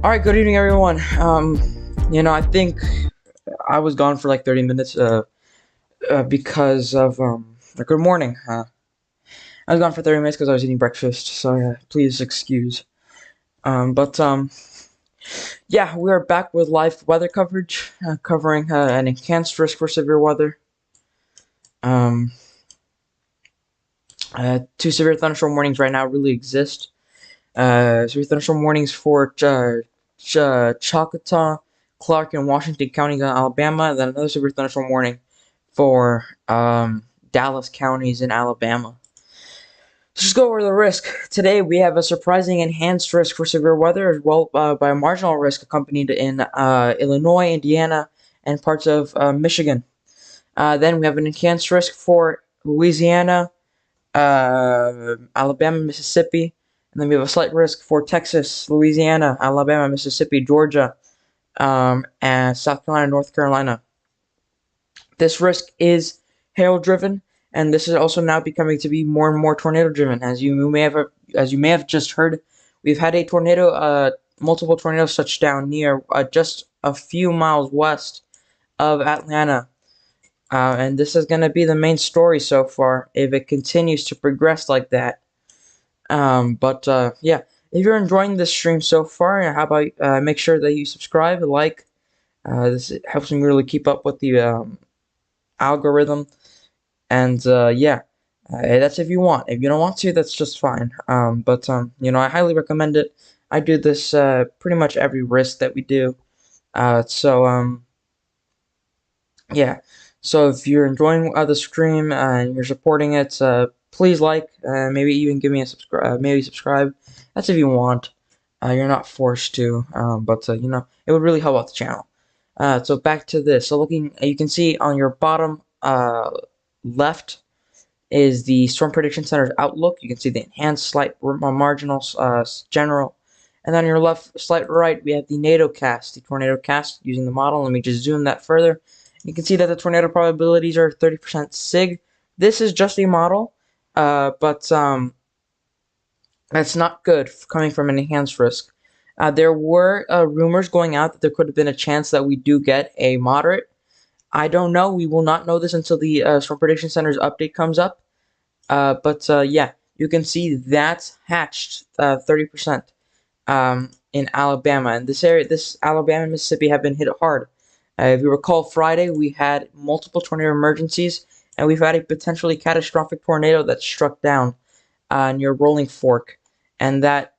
Alright, good evening everyone. I think I was gone for like 30 minutes because of good morning. I was gone for 30 minutes because I was eating breakfast, so please excuse. But yeah, we are back with live weather coverage, covering an enhanced risk for severe weather. Two severe thunderstorm warnings right now really exist. Severe thunderstorm warnings for Choctaw, Clark, and Washington County, Alabama, and then another severe thunderstorm warning for Dallas counties in Alabama. Let's just go over the risk. Today we have a surprising enhanced risk for severe weather, as well by a marginal risk accompanied in Illinois, Indiana, and parts of Michigan. Then we have an enhanced risk for Louisiana, Alabama, Mississippi, and then we have a slight risk for Texas, Louisiana, Alabama, Mississippi, Georgia, and South Carolina, North Carolina. This risk is hail-driven, and this is also now becoming to be more and more tornado-driven. As you may have just heard, we've had a tornado, multiple tornadoes touch down near just a few miles west of Atlanta. And this is going to be the main story so far if it continues to progress like that. Yeah, if you're enjoying this stream so far, how about make sure that you subscribe, like. This helps me really keep up with the algorithm. And yeah, that's if you want. If you don't want to, that's just fine. I highly recommend it. I do this pretty much every risk that we do. Yeah. So if you're enjoying the stream and you're supporting it, please like, maybe even give me a subscribe. That's if you want. You're not forced to, it would really help out the channel. So back to this. So you can see on your bottom left is the Storm Prediction Center's outlook. You can see the enhanced, slight, marginal, general. And then on your left, slight right, we have the NATOcast, the tornado cast using the model. Let me just zoom that further. You can see that the tornado probabilities are 30% SIG. This is just a model, but that's not good coming from an enhanced risk. There were rumors going out that there could have been a chance that we do get a moderate. I don't know. We will not know this until the Storm Prediction Center's update comes up. Yeah, you can see that's hatched 30% in Alabama. And this Alabama and Mississippi have been hit hard. If you recall, Friday we had multiple tornado emergencies, and we've had a potentially catastrophic tornado that struck down near Rolling Fork, and that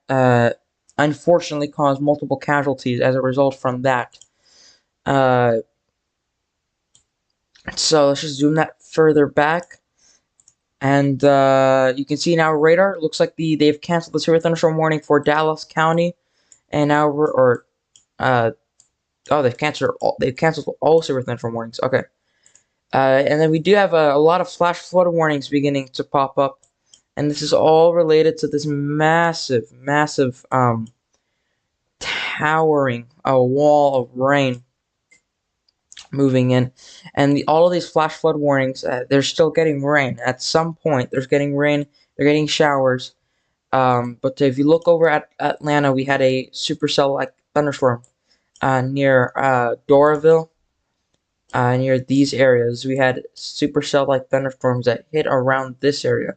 unfortunately caused multiple casualties as a result from that. So let's just zoom that further back, and you can see now radar. It looks like they've canceled the severe thunderstorm warning for Dallas County, and now they've canceled all severe thunderstorm warnings. Okay. And then we do have a lot of flash flood warnings beginning to pop up. And this is all related to this massive towering wall of rain moving in. And all of these flash flood warnings, they're still getting rain. At some point, there's getting rain. They're getting showers. But if you look over at Atlanta, we had a supercell-like thunderstorm near Doraville. Near these areas, we had supercell-like thunderstorms that hit around this area,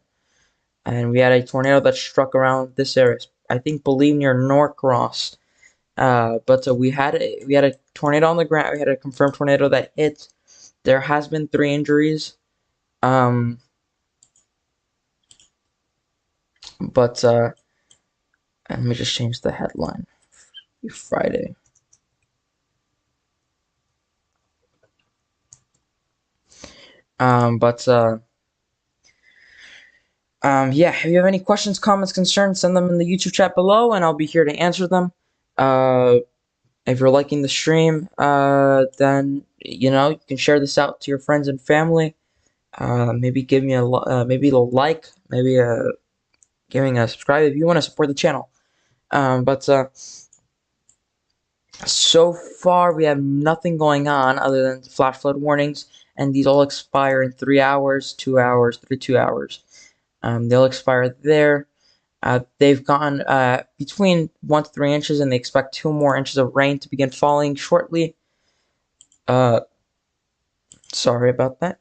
and we had a tornado that struck around this area. I believe near Norcross. We had a tornado on the ground. We had a confirmed tornado that hit. There has been 3 injuries. Let me just change the headline. Friday. Yeah, if you have any questions, comments, concerns, send them in the YouTube chat below, and I'll be here to answer them. If you're liking the stream, then, you can share this out to your friends and family. Maybe give me maybe a like, maybe giving a subscribe if you want to support the channel. So far, we have nothing going on other than flash flood warnings, and these all expire in 3 hours, 2 hours, 2 hours. They'll expire there. They've gotten between 1 to 3 inches, and they expect 2 more inches of rain to begin falling shortly. Sorry about that.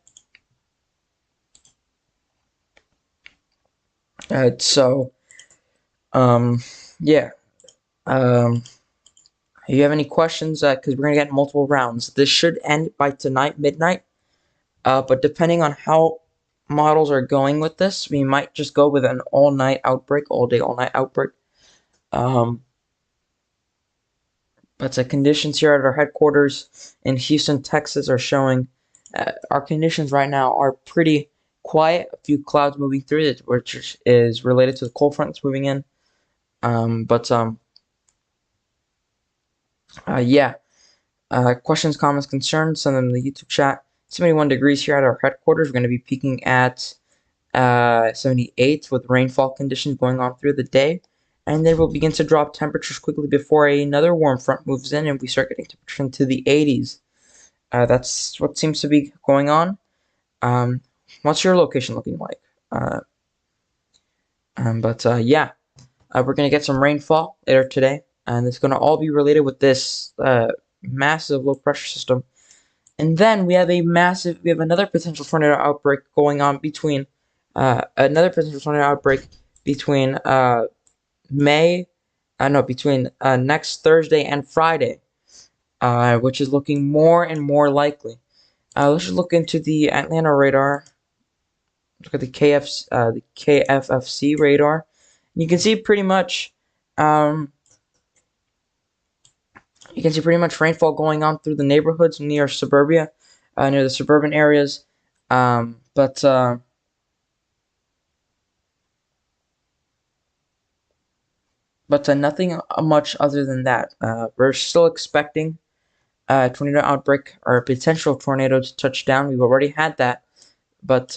So, yeah. If you have any questions, because we're gonna get multiple rounds. This should end by tonight, midnight. But depending on how models are going with this, we might just go with an all-night outbreak, all-day, all-night outbreak. But the conditions here at our headquarters in Houston, Texas are showing our conditions right now are pretty quiet. A few clouds moving through it, which is related to the cold front that's moving in. Yeah. Questions, comments, concerns, send them in the YouTube chat. 71 degrees here at our headquarters. We're going to be peaking at 78 with rainfall conditions going on through the day. And then we'll begin to drop temperatures quickly before another warm front moves in and we start getting temperatures into the 80s. That's what seems to be going on. What's your location looking like? Yeah, we're going to get some rainfall later today. And it's going to all be related with this massive low pressure system. And then we have another potential tornado outbreak going on between between next Thursday and Friday, which is looking more and more likely. Let's just look into the Atlanta radar. Look at the KFFC radar. And you can see pretty much, rainfall going on through the neighborhoods near suburbia, near the suburban areas. But nothing much other than that. We're still expecting a tornado outbreak or a potential tornado to touch down. We've already had that, but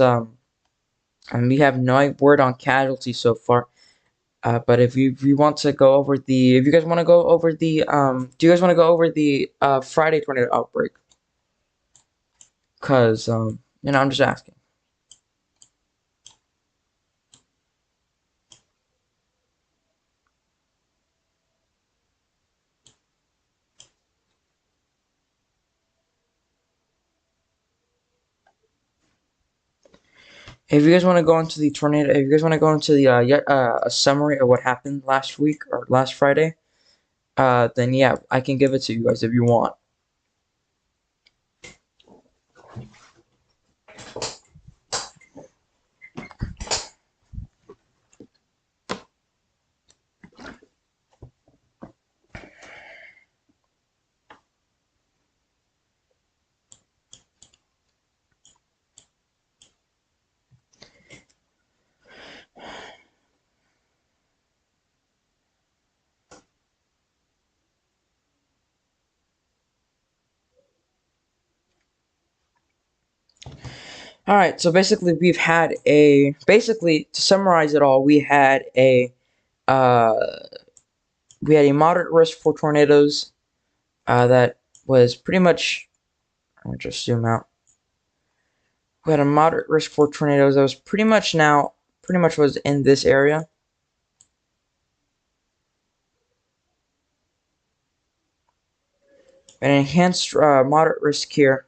and we have no word on casualties so far. But if you want to go over if you guys want to go over do you guys want to go over the Friday tornado outbreak? Cause I'm just asking. If you guys want to go into the tornado, if you guys want to go into the a summary of what happened last week or last Friday, then yeah, I can give it to you guys if you want. All right, so basically to summarize it all, we had a moderate risk for tornadoes that was pretty much. I'll just zoom out. We had a moderate risk for tornadoes that was pretty much was in this area. An enhanced moderate risk here,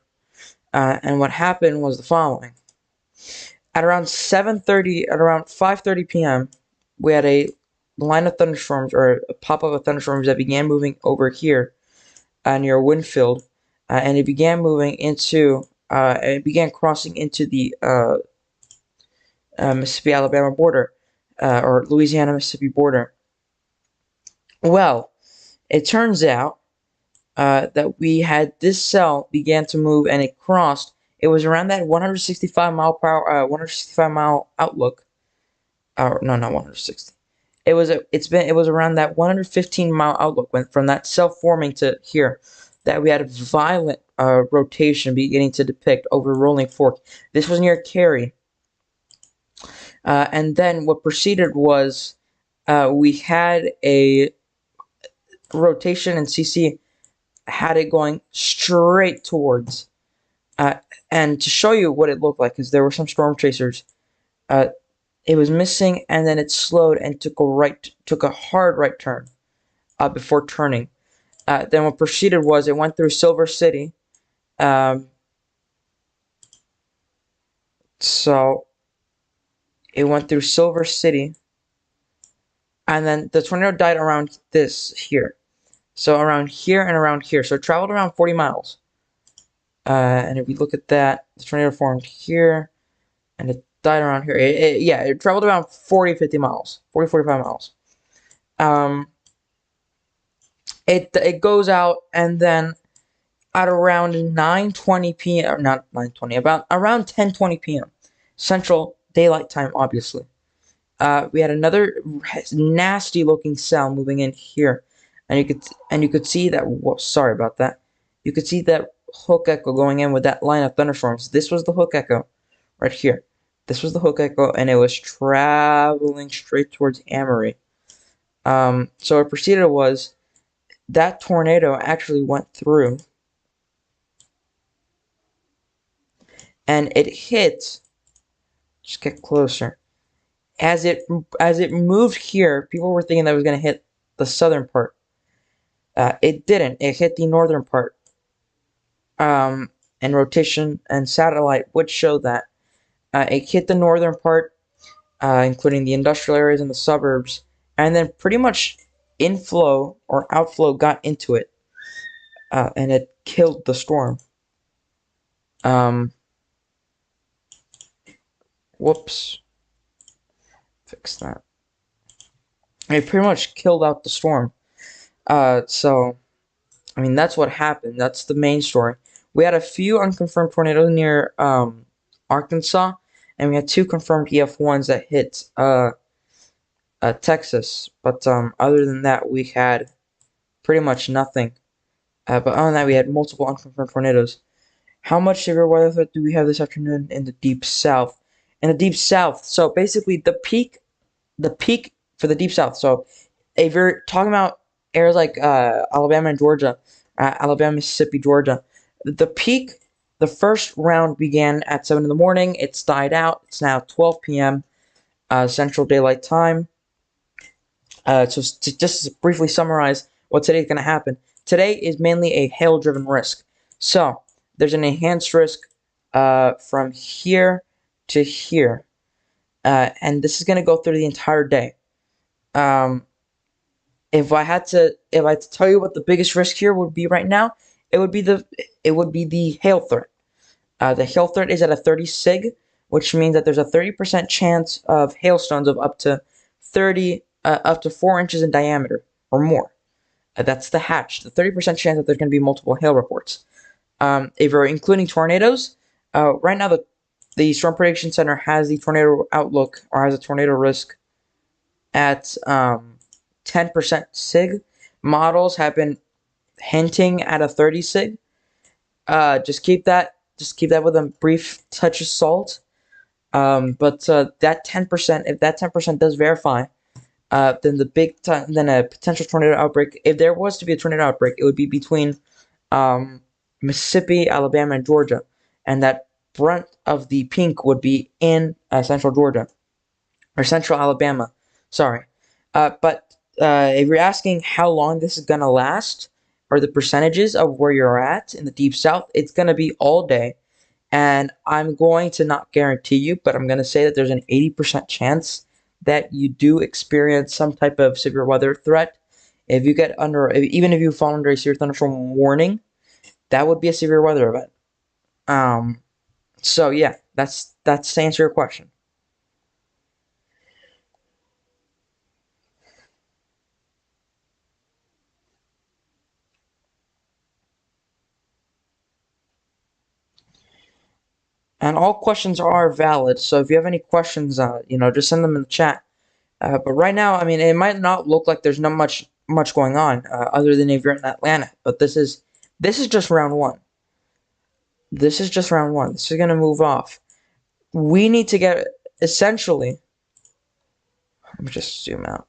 and what happened was the following. At around 5:30 p.m., we had a line of thunderstorms, or a pop-up of thunderstorms that began moving over here near Winfield, and it began crossing into the Mississippi-Alabama border, or Louisiana-Mississippi border. Well, it turns out that we had this cell began to move, and it crossed. It was around that 165 mile per hour, 165 mile outlook. No, not 160. It was around that 115 mile outlook went from that cell forming to here, that we had a violent rotation beginning to depict over Rolling Fork. This was near Cary. And then what proceeded was we had a rotation, and CC had it going straight towards. And to show you what it looked like, because there were some storm chasers, It was missing, and then it slowed and took a hard right turn before turning. Then what proceeded was it went through Silver City. Um, so it went through Silver City, and then the tornado died around this here. So around here and around here. So it traveled around 40 miles. And if we look at that, the tornado formed here, and it died around here. Yeah, it traveled around 40, 50 miles. 40, 45 miles. It goes out, and then at around 9:20 p.m. or not 9:20, about around 10:20 p.m. Central Daylight Time, obviously. We had another nasty looking cell moving in here, and you could see that. Whoa, sorry about that. You could see that hook echo going in with that line of thunderstorms. This was the hook echo, right here. This was the hook echo, and it was traveling straight towards Amory. So what proceeded was that tornado actually went through, and it hit. Just get closer. As it moved here, people were thinking that it was going to hit the southern part. It didn't. It hit the northern part. And rotation and satellite would show that it hit the northern part, including the industrial areas and the suburbs, and then pretty much inflow or outflow got into it, and it killed the storm. Whoops. Fix that. It pretty much killed out the storm. So, I mean, that's what happened. That's the main story. We had a few unconfirmed tornadoes near Arkansas, and we had 2 confirmed EF1s that hit Texas. But other than that, we had pretty much nothing. But other than that, we had multiple unconfirmed tornadoes. How much severe weather threat do we have this afternoon in the deep south? In the deep south, so basically the peak for the deep south. So if you're talking about areas like Alabama and Georgia, Alabama, Mississippi, Georgia, the peak, the first round began at 7 in the morning. It's died out. It's now 12 p.m. Central Daylight Time. So just to briefly summarize what today is going to happen. Today is mainly a hail-driven risk. So there's an enhanced risk from here to here. And this is going to go through the entire day. If I had to tell you what the biggest risk here would be right now, it would be the hail threat. The hail threat is at a 30 sig, which means that there's a 30% chance of hailstones of up to 4 inches in diameter or more. That's the hatch. The 30% chance that there's going to be multiple hail reports. If you're including tornadoes, right now the Storm Prediction Center has the tornado outlook or has a tornado risk at 10% sig. Models have been hinting at a 30 sig. Just keep that with a brief touch of salt. But that 10%, if that 10% does verify, then then a potential tornado outbreak. If there was to be a tornado outbreak, it would be between Mississippi, Alabama, and Georgia, and that brunt of the pink would be in central Georgia or central Alabama. Sorry, but if you're asking how long this is gonna last, or the percentages of where you're at in the deep south, it's gonna be all day. And I'm going to not guarantee you, but I'm going to say that there's an 80% chance that you do experience some type of severe weather threat. If you get even if you fall under a severe thunderstorm warning, that would be a severe weather event. So yeah, that's to answer your question. And all questions are valid. So if you have any questions, just send them in the chat. But right now, I mean, it might not look like there's not much going on, other than if you're in Atlanta. But this is just round one. This is just round one. This is gonna move off. We need to get essentially. Let me just zoom out.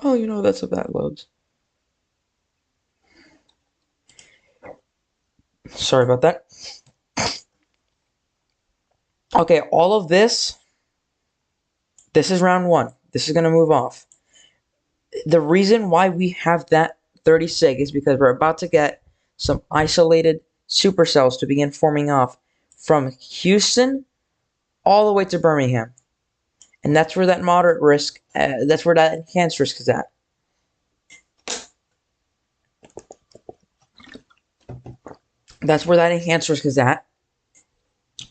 Well, that's if that loads. Sorry about that. Okay, all of this is round 1. This is going to move off. The reason why we have that 30 sig is because we're about to get some isolated supercells to begin forming off from Houston all the way to Birmingham. And that's where that moderate risk, that's where that enhanced risk is at. That's where that enhanced risk is at.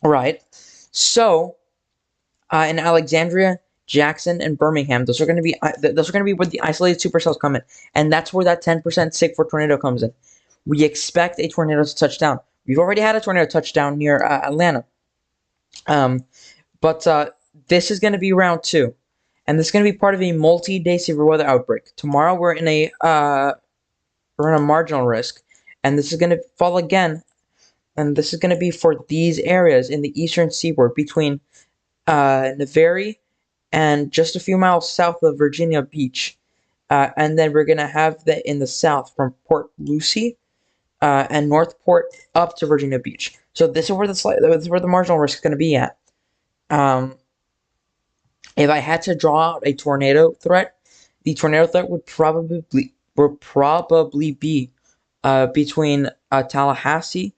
Right. So, in Alexandria, Jackson, and Birmingham, those are going to be where the isolated supercells come in, and that's where that 10% sig for tornado comes in. We expect a tornado to touch down. We've already had a tornado touchdown near Atlanta, but this is going to be round 2, and this is going to be part of a multi-day severe weather outbreak. Tomorrow we're in a marginal risk, and this is going to fall again, and this is going to be for these areas in the eastern seaboard between Navarre and just a few miles south of Virginia Beach. And then we're going to have that in the south from Port Lucie and Northport up to Virginia Beach. So this is where the marginal risk is going to be at. If I had to draw out a tornado threat, the tornado threat would probably be between Tallahassee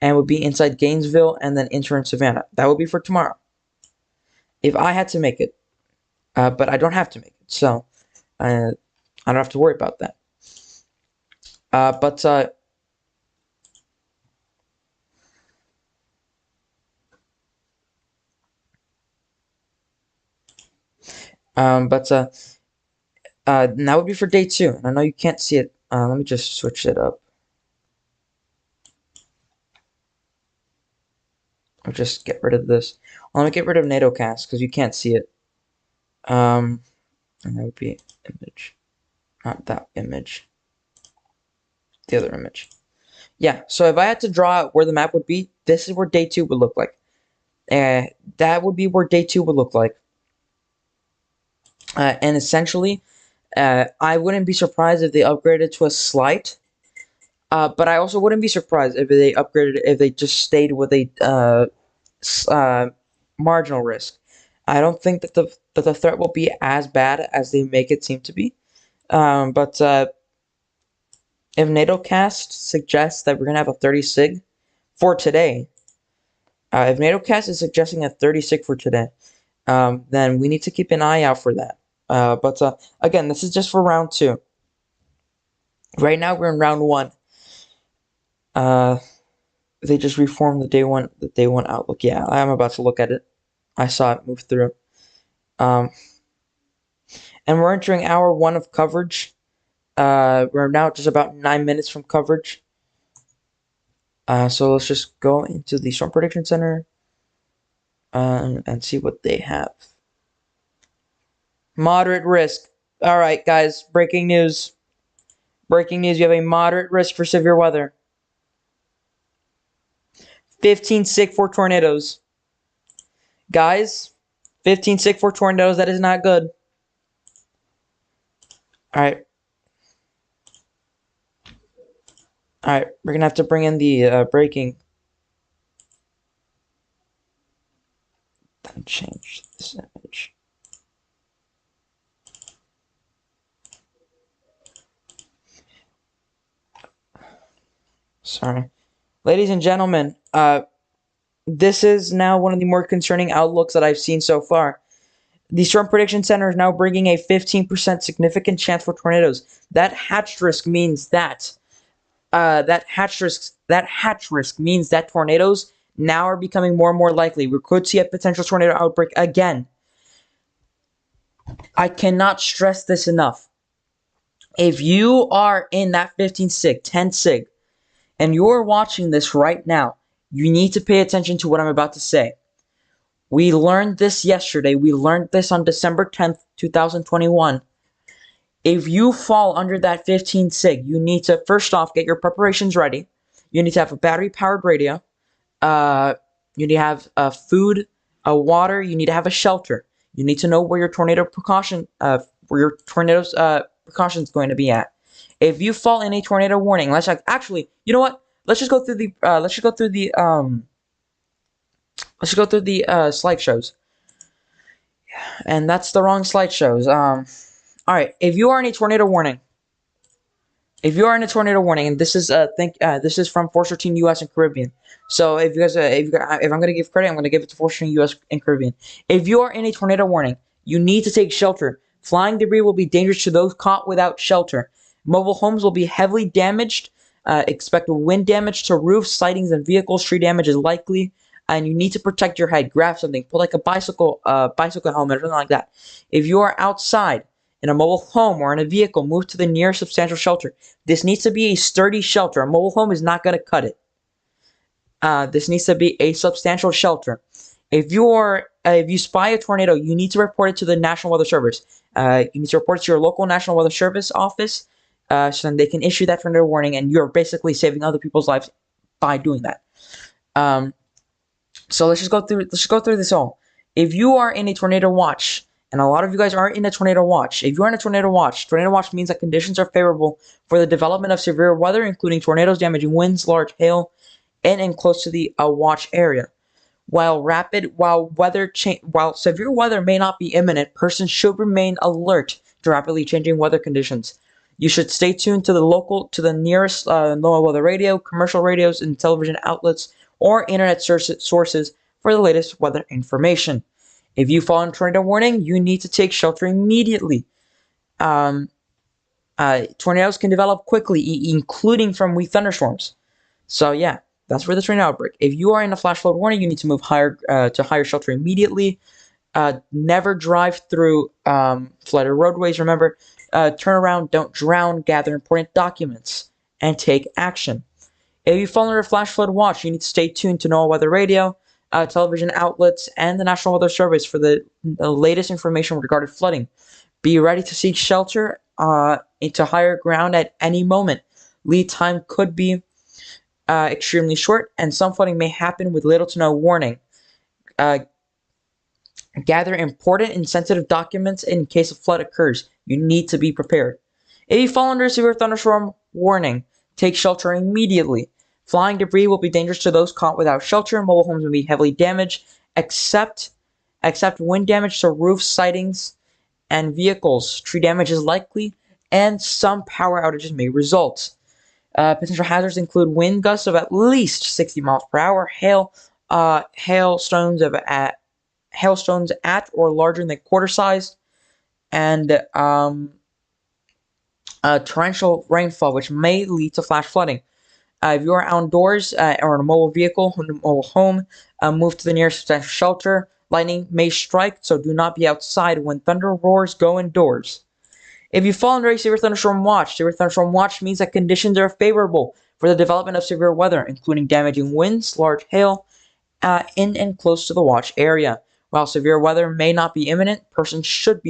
and would be inside Gainesville and then enter in Savannah. That would be for tomorrow. If I had to make it, but I don't have to make it, so I don't have to worry about that. But that would be for day 2. I know you can't see it. Let me just switch it up. I'll just get rid of this. Well, let me get rid of NATOcast because you can't see it. And that would be image, not that image. The other image. Yeah. So if I had to draw out where the map would be, this is where day 2 would look like. That would be where day 2 would look like. And essentially, I wouldn't be surprised if they upgraded to a slight. But I also wouldn't be surprised if they just stayed with a marginal risk. I don't think that the threat will be as bad as they make it seem to be. But if NATOcast suggests that we're gonna have a 30 sig for today, if NATOcast is suggesting a 30 sig for today, then we need to keep an eye out for that. But again, this is just for round 2. Right now we're in round 1. They just reformed the day one outlook. Yeah, I'm about to look at it. I saw it move through. And we're entering hour 1 of coverage. We're now just about 9 minutes from coverage. So let's just go into the Storm Prediction Center and see what they have. Moderate risk. All right, guys, breaking news. Breaking news, you have a moderate risk for severe weather. 15 sig for tornadoes. Guys, 15 sig for tornadoes, that is not good. Alright. Alright, we're going to have to bring in the breaking. Then change this image. Sorry. Ladies and gentlemen, this is now one of the more concerning outlooks that I've seen so far. The Storm Prediction Center is now bringing a 15% significant chance for tornadoes. That hatch risk means that hatch risk means that tornadoes now are becoming more and more likely. We could see a potential tornado outbreak again. I cannot stress this enough. If you are in that 15 sig, 10 sig, and you're watching this right now, you need to pay attention to what I'm about to say. We learned this yesterday. We learned this on December 10th, 2021. If you fall under that 15 sig, you need to, first off, get your preparations ready. You need to have a battery-powered radio. You need to have food, water. You need to have a shelter. You need to know where your tornado precaution, precaution is going to be at. If you fall in a tornado warning, actually, you know what? Let's just go through the let's go through the slideshows. And that's the wrong slideshows. All right. If you are in a tornado warning, and this is this is from Force 13 U.S. and Caribbean. So if you guys, if I'm gonna give credit, I'm gonna give it to Force 13 U.S. and Caribbean. If you are in a tornado warning, you need to take shelter. Flying debris will be dangerous to those caught without shelter. Mobile homes will be heavily damaged. Expect wind damage to roofs, sidings, and vehicles. Tree damage is likely, and you need to protect your head. Grab something, put like a bicycle helmet or something like that. If you are outside in a mobile home or in a vehicle, move to the nearest substantial shelter. This needs to be a sturdy shelter. A mobile home is not going to cut it. This needs to be a substantial shelter. If you spy a tornado, you need to report it to the National Weather Service. You need to report it to your local National Weather Service office, so then they can issue that tornado warning, and you're basically saving other people's lives by doing that. So let's just go through this all. If you are in a tornado watch, and a lot of you guys are in a tornado watch. If you're in a tornado watch means that conditions are favorable for the development of severe weather, including tornadoes, damaging winds, large hail, and close to the watch area. While severe weather may not be imminent, persons should remain alert to rapidly changing weather conditions. You should stay tuned to the nearest NOAA weather radio, commercial radios, and television outlets, or internet sources for the latest weather information. If you fall in tornado warning, you need to take shelter immediately. Tornadoes can develop quickly, including from weak thunderstorms. So yeah, that's for the tornado outbreak. If you are in a flash flood warning, you need to move to higher shelter immediately. Never drive through flooded roadways. Remember, turn around, don't drown, gather important documents, and take action. If you fall under a flash flood watch, you need to stay tuned to NOAA Weather Radio, television outlets, and the National Weather Service for the latest information regarding flooding. Be ready to seek shelter into higher ground at any moment. Lead time could be extremely short, and some flooding may happen with little to no warning. Gather important and sensitive documents in case a flood occurs. You need to be prepared. If you fall under a severe thunderstorm warning, take shelter immediately. Flying debris will be dangerous to those caught without shelter. Mobile homes will be heavily damaged, except wind damage to roofs, sidings, and vehicles. Tree damage is likely, and some power outages may result. Potential hazards include wind gusts of at least 60 miles per hour, hailstones at or larger than quarter size, and torrential rainfall, which may lead to flash flooding. If you are outdoors or in a mobile vehicle, in a mobile home, move to the nearest substantial shelter. Lightning may strike, so do not be outside. When thunder roars, go indoors. If you fall under a severe thunderstorm watch means that conditions are favorable for the development of severe weather, including damaging winds, large hail, in and close to the watch area. While severe weather may not be imminent, persons should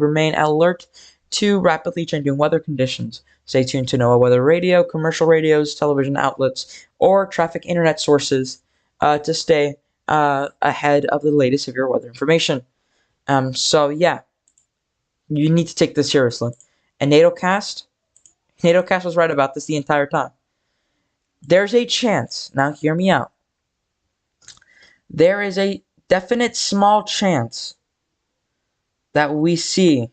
remain alert to rapidly changing weather conditions. Stay tuned to NOAA Weather Radio, commercial radios, television outlets, or traffic internet sources to stay ahead of the latest severe weather information. So yeah, you need to take this seriously. And NATOcast was right about this the entire time. There's a chance, now hear me out, there is a definite small chance that we see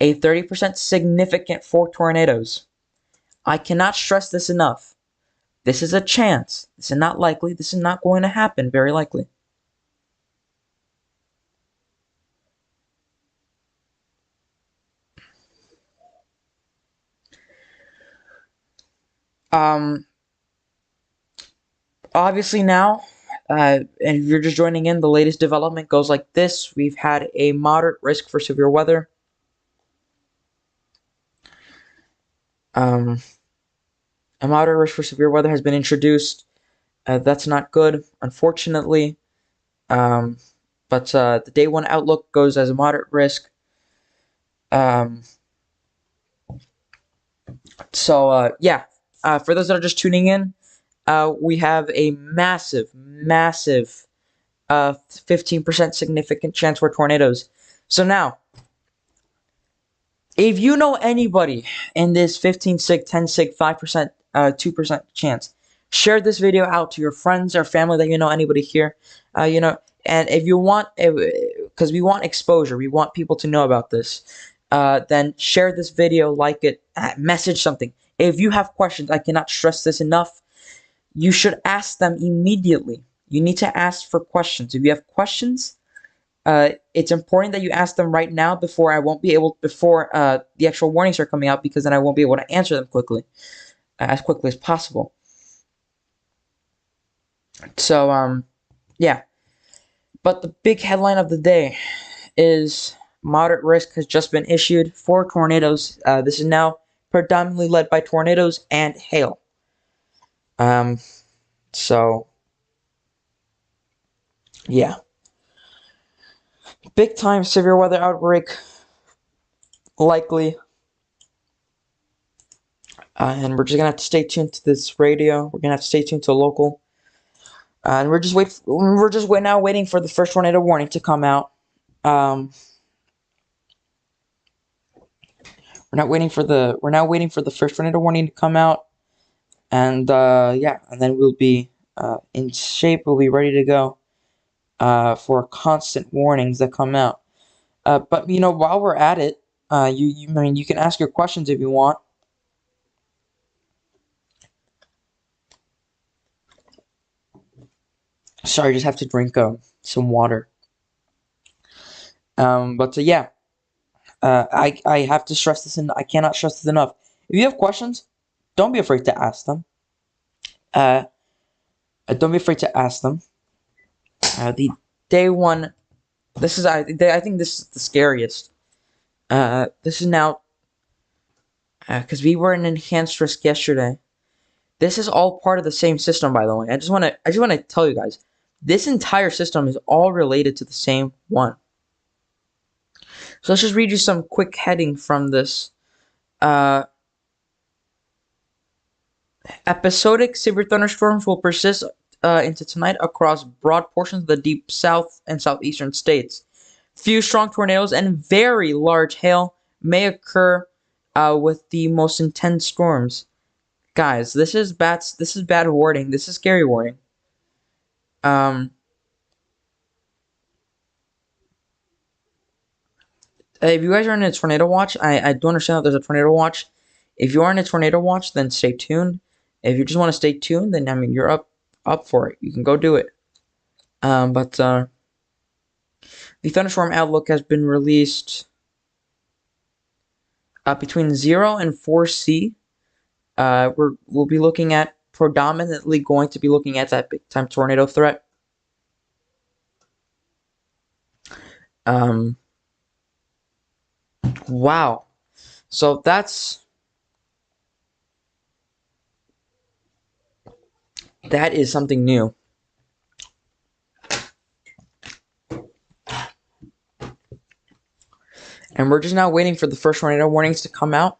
a 30% significant for tornadoes. I cannot stress this enough. This is a chance. This is not likely. This is not going to happen, very likely. Obviously now, and if you're just joining in, the latest development goes like this. We've had a moderate risk for severe weather. A moderate risk for severe weather has been introduced. That's not good, unfortunately. But the day one outlook goes as a moderate risk. Yeah. For those that are just tuning in, we have a massive 15% significant chance for tornadoes. So now, if you know anybody in this 15 sig, 10 sig, 5%, 2% chance, Share this video out to your friends or family that you know, anybody here, you know. And if you want, because we want exposure, we want people to know about this, then share this video, like it, message something. If you have questions, I cannot stress this enough. You should ask them immediately. You need to ask for questions. If you have questions, it's important that you ask them right now before the actual warnings are coming out, because then I won't be able to answer them as quickly as possible. So, yeah. But the big headline of the day is moderate risk has just been issued for tornadoes. This is now predominantly led by tornadoes and hail. So, yeah. Big time severe weather outbreak likely. And we're just gonna have to stay tuned to this radio. We're gonna have to stay tuned to local. And we're just waiting for the first tornado warning to come out. We're now waiting for the first tornado warning to come out. And yeah, and then we'll be in shape. We'll be ready to go for constant warnings that come out. But you know, while we're at it, you can ask your questions if you want. Sorry, I just have to drink some water. But yeah, I have to stress this, and I cannot stress this enough. If you have questions, don't be afraid to ask them. Don't be afraid to ask them. The day one, I think this is the scariest. This is now, because we were in enhanced risk yesterday. This is all part of the same system, by the way. I just want to tell you guys, this entire system is all related to the same one. So let's just read you some quick heading from this. Episodic severe thunderstorms will persist into tonight across broad portions of the deep south and southeastern states. Few strong tornadoes and very large hail may occur with the most intense storms. Guys, this is bad warning. This is scary warning. If you guys are in a tornado watch, I do understand that there's a tornado watch. If you are in a tornado watch, then stay tuned. If you just want to stay tuned, then I mean you're up for it. You can go do it. But the thunderstorm outlook has been released between 0 and 4C. We'll be looking at predominantly going to be looking at that big time tornado threat. Wow. So that is something new. And we're just now waiting for the first tornado warnings to come out.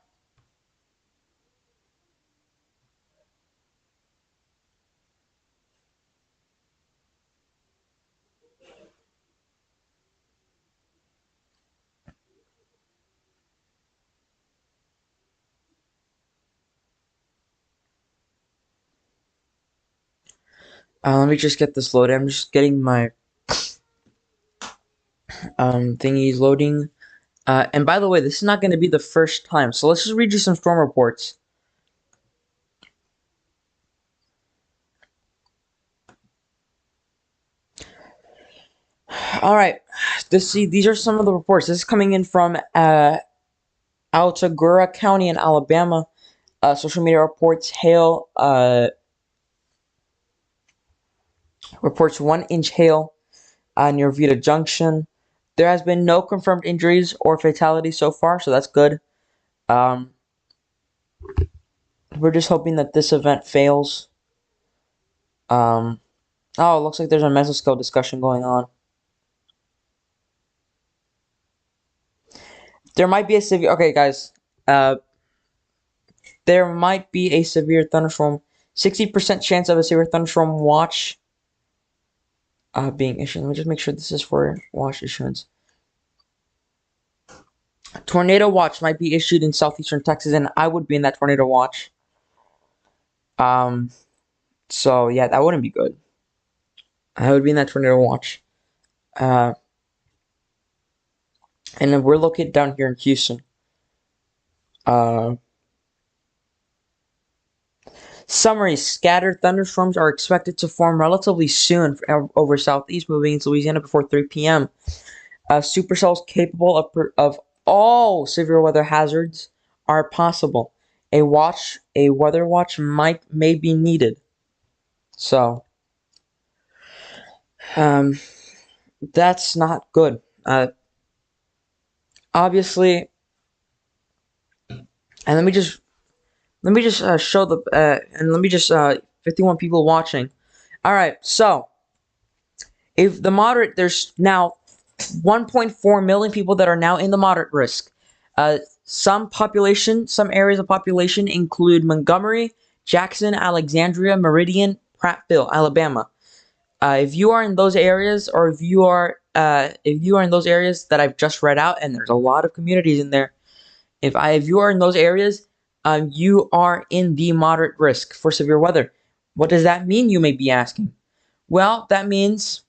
Let me just get this loaded. I'm just getting my thingies loading. And by the way, this is not going to be the first time. So let's just read you some storm reports. All right. These are some of the reports. This is coming in from Autauga County in Alabama. Social media reports hail. Reports 1-inch hail near Vita Junction. There has been no confirmed injuries or fatalities so far, so that's good. We're just hoping that this event fails. Oh, it looks like there's a mesoscale discussion going on. There might be a severe... Okay, guys. There might be a severe thunderstorm. 60% chance of a severe thunderstorm watch being issued. Let me just make sure this is for watch issuance. Tornado watch might be issued in southeastern Texas, and I would be in that tornado watch. So yeah, that wouldn't be good. I would be in that tornado watch. And then we're located down here in Houston. Uh, Summary: scattered thunderstorms are expected to form relatively soon over southeast, moving into Louisiana before 3 p.m. Supercells capable of all severe weather hazards are possible. A weather watch may be needed. So, um, that's not good. Obviously, and let me just show the and let me just 51 people watching. All right, so if the moderate, there's now 1.4 million people that are now in the moderate risk. Some areas of population include Montgomery, Jackson, Alexandria, Meridian, Prattville, Alabama. If you are in those areas, or if you are in those areas that I've just read out, and there's a lot of communities in there, if you are in those areas, you are in the moderate risk for severe weather. What does that mean, you may be asking? Well, that means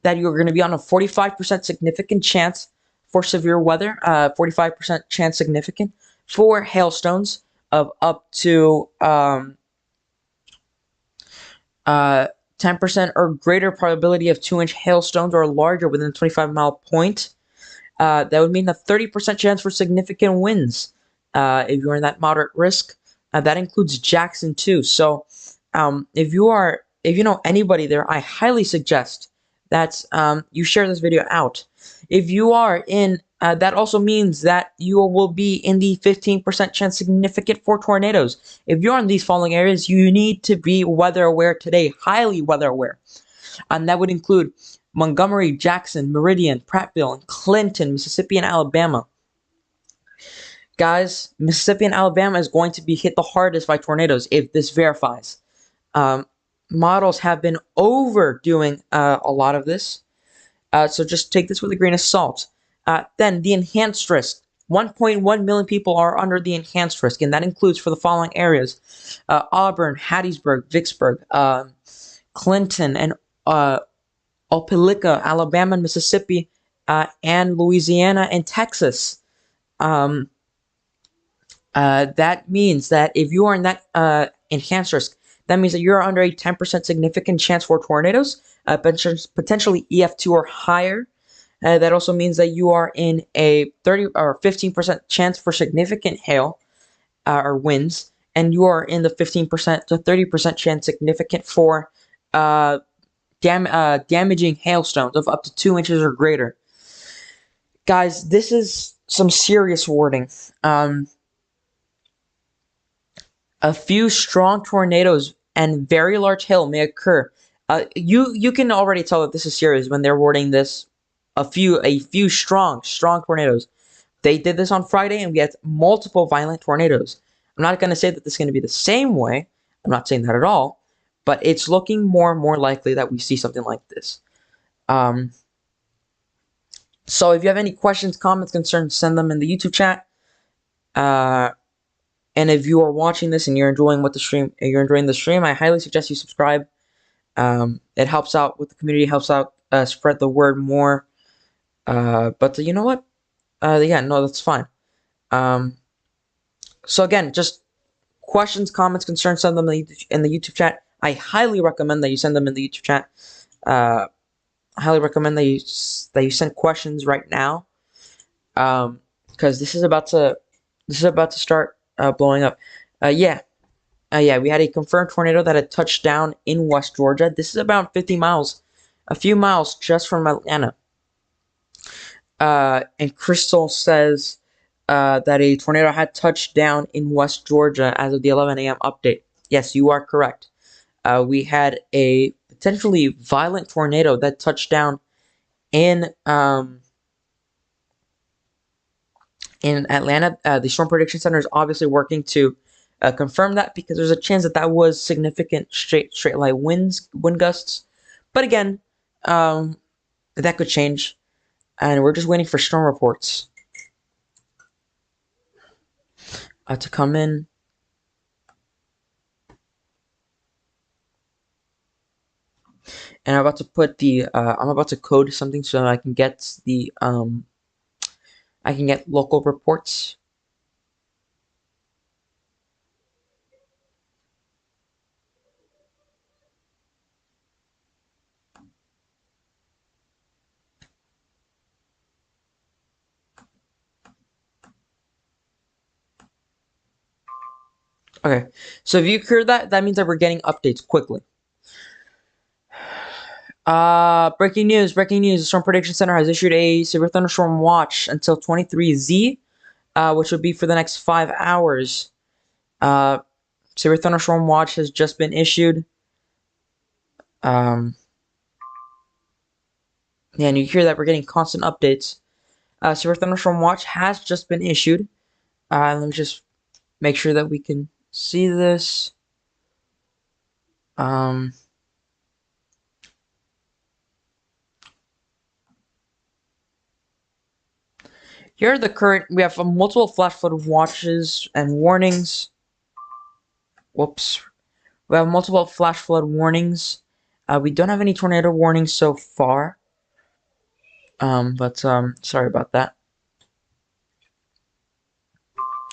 that you're going to be on a 45% significant chance for severe weather, 45% chance significant for hailstones of up to 10% or greater probability of 2-inch hailstones or larger within a 25-mile point. That would mean a 30% chance for significant winds if you're in that moderate risk. That includes Jackson too. So if you know anybody there, I highly suggest that you share this video out. If you are in, that also means that you will be in the 15% chance significant for tornadoes. If you're in these following areas, you need to be weather aware today, highly weather aware. And that would include Montgomery, Jackson, Meridian, Prattville, and Clinton, Mississippi, and Alabama. Guys, Mississippi and Alabama is going to be hit the hardest by tornadoes if this verifies. Models have been overdoing a lot of this, so just take this with a grain of salt. Then the enhanced risk. 1.1 million people are under the enhanced risk, and that includes for the following areas: Auburn, Hattiesburg, Vicksburg, Clinton, and Opelika, Alabama, and Mississippi, and Louisiana and Texas. That means that if you are in that enhanced risk, that means that you're under a 10% significant chance for tornadoes, potentially EF2 or higher. That also means that you are in a 30 or 15% chance for significant hail or winds, and you are in the 15% to 30% chance significant for damaging hailstones of up to 2 inches or greater. Guys, this is some serious warning. A few strong tornadoes and very large hail may occur. You can already tell that this is serious when they're warning this. A few strong tornadoes. They did this on Friday, and we had multiple violent tornadoes. I'm not going to say that this is going to be the same way. I'm not saying that at all, but it's looking more and more likely that we see something like this. So if you have any questions, comments, concerns, send them in the YouTube chat. And if you are watching this and you're enjoying the stream, I highly suggest you subscribe. It helps out with the community, helps out spread the word more. But you know what? Yeah, no, that's fine. So again, just questions, comments, concerns, send them in the YouTube chat. I highly recommend that you send them in the YouTube chat. I highly recommend that you send questions right now, because this is about to start blowing up. Yeah, we had a confirmed tornado that had touched down in West Georgia. This is about 50 miles, a few miles just from Atlanta. And Crystal says that a tornado had touched down in West Georgia as of the 11 a.m. update. Yes, you are correct. We had a potentially violent tornado that touched down in Atlanta. The Storm Prediction Center is obviously working to confirm that, because there's a chance that was significant straight line wind gusts. But again, that could change, and we're just waiting for storm reports to come in. And I'm about to put the I'm about to code something so I can get the I can get local reports. Okay, so if you hear that, that means that we're getting updates quickly. Breaking news, breaking news. The Storm Prediction Center has issued a severe thunderstorm watch until 23Z, which would be for the next 5 hours. Severe thunderstorm watch has just been issued. Yeah, and you hear that we're getting constant updates. Severe thunderstorm watch has just been issued. Let me just make sure that we can see this. Here are the current. We have multiple flash flood watches and warnings. Whoops. We have multiple flash flood warnings. We don't have any tornado warnings so far. But sorry about that.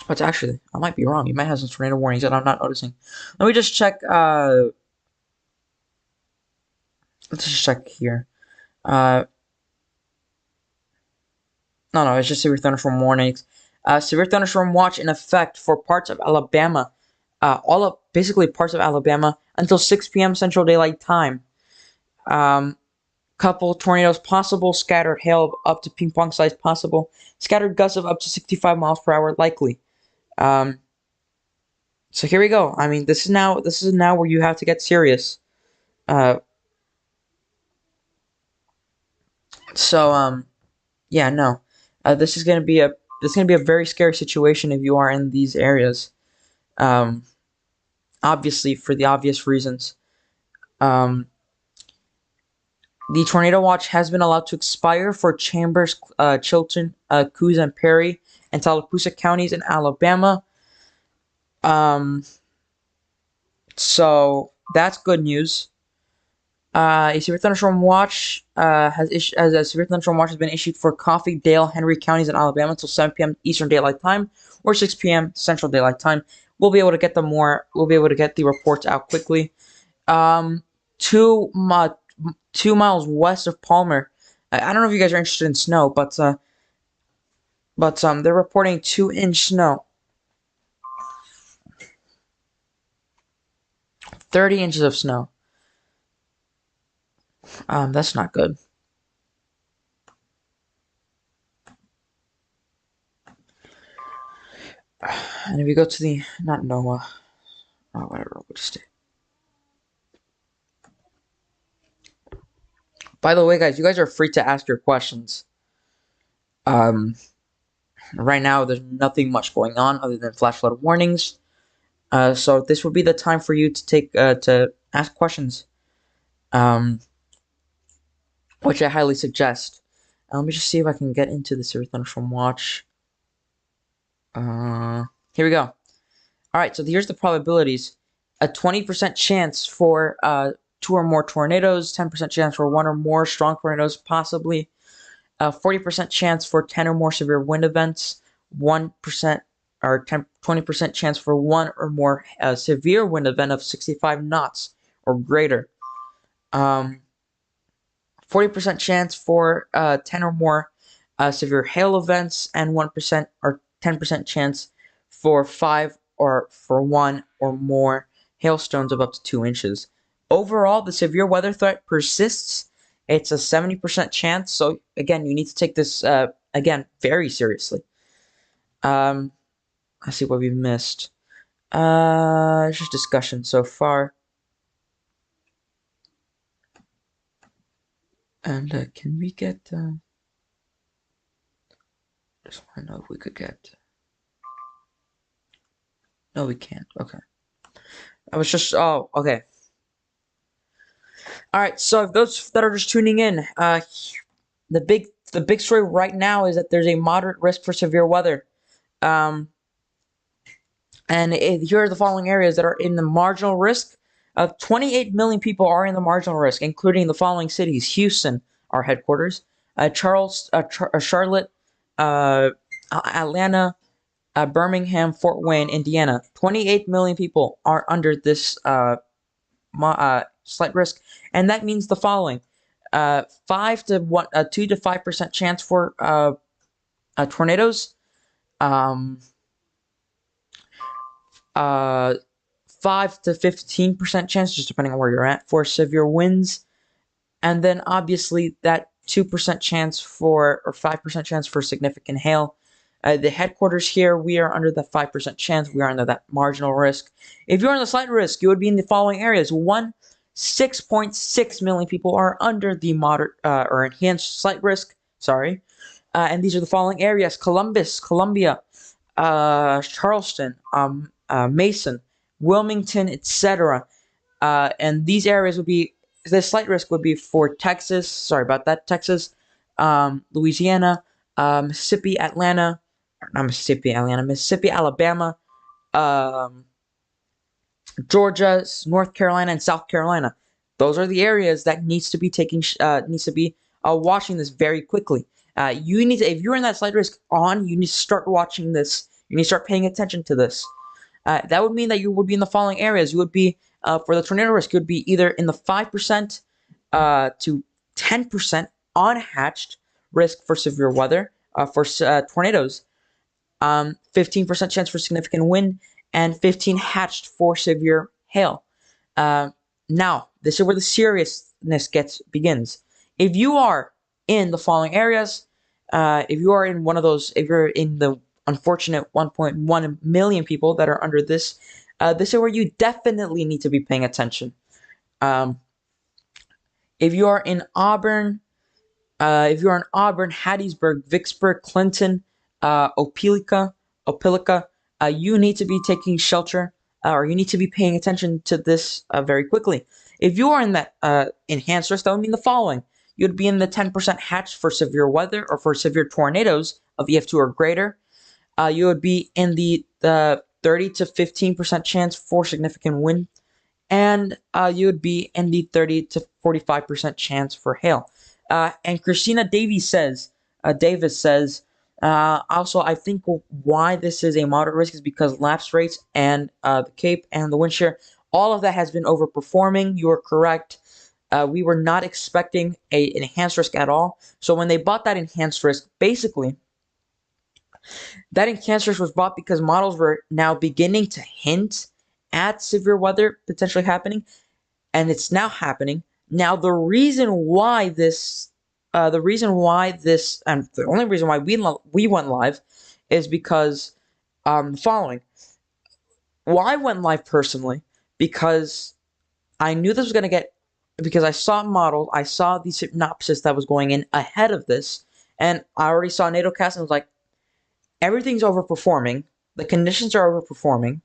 But actually, I might be wrong. You might have some tornado warnings that I'm not noticing. Let me just check. Let's just check here. No, it's just severe thunderstorm warnings. Severe thunderstorm watch in effect for parts of Alabama. Basically parts of Alabama until 6 p.m. Central Daylight Time. Couple tornadoes possible. Scattered hail up to ping pong size possible. Scattered gusts of up to 65 miles per hour likely. So here we go. I mean, this is now where you have to get serious. Yeah, no. This is gonna be a very scary situation if you are in these areas. Obviously for the obvious reasons. The tornado watch has been allowed to expire for Chambers, Chilton, Coos and Perry, and Tallapoosa counties in Alabama. So that's good news. A severe thunderstorm watch a severe thunderstorm watch has been issued for Coffee, Dale, Henry counties in Alabama until 7 p.m. Eastern Daylight Time or 6 p.m. Central Daylight Time. We'll be able to get We'll be able to get the reports out quickly. 2 miles west of Palmer. I don't know if you guys are interested in snow, but they're reporting 2-inch snow. 30 inches of snow. That's not good. And if you go to the, not NOAA, whatever, we'll just stay. By the way, guys, you guys are free to ask your questions. Right now, there's nothing much going on other than flash flood warnings. So this would be the time for you to ask questions. Which I highly suggest. Let me just see if I can get into the severe thunderstorm watch. Here we go. Alright, so here's the probabilities. A 20% chance for 2 or more tornadoes, 10% chance for 1 or more strong tornadoes, possibly. 40% chance for 10 or more severe wind events, 1% or 20% chance for 1 or more severe wind event of 65 knots or greater. 40% chance for 10 or more severe hail events, and 1% or 10% chance for 5 or for 1 or more hailstones of up to 2 inches. Overall, the severe weather threat persists. It's a 70% chance, so again, you need to take this, again, very seriously. Let's see what we've missed. Just discussion so far. And can we get, just want to know if we could get, no we can't, okay. I was just, oh, okay. Alright, so if those that are just tuning in, the big story right now is that there's a moderate risk for severe weather. And here are the following areas that are in the marginal risk. 28 million people are in the marginal risk, including the following cities: Houston, our headquarters, Charlotte, Atlanta, Birmingham, Fort Wayne, Indiana. 28 million people are under this slight risk, and that means the following: 2 to 5% chance for tornadoes, um, uh, 5 to 15% chance, just depending on where you're at, for severe winds, and then obviously that 2% chance for, or 5% chance for significant hail. The headquarters here, we are under the 5% chance. We are under that marginal risk. If you're in the slight risk, you would be in the following areas. 6.6 million people are under the moderate or enhanced slight risk. Sorry. And these are the following areas: Columbus, Columbia, Charleston, Mason, Wilmington, etc. And these areas would be, the slight risk would be for Texas. Sorry about that. Texas, Louisiana, Mississippi, Atlanta, not Mississippi, Atlanta, Mississippi, Alabama, um, Georgia, North Carolina, and South Carolina. Those are the areas that needs to be watching this very quickly. You need to, if you're in that slight risk you need to start watching this. You need to start paying attention to this. That would mean that you would be in the following areas. You would be, for the tornado risk, you would be either in the 5% to 10% unhatched risk for severe weather, for tornadoes, 15% chance for significant wind, and 15 hatched for severe hail. Now, this is where the seriousness begins. If you are in the following areas, if you are in one of those, if you're in the unfortunate 1.1 million people that are under this, this is where you definitely need to be paying attention. If you are in Auburn, Hattiesburg, Vicksburg, Clinton, Opelika, you need to be taking shelter, or you need to be paying attention to this very quickly. If you are in that enhanced risk, that would mean the following: you'd be in the 10% hatch for severe weather or for severe tornadoes of EF2 or greater. You would be in the 30 to 15% chance for significant wind, and you would be in the 30 to 45% chance for hail. And Christina Davis says, also, I think why this is a moderate risk is because lapse rates and the Cape and the wind shear, all of that has been overperforming. You are correct. We were not expecting an enhanced risk at all. So when they bought that enhanced risk, basically, that enhanced risk was bought because models were now beginning to hint at severe weather potentially happening, and it's now happening. Now, the reason why this, and the only reason why we went live is because the following. Well, I went live personally because I knew this was going to because I saw models, I saw the synopsis that was going in ahead of this, and I already saw NATOcast and was like, everything's overperforming. The conditions are overperforming.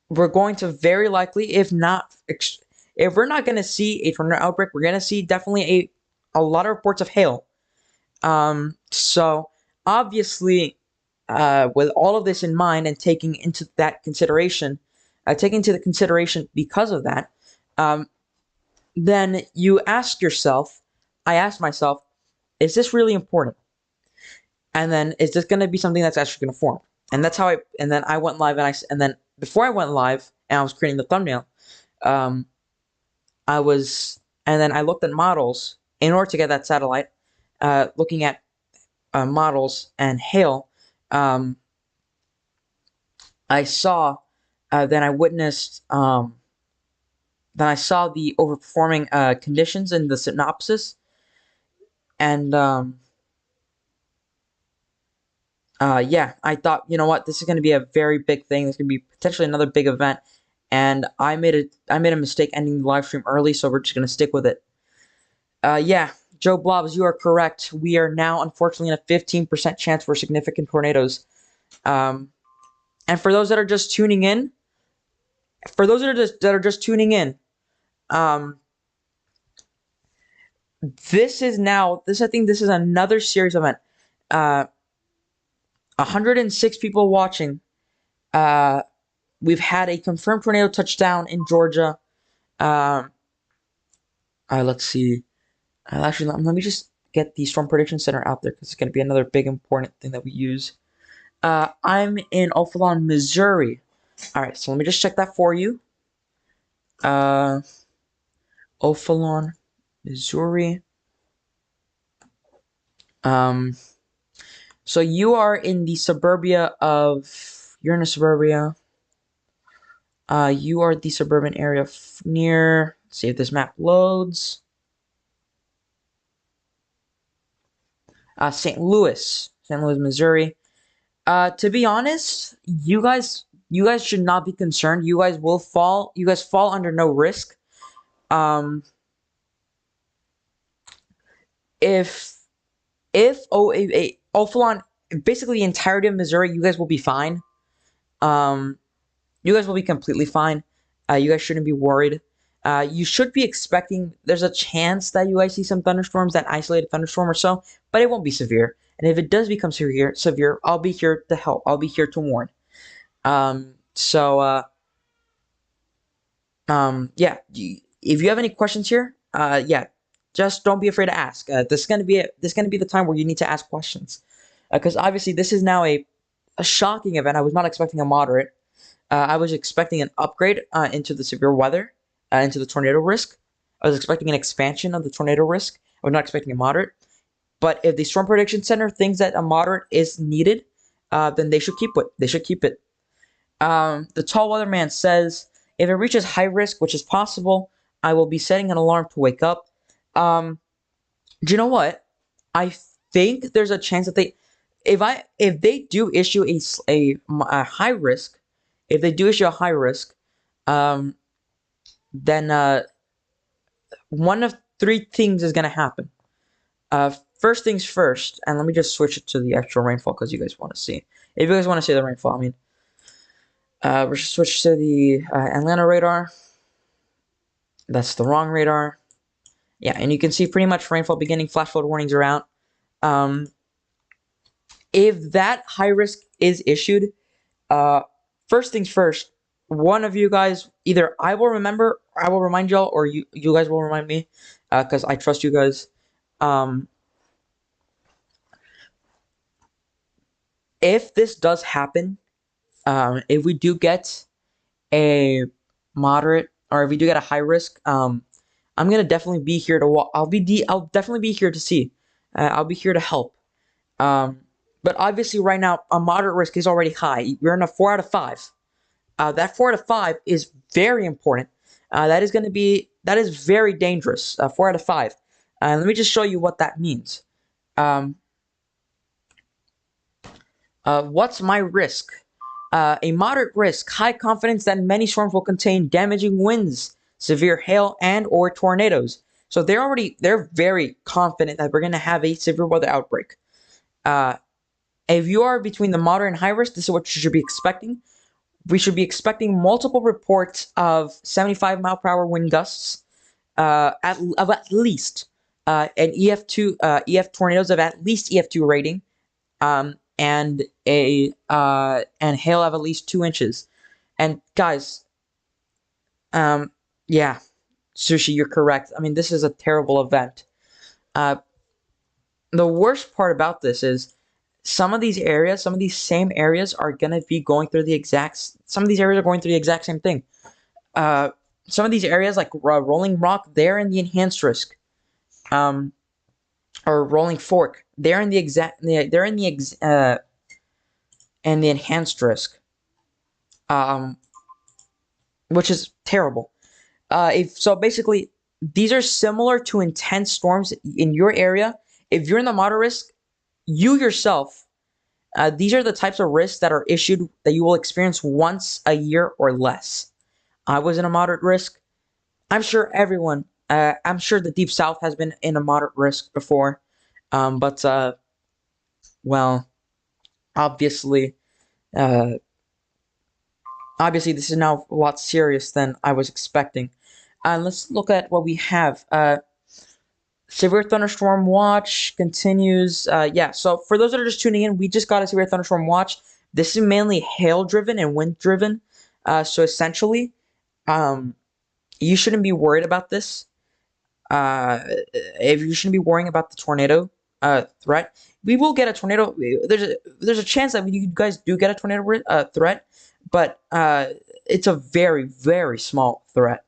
We're going to very likely, if we're not going to see a tornado outbreak, we're going to see definitely a lot of reports of hail. So obviously, with all of this in mind and taking into consideration because of that, then you ask yourself, I asked myself, is this really important? And then is this going to be something that's actually going to form? And that's how and then I went live, and then before I went live and I was creating the thumbnail, and then I looked at models in order to get that satellite, looking at models and hail. I saw, then I witnessed, then I saw the overperforming conditions in the synopsis, and yeah, I thought, you know what, this is going to be a very big thing. There's going to be potentially another big event, and I made a mistake ending the live stream early, so we're just going to stick with it. Yeah, Joe Blobs, you are correct. We are now, unfortunately, in a 15% chance for significant tornadoes. And for those that are just tuning in, this is I think this is another serious event. 106 people watching. we've had a confirmed tornado touchdown in Georgia. Um, let's see. Actually, let me just get the Storm Prediction Center out there because it's going to be another big important thing that we use. I'm in Ophelon, Missouri. All right, so let me just check that for you. Ophelon, Missouri. So you are in the suburbia of. You're in a suburbia. You are the suburban area near. Let's see if this map loads. St. Louis, Missouri. To be honest, you guys should not be concerned. You guys will fall. You guys fall under no risk. Um, if Ophelon, basically the entirety of Missouri, you guys will be fine. You guys will be completely fine. You guys shouldn't be worried. You should be expecting. There's a chance that you guys see some thunderstorms, that isolated thunderstorm or so, but it won't be severe. And if it does become severe, I'll be here to help. I'll be here to warn. Yeah. If you have any questions here, yeah, just don't be afraid to ask. This is gonna be the time where you need to ask questions, because obviously this is now a shocking event. I was not expecting a moderate. I was expecting an upgrade into the severe weather, into the tornado risk. I was expecting an expansion of the tornado risk. I was not expecting a moderate. But if the Storm Prediction Center thinks that a moderate is needed, then they should keep it. They should keep it. The tall weatherman says, if it reaches high risk, which is possible, I will be setting an alarm to wake up. Do you know what? I think there's a chance that if they do issue a high risk, if they do issue a high risk, then one of three things is gonna happen. First things first, and let me just switch it to the actual rainfall because you guys want to see. If you guys want to see the rainfall, I mean, we're just switch to the Atlanta radar. That's the wrong radar. Yeah, and you can see pretty much rainfall beginning. Flash flood warnings are out. If that high risk is issued, first things first, one of you guys, either I will remind y'all, or you guys will remind me, because I trust you guys. If this does happen, if we do get a moderate, or if we do get a high risk, I'm gonna definitely be here to. I'll definitely be here to see. I'll be here to help. But obviously, right now, a moderate risk is already high. We're in a 4 out of 5. That 4 out of 5 is very important. That is very dangerous. 4 out of 5. Let me just show you what that means. What's my risk? A moderate risk, high confidence that many storms will contain damaging winds, severe hail, and or tornadoes. So they're very confident that we're going to have a severe weather outbreak. If you are between the moderate and high risk, this is what you should be expecting. We should be expecting multiple reports of 75 mile per hour wind gusts, at least, and EF tornadoes of at least EF2 rating, and hail of at least 2 inches. And guys, yeah, Sushi, you're correct. I mean, this is a terrible event. The worst part about this is some of these same areas are gonna be going through the exact. Some of these areas are going through the exact same thing. Some of these areas, like Rolling Rock, they're in the enhanced risk. Or Rolling Fork, they're in the enhanced risk. Which is terrible. So basically, these are similar to intense storms in your area. If you're in the moderate risk, you yourself, these are the types of risks that are issued that you will experience once a year or less. I was in a moderate risk. I'm sure everyone, I'm sure the Deep South has been in a moderate risk before. Well, obviously, this is now a lot serious than I was expecting. Let's look at what we have. Severe thunderstorm watch continues. Yeah, so for those that are just tuning in, we just got a severe thunderstorm watch. This is mainly hail driven and wind driven. So essentially, you shouldn't be worried about this. If you shouldn't be worrying about the tornado threat, we will get a tornado. There's a chance that you guys do get a tornado threat, but it's a very very small threat.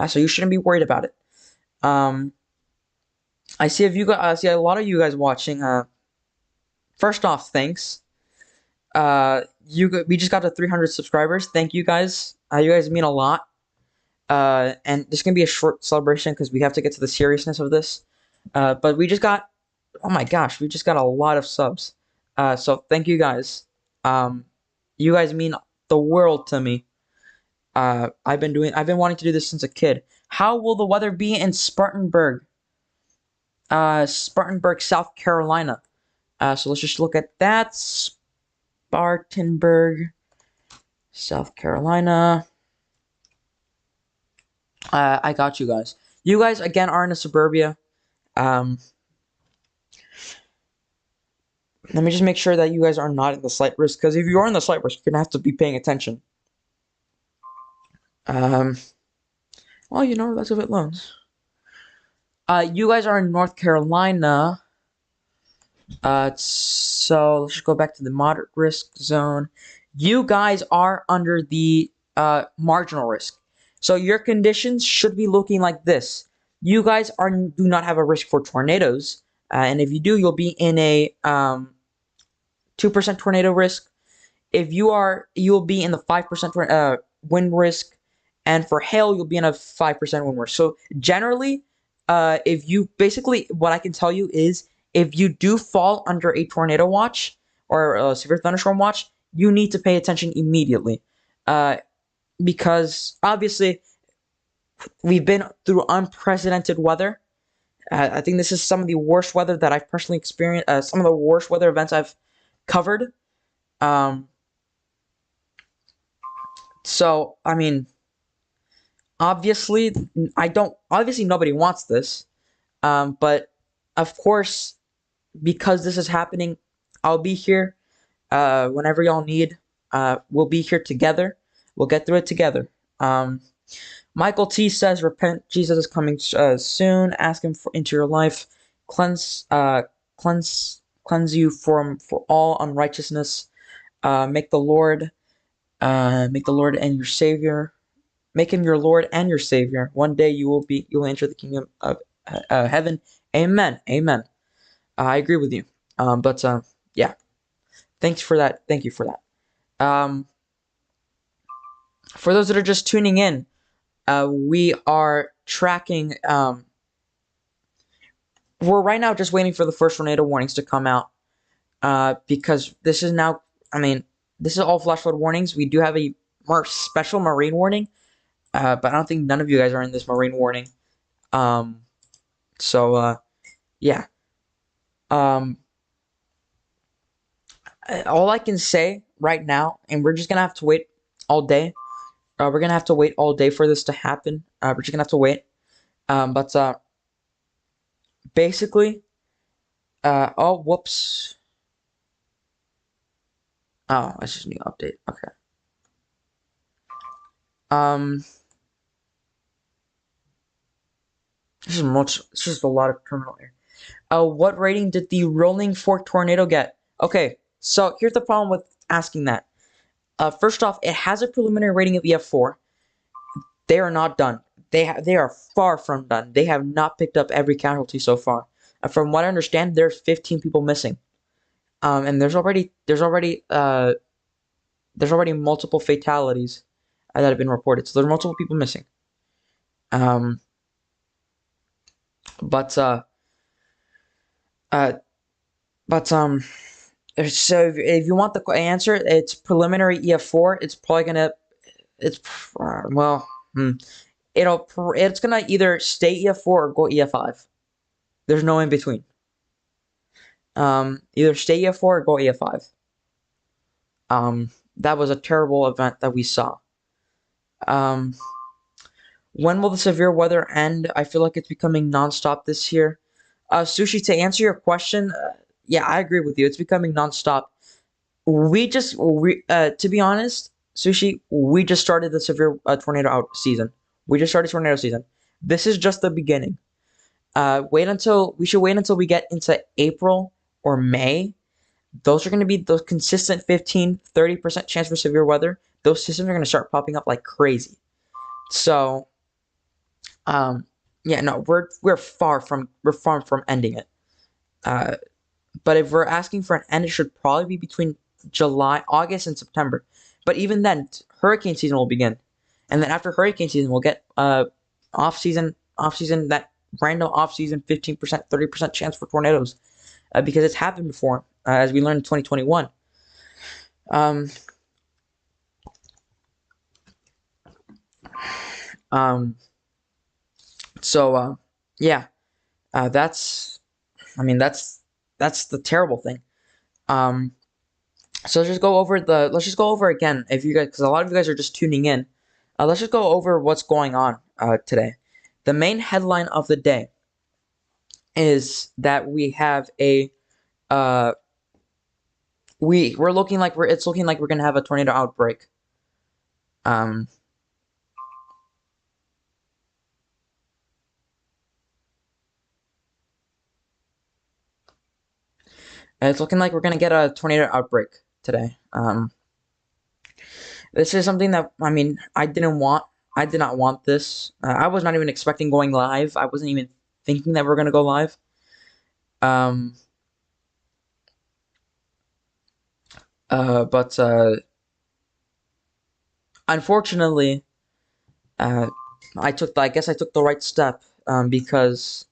So you shouldn't be worried about it. Um, I see if you guys, I see a lot of you guys watching. First off, thanks. We just got to 300 subscribers. Thank you guys. You guys mean a lot. And there's gonna be a short celebration because we have to get to the seriousness of this. But we just got, oh my gosh, we just got a lot of subs. So thank you guys. You guys mean the world to me. I've been wanting to do this since a kid. How will the weather be in Spartanburg, South Carolina? So let's just look at that. Spartanburg, South Carolina. I got you guys. You guys again are in a suburbia. Let me just make sure that you guys are not in the slight risk, because if you are in the slight risk, you're gonna have to be paying attention. Well, you know, that's a bit low. You guys are in North Carolina. So let's just go back to the moderate risk zone. You guys are under the marginal risk. So your conditions should be looking like this. You guys do not have a risk for tornadoes, and if you do, you'll be in a 2% tornado risk. If you are, you'll be in the 5% wind risk, and for hail, you'll be in a 5% wind risk. So generally, if you basically, what I can tell you is, if you do fall under a tornado watch or a severe thunderstorm watch, you need to pay attention immediately, because obviously we've been through unprecedented weather. I think this is some of the worst weather that I've personally experienced. Some of the worst weather events I've covered. So I mean, obviously, Obviously, nobody wants this. But of course, because this is happening, I'll be here whenever y'all need. We'll be here together. We'll get through it together. Michael T says, "Repent. Jesus is coming soon. Ask Him into your life. Cleanse you for all unrighteousness. Make the Lord and your Savior. Make Him your Lord and your Savior. One day you will enter the kingdom of heaven. Amen. Amen." I agree with you. Yeah. Thanks for that. Thank you for that. For those that are just tuning in, we are tracking. We're right now just waiting for the first tornado warnings to come out. Because this is now. I mean, this is all flash flood warnings. We do have a special marine warning, but I don't think none of you guys are in this marine warning. Yeah. All I can say right now, and we're just gonna have to wait all day. We're gonna have to wait all day for this to happen. We're just gonna have to wait. Basically, oh, whoops. Oh, that's just a new update. Okay. This is just a lot of terminal error. What rating did the Rolling Fork tornado get? Okay, so here's the problem with asking that. First off, it has a preliminary rating of EF4. They are not done. They are far from done. They have not picked up every casualty so far. From what I understand, there's 15 people missing. And there's already multiple fatalities that have been reported. So there's multiple people missing. So if you want the answer, it's preliminary EF4. It's probably gonna, it's gonna either stay EF4 or go EF5. There's no in between. Either stay EF4 or go EF5. That was a terrible event that we saw. When will the severe weather end? I feel like it's becoming nonstop this year. Sushi, to answer your question, yeah, I agree with you. It's becoming nonstop. To be honest, Sushi, we just started the severe tornado out season. We just started tornado season. This is just the beginning. We should wait until we get into April or May. Those are going to be those consistent 15-30% chance for severe weather. Those systems are going to start popping up like crazy. So, yeah, no, we're far from ending it. But if we're asking for an end, it should probably be between August, and September. But even then, hurricane season will begin, and then after hurricane season, we'll get off season, that random off season 15%, 30% chance for tornadoes, because it's happened before, as we learned in 2021. Um, um, so yeah, that's, I mean, that's the terrible thing. Um, So let's just go over again, if you guys, because a lot of you guys are just tuning in. Let's just go over what's going on today. The main headline of the day is that we have a we're looking like it's looking like we're gonna have a tornado outbreak. Um, and it's looking like we're gonna get a tornado outbreak today. This is something that, I mean, I did not want this. I was not even expecting going live. I wasn't even thinking that we are gonna go live. Um, but unfortunately, I guess I took the right step, because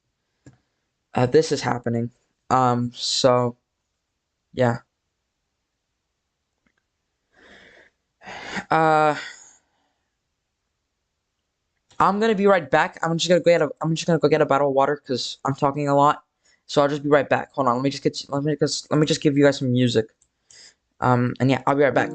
this is happening. So yeah. Uh, I'm gonna be right back. I'm just gonna go get a bottle of water because I'm talking a lot. So I'll just be right back. Hold on. Let me just give you guys some music. And yeah, I'll be right back.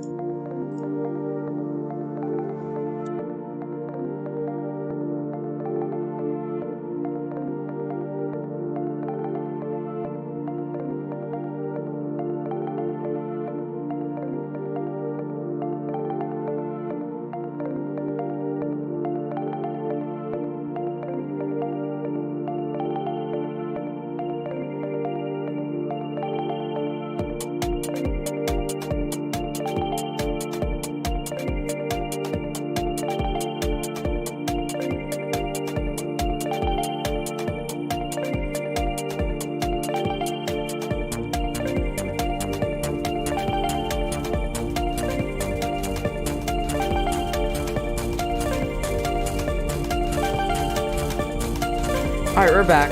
All right, we're back.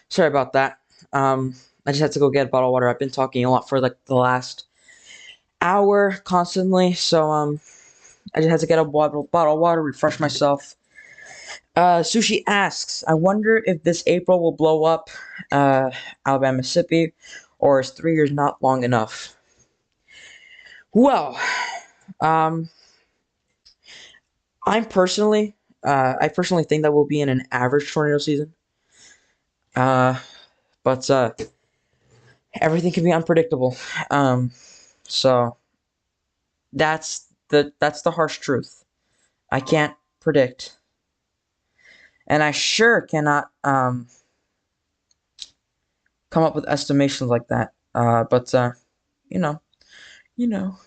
Sorry about that. I just had to go get a bottle of water. I've been talking a lot for like the last hour constantly, so I just had to get a bottle of water, refresh myself. Sushi asks, I wonder if this April will blow up Alabama, Mississippi, or is 3 years not long enough? Well, um, I personally think that we'll be in an average tornado season. But everything can be unpredictable. So that's the harsh truth. I can't predict, and I sure cannot come up with estimations like that. But you know, you know.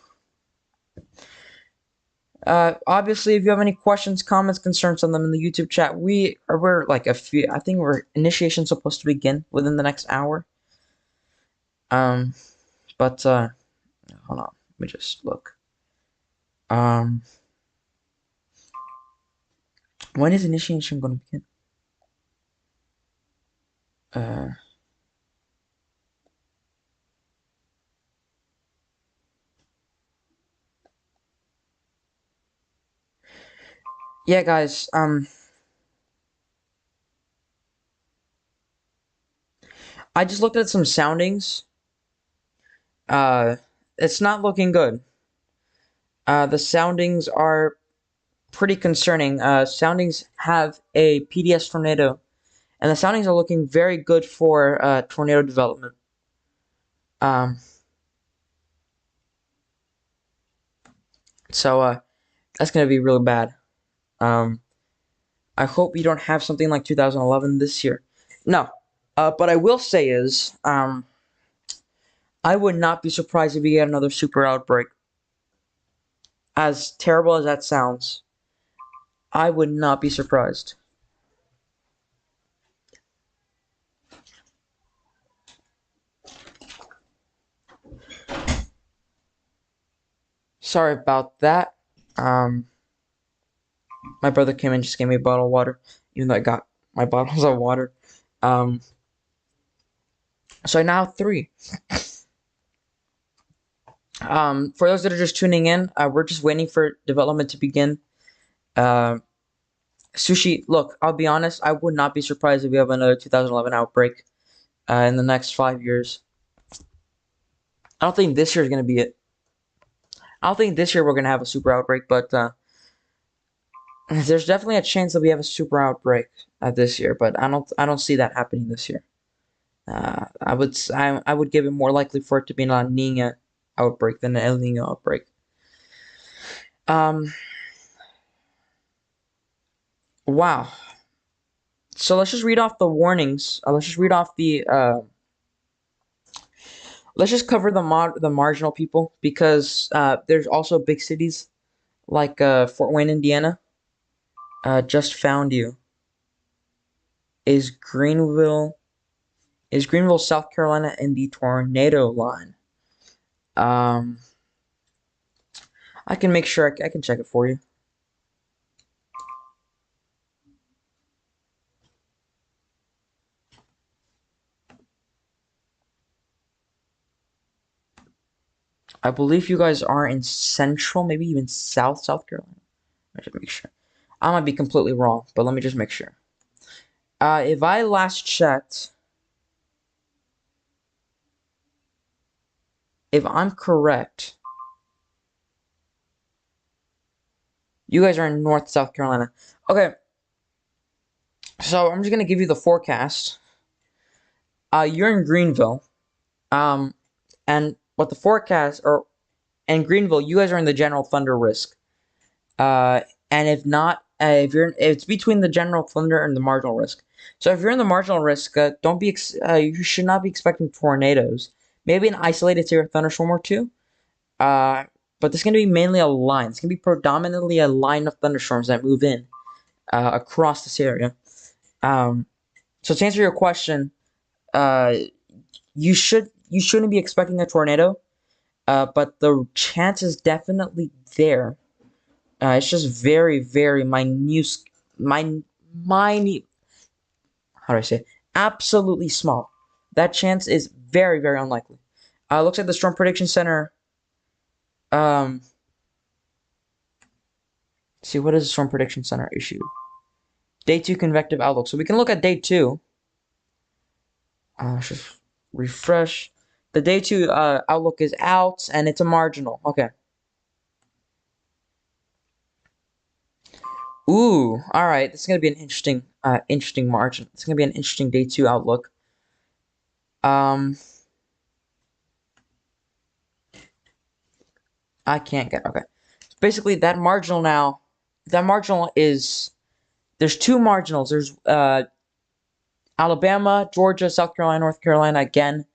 Obviously, if you have any questions, comments, concerns, send them in the YouTube chat. We're like a few. I think we're initiation's supposed to begin within the next hour. But hold on. Let me just look. When is initiation going to begin? Yeah, guys. I just looked at some soundings. It's not looking good. The soundings are pretty concerning. Soundings have a PDS tornado, and the soundings are looking very good for tornado development. Um, So that's gonna be really bad. Um, I hope you don't have something like 2011 this year. No, but I will say is I would not be surprised if we get another super outbreak. As terrible as that sounds, I would not be surprised. Sorry about that. My brother came and just gave me a bottle of water, even though I got my bottles of water. Um, so I now have 3. For those that are just tuning in, we're just waiting for development to begin. Uh, Sushi, look, I'll be honest, I would not be surprised if we have another 2011 outbreak in the next 5 years. I don't think this year is going to be it. I don't think this year we're going to have a super outbreak, but there's definitely a chance that we have a super outbreak this year, but I don't see that happening this year. I would give it more likely for it to be an La Nina outbreak than an El Nino outbreak. Wow. So let's just read off the warnings. Let's just read off the. Let's just cover the marginal people because there's also big cities like Fort Wayne, Indiana. Just found you. Is Greenville, South Carolina, in the tornado line? I can make sure I can check it for you. I believe you guys are in central, maybe even South Carolina. I should make sure. I might be completely wrong, but let me just make sure. If I last checked, if I'm correct, you guys are in North South Carolina. Okay. So I'm just gonna give you the forecast. You're in Greenville. And what the forecast or in Greenville, you guys are in the general thunder risk. And if not, if it's between the general thunder and the marginal risk. So if you're in the marginal risk, don't be you should not be expecting tornadoes. Maybe an isolated severe thunderstorm or two. But this is going to be mainly a line. It's going to be predominantly a line of thunderstorms that move in across this area. So to answer your question, you shouldn't be expecting a tornado, but the chance is definitely there. It's just very, very minute. How do I say it? Absolutely small. That chance is very, very unlikely. Looks like the Storm Prediction Center. See, what is the Storm Prediction Center issued? Day 2 convective outlook. So we can look at day 2. Let's just refresh. The day 2 outlook is out, and it's a marginal. Okay. Ooh, all right. This is gonna be an interesting margin. It's gonna be an interesting day 2 outlook. I can't get okay. Basically, that marginal now. That marginal is there's 2 marginals. There's Alabama, Georgia, South Carolina, North Carolina again,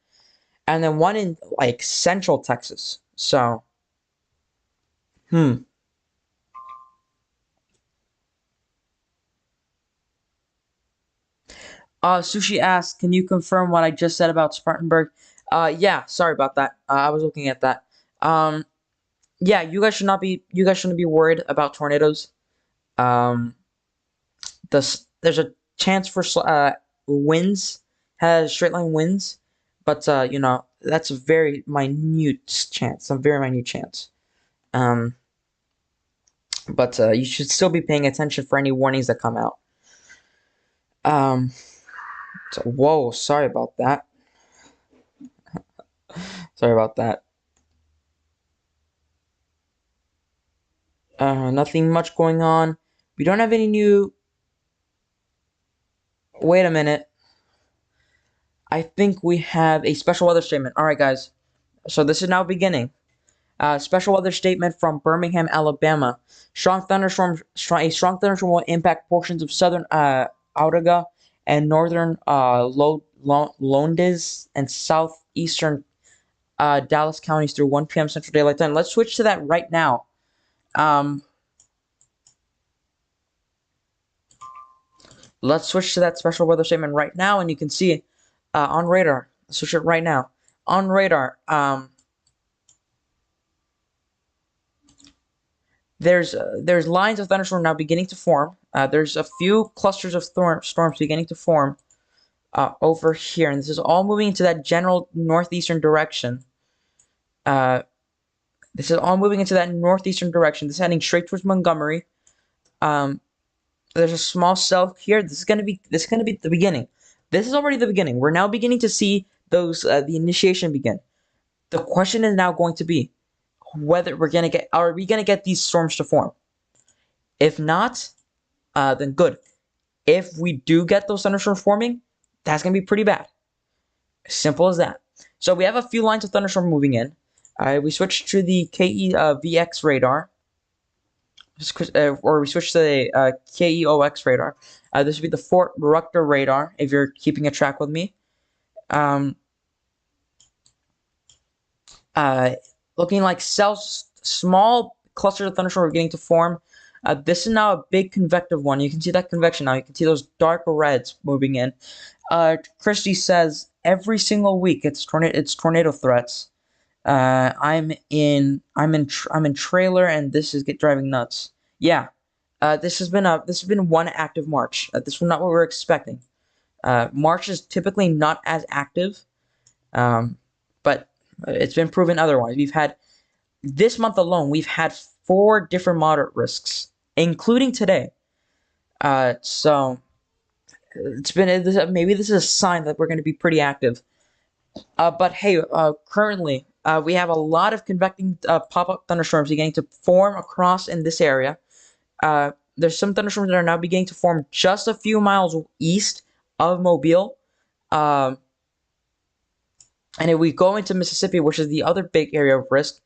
and then one in like Central Texas. So, Sushi asked, "Can you confirm what I just said about Spartanburg?" Yeah. Sorry about that. I was looking at that. Yeah. You guys shouldn't be worried about tornadoes. Um, there's a chance for winds, has straight line winds, but you know that's a very minute chance. A very minute chance. But you should still be paying attention for any warnings that come out. So, whoa, sorry about that. Sorry about that. Nothing much going on. We don't have any new. Wait a minute. I think we have a special weather statement. All right, guys. So this is now beginning. Special weather statement from Birmingham, Alabama. A strong thunderstorm will impact portions of southern Autauga and northern Lowndes and southeastern Dallas counties through 1 p.m. Central Daylight Time. Let's switch to that right now. Let's switch to that special weather statement right now, and you can see on radar. Let's switch it right now. On radar, there's lines of thunderstorm now beginning to form. There's a few clusters of storms beginning to form over here, and this is all moving into that general northeastern direction. This is all moving into that northeastern direction. This is heading straight towards Montgomery. There's a small cell here. This is gonna be the beginning. This is already the beginning. We're now beginning to see those the initiation begin. The question is now going to be whether are we gonna get these storms to form? If not, then good. If we do get those thunderstorms forming, that's gonna be pretty bad. Simple as that. So we have a few lines of thunderstorm moving in. We switch to the KEVX radar. Or we switch to the KEOX radar. This would be the Fort Rucker radar, if you're keeping a track with me. Looking like small clusters of thunderstorms are beginning to form. This is now a big convective one. You can see that convection now. You can see those dark reds moving in. Christy says every single week it's tornado threats. I'm in trailer, and this is driving nuts. Yeah, this has been one active March. This was not what we were expecting. March is typically not as active, but it's been proven otherwise. We've had this month alone. We've had 4 different moderate risks, including today. So maybe this is a sign that we're going to be pretty active. But hey, currently we have a lot of convecting pop-up thunderstorms beginning to form across in this area. There's some thunderstorms that are now beginning to form just a few miles east of Mobile. And if we go into Mississippi, which is the other big area of risk,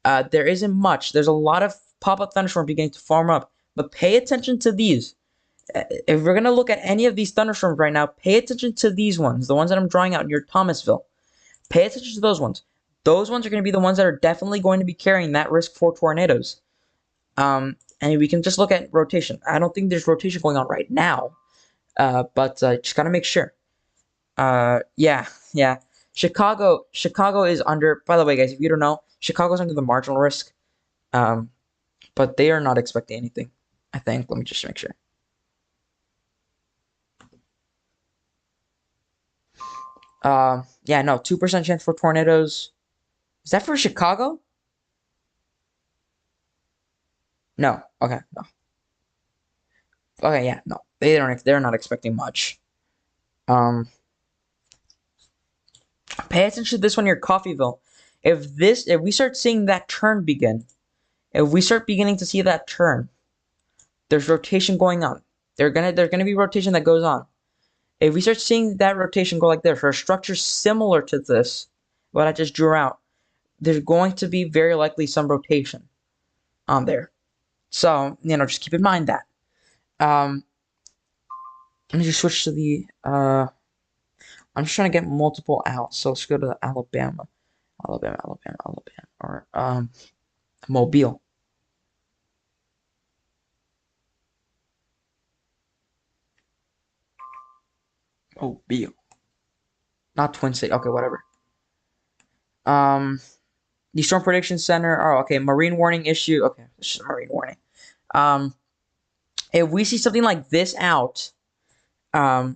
there isn't much. There's a lot of pop-up thunderstorms beginning to form up. But pay attention to these. If we're going to look at any of these thunderstorms right now, pay attention to these ones, the ones that I'm drawing out near Thomasville. Pay attention to those ones. Those ones are going to be the ones that are definitely going to be carrying that risk for tornadoes. And we can just look at rotation. I don't think there's rotation going on right now, but just got to make sure. Yeah. Chicago is under, by the way, guys, if you don't know, Chicago's under the marginal risk, but they are not expecting anything, I think. Let me just make sure. Yeah, no, 2% chance for tornadoes. Is that for Chicago? No. Okay, no. Okay, yeah, no. They're not expecting much. Pay attention to this one near Coffeyville. If we start seeing that turn begin, if we start beginning to see that turn, there's rotation going on. There's gonna be rotation that goes on. If we start seeing that rotation go like this for a structure similar to this, what I just drew out, there's going to be very likely some rotation on there. So, just keep in mind that. Let me just switch to the, I'm just trying to get multiple out. So let's go to Alabama, or, Mobile. Mobile. Not Twin City. Okay, whatever. The Storm Prediction Center. Oh, okay. Marine warning issue. Okay, it's just a marine warning. If we see something like this out, if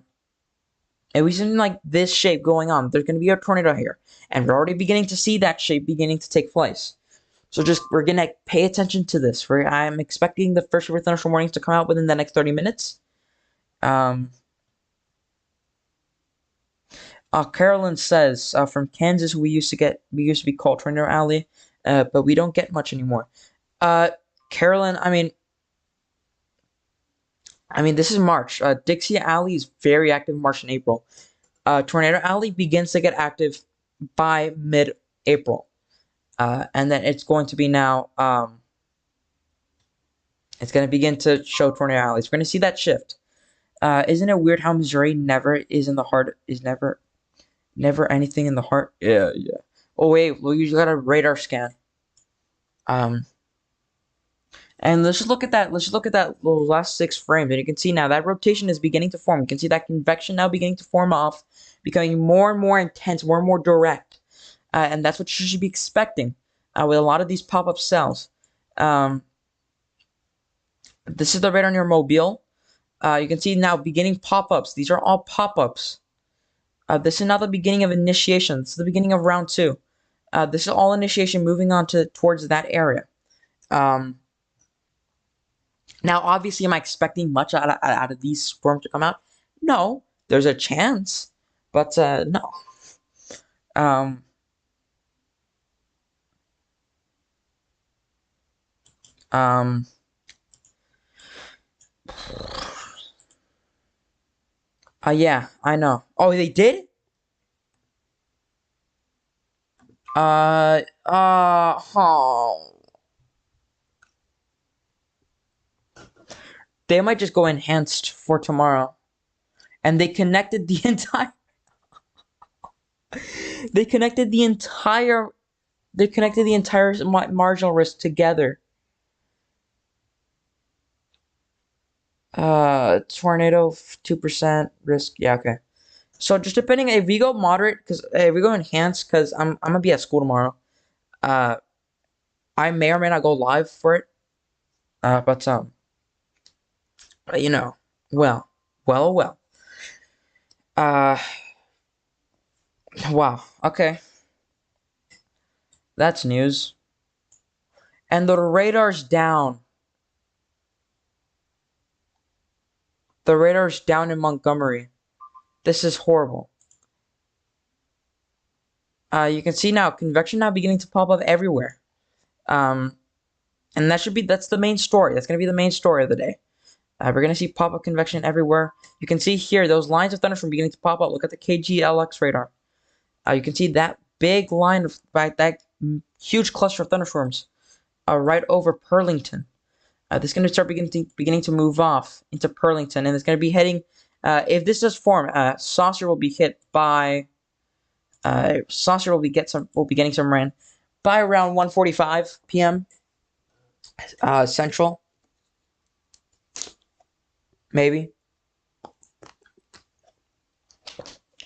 we see something like this shape going on, there's going to be a tornado here, and we're already beginning to see that shape beginning to take place. So we're going to pay attention to this. I'm expecting the first river thunderstorm warnings to come out within the next 30 minutes. Carolyn says, from Kansas, we used to be called Tornado Alley, but we don't get much anymore. Carolyn, I mean, this is March. Dixie Alley is very active in March and April. Tornado Alley begins to get active by mid-April. And then it's going to be now, it's going to begin to show tornado alleys. We're going to see that shift. Isn't it weird how Missouri never is in the heart, is never anything in the heart? Yeah, yeah. Oh, wait, we usually got a radar scan. And let's just look at that. Let's just look at that last 6 frames, and you can see now that rotation is beginning to form. You can see that convection now beginning to form off, becoming more and more intense, more and more direct, and that's what you should be expecting with a lot of these pop-up cells. This is the radar near Mobile. You can see now beginning pop-ups. These are all pop-ups. This is now the beginning of initiation. This is the beginning of round 2. This is all initiation moving on towards that area. Now, obviously, am I expecting much out of these storms to come out? No, there's a chance, but no. Yeah, I know. Oh, they did? Oh. They might just go enhanced for tomorrow. And they connected the entire... They connected the entire marginal risk together. Tornado 2% risk. Yeah, okay. So just depending if we go moderate, because if we go enhanced, because I'm gonna be at school tomorrow. I may or may not go live for it. But you know, well. Wow. Okay. That's news. And the radar's down. The radar's down in Montgomery. This is horrible. You can see now convection now beginning to pop up everywhere. And that's the main story. That's gonna be the main story of the day. We're gonna see pop-up convection everywhere. You can see here those lines of thunderstorm beginning to pop up. Look at the KGLX radar. You can see that big line of that huge cluster of thunderstorms right over Pearlington. This is going to start beginning to move off into Pearlington, and it's going to be heading. If this does form, Saucer will be hit by. Saucer will be getting some rain by around 1:45 p.m. Central. Maybe.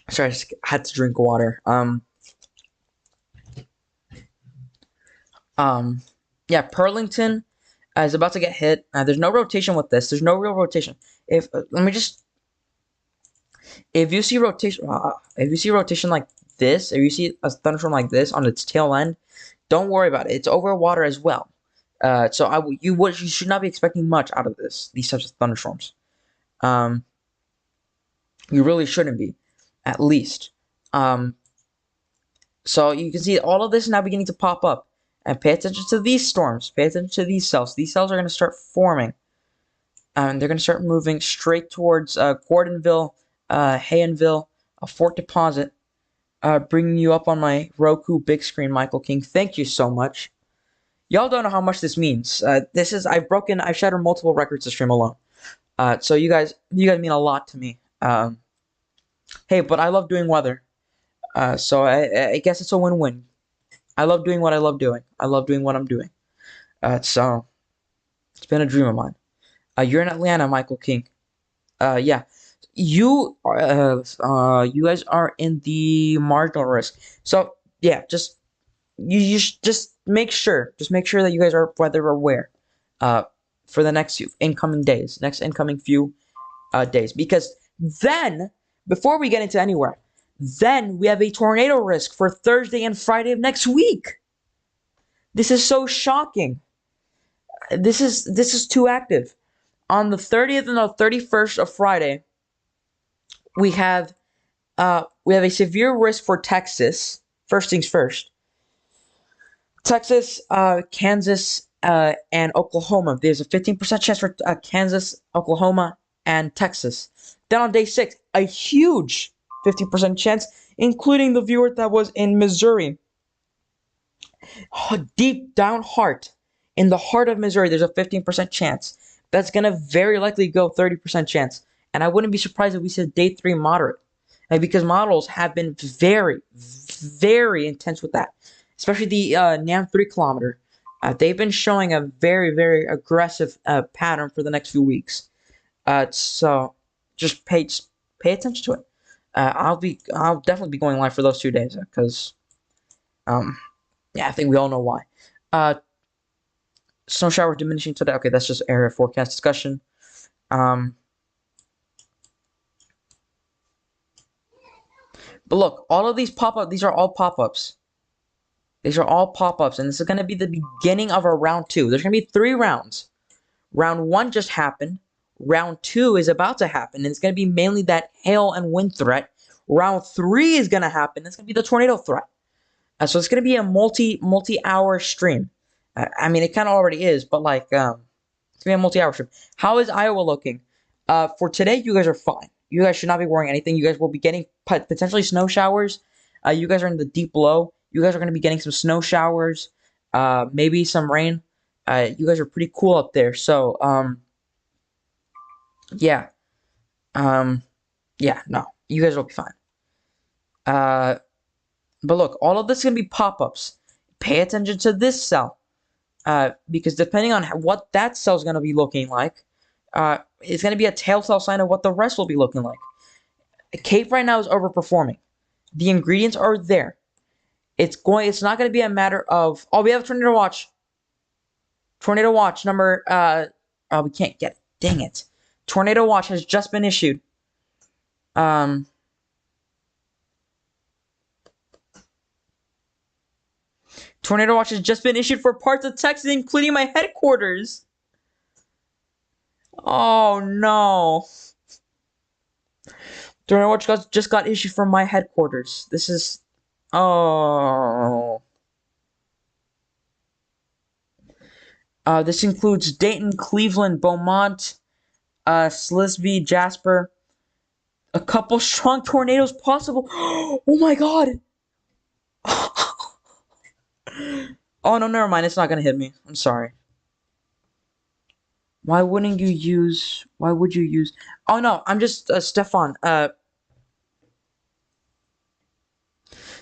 Sorry, I just had to drink water. Yeah, Pearlington is about to get hit. There's no rotation with this. There's no real rotation. If you see rotation, like this, if you see a thunderstorm like this on its tail end, don't worry about it. It's over water as well. So you should not be expecting much out of these types of thunderstorms. You really shouldn't be, at least. So you can see all of this now beginning to pop up. And pay attention to these storms. Pay attention to these cells. These cells are going to start forming. And they're going to start moving straight towards Gordonville, Hayenville, Fort Deposit. Bringing you up on my Roku big screen, Michael King. Thank you so much. Y'all don't know how much this means. I've shattered multiple records to stream alone. So you guys mean a lot to me. Hey, but I love doing weather. So I guess it's a win-win. I love doing what I love doing. I love doing what I'm doing. So it's been a dream of mine. You're in Atlanta, Michael King. Yeah. You guys are in the marginal risk. So yeah, just make sure that you guys are weather aware. For the next few incoming few days, because then before we get into anywhere. Then we have a tornado risk for Thursday and Friday of next week. This is so shocking. This is too active. On the 30th and the 31st of Friday, we have a severe risk for Texas. First things first. Texas, Kansas, and Oklahoma. There's a 15% chance for Kansas, Oklahoma, and Texas. Then on day 6, a huge 50% chance, including the viewer that was in Missouri. deep down heart, in the heart of Missouri, there's a 15% chance. That's gonna very likely go 30% chance. And I wouldn't be surprised if we said day 3 moderate. Because models have been very, very intense with that. Especially the NAM 3 kilometer. They've been showing a very, very aggressive pattern for the next few weeks. So just pay attention to it. I'll definitely be going live for those 2 days because yeah, I think we all know why. Snow shower diminishing today. Okay, that's just area forecast discussion. But look, all of these pop-up, these are all pop-ups. These are all pop-ups, and this is going to be the beginning of our round 2. There's going to be 3 rounds. Round 1 just happened. Round 2 is about to happen, and it's going to be mainly that hail and wind threat. Round 3 is going to happen. It's going to be the tornado threat. So it's going to be a multi-hour stream. I mean, it kind of already is, but like, it's going to be a multi-hour stream. How is Iowa looking? For today, you guys are fine. You guys should not be worrying anything. You guys will be getting potentially snow showers. You guys are in the deep low. You guys are going to be getting some snow showers, maybe some rain. You guys are pretty cool up there. So, yeah. Yeah, no. You guys will be fine. But look, all of this is going to be pop-ups. Pay attention to this cell. Because depending on what that cell is going to be looking like, it's going to be a telltale sign of what the rest will be looking like. Cape right now is overperforming. The ingredients are there. It's not going to be a matter of, oh, we have a tornado watch. Tornado watch number, oh, we can't get it. Dang it. Tornado watch has just been issued. Tornado watch has just been issued for parts of Texas, including my headquarters. Oh, no. Tornado watch just got issued from my headquarters. This is... Oh... This includes Dayton, Cleveland, Beaumont, Slisbury, Jasper. A couple strong tornadoes possible. Oh my god! Oh no, never mind. It's not gonna hit me. I'm sorry. Why would you use... Oh no, I'm just... Stefan.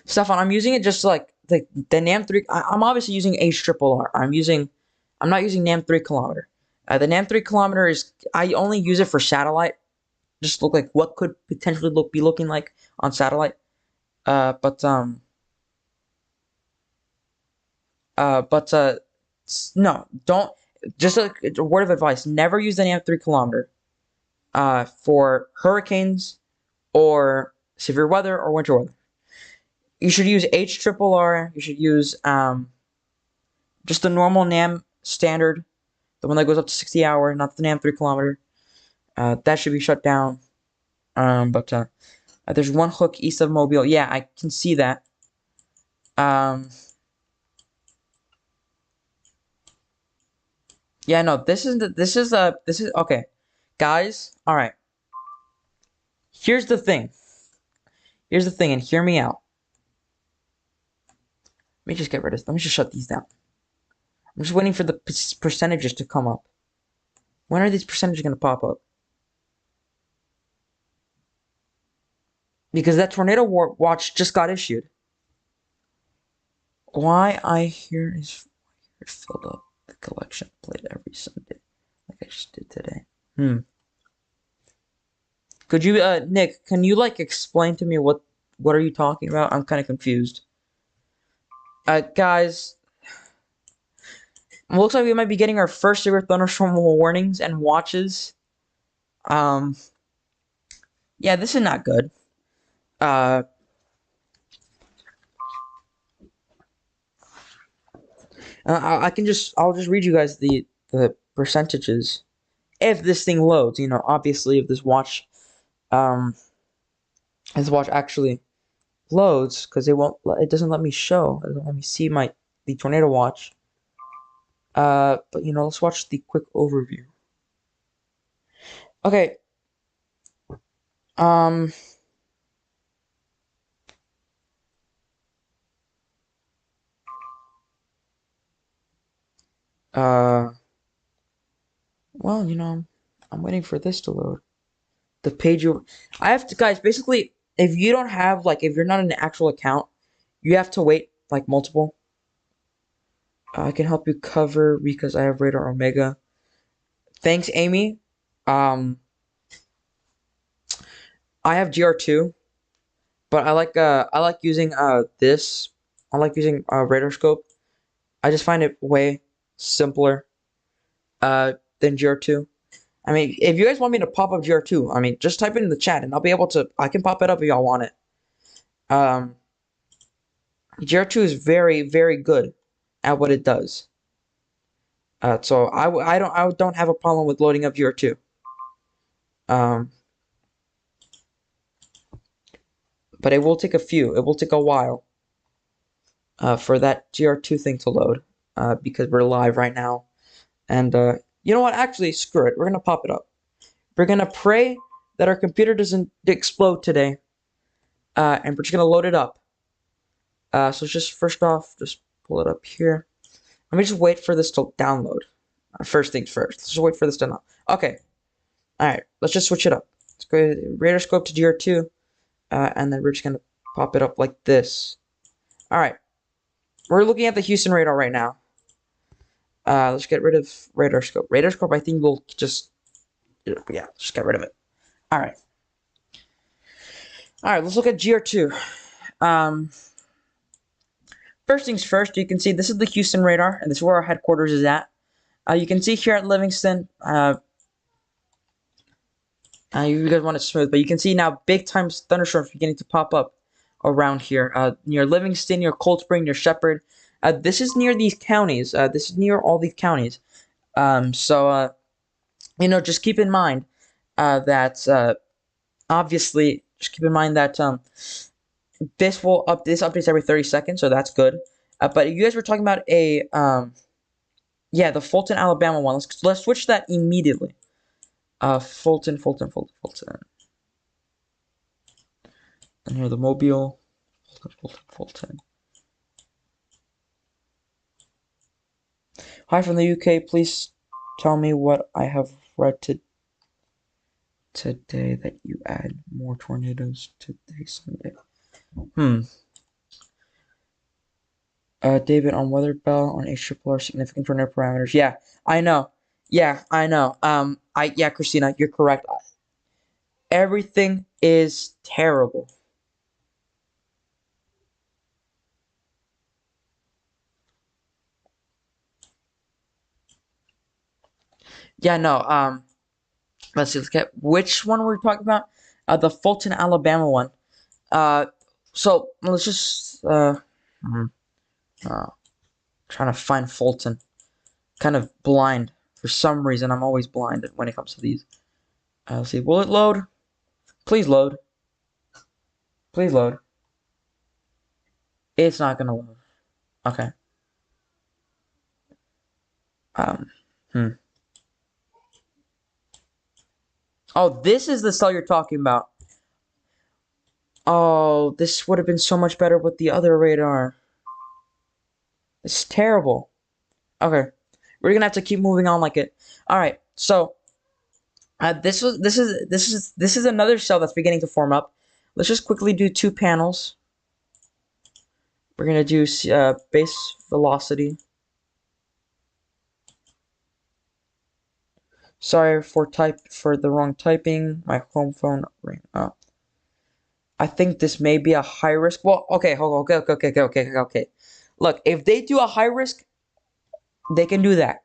Stefan, I'm using it just like... the NAM 3... I'm obviously using HRRR. I'm not using NAM 3 kilometer. The NAM 3 kilometer is... I only use it for satellite. Just look like what could potentially be looking like on satellite. No, don't... Just a word of advice. Never use the NAM 3 kilometer for hurricanes or severe weather or winter weather. You should use HRRR. You should use just the normal NAM standard, the one that goes up to 60 hours, not the NAM 3 kilometer. That should be shut down. There's one hook east of Mobile. Yeah, I can see that. Yeah, no, this is okay. Guys, all right. Here's the thing, and hear me out. Let me just get rid of this. Let me just shut these down. I'm just waiting for the percentages to come up. When are these percentages going to pop up? Because that tornado watch just got issued. Why I hear is filled up the collection plate every Sunday, like I just did today. Could you, Nick? Can you like explain to me what are you talking about? I'm kind of confused. Guys, it looks like we might be getting our first severe thunderstorm warnings and watches. Yeah, this is not good. I'll just read you guys the percentages if this thing loads. You know, obviously, if this watch actually loads, because it doesn't let me show. It doesn't let me see the tornado watch. But you know, let's watch the quick overview. Okay. Uh, well, I'm waiting for this to load. The page you, I have to, guys. Basically, if you don't have if you're not in an actual account, you have to wait multiple. I can help you cover because I have Radar Omega. Thanks, Amy. Um, I have GR2, but I like using this. I like using Radar Scope. I just find it way simpler than GR2. I mean, if you guys want me to pop up GR2, I mean, just type it in the chat and I'll be able to. I can pop it up if y'all want it. Um, GR2 is very, very good at what it does. So I don't have a problem with loading up GR2. Um, but it will take it will take a while for that GR2 thing to load because we're live right now. And you know what? Actually, screw it. We're gonna pop it up. We're gonna pray that our computer doesn't explode today, and we're just gonna load it up. So just first off, just pull it up here. Let me just wait for this to download. First things first. Let's just wait for this to download. Okay. All right. Let's just switch it up. Let's go Radar Scope to GR2, and then we're just gonna pop it up like this. All right. We're looking at the Houston radar right now. Let's get rid of Radar Scope. Radar Scope, I think we'll just just get rid of it. All right. All right. Let's look at GR2. Um, First things first, you can see this is the Houston radar, and this is where our headquarters is at. You can see here at Livingston, you guys want it smooth, but you can see now big time thunderstorms beginning to pop up around here, near Livingston, near Cold Spring, near Shepherd. This is near these counties. This is near all these counties. So just keep in mind that obviously, just keep in mind that this updates every 30 seconds, so that's good. But you guys were talking about the Fulton, Alabama one. Let's switch that immediately. Fulton. And here the Mobile. Fulton. Hi from the UK. Please tell me what I have read today that you add more tornadoes today, Sunday. David on Weather Bell on HRRR significant tornado parameters. Yeah, I know. Yeah, I know. Christina, you're correct. Everything is terrible. Yeah, no. Let's see. Let's get which one we're talking about. The Fulton, Alabama one. So let's just trying to find Fulton. Kind of blind for some reason. I'm always blind when it comes to these. Let's see. Will it load? Please load. Please load. It's not gonna load. Okay. Um. Oh, this is the cell you're talking about. Oh, this would have been so much better with the other radar. It's terrible. Okay, we're gonna have to keep moving on like it. All right, so this is another cell that's beginning to form up. Let's just quickly do 2 panels. We're gonna do base velocity. Sorry for the wrong typing. My home phone rang up. I think this may be a high risk. Well, okay, okay. Look, if they do a high risk, they can do that.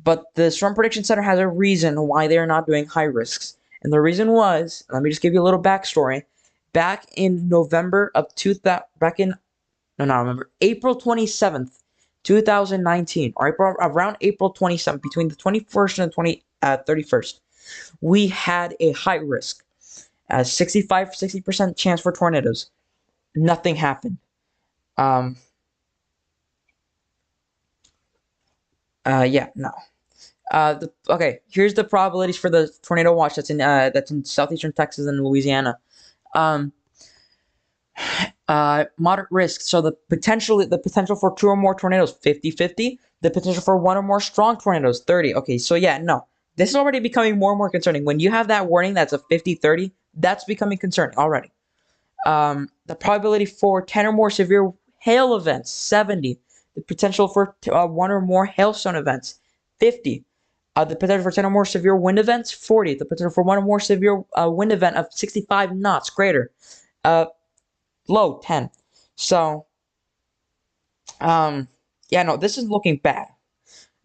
But the Storm Prediction Center has a reason why they're not doing high risks. And the reason was, let me just give you a little backstory. Back in November of April 27th, 2019, or around April 27th, between the 21st and the 31st, we had a high risk, 60% chance for tornadoes. Nothing happened. No. Okay, here's the probabilities for the tornado watch that's in southeastern Texas and Louisiana. Moderate risk. So the potential for 2 or more tornadoes, 50-50. The potential for one or more strong tornadoes, 30. Okay, so yeah, no. This is already becoming more and more concerning. When you have that warning that's a 50-30, that's becoming concerning already. The probability for 10 or more severe hail events, 70. The potential for one or more hailstone events, 50. The potential for 10 or more severe wind events, 40. The potential for one or more severe wind event of 65 knots greater, low, 10. So, yeah, no, this is looking bad.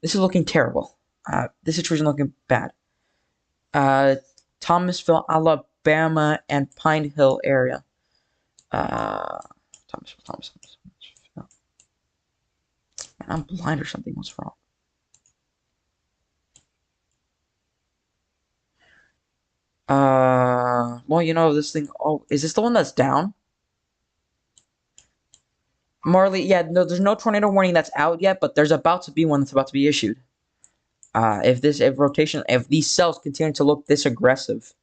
This is looking terrible. This situation is looking bad. Thomasville, Alabama, and Pine Hill area. Thomasville. Man, I'm blind or something. What's wrong? Well, you know, this thing. Oh, is this the one that's down? Marley, yeah, no, there's no tornado warning that's out yet, but there's about to be one that's about to be issued. If these cells continue to look this aggressive.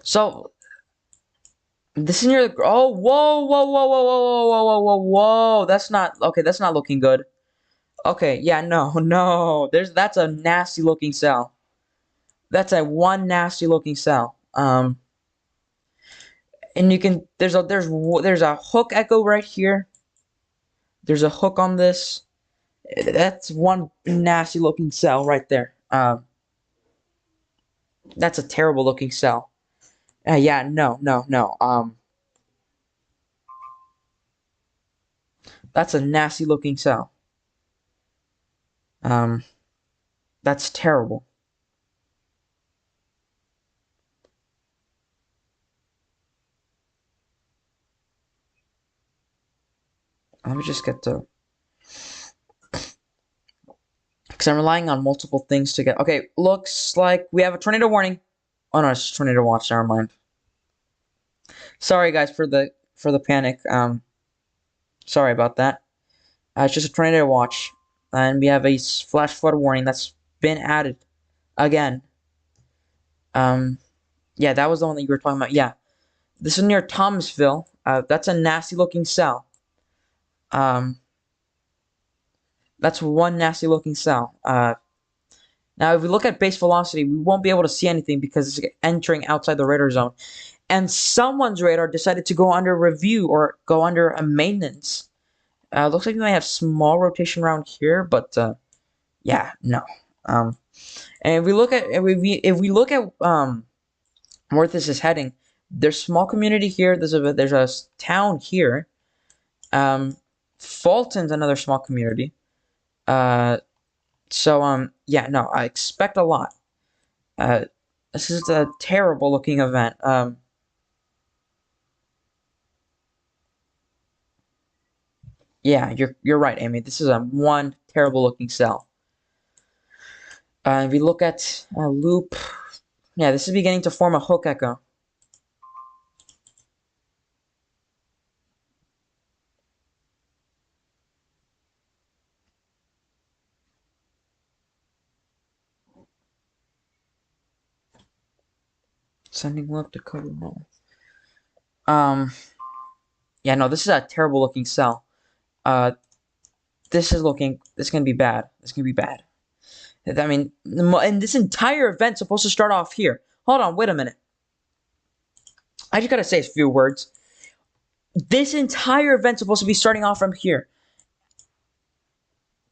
So this is near the. Oh, whoa! That's not okay. That's not looking good. Okay, yeah, no. That's a nasty looking cell. That's a one nasty looking cell. And you can there's a hook echo right here. There's a hook on this. That's one nasty looking cell right there. That's a terrible looking cell. Yeah, no. That's a nasty looking cell. That's terrible. Let me just get to, because I'm relying on multiple things to get. Okay, looks like we have a tornado warning. Oh no, it's tornado watch. Never mind. Sorry guys for the panic. Sorry about that. It's just a tornado watch, and we have a flash flood warning that's been added again. Yeah, that was the one that you were talking about. Yeah, this is near Thomasville. That's a nasty looking cell. That's one nasty looking cell. Now, if we look at base velocity, we won't be able to see anything because it's entering outside the radar zone. And someone's radar decided to go under review or go under a maintenance. Looks like we might have small rotation around here, but yeah, no. And if we look at where this is heading, there's small community here. There's a town here. Fulton's another small community. So yeah, no, I expect a lot. This is a terrible looking event. Yeah, you're right, Amy. This is a one terrible looking cell. If we look at loop, yeah, this is beginning to form a hook echo. Sending loop to cover roll. Yeah, no, this is a terrible looking cell. This is gonna be bad. It's gonna be bad. I mean, and this entire event's supposed to start off here. Hold on, wait a minute. I just gotta say a few words. This entire event's supposed to be starting off from here.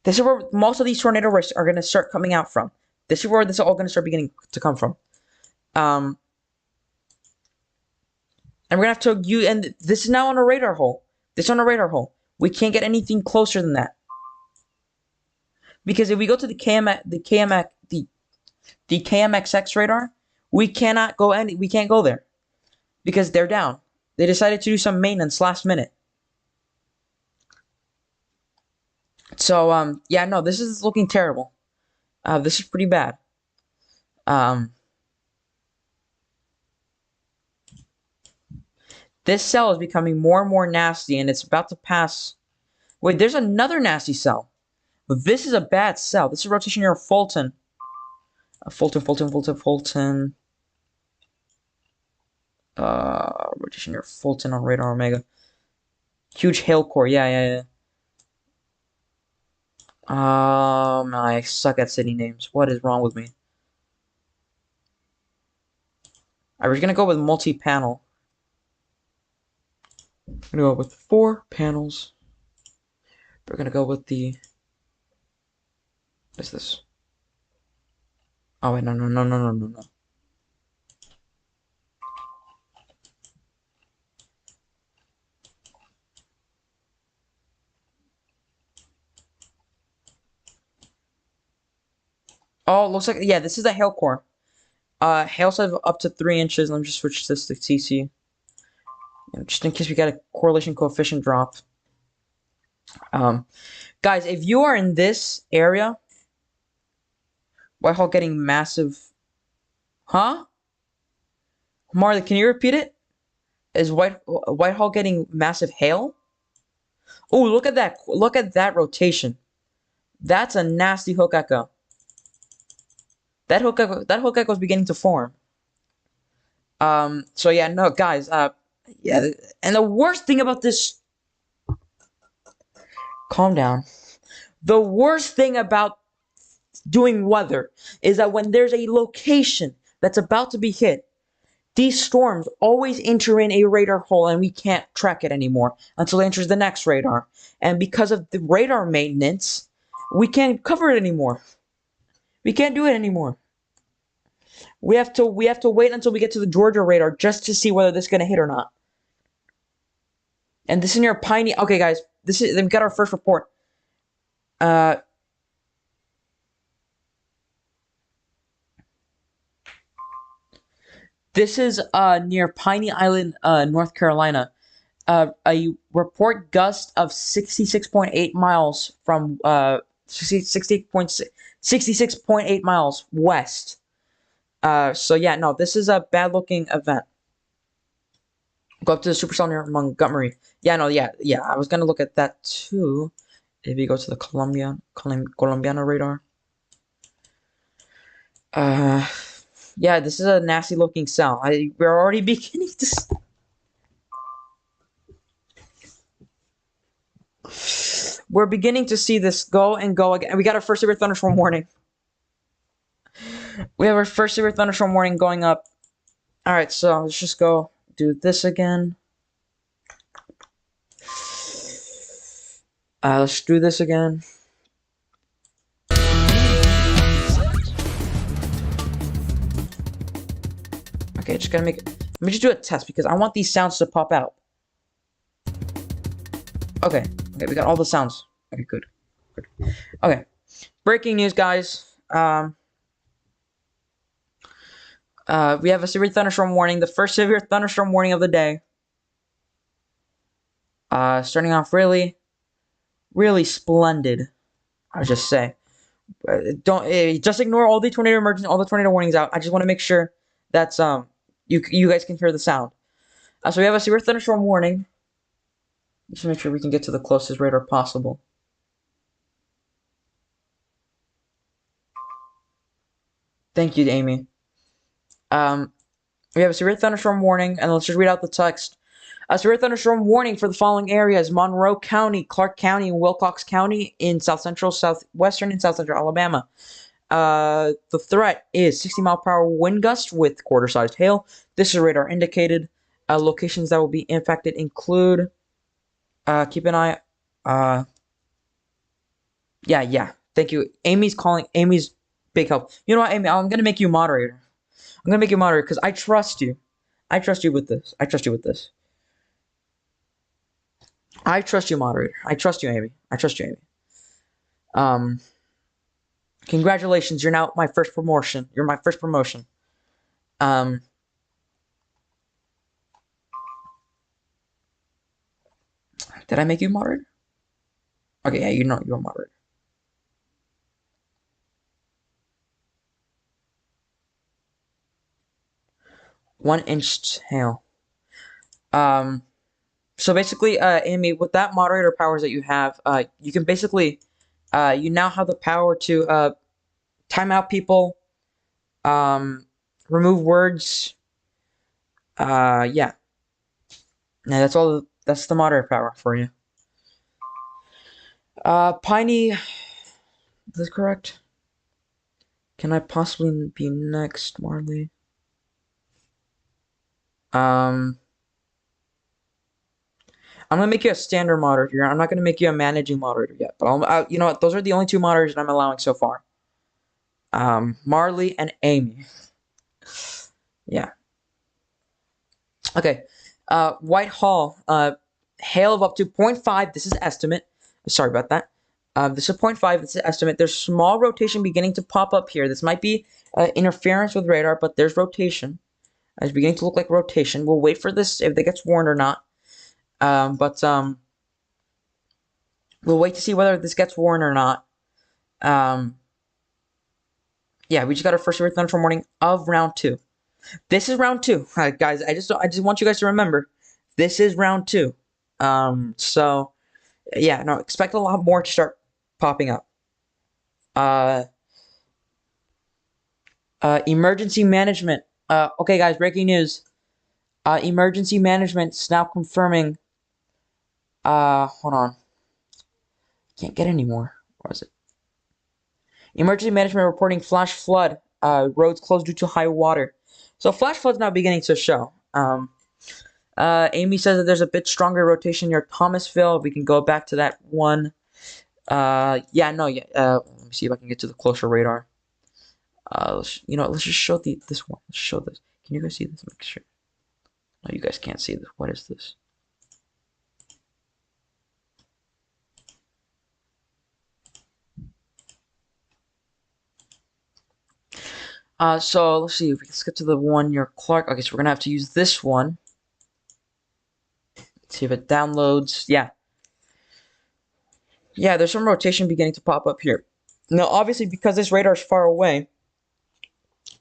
This is where most of these tornado risks are gonna start coming out from. This is where this is all gonna start beginning to come from. And we're gonna have to and this is now on a radar hole. This is on a radar hole. We can't get anything closer than that. Because if we go to the KMXX radar, we can't go there. Because they're down. They decided to do some maintenance last minute. So yeah, no, this is looking terrible. This is pretty bad. This cell is becoming more and more nasty, and it's about to pass. Wait, there's another nasty cell. But this is a bad cell. This is rotation near Fulton. Fulton. Rotation near Fulton on radar Omega. Huge hail core. Yeah. I suck at city names. What is wrong with me? Alright, we're gonna go with multi-panel. We're gonna go with 4 panels. We're gonna go with the. What is this? Oh wait, no. Oh, looks like this is the hail core. Hail size of up to 3 inches. Let me just switch this to CC. Just in case we got a correlation coefficient drop. Guys, if you are in this area, Whitehall getting massive. Huh? Marley, can you repeat it? Is Whitehall getting massive hail? Oh, look at that! Look at that rotation. That's a nasty hook echo. That hook echo is beginning to form. So yeah, no, guys. Yeah, and the worst thing about this. Calm down. The worst thing about doing weather is that when there's a location that's about to be hit, these storms always enter in a radar hole and we can't track it anymore until it enters the next radar. And because of the radar maintenance, we can't cover it anymore. We can't do it anymore. We have to wait until we get to the Georgia radar just to see whether this is gonna hit or not. And this is near Piney. Okay, guys, we've got our first report. This is near Piney Island, North Carolina. A report gust of 66.8 miles from 66.8 miles west. So yeah, no, this is a bad looking event. Go up to the supercell near Montgomery. Yeah, no, yeah. I was gonna look at that too. If you go to the Colombiana radar. Yeah, this is a nasty looking cell. We're already beginning to. We're beginning to see this go and go again. We got our first severe thunderstorm warning. We have our first severe thunderstorm warning going up. Alright, so let's just go do this again. Let's do this again. Okay, just gotta make it. Let me just do a test because I want these sounds to pop out. Okay, we got all the sounds. Okay, good. Okay, breaking news, guys. We have a severe thunderstorm warning. The first severe thunderstorm warning of the day. Starting off really splendid. I'll just say. Don't just ignore all the tornado emergency, all the tornado warnings out. I just want to make sure that's you guys can hear the sound. So we have a severe thunderstorm warning. Just make sure we can get to the closest radar possible. Thank you, Amy. We have a severe thunderstorm warning, and let's just read out the text. A severe thunderstorm warning for the following areas: Monroe County, Clark County, and Wilcox County in south central, southwestern, and south central Alabama. The threat is 60-mile-per-hour wind gust with quarter-sized hail. This is radar indicated. Locations that will be impacted include. Keep an eye. Yeah. Thank you. Amy's calling. Amy's big help. You know what, Amy? I'm gonna make you moderator. I'm gonna make you moderator because I trust you. I trust you with this. I trust you, moderator. I trust you, Amy. Congratulations. You're now my first promotion. You're my first promotion. Did I make you moderator? Okay, yeah, you're a moderator. One-inch hail. So basically, Amy, with that moderator powers that you have, you can basically, you now have the power to time out people, remove words, Yeah. Now that's all. That's the moderate power for you. Piney, is this correct? Can I possibly be next, Marley? I'm gonna make you a standard moderator. I'm not gonna make you a managing moderator yet, but you know what? Those are the only two moderators I'm allowing so far. Marley and Amy. Yeah. Okay. Whitehall. Hail of up to 0.5. This is estimate. Sorry about that. This is 0.5. This is estimate. There's small rotation beginning to pop up here. This might be interference with radar, but there's rotation. It's beginning to look like rotation. We'll wait for this if it gets warned or not. We'll wait to see whether this gets warned or not. Yeah, we just got our first severe thunderstorm warning of round 2. This is round 2, guys. I just want you guys to remember, this is round 2. So yeah, no, expect a lot more to start popping up. Emergency management. Okay, guys, breaking news. Emergency management's now confirming. Hold on. Can't get any more. What was it? Emergency management reporting flash flood. Roads closed due to high water. So flash flood's now beginning to show. Amy says that there's a bit stronger rotation near Thomasville. We can go back to that one. Let me see if I can get to the closer radar. Let's just show this one. Let's show this. Can you guys see this? Make sure. No, you guys can't see this. What is this? So let's see. Let's get to the one near Clark. Okay, so we're gonna have to use this one. Let's see if it downloads. Yeah. Yeah, there's some rotation beginning to pop up here. Now, obviously, because this radar is far away,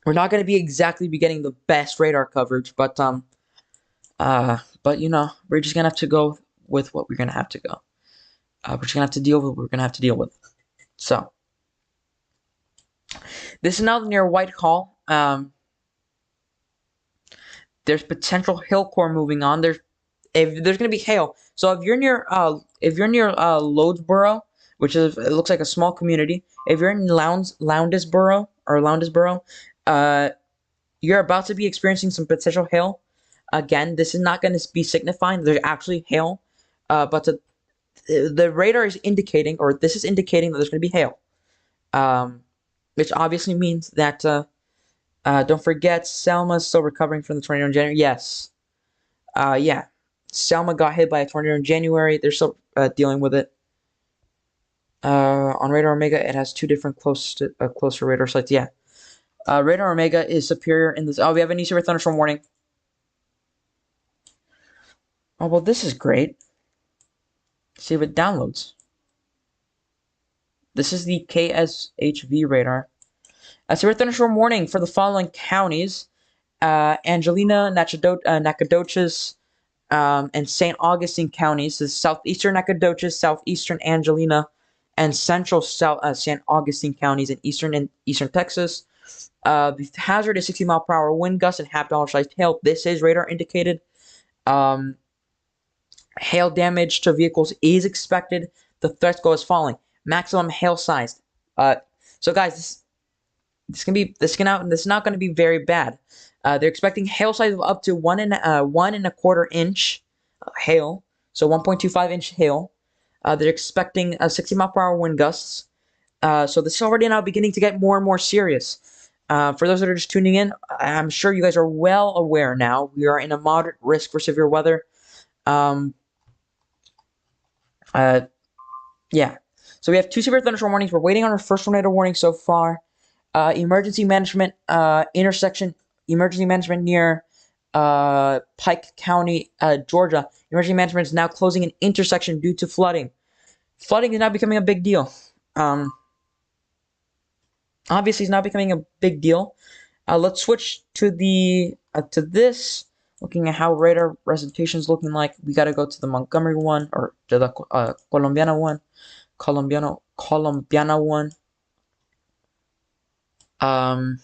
we're not going to be exactly getting the best radar coverage, but you know, we're just gonna have to go with what we're gonna have to go. We're just gonna have to deal with what we're gonna have to deal with. So, this is now near Whitehall. There's potential hail core moving on. There's gonna be hail. So if you're near Loudesboro, which is it looks like a small community. If you're in Loudesboro, you're about to be experiencing some potential hail. Again, this is not going to be signifying there's actually hail, but the radar is indicating, or this is indicating that there's going to be hail, which obviously means that don't forget Selma's still recovering from the tornado in January. Yes, yeah, Selma got hit by a tornado in January. They're still dealing with it. On Radar Omega, it has 2 different closer radar sites. Yeah, Radar Omega is superior in this. Oh, we have an severe thunderstorm warning. Oh, well, this is great. See if it downloads. This is the KSHV radar. Severe thunderstorm warning for the following counties. Angelina, Nacogdoches, and St. Augustine counties. This is southeastern Nacogdoches, southeastern Angelina, and central St. Augustine counties in eastern Texas. The hazard is 60 mile per hour wind gusts and half-dollar sized hail. This is radar indicated. Hail damage to vehicles is expected. The threat goal is falling. Maximum hail size. So guys, this is not going to be very bad. They're expecting hail size of up to 1.25 inch hail. So 1.25 inch hail. They're expecting 60 mile per hour wind gusts. So this is already now beginning to get more and more serious. For those that are just tuning in, I'm sure you guys are well aware now. We are in a moderate risk for severe weather. Yeah. So we have 2 severe thunderstorm warnings. We're waiting on our first tornado warning so far. Emergency management emergency management near Pike County, Georgia. Emergency management is now closing an intersection due to flooding. Flooding is now becoming a big deal. Obviously, it's not becoming a big deal. Let's switch to this. Looking at how radar presentation is looking like, we got to go to the Montgomery one, or to the Colombiana one. Colombiana one. And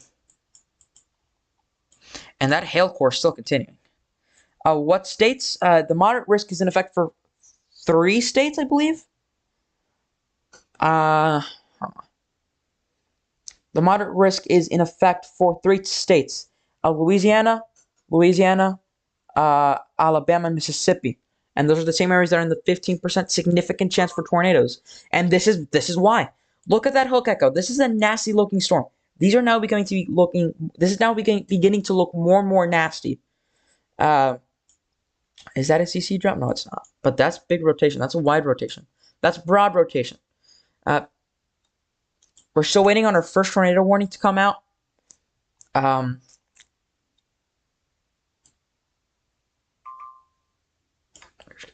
that hail core is still continuing. What states? The moderate risk is in effect for 3 states, I believe. Uh, the moderate risk is in effect for 3 states: Louisiana, Louisiana, Alabama, and Mississippi. And those are the same areas that are in the 15% significant chance for tornadoes. And this is why. Look at that hook echo. This is a nasty looking storm. These are now beginning to be looking. This is now beginning to look more and more nasty. Uh, is that a CC drop? No, it's not. But that's big rotation. That's a wide rotation. That's broad rotation. Uh, we're still waiting on our first tornado warning to come out.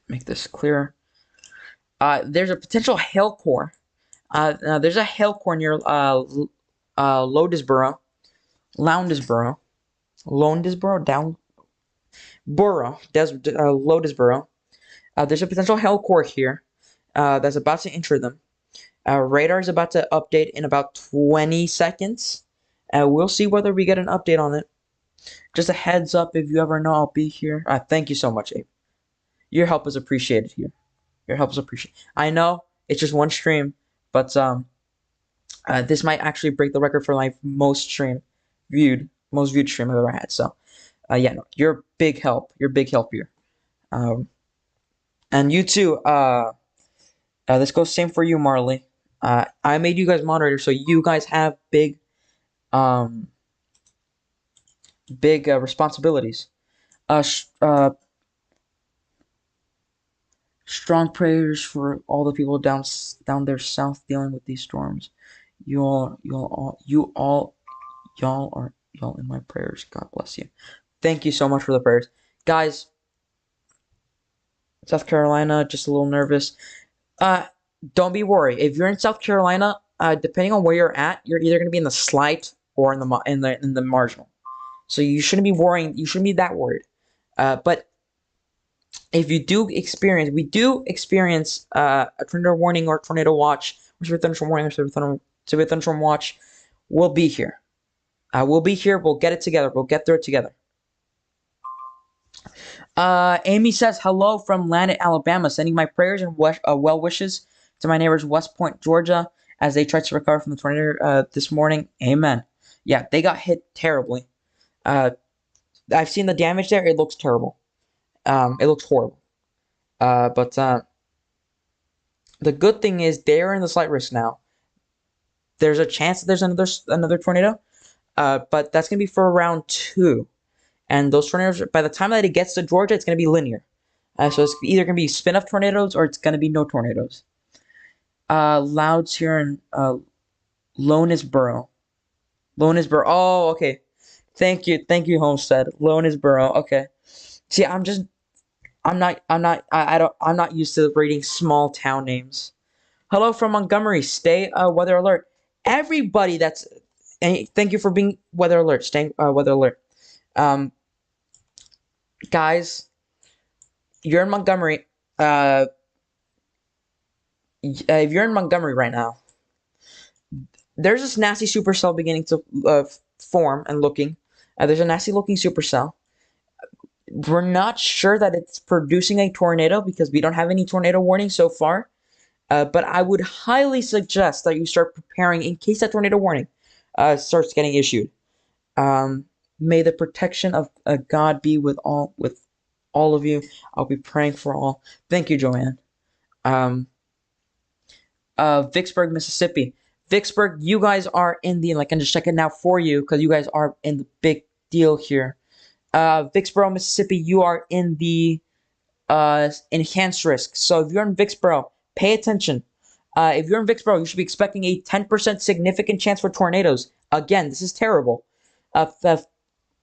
Make this clearer. There's a potential hail core. There's a hail core near Loudesboro, Loudesboro. There's a potential hail core here that's about to enter them. Radar is about to update in about 20 seconds. We'll see whether we get an update on it. Just a heads up, if you ever know, I'll be here. Thank you so much, Abe. Your help is appreciated here. Your help is appreciated. I know it's just one stream, but this might actually break the record for my most viewed stream I've ever had. So, yeah, no, you're big help. You're big help here. And you too. This goes same for you, Marley. I made you guys moderators, so you guys have big responsibilities. Strong prayers for all the people down there south dealing with these storms. Y'all are in my prayers. God bless you. Thank you so much for the prayers, guys. South Carolina, just a little nervous. Don't be worried. If you're in South Carolina, depending on where you're at, you're either going to be in the slight or in the marginal. So you shouldn't be worrying. You shouldn't be that worried. But if you do experience, we do experience a tornado warning or tornado watch, or severe thunderstorm warning or severe thunderstorm watch, we'll be here. We'll be here. We'll get it together. We'll get through it together. Amy says, hello from Landed, Alabama, sending my prayers and well wishes to my neighbors West Point, Georgia, as they try to recover from the tornado this morning. Amen. Yeah, they got hit terribly. I've seen the damage there. It looks terrible. It looks horrible. But the good thing is they're in the slight risk now. There's a chance that there's another tornado, but that's going to be for round 2. And those tornadoes, by the time that it gets to Georgia, it's going to be linear. So it's either going to be spin-off tornadoes or it's going to be no tornadoes. Louds here in Lonesboro. Oh, okay. Thank you, Homestead. Lonesboro. Okay. See, I'm not used to reading small town names. Hello from Montgomery. Stay weather alert. Everybody thank you for being weather alert. Staying weather alert. Guys, you're in Montgomery. If you're in Montgomery right now, there's this nasty supercell beginning to form and looking. There's a nasty looking supercell. We're not sure that it's producing a tornado because we don't have any tornado warning so far. But I would highly suggest that you start preparing in case that tornado warning starts getting issued. May the protection of God be with all of you. I'll be praying for all. Thank you, Joanne. Vicksburg, Mississippi. Vicksburg, you guys are in the, like, I'm just checking now for you because you guys are in the big deal here. Vicksboro, Mississippi, you are in the enhanced risk. So if you're in Vicksboro, pay attention. If you're in Vicksboro, you should be expecting a 10% significant chance for tornadoes. Again, this is terrible. A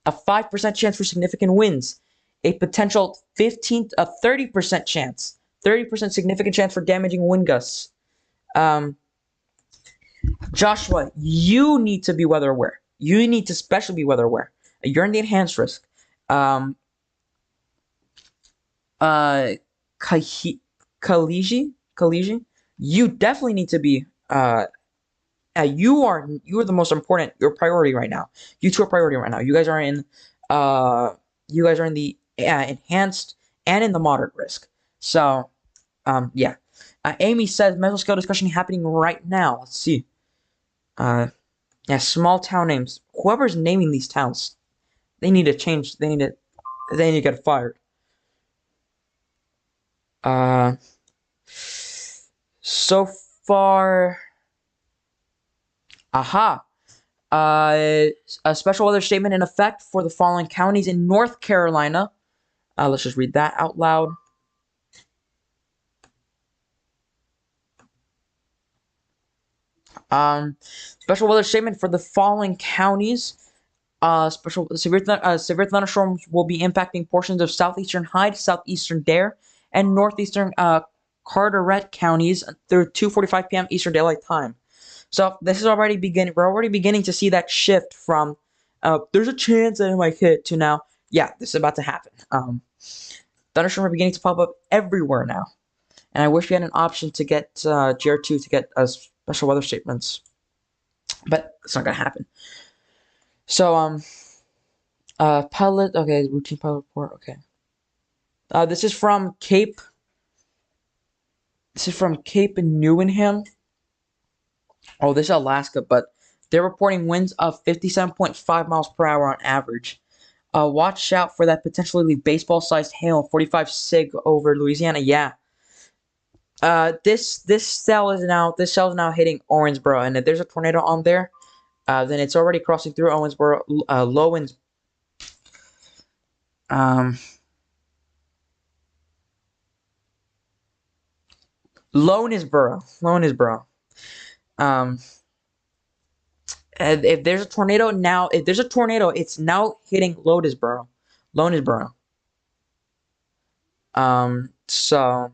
5% chance for significant winds. A potential 30% chance. 30% significant chance for damaging wind gusts. Joshua, you need to be weather aware. You need to especially be weather aware. You're in the enhanced risk. Kaliji, you definitely need to be. You are the most important. Your priority right now. You two are priority right now. You guys are in. You guys are in the enhanced, and in the moderate risk. So, yeah. Amy says mesoscale discussion happening right now. Let's see. Yeah, small town names. Whoever's naming these towns, they need to change. They need to get fired. So far, aha. A special weather statement in effect for the following counties in North Carolina. Let's just read that out loud. Special weather statement for the following counties. Severe thunderstorms will be impacting portions of southeastern Hyde, southeastern Dare, and northeastern Carteret counties through 2:45 p.m. Eastern Daylight Time. So this is already beginning. We're already beginning to see that shift from there's a chance that it might hit to now. Yeah, this is about to happen. Thunderstorms are beginning to pop up everywhere now, and I wish we had an option to get GR2 to get special weather statements, but it's not gonna happen. So pilot. Okay, routine pilot report. Okay. This is from Cape. This is from Cape Newinham. Oh, this is Alaska, but they're reporting winds of 57.5 miles per hour on average. Watch out for that potentially baseball-sized hail, 45 sig over Louisiana. Yeah. This cell is now hitting Owensboro, and if there's a tornado on there, then it's already crossing through Owensboro. Lonesboro. And if there's a tornado now, it's now hitting Lonesboro. So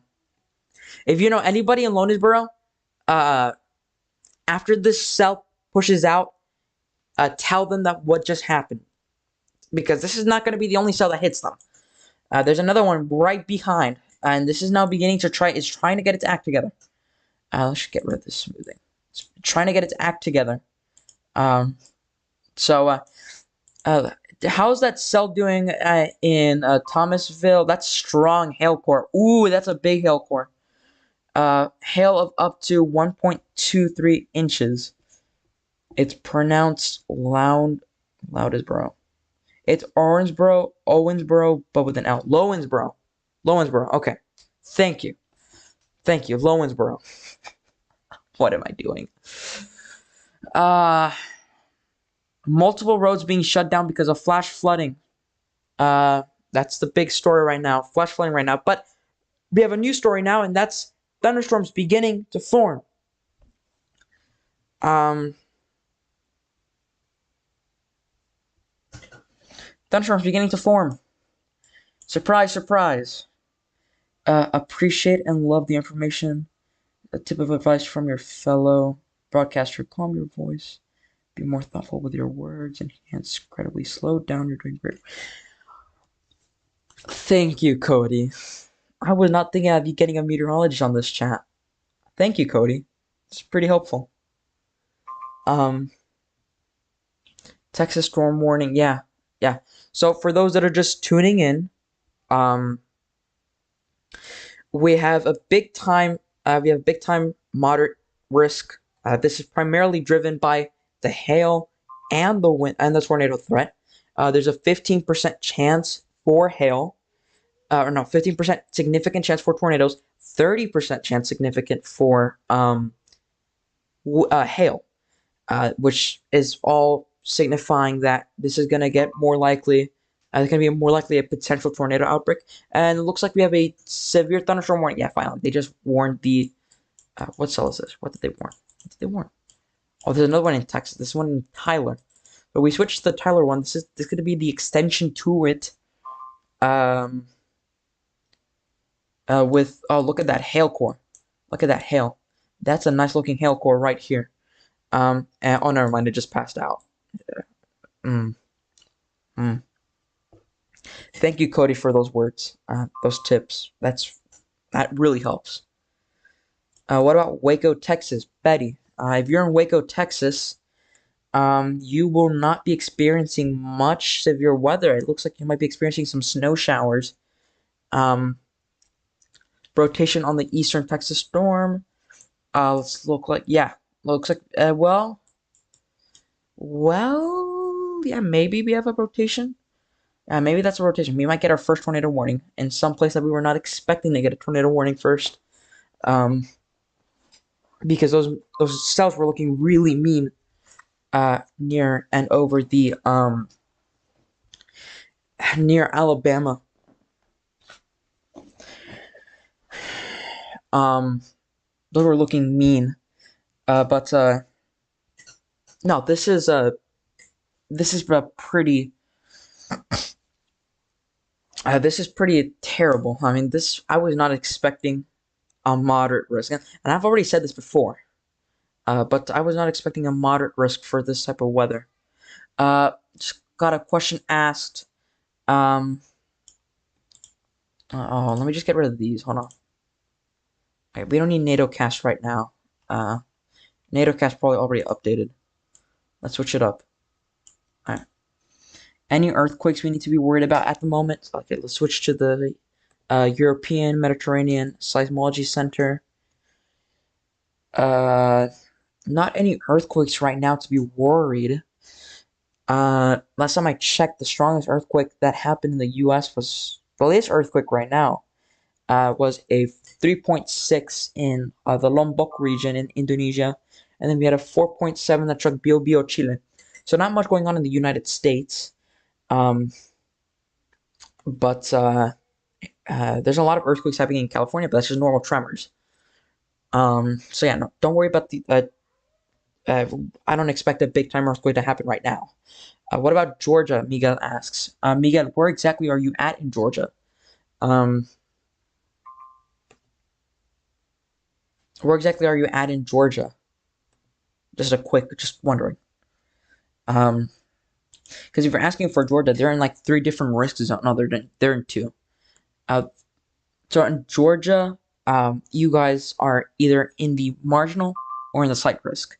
if you know anybody in Lonesboro, after this cell pushes out, tell them that what just happened, because this is not going to be the only cell that hits them. There's another one right behind, and this is now beginning to trying to get its act together. Let's get rid of this smoothing. It's trying to get its act together. How's that cell doing in Thomasville? That's strong hail core. Ooh, that's a big hail core. Hail of up to 1.23 inches. It's pronounced Loudesboro. It's Owensboro, but with an L. Lowensboro. Okay. Thank you, Lowensboro. What am I doing? Multiple roads being shut down because of flash flooding. That's the big story right now. Flash flooding right now. But we have a new story now, and that's thunderstorms beginning to form. Thunderstorms beginning to form. Surprise, surprise. Appreciate and love the information. A tip of advice from your fellow broadcaster: calm your voice. Be more thoughtful with your words, and hence incredibly slow down. You're doing great. Thank you, Cody. I was not thinking of you getting a meteorologist on this chat. Thank you, Cody. It's pretty helpful. Texas storm warning. Yeah. So for those that are just tuning in, we have a big time moderate risk. This is primarily driven by the hail and the wind and the tornado threat. There's a 15% chance for hail, 15% significant chance for tornadoes, 30% chance significant for hail, which is all signifying that this is going to get more likely. There's going to be more likely a potential tornado outbreak, and it looks like we have a severe thunderstorm warning. Yeah, finally, they just warned the. What cell is this? What did they warn? Oh, there's another one in Texas. This one in Tyler. But we switched to the Tyler one. This going to be the extension to it. Look at that hail core. Look at that hail. That's a nice looking hail core right here. And never mind, it just passed out. Thank you, Cody, for those words, those tips. That really helps. What about Waco, Texas? Betty, if you're in Waco, Texas, You will not be experiencing much severe weather. It looks like you might be experiencing some snow showers. Um, Rotation on the eastern Texas storm. Let's look like, yeah, looks like, yeah, maybe we have a rotation. Maybe that's a rotation. We might get our first tornado warning in some place that we were not expecting to get a tornado warning first. Um, because those cells were looking really mean near and over the near Alabama. Um, those were looking mean. But no, this is a pretty this is pretty terrible. I mean, this I was not expecting a moderate risk, and I've already said this before. But I was not expecting a moderate risk for this type of weather. Just got a question asked. Oh, let me just get rid of these. Hold on. Okay, we don't need NATO cast right now. NATO cast probably already updated. Let's switch it up. Alright. Any earthquakes we need to be worried about at the moment? Okay, let's switch to the European Mediterranean Seismology Center. Not any earthquakes right now to be worried. Last time I checked, the strongest earthquake that happened in the U.S. was the latest earthquake right now. Was a 3.6 in the Lombok region in Indonesia, and then we had a 4.7 that struck Biobío, Chile. So not much going on in the United States, but there's a lot of earthquakes happening in California, but that's just normal tremors. So yeah, no, don't worry about the. I don't expect a big time earthquake to happen right now. What about Georgia? Miguel asks. Miguel, where exactly are you at in Georgia? Where exactly are you at in Georgia? Just wondering. Because if you're asking for Georgia, they're in like 3 different risk zones. No, they're in 2. So in Georgia, you guys are either in the marginal or in the slight risk.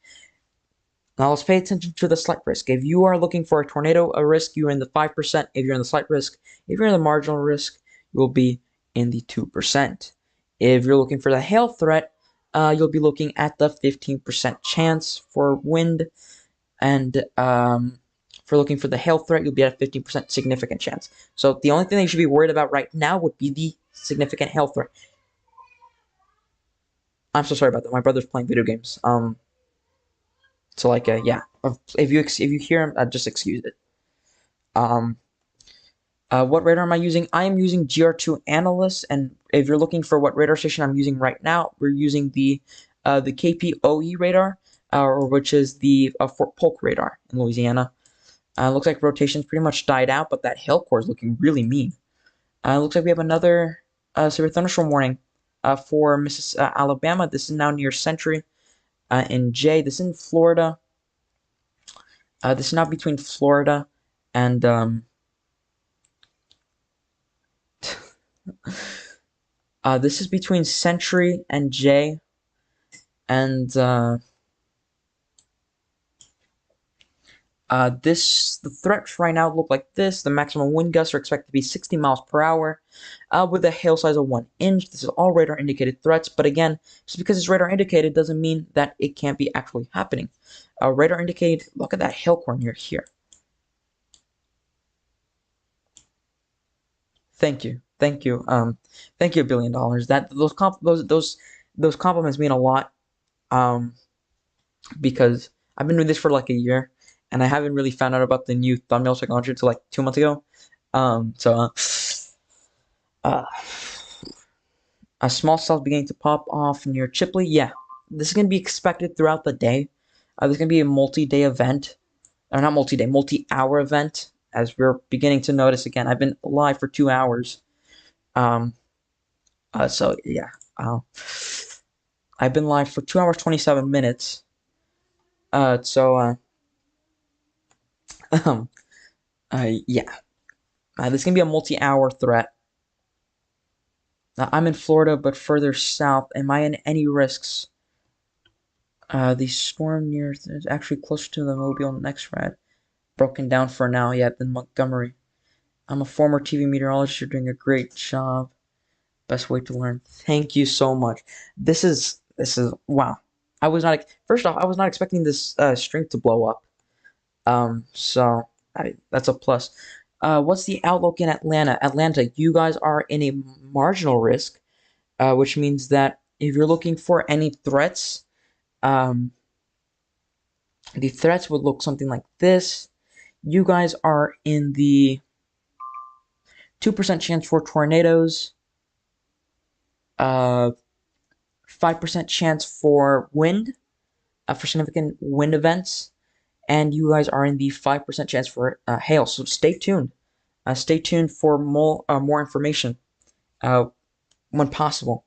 Now let's pay attention to the slight risk. If you are looking for a tornado risk, you're in the 5%. If you're in the slight risk, if you're in the marginal risk, you will be in the 2%. If you're looking for the hail threat, you'll be looking at the 15% chance for wind, and for looking for the hail threat, you'll be at a 15% significant chance. So the only thing that you should be worried about right now would be the significant hail threat. I'm so sorry about that. My brother's playing video games. So like, yeah. If you hear him, just excuse it. What radar am I using? I am using GR2 Analyst, and if you're looking for what radar station I'm using right now, we're using the KPOE radar, which is the Fort Polk radar in Louisiana. Looks like rotation's pretty much died out, but that hail core is looking really mean. Looks like we have another severe thunderstorm warning for Alabama. This is now near Century in J. This is in Florida. This is now between Florida and this is between Century and J, and the threats right now look like this. The maximum wind gusts are expected to be 60 miles per hour, with a hail size of 1 inch. This is all radar indicated threats, but again, just because it's radar indicated doesn't mean that it can't be actually happening. Radar indicated, look at that hail core near here. Thank you, thank you, thank you, $1 billion. Those compliments mean a lot, because I've been doing this for like a year, and I haven't really found out about the new thumbnail technology until like 2 months ago. A small cells beginning to pop off near Chipley. Yeah, this is gonna be expected throughout the day. This is gonna be a multi-day event, or not multi-day, multi-hour event. As we're beginning to notice again, I've been live for 2 hours. So yeah, I've been live for 2 hours 27 minutes. Yeah. This is gonna be a multi-hour threat. I'm in Florida, but further south. Am I in any risks? The storm near is actually closer to the Mobile next rad. Broken down for now, yeah, than Montgomery. I'm a former TV meteorologist. You're doing a great job. Best way to learn. Thank you so much. This is wow. I was not first off. I was not expecting this string to blow up. So that's a plus. What's the outlook in Atlanta? Atlanta, you guys are in a marginal risk, which means that if you're looking for any threats, um, the threats would look something like this. You guys are in the 2% chance for tornadoes, 5% chance for wind, for significant wind events, and you guys are in the 5% chance for hail. So stay tuned. Stay tuned for more information uh, when possible.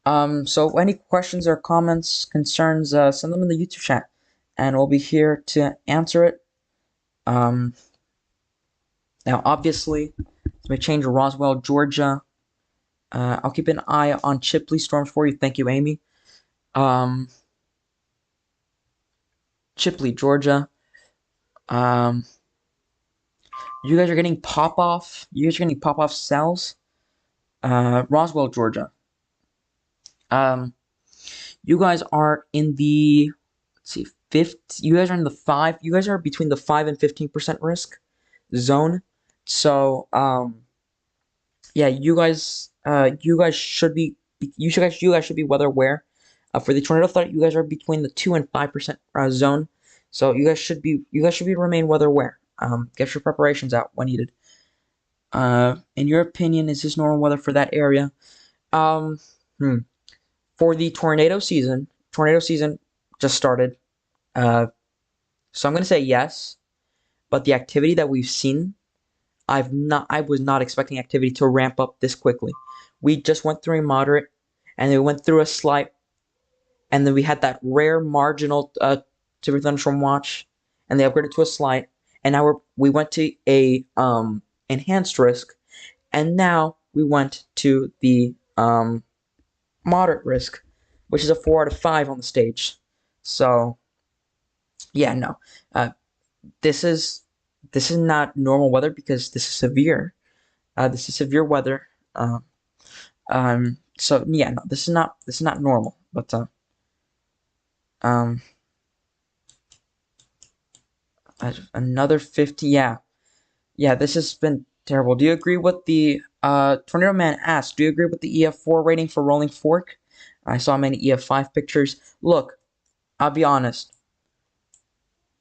So any questions or comments, concerns, send them in the YouTube chat, and we'll be here to answer it. Now, obviously, let me change to Roswell, Georgia. I'll keep an eye on Chipley storms for you. Thank you, Amy. Chipley, Georgia. You guys are getting pop-off. You guys are getting pop-off cells. Roswell, Georgia. You guys are in the, let's see, you guys are in the 5. You guys are between the 5 and 15% risk zone. So, yeah, you guys should be, you guys should be weather aware. For the tornado threat, you guys are between the 2 and 5% zone. So you guys should remain weather aware. Get your preparations out when needed. In your opinion, is this normal weather for that area? For the tornado season just started. So I'm gonna say yes, but the activity that we've seen, I was not expecting activity to ramp up this quickly. We just went through a moderate, and then we went through a slight, and then we had that rare marginal severe thunderstorm watch, and they upgraded to a slight, and now we went to a enhanced risk, and now we went to the moderate risk, which is a 4 out of 5 on the stage. So, yeah, no, this is not normal weather because this is severe. This is severe weather. So yeah, no, this is not normal. But another 50. Yeah, this has been terrible. Do you agree with the Tornado Man asked? Do you agree with the EF4 rating for Rolling Fork? I saw many EF5 pictures. Look, I'll be honest.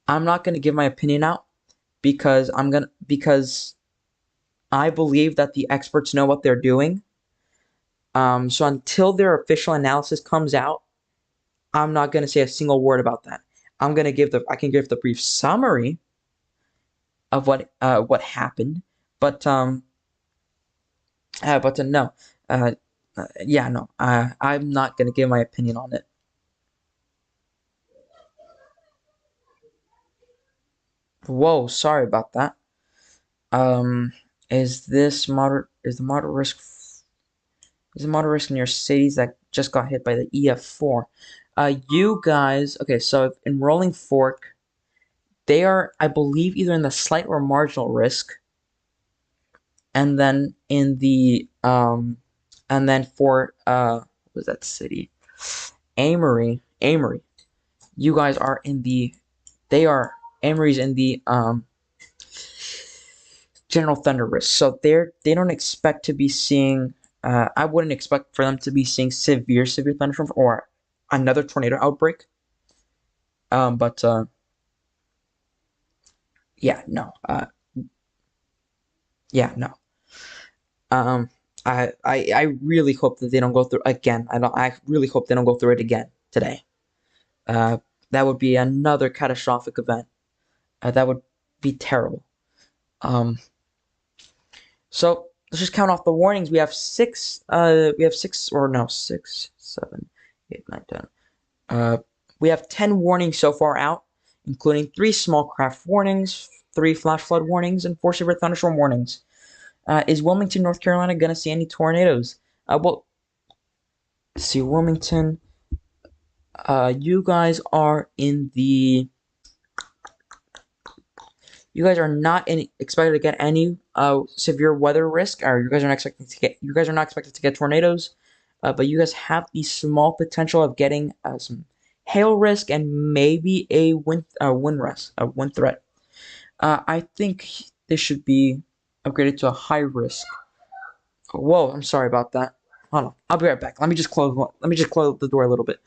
I'm not gonna give my opinion out because I believe that the experts know what they're doing. So until their official analysis comes out, I'm not gonna say a single word about that. I can give the brief summary of what happened, but no, yeah, no, I'm not gonna give my opinion on it. Whoa, sorry about that. Is this moderate? Is the moderate risk? Is the moderate risk in your cities that just got hit by the EF4? You guys, okay, so in Rolling Fork, they are, I believe, either in the slight or marginal risk. And then in the, and then for, what was that city? Amory. You guys are in the, Amory's in the, general thunder risk. So they don't expect to be seeing, I wouldn't expect for them to be seeing severe thunderstorms or another tornado outbreak. But yeah, no. Yeah, no. I really hope that they don't go through again. I really hope they don't go through it again today. That would be another catastrophic event. That would be terrible. So let's just count off the warnings. We have 6. We have 6, or no, 6, 7, 8, 9, 10. We have 10 warnings so far out, including 3 small craft warnings, 3 flash flood warnings, and 4 severe thunderstorm warnings. Is Wilmington, North Carolina, gonna see any tornadoes? Well, let's see, Wilmington. You guys are in the. You guys are not expected to get any severe weather risk, or you guys are not expected to get. You guys are not expected to get tornadoes, but you guys have the small potential of getting some hail risk and maybe a wind threat. I think this should be upgraded to a high risk. Whoa, I'm sorry about that. Hold on, I'll be right back. Let me just close. Let me just close the door a little bit.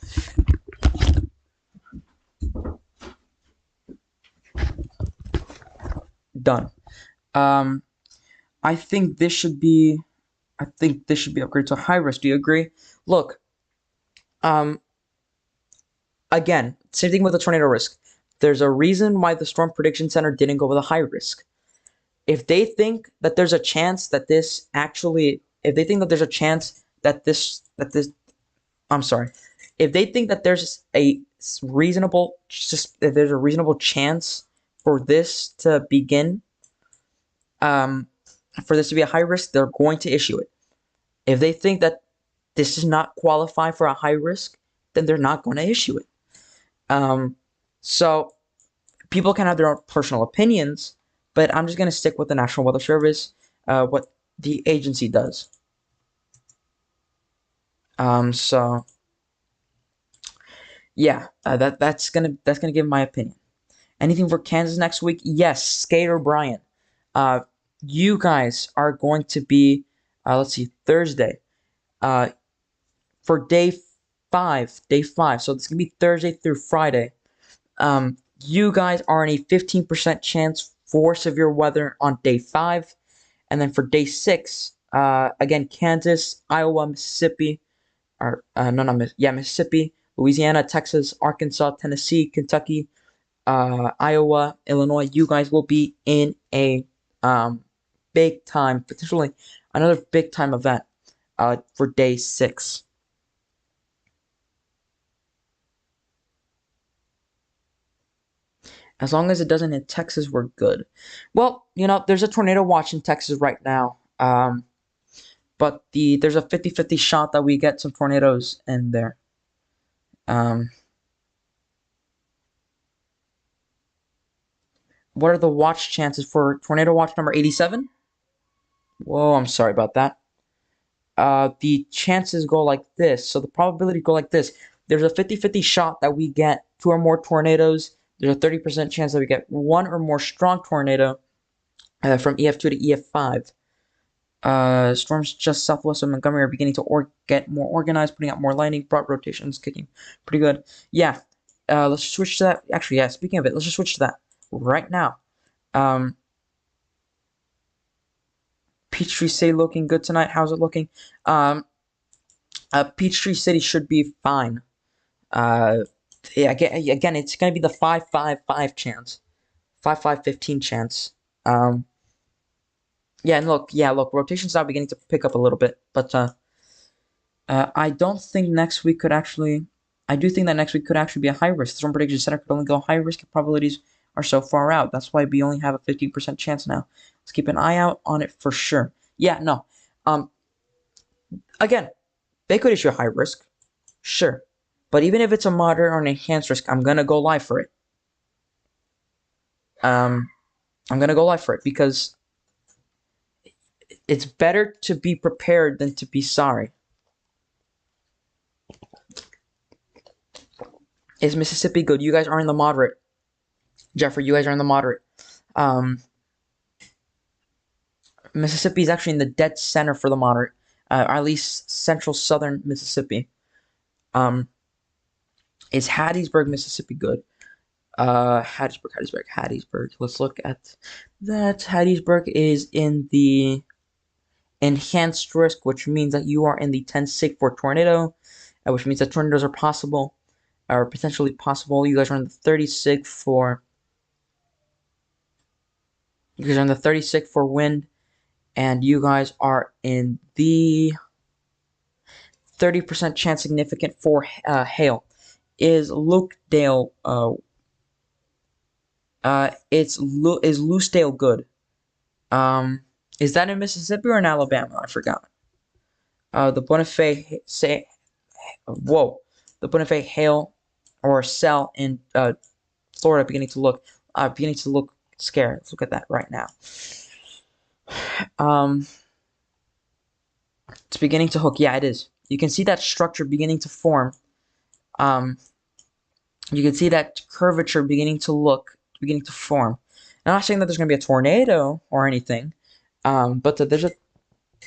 Done. Um, I think this should be. I think this should be upgraded to high risk. Do you agree? Look. Um. Again, same thing with the tornado risk. There's a reason why the Storm Prediction Center didn't go with a high risk. If they think that there's a chance that this actually, if they think that there's a chance that this, I'm sorry, if they think that there's a reasonable, just if there's a reasonable chance for this to begin, um, for this to be a high risk, they're going to issue it. If they think that this does not qualify for a high risk, then they're not going to issue it. Um, so people can have their own personal opinions, but I'm just going to stick with the National Weather Service, what the agency does. So yeah, that's gonna give my opinion. Anything for Kansas next week? Yes, Skater Brian. Uh, you guys are going to be, let's see, Thursday. For day five. So it's gonna be Thursday through Friday. You guys are in a 15% chance for severe weather on day 5. And then for day 6, again, Kansas, Iowa, Mississippi, or Mississippi, Louisiana, Texas, Arkansas, Tennessee, Kentucky, Iowa, Illinois. You guys will be in a big time, potentially another big time event for day 6. As long as it doesn't hit Texas, we're good. Well, there's a tornado watch in Texas right now. But there's a 50-50 shot that we get some tornadoes in there. What are the watch chances for tornado watch number 87? Whoa, I'm sorry about that. The chances go like this. So the probability go like this. There's a 50-50 shot that we get 2 or more tornadoes. There's a 30% chance that we get 1 or more strong tornado from EF2 to EF5. Storms just southwest of Montgomery are beginning to get more organized, putting out more lightning, broad rotations, kicking pretty good. Yeah, let's just switch to that. Actually, yeah, speaking of it, let's just switch to that right now. Peachtree City looking good tonight. How's it looking? Peachtree City should be fine. Yeah, again, it's going to be the 5-5-5 chance. 5-5-15 chance. Yeah, and look, rotations are beginning to pick up a little bit, but I don't think next week could actually. I do think that next week could actually be a high risk. The Storm Prediction Center could only go high risk if probabilities are so far out. That's why we only have a 15% chance now. Let's keep an eye out on it for sure. Yeah, no. Again, they could issue a high risk, sure, but even if it's a moderate or an enhanced risk, I'm gonna go live for it. I'm gonna go live for it because it's better to be prepared than to be sorry. Is Mississippi good? You guys are in the moderate. Jeffrey, you guys are in the moderate. Mississippi is actually in the dead center for the moderate, or at least central southern Mississippi. Is Hattiesburg, Mississippi good? Hattiesburg. Let's look at that. Hattiesburg is in the enhanced risk, which means that you are in the 10 sig for tornado, which means that tornadoes are possible, or potentially possible. You guys are in the 30 sig for. You guys are in the 30 sig for wind, and you guys are in the 30% chance significant for hail. Is Lukedale is Loosedale good? Is that in Mississippi or in Alabama? I forgot. The Bonifay The Bonifay hail or a cell in Florida beginning to look scared. Let's look at that right now. It's beginning to hook. Yeah, it is. You can see that structure beginning to form. You can see that curvature beginning to form. I'm not saying that there's going to be a tornado or anything, but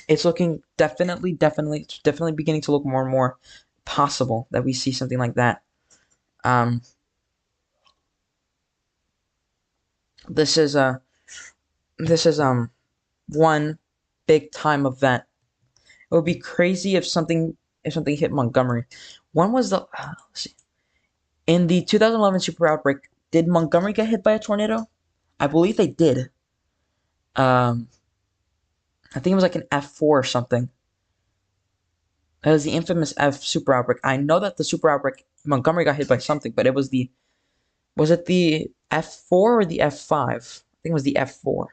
it's looking definitely beginning to look more and more possible that we see something like that. This is one big time event. It would be crazy if something hit Montgomery. When was the let's see. In the 2011 super outbreak, did Montgomery get hit by a tornado? I believe they did. I think it was like an F4 or something. It was the infamous F super outbreak. I know that the super outbreak Montgomery got hit by something, but it was it the F4 or the F5? I think it was the F4.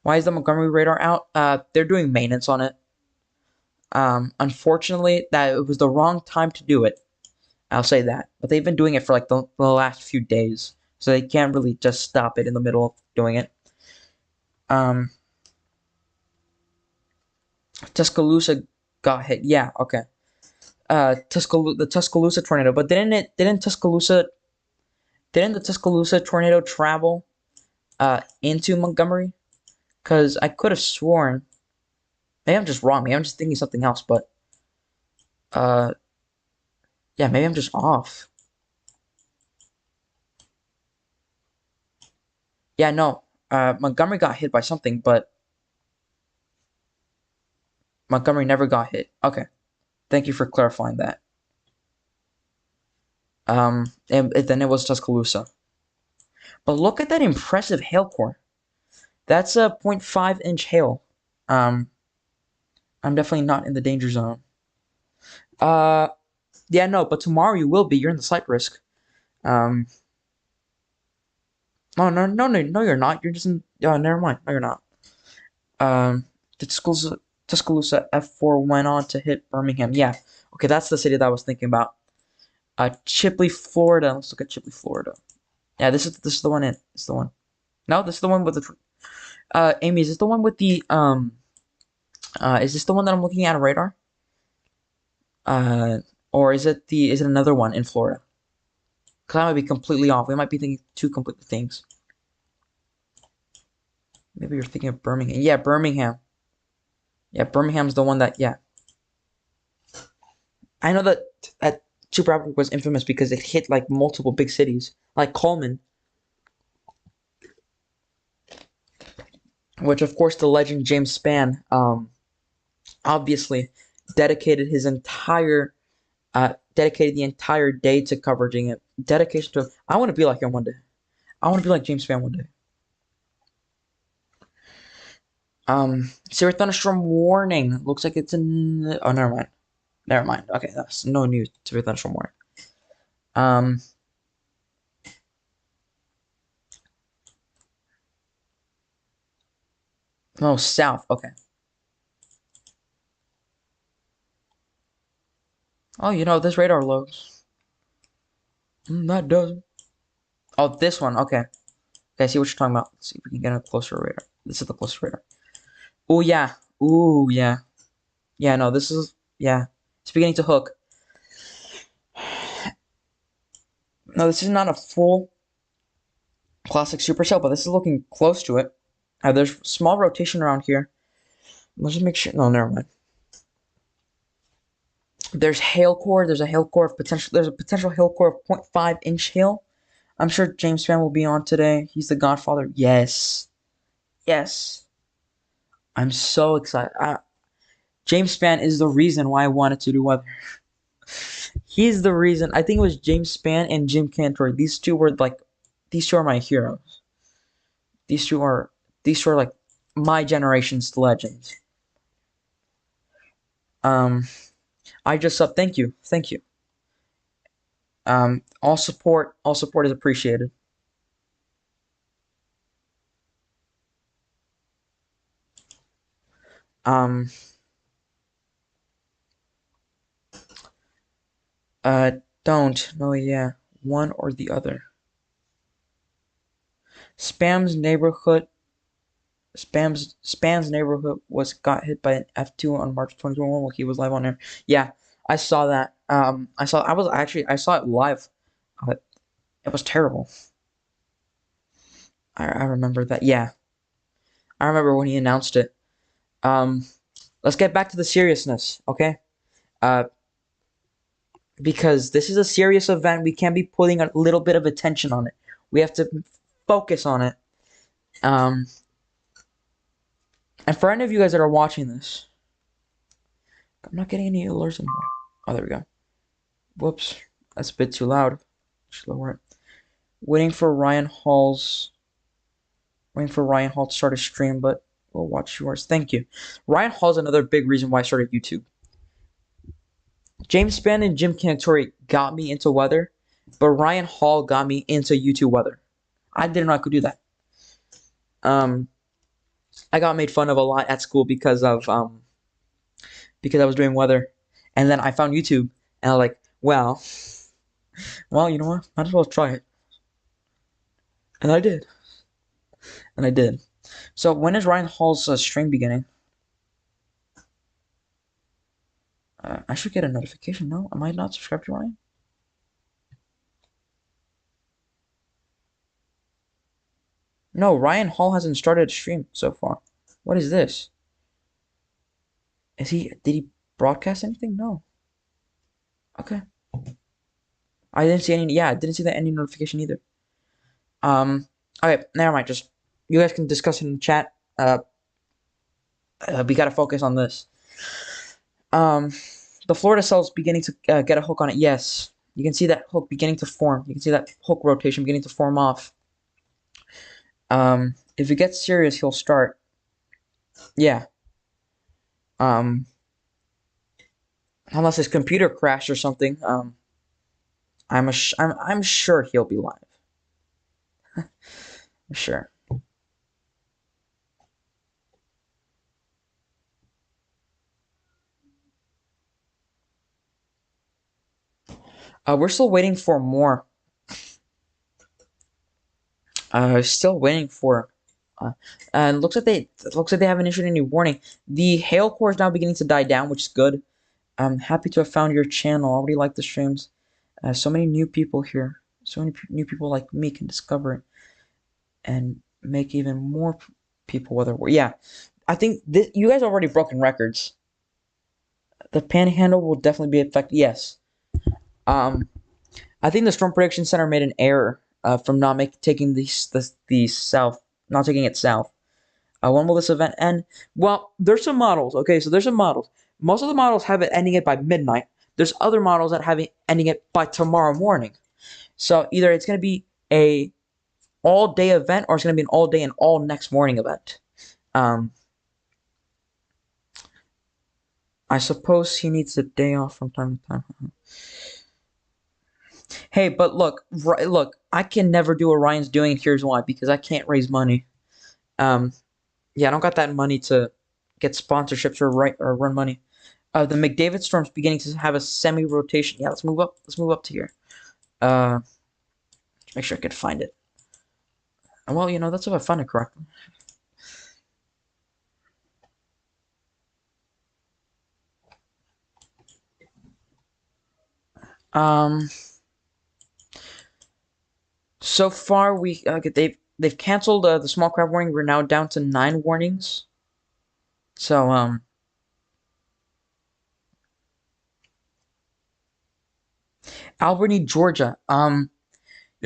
Why is the Montgomery radar out? They're doing maintenance on it. Unfortunately, that it was the wrong time to do it. I'll say that. But they've been doing it for like the last few days, so they can't really just stop it in the middle of doing it. Tuscaloosa got hit. Yeah, okay. The Tuscaloosa tornado, but didn't the Tuscaloosa tornado travel into Montgomery? Because I could have sworn, maybe I'm just wrong. Maybe I'm just thinking something else. But uh, yeah, maybe I'm just off. Yeah, no. Montgomery got hit by something, but Montgomery never got hit. Okay, thank you for clarifying that. And then it was Tuscaloosa. But look at that impressive hail core. That's a 0.5 inch hail. Um, I'm definitely not in the danger zone. Uh, yeah, no, but tomorrow you will be. You're in the slight risk. Um, no, you're not. You're just in. Oh, never mind. No, you're not. Um, the Tuscaloosa F4 went on to hit Birmingham. Yeah, okay, that's the city that I was thinking about. Chipley, Florida. Let's look at Chipley, Florida. Yeah, this is the one in. This is the one. No, this is the one with the. Amy, is this the one with the is this the one that I'm looking at on radar? Or is it another one in Florida? Because I might be completely off. We might be thinking two complete things. Maybe you're thinking of Birmingham. Yeah, Birmingham. Yeah, Birmingham's the one that. Yeah, I know that Super Outbreak was infamous because it hit like multiple big cities, like Coleman, which of course the legend James Spann, obviously dedicated his entire dedicated the entire day to covering it. Dedication to. I want to be like him one day. I want to be like James Spann one day. Severe thunderstorm warning. Looks like it's in. Oh, never mind. Never mind. Okay, that's no news. Severe thunderstorm warning. No, south. Okay. Oh, this radar lows. That doesn't. Oh, this one. Okay. Okay, I see what you're talking about. Let's see if we can get a closer radar. This is the closer radar. Oh yeah. Ooh yeah. Yeah. No, this is yeah. It's beginning to hook. No, this is not a full classic supercell, but this is looking close to it. There's small rotation around here. Let's just make sure. No, never mind. There's hail core. There's a hail core of potential. There's a potential hail core of 0.5 inch hail. I'm sure James Spann will be on today. He's the Godfather. Yes, yes. I'm so excited. James Spann is the reason why I wanted to do weather. He's the reason. I think it was James Spann and Jim Cantor. These two are my heroes. These two are like my generation's legends. Um, I just sub. Thank you, thank you. All support is appreciated. Um, Don't. No, yeah. One or the other. Spam's neighborhood. Spam's neighborhood got hit by an F2 on March 2021 while he was live on air. Yeah, I saw that. I saw it live. Uh, it was terrible. I remember that. Yeah, I remember when he announced it. Um, let's get back to the seriousness, okay? Uh, because this is a serious event, we can't be putting a little bit of attention on it. We have to focus on it. Um, and for any of you guys that are watching this, I'm not getting any alerts anymore. Oh, there we go. Whoops, that's a bit too loud. Just lower it. Waiting for Ryan Hall to start a stream, but we'll watch yours. Thank you. Ryan Hall's another big reason why I started YouTube. James Spann and Jim Cantori got me into weather, but Ryan Hall got me into YouTube weather. I didn't know I could do that. I got made fun of a lot at school because I was doing weather, and then I found YouTube, and I was like, well, you know what? Might as well try it, and I did, So when is Ryan Hall's stream beginning? I should get a notification. No, am I not subscribed to Ryan? No, Ryan Hall hasn't started a stream so far. What is this? Did he broadcast anything? No. Okay. I didn't see any, yeah, I didn't see that any notification either. Okay, never mind, just, you guys can discuss it in the chat. We gotta focus on this. The Florida cells beginning to get a hook on it, yes. You can see that hook beginning to form. You can see that hook rotation beginning to form off. If it gets serious, he'll start. Yeah. Unless his computer crashed or something, I'm sure he'll be live. I'm sure. We're still waiting for more. Still waiting for. And looks like they haven't issued any warning. The hail core is now beginning to die down, which is good. I'm happy to have found your channel. I already like the streams. So many new people here. So many new people like me can discover it and make even more people whether yeah. I think you guys already broken records. The panhandle will definitely be affected. Yes. I think the Storm Prediction Center made an error from not taking the south, not taking it south. When will this event end? Well, there's some models. Okay, so there's some models. Most of the models have it ending it by midnight. There's other models that have it ending it by tomorrow morning. So either it's going to be a all-day event or it's going to be an all-day and all next morning event. I suppose he needs a day off from time to time. Hey, but look, I can never do what Ryan's doing, and here's why. Because I can't raise money. Yeah, I don't got that money to get sponsorships or run money. The McDavid Storm's beginning to have a semi-rotation. Yeah, let's move up. Let's move up to here. Make sure I can find it. Well, you know, that's if I find it correctly. So far they've canceled the small crab warning. We're now down to 9 warnings. So Albany, Georgia. You're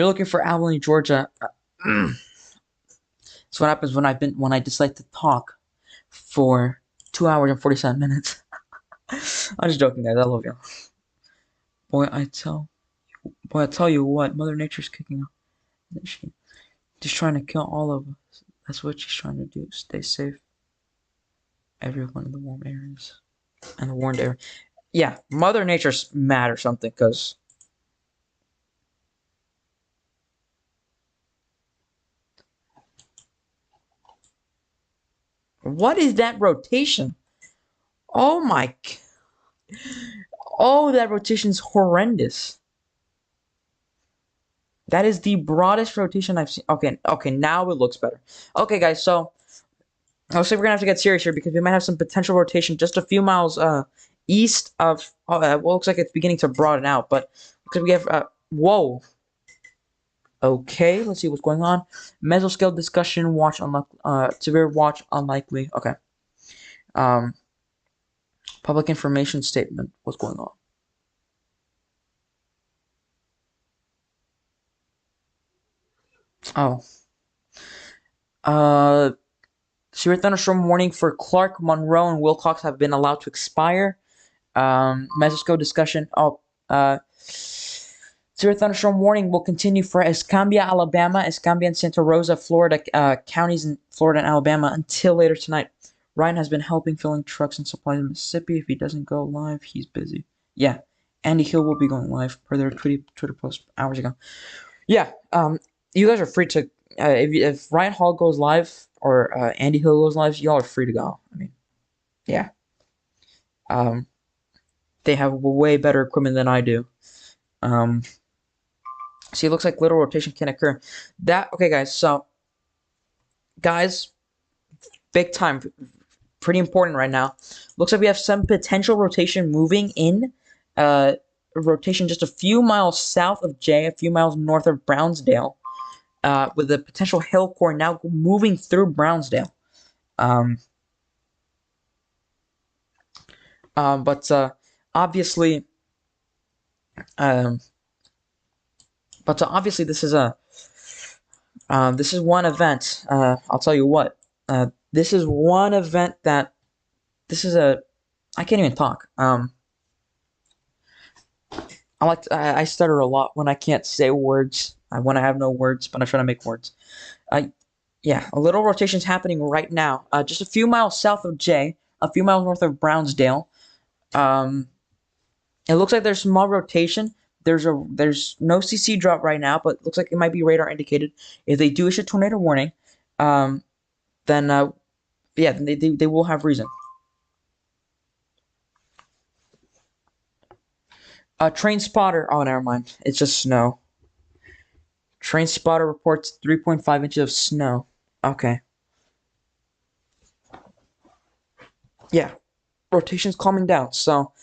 looking for Albany, Georgia. That's what happens when I decide to talk for 2 hours and 47 minutes. I'm just joking, guys. I love you. Boy, I tell you what, Mother Nature's kicking off. She's trying to kill all of us. That's what she's trying to do. Stay safe. Everyone in the warm areas and the warned area. Yeah, Mother Nature's mad or something, because what is that rotation? Oh my. Oh, that rotation's horrendous. That is the broadest rotation I've seen. Okay, okay, now it looks better. Okay, guys, so I'll say we're gonna have to get serious here because we might have some potential rotation just a few miles east of. Well, looks like it's beginning to broaden out, but because we have whoa. Okay, let's see what's going on. Mesoscale discussion. Watch unlikely. Severe watch unlikely. Okay. Um, public information statement. What's going on? Oh. Severe thunderstorm warning for Clark, Monroe, and Wilcox have been allowed to expire. Mesoscale discussion. Oh, severe thunderstorm warning will continue for Escambia, Alabama, Escambia and Santa Rosa, Florida, counties in Florida and Alabama until later tonight. Ryan has been helping filling trucks and supplies in Mississippi. If he doesn't go live, he's busy. Yeah, Andy Hill will be going live per their Twitter post hours ago. Yeah, you guys are free to if Ryan Hall goes live or Andy Hill goes live, y'all are free to go. I mean, yeah, um, they have way better equipment than I do. See, it looks like little rotation can occur. Okay, guys. So, guys, big time, pretty important right now. Looks like we have some potential rotation moving in. Rotation just a few miles south of J, a few miles north of Brownsdale. With the potential hill core now moving through Brownsdale. But obviously, obviously this is one event. I'll tell you what. This is one event that I can't even talk. I stutter a lot when I can't say words. When I have no words, but I try to make words. Yeah, a little rotation is happening right now. Just a few miles south of J, a few miles north of Brownsdale. It looks like there's small rotation. There's no CC drop right now, but it looks like it might be radar indicated. If they do issue tornado warning, then yeah, then they will have reason. Train spotter. Oh, never mind. It's just snow. Train spotter reports 3.5 inches of snow. Okay. Yeah, rotation's calming down. So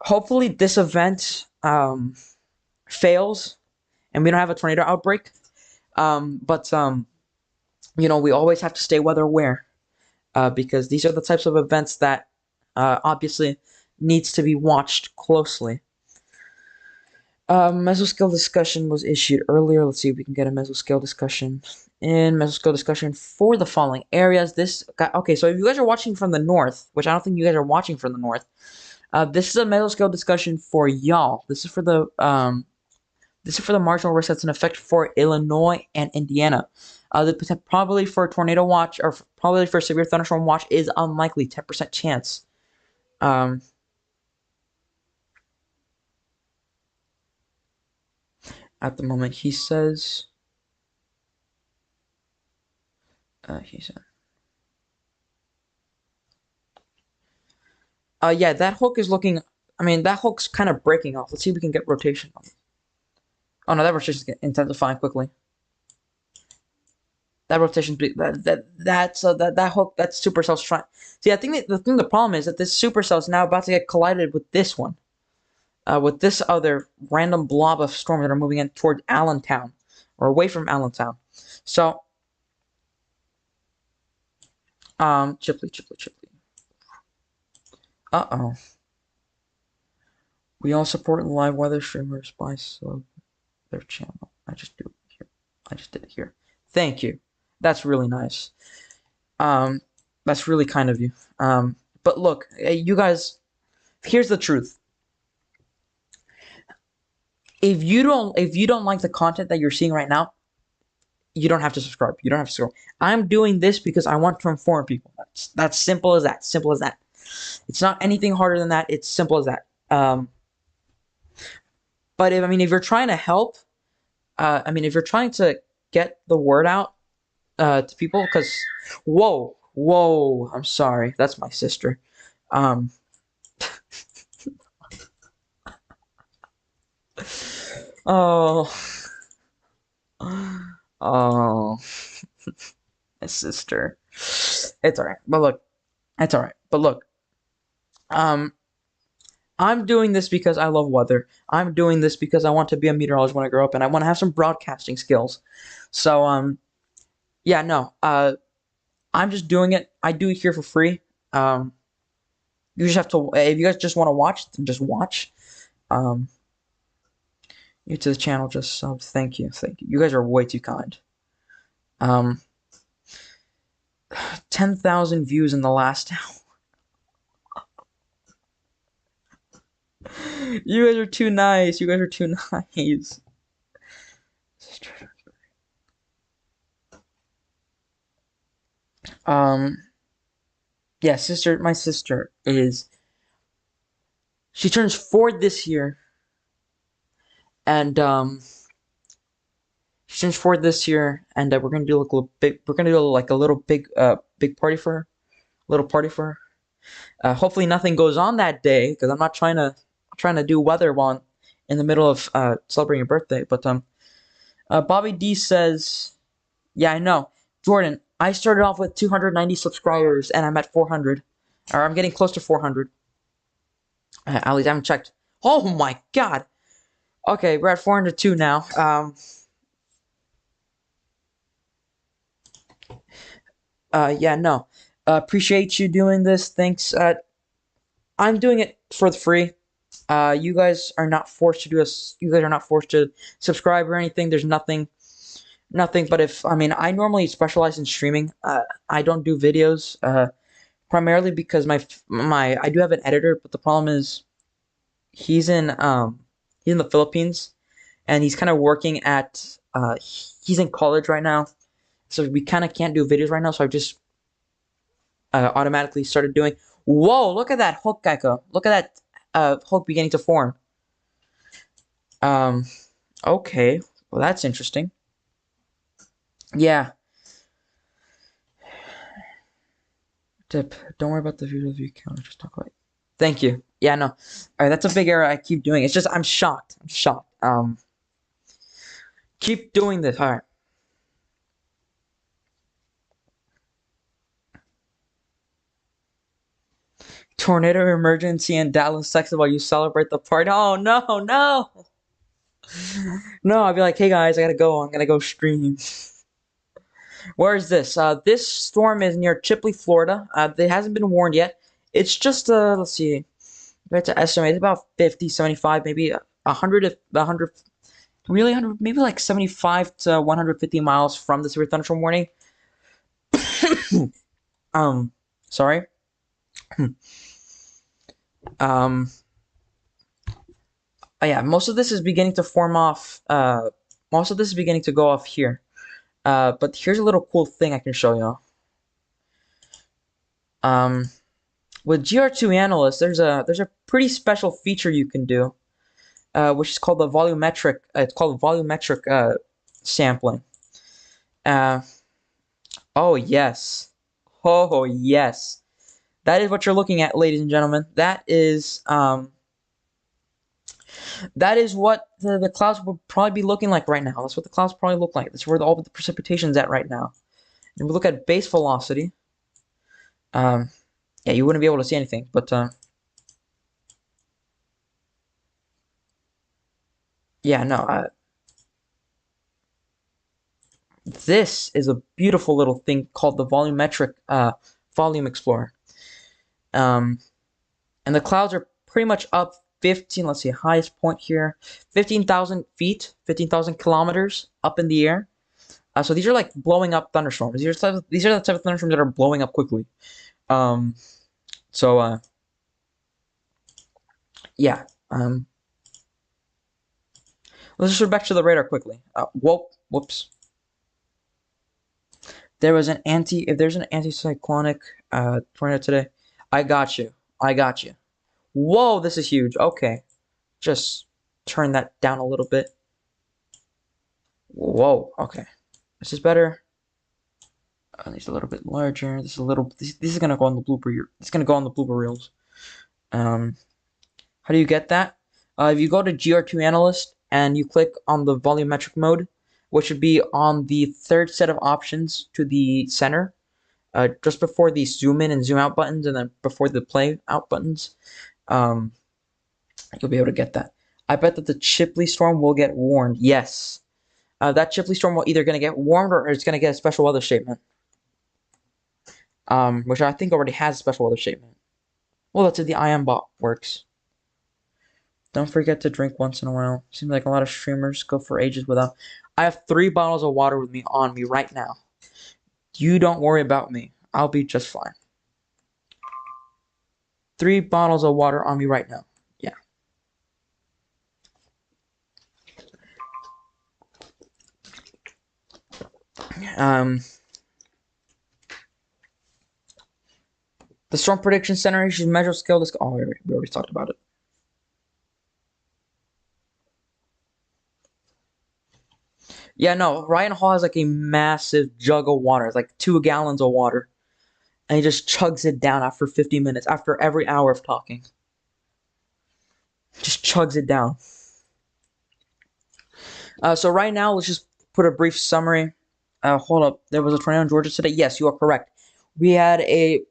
hopefully this event fails and we don't have a tornado outbreak. But we always have to stay weather aware because these are the types of events that obviously needs to be watched closely. Mesoscale discussion was issued earlier. Let's see if we can get a mesoscale discussion. In mesoscale discussion for the following areas. Okay, so if you guys are watching from the north, which I don't think you guys are watching from the north, this is a mesoscale discussion for y'all. This is for the marginal risk that's in effect for Illinois and Indiana. Probably for a tornado watch or probably for a severe thunderstorm watch is unlikely, 10% chance. At the moment, he says. He said. Yeah, that hook is looking. I mean, that hook's kind of breaking off. Let's see if we can get rotation on it. Oh no, that rotation's intensifying quickly. That rotation's that hook, that supercell's trying. See, I think the problem is that this supercell is now about to get collided with this one. With this other random blob of storms that are moving in toward Allentown or away from Allentown. So, Chipley. Uh-oh. We all support live weather streamers by sub their channel. I just did it here. Thank you. That's really nice. That's really kind of you. But look, you guys, here's the truth. If you don't like the content that you're seeing right now, you don't have to subscribe. You don't have to subscribe. I'm doing this because I want to inform people. That's simple as that. Simple as that. It's not anything harder than that. It's simple as that. But if you're trying to help, if you're trying to get the word out to people, because whoa, I'm sorry, that's my sister. Oh, Oh, my sister. It's alright. But look, it's alright. But look, um, I'm doing this because I love weather. I'm doing this because I want to be a meteorologist when I grow up, and I want to have some broadcasting skills. So, yeah, no, I'm just doing it. I do it here for free. Um, you just have to, if you guys just want to watch, then just watch. Um, you to the channel, just sub. Thank you, thank you. You guys are way too kind. Um, 10,000 views in the last hour. You guys are too nice. You guys are too nice. Um, yeah, sister. My sister is. She turns 4 this year, and she turns 4 this year, and we're gonna do like a little big. We're gonna do like a little big party for her. Little party for her. Hopefully nothing goes on that day because I'm not trying to do weather while I'm in the middle of celebrating your birthday. But Bobby D says, yeah, I know, Jordan. I started off with 290 subscribers and I'm at 400, or I'm getting close to 400. At least I haven't checked. Oh my god. Okay, we're at 402 now. Yeah, no. Appreciate you doing this. Thanks. I'm doing it for the free. You guys are not forced to do this. You guys are not forced to subscribe or anything. There's nothing. But if I normally specialize in streaming. I don't do videos. Primarily because my I do have an editor, but the problem is he's in the Philippines, and he's kind of working at he's in college right now, so we kind of can't do videos right now. So I just automatically started doing. Whoa! Look at that hook, Gecko. Look at that hook beginning to form. Um, okay. Well, that's interesting. Yeah. Tip. Don't worry about the view count. Just talk about it. Thank you. Yeah, no. Alright, that's a big error I keep doing. It's just I'm shocked. I'm shocked. Keep doing this. Alright. Tornado emergency in Dallas, Texas while you celebrate the party. Oh no, no. No, I'd be like, hey guys, I gotta go. I'm gonna go stream. Where is this? This storm is near Chipley, Florida. It hasn't been warned yet. It's just, let's see. I have to estimate. It's about 50, 75, maybe 100, 100, really 100, maybe like 75 to 150 miles from the severe thunderstorm warning. Sorry. Yeah, most of this is beginning to form off. Most of this is beginning to go off here. But here's a little cool thing I can show you. With GR2 Analyst, there's a pretty special feature you can do, which is called the volumetric. It's called volumetric sampling. Oh yes, oh yes, that is what you're looking at, ladies and gentlemen. That is what the clouds would probably be looking like right now. That's what the clouds probably look like. That's where all the precipitation's at right now. And we look at base velocity. Yeah, you wouldn't be able to see anything, but yeah, no. This is a beautiful little thing called the volumetric volume explorer. And the clouds are pretty much up 15. Let's see, highest point here, 15,000 feet, 15,000 kilometers up in the air. So these are like blowing up thunderstorms. These are the type of thunderstorms that are blowing up quickly. So yeah. Let's just go back to the radar quickly. Whoops. If there's an anticyclonic tornado today, I got you. Whoa, this is huge. Okay. Just turn that down a little bit. Whoa, okay. This is better. This is a little bit larger. This is gonna go on the blooper. It's gonna go on the blooper reels. How do you get that? If you go to GR2 Analyst and you click on the volumetric mode, which would be on the third set of options to the center, just before the zoom in and zoom out buttons, and then before the play out buttons. You'll be able to get that. I bet that the Chipley storm will get warned. Yes. That Chipley storm will either going to get warned or it's going to get a special weather statement. Which I think already has a special weather statement. Well, that's if the IM bot works. Don't forget to drink once in a while. Seems like a lot of streamers go for ages without. I have 3 bottles of water with me on me right now. You don't worry about me. I'll be just fine. 3 bottles of water on me right now. Yeah. The Storm Prediction Center should measure scale this. Oh, we already talked about it. Yeah, no, Ryan Hall has like a massive jug of water. It's like 2 gallons of water. And he just chugs it down after 50 minutes, after every hour of talking. Just chugs it down. So right now, let's just put a brief summary. Hold up. There was a tornado in Georgia today. Yes, you are correct. We had a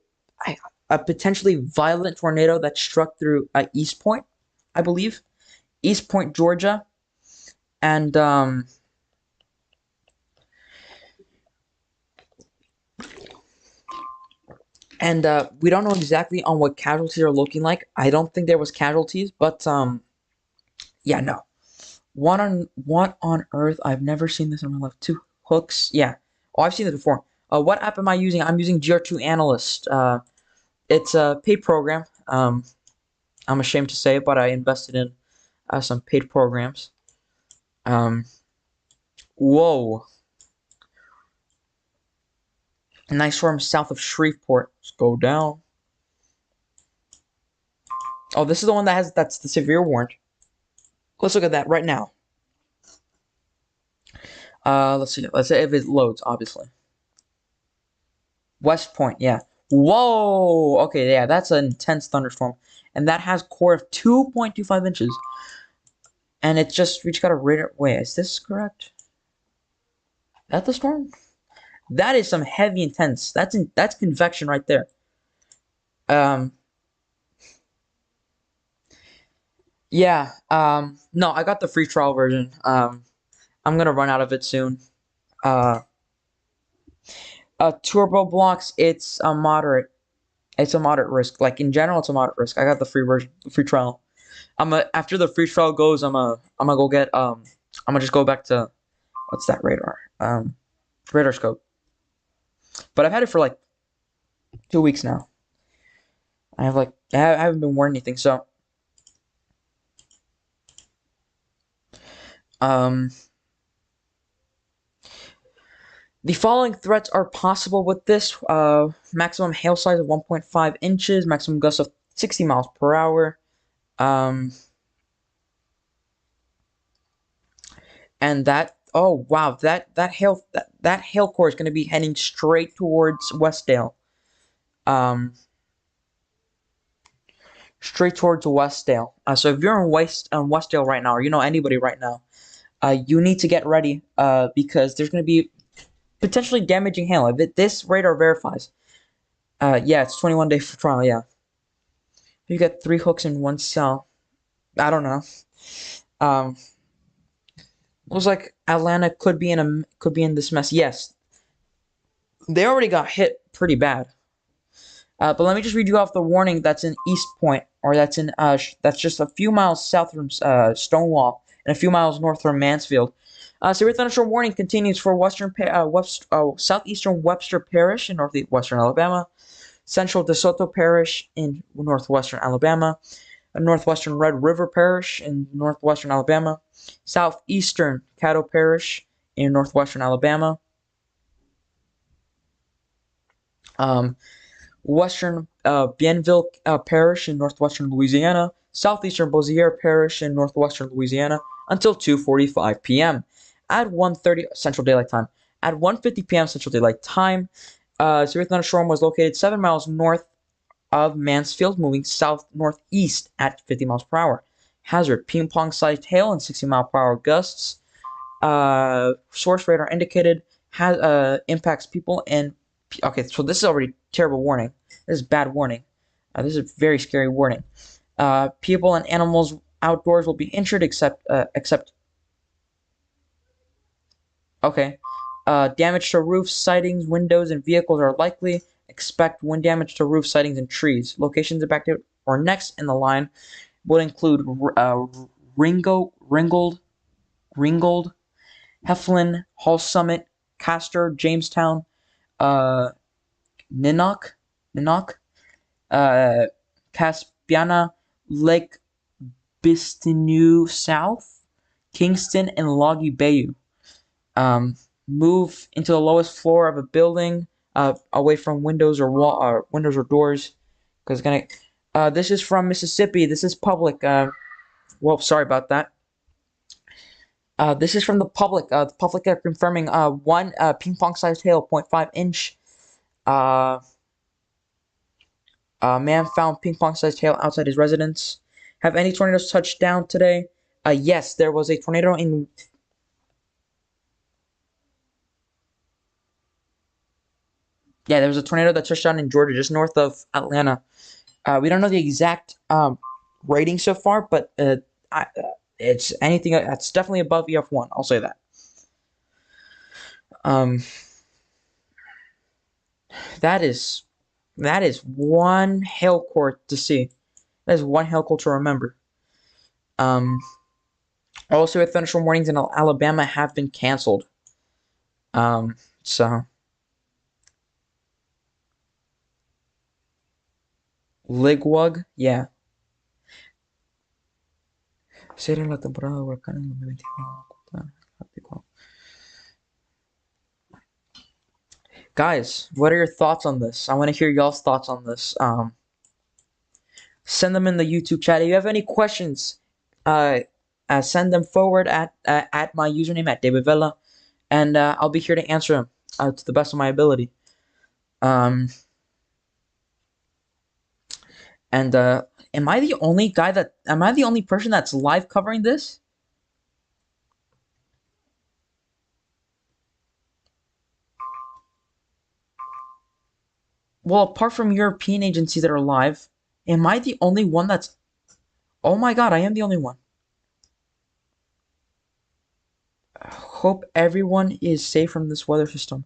potentially violent tornado that struck through East Point, I believe. East Point, Georgia. And we don't know exactly on what casualties are looking like. I don't think there was casualties, but yeah, no. What on earth? I've never seen this in my life. 2 hooks. Yeah. Oh, I've seen this before. What app am I using? I'm using GR2 Analyst. It's a paid program. I'm ashamed to say it, but I invested in some paid programs. Whoa. A nice storm south of Shreveport. Let's go down. Oh, this is the one that's the severe warned. Let's look at that right now. Let's see. Let's say if it loads, obviously. West Point, yeah. Whoa! Okay, yeah, that's an intense thunderstorm. And that has core of 2.25 inches. And we just got a radar. Wait, is this correct? Is that the storm? That is some heavy intense. That's convection right there. Yeah. No, I got the free trial version. I'm gonna run out of it soon. Turbo blocks, it's a moderate risk. Like in general, it's a moderate risk. I got the free version, the free trial. After the free trial goes, I'm gonna go get I'm gonna just go back to what's that radar? Radar scope. But I've had it for like 2 weeks now. I haven't been wearing anything, so the following threats are possible with this. Maximum hail size of 1.5 inches, maximum gust of 60 miles per hour. And that, oh wow, that hail core is going to be heading straight towards Westdale. Straight towards Westdale. So if you're in Westdale right now, or you know anybody right now, you need to get ready because there's going to be potentially damaging hail. This radar verifies. Yeah, it's 21 day for trial. Yeah, you get 3 hooks in 1 cell. I don't know. Looks like Atlanta could be in this mess. Yes, they already got hit pretty bad. But let me just read you off the warning that's in East Point, or that's just a few miles south from Stonewall and a few miles north from Mansfield. Severe thunderstorm warning continues for southeastern Webster Parish in northwestern Alabama, central DeSoto Parish in northwestern Alabama, northwestern Red River Parish in northwestern Alabama, southeastern Caddo Parish in northwestern Alabama, western Bienville Parish in northwestern Louisiana, southeastern Bossier Parish in northwestern Louisiana until 2:45 p.m. At 1:30 Central Daylight Time. At 1:50 p.m. Central Daylight Time, severe thunderstorm was located 7 miles north of Mansfield, moving south-northeast at 50 miles per hour. Hazard: ping-pong-sized hail and 60-mile-per-hour gusts. Source radar indicated has impacts people and okay. So this is already terrible warning. This is bad warning. This is a very scary warning. People and animals outdoors will be injured except okay. Damage to roofs, sidings, windows, and vehicles are likely. Expect wind damage to roof, sidings, and trees. Locations impacted or next in the line would include Ringgold, Heflin, Hall Summit, Castor, Jamestown, uh, Ninock, uh, Caspiana, Lake Bistineau South, Kingston, and Logie Bayou. Um, Move into the lowest floor of a building, away from windows or windows or doors, because gonna. This is from Mississippi. This is public. Well, sorry about that. This is from the public. The public are confirming one ping pong sized hail, 0.5 inch. Uh, a man found ping pong sized hail outside his residence. Have any tornadoes touched down today? Yes, there was a tornado in. Yeah, there was a tornado that touched down in Georgia, just north of Atlanta. We don't know the exact rating so far, but it's anything that's definitely above EF1. I'll say that. Um, that is one hail court to see. That is one hail court to remember. Um, Also, with thunderstorm warnings in Alabama have been canceled. So Ligwug, yeah. Será la temporada de huracanes en 2021. Guys, what are your thoughts on this? I want to hear y'all's thoughts on this. Send them in the YouTube chat. If you have any questions, send them forward at my username at David Vela, and I'll be here to answer them to the best of my ability. And am I the only person that's live covering this? Well, apart from European agencies that are live, am I the only one that's... Oh my god, I am the only one. Hope everyone is safe from this weather system.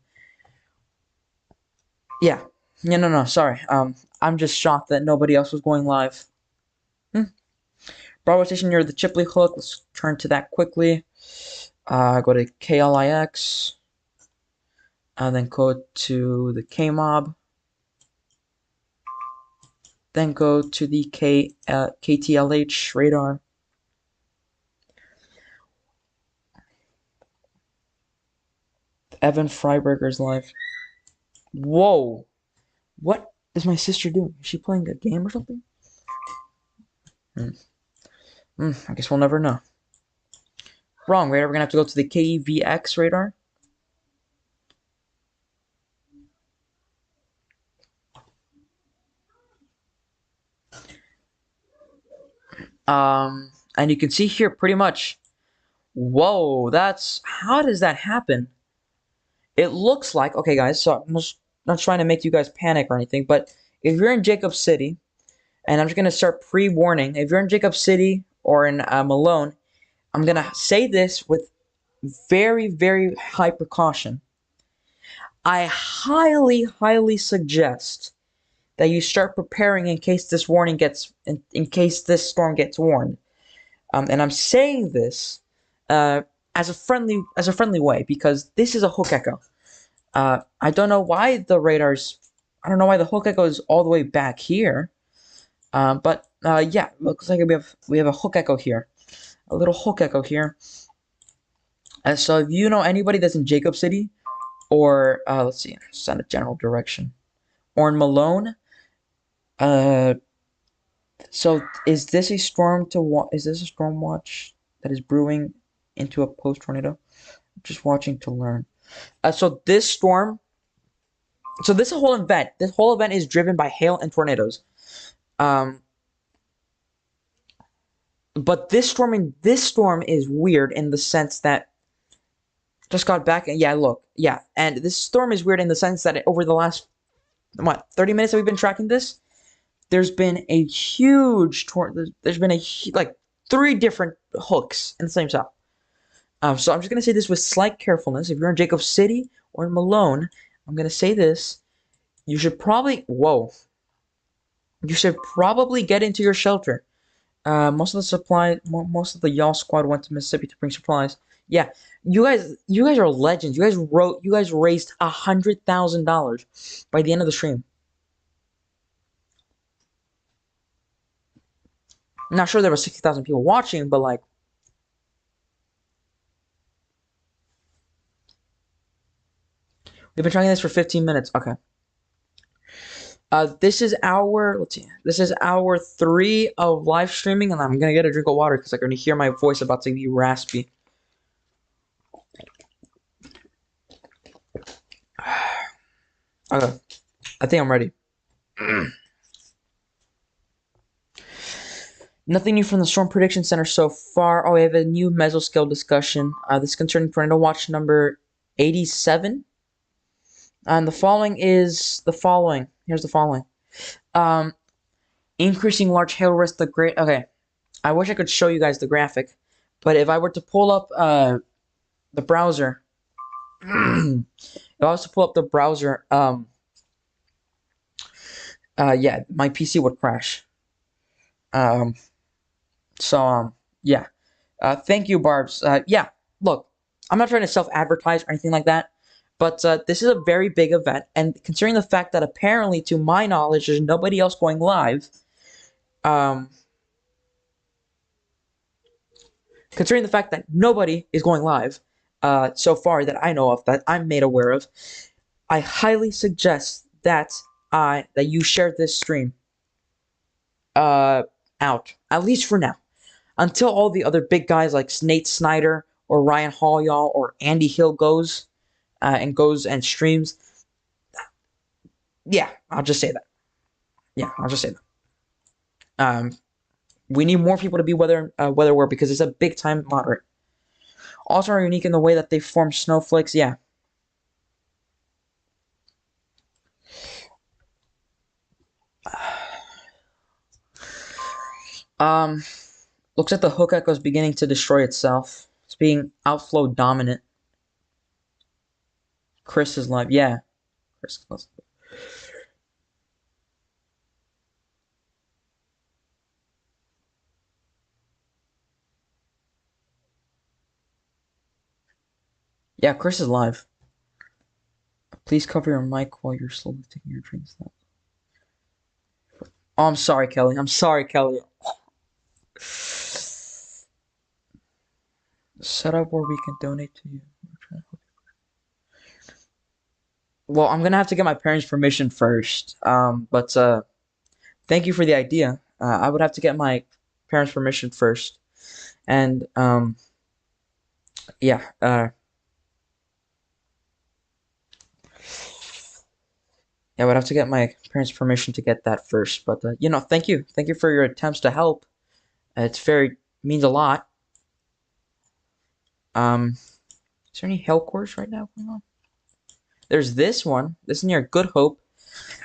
Yeah. Yeah, no, sorry. I'm just shocked that nobody else was going live. Broadway station near the Chipley Hook. Let's turn to that quickly. Go to KLIX. Then go to the KMOB. Then go to the KTLH radar. Evan Freiberger's live. Whoa! What is my sister doing? Is she playing a game or something? I guess we'll never know. Wrong radar. We're gonna have to go to the KEVX radar. And you can see here pretty much. Whoa, how does that happen? It looks like, okay guys, so I'm just not trying to make you guys panic or anything, but if you're in Jacob City, and I'm just going to start pre-warning, if you're in Jacob City or in Malone, I'm going to say this with very, very high precaution. I highly, highly suggest that you start preparing in case this warning gets, in case this storm gets warned. And I'm saying this as a friendly way, because this is a hook echo. I don't know why the hook echo is all the way back here. But yeah, looks like we have a hook echo here, a little hook echo here. And so if you know anybody that's in Jacob City, or let's see, send a general direction, or in Malone, so is this a storm watch that is brewing into a post tornado? I'm just watching to learn. So this whole event is driven by hail and tornadoes. But this storm is weird in the sense that Just got back, and yeah, look, yeah, and this storm is weird in the sense that over the last, what, 30 minutes that we've been tracking this, there's been a huge there's been like 3 different hooks in the same cell. So I'm just gonna say this with slight carefulness. If you're in Jacob City or in Malone, I'm gonna say this. You should probably, whoa, you should probably get into your shelter. Most of the most of the y'all squad went to Mississippi to bring supplies. Yeah, you guys are legends. You guys raised $100,000 by the end of the stream. I'm not sure there were 60,000 people watching, but like, we've been trying this for 15 minutes. Okay. This is our, let's see, this is hour 3 of live streaming, and I'm gonna get a drink of water because I'm gonna hear my voice about to be raspy. Okay, I think I'm ready. Nothing new from the Storm Prediction Center so far. Oh, we have a new mesoscale discussion. This is concerning Tornado Watch number 87. And the following is the following. Here's the following. Increasing large hail risk. The great. Okay, I wish I could show you guys the graphic, but if I were to pull up the browser, if I was to pull up the browser, yeah, my PC would crash. Yeah. Thank you, Barbs. Yeah, look, I'm not trying to self-advertise or anything like that, but this is a very big event, and considering the fact that apparently, to my knowledge, there's nobody else going live, considering the fact that nobody is going live, so far that I know of, that I'm made aware of, I highly suggest that you share this stream, out, at least for now. Until all the other big guys like Nate Snyder or Ryan Hall, y'all, or Andy Hill goes and streams. Yeah, I'll just say that. Yeah, I'll just say that. We need more people to be weather aware because it's a big time moderate. Also are unique in the way that they form snowflakes. Yeah. Looks like the hook echo is beginning to destroy itself. It's being outflow dominant. Chris is live. Yeah. Chris. Yeah, Chris is live. Please cover your mic while you're slowly taking your drinks. Oh, I'm sorry, Kelly. I'm sorry, Kelly. Set up where we can donate to you. Well, I'm gonna have to get my parents' permission first. But thank you for the idea. I would have to get my parents' permission first, and yeah. Yeah, I would have to get my parents' permission to get that first. But thank you for your attempts to help. It's means a lot. Is there any hell cores right now going on? There's this one. This is near Good Hope,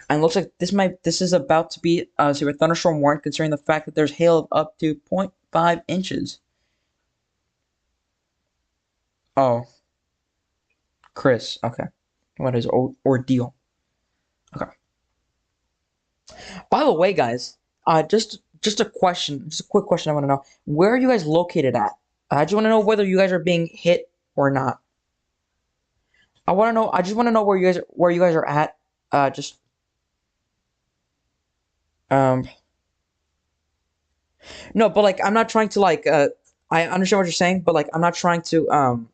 and it looks like this is about to be severe thunderstorm warrant, considering the fact that there's hail of up to 0.5 inches. Oh, Chris. Okay, what is ordeal? Okay. By the way, guys, just a question, just a quick question. I want to know, where are you guys located at? I just want to know whether you guys are being hit or not. I just want to know where you guys are at. Just no, but like I'm not trying to like I understand what you're saying, but like I'm not trying to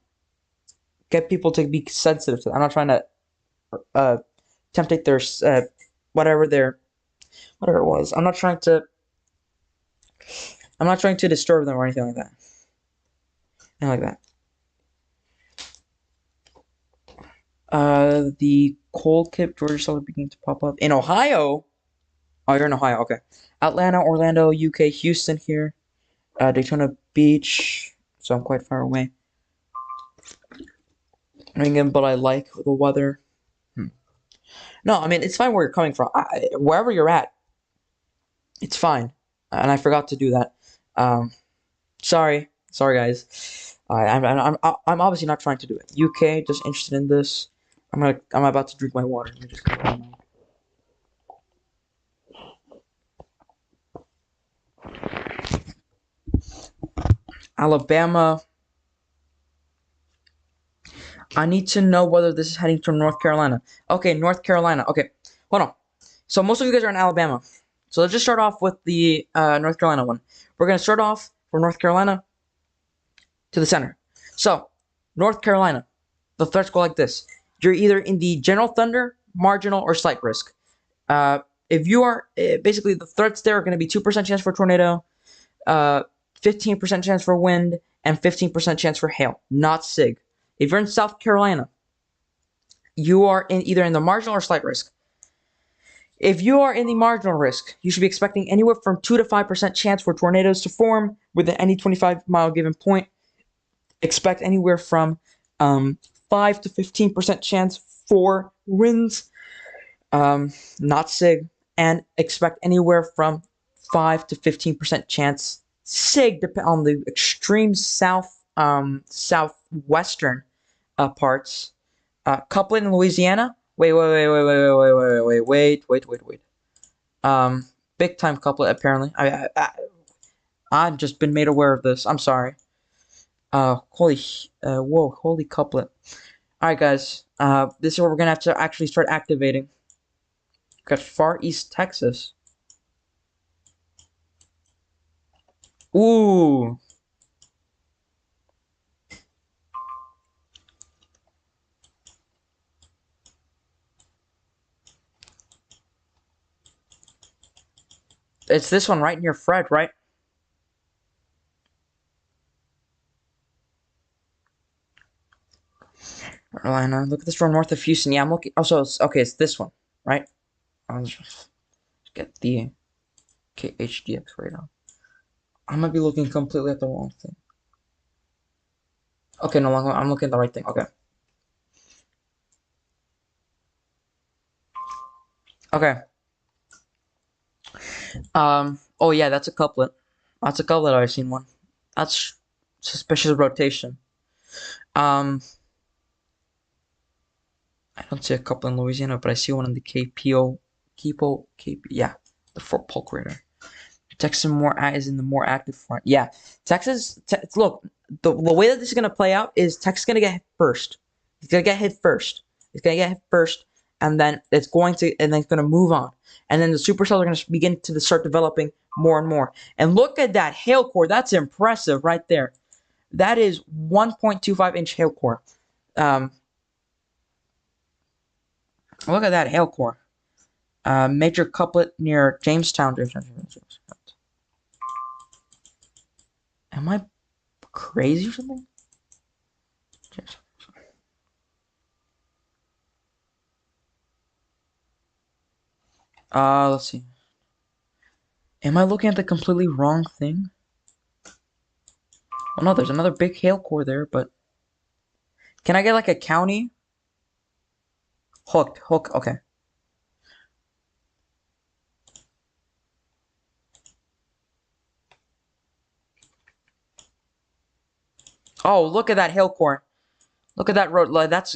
get people to be sensitive to that. I'm not trying to temptate their whatever it was. I'm not trying to disturb them or anything like that. Anything like that. The cold kip Georgia cellar beginning to pop up in Ohio. Oh, you're in Ohio. Okay. Atlanta, Orlando, UK, Houston here. Daytona Beach. So I'm quite far away. Again, but I like the weather. No, I mean it's fine where you're coming from. Wherever you're at, it's fine. And I forgot to do that. Um, sorry, guys. I'm obviously not trying to do it. UK, just interested in this. I'm about to drink my water. Let me just cut that out. Alabama. I need to know whether this is heading to North Carolina. Okay, North Carolina. Okay, hold on. So most of you guys are in Alabama. So let's just start off with the North Carolina one. We're gonna start off from North Carolina to the center. So North Carolina, the threats go like this: you're either in the general thunder, marginal, or slight risk. If you are basically the threats there are going to be 2% chance for tornado, 15% chance for wind, and 15% chance for hail, not SIG. If you're in South Carolina, you are either in the marginal or slight risk. If you are in the marginal risk, you should be expecting anywhere from 2 to 5% chance for tornadoes to form within any 25-mile given point. Expect anywhere from 5 to 15% chance for winds, not SIG, and expect anywhere from 5 to 15% chance SIG, depend on the extreme southwestern parts. Coupling in Louisiana. Wait. Big time couplet apparently. I've just been made aware of this. I'm sorry. Holy couplet. All right, guys. This is where we're gonna have to actually start activating. Got Far East Texas. Ooh. It's this one right near Fred, right? Carolina. Look at this one north of Houston. Yeah, I'm looking. Also, okay, it's this one, right? I'll just get the KHDX radar. I might be looking completely at the wrong thing. Okay, no longer. I'm looking at the right thing. Okay. Okay. Oh yeah, that's a couplet. That's a couplet. I've seen one. That's suspicious rotation. Um, I don't see a couple in Louisiana, but I see one in the KP. Yeah, the Fort Polk radar. Texas is in the more active front. Yeah, Texas. Look, the way that this is gonna play out is Texas is gonna get hit first. It's gonna get hit first. It's gonna get hit first, and then it's gonna move on, and then the supercells are gonna begin to start developing more and more. And look at that hail core. That's impressive right there. That is 1.25-inch hail core. Um, Look at that hail core. Major couplet near Jamestown. Am I crazy or something? Let's see. Am I looking at the completely wrong thing? Oh no, there's another big hail core there, but can I get like a county? Hook, okay. Oh, look at that hail core. Look at that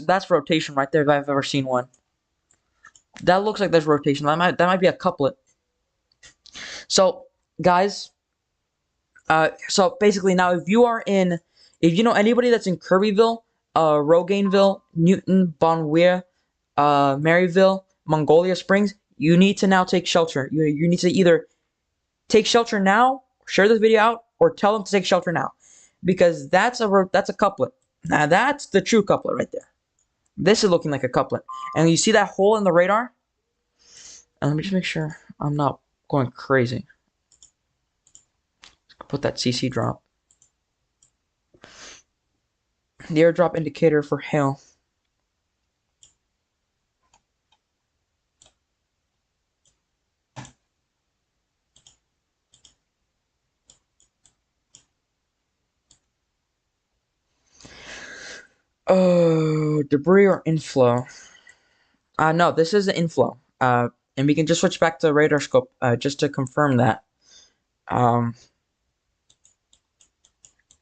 that's rotation right there if I've ever seen one. That looks like there's rotation. That might be a couplet. So, guys, so basically now if you know anybody that's in Kirbyville, Rogainville, Newton, Bonwea, Maryville, Mongolia Springs, you need to now take shelter. You need to either take shelter now, share this video out, or tell them to take shelter now, because that's a couplet. Now that's the true couplet right there. This is looking like a couplet, and you see that hole in the radar. And let me just make sure I'm not going crazy. Put that CC drop. The airdrop indicator for hail. Oh, debris or inflow? No, this is the inflow. And we can just switch back to radar scope just to confirm that. I'm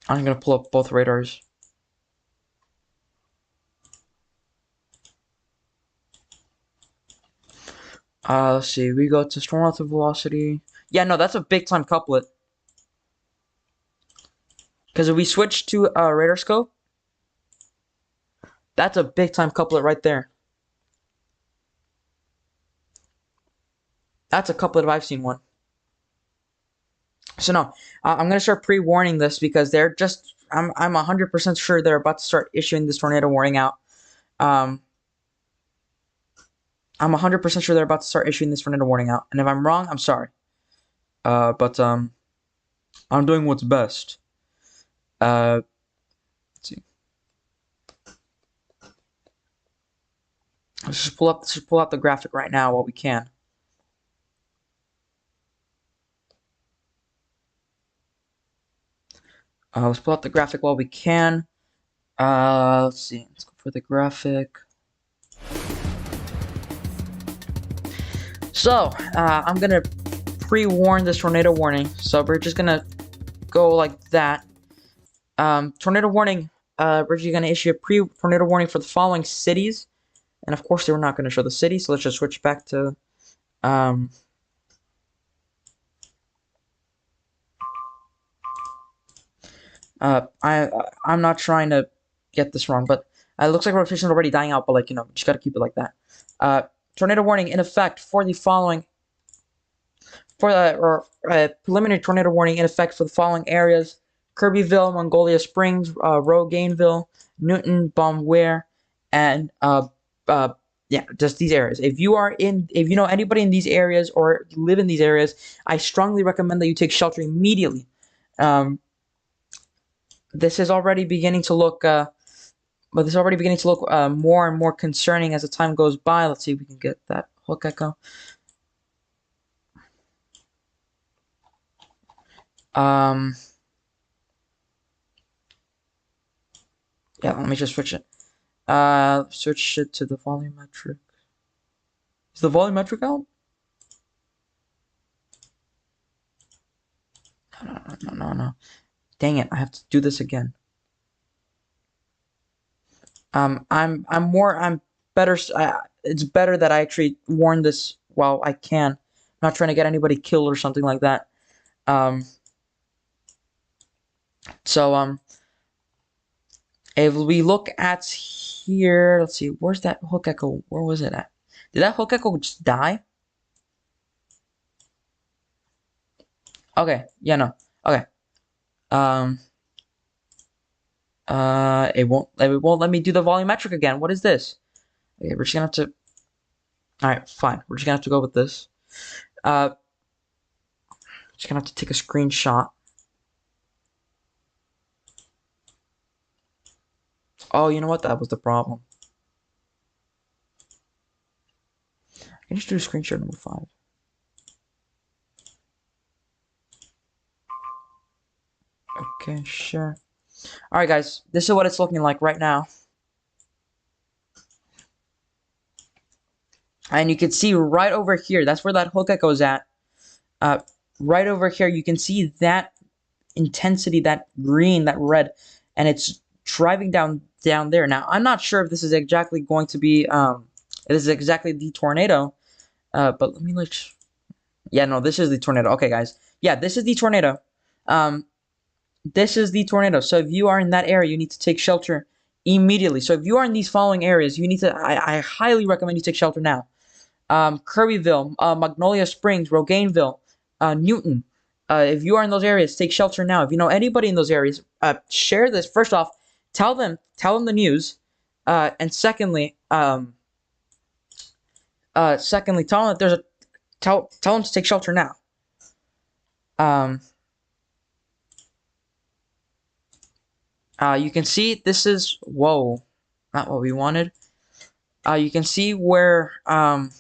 gonna pull up both radars. Let's see. We go to storm relative velocity. Yeah, no, that's a big time couplet. Because if we switch to radar scope, that's a big time couplet right there. That's a couplet if I've seen one. So no, I'm gonna start pre-warning this because they're just. I'm 100% sure they're about to start issuing this tornado warning out. I'm 100% sure they're about to start issuing this tornado warning out, and if I'm wrong, I'm sorry. But I'm doing what's best. Let's see. Let's just pull out the graphic right now while we can. Let's pull out the graphic while we can. Let's see. Let's go for the graphic. So, I'm gonna pre-warn this tornado warning. So we're just gonna go like that. Tornado warning. We're just gonna issue a pre-tornado warning for the following cities, and of course they were not gonna show the city. So let's just switch back to I'm not trying to get this wrong, but it looks like rotation is already dying out. But just gotta keep it like that. Tornado warning in effect for the following. Preliminary tornado warning in effect for the following areas: Kirbyville, Mongolia Springs, Rogainville, Newton, Baumware, and yeah, just these areas. If you know anybody in these areas or live in these areas, I strongly recommend that you take shelter immediately. This is already beginning to look, more and more concerning as the time goes by. Let's see if we can get that hook echo. Yeah, let me just switch it. Switch it to the volumetric. Is the volumetric out? No. Dang it, I have to do this again. I'm better. It's better that I actually warn this while I can. I'm not trying to get anybody killed or something like that. So if we look at here, let's see, where's that hook echo? Where was it at? Did that hook echo just die? Okay, yeah, no. Okay. It won't let me do the volumetric again. What is this? Okay, we're just gonna have to. All right, fine. We're just gonna have to go with this. Just gonna have to take a screenshot. Oh, you know what? That was the problem. I can just do screenshot number 5. Okay, sure. Alright, guys. This is what it's looking like right now. And you can see right over here, that's where that hook echo's at. Right over here, you can see that intensity, that green, that red, and it's driving down there. Now, I'm not sure if this is exactly going to be, this is exactly the tornado, but let me yeah, no, this is the tornado. Okay, guys. Yeah, this is the tornado. This is the tornado. So if you are in that area, you need to take shelter immediately. So if you are in these following areas, you need to, I highly recommend you take shelter now. Kirbyville, Magnolia Springs, Rogainville, Newton. If you are in those areas, take shelter now. If you know anybody in those areas, share this. First off, tell them the news, and secondly, tell them that there's a tell them to take shelter now. You can see this is whoa, not what we wanted. You can see where that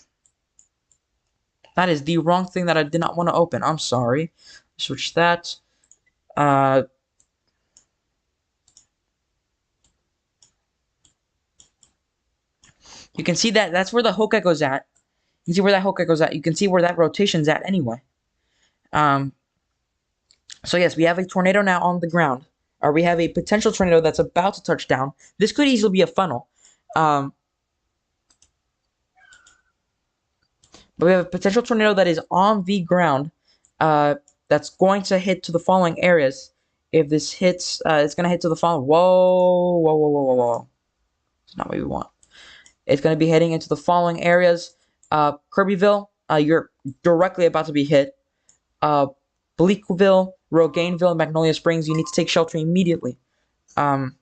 is the wrong thing that I did not want to open. I'm sorry. Switch that. You can see that that's where the hook echo's at. You can see where that hook echo's at. You can see where that rotation's at anyway. So yes, we have a tornado now on the ground. Or we have a potential tornado that's about to touch down. This could easily be a funnel. But we have a potential tornado that is on the ground. That's going to hit to the following areas. If this hits, it's going to hit to the following. Whoa, whoa, whoa, whoa, whoa, whoa. It's not what we want. It's going to be heading into the following areas. Kirbyville, you're directly about to be hit. Bleakville, Rogainville, and Magnolia Springs, you need to take shelter immediately. The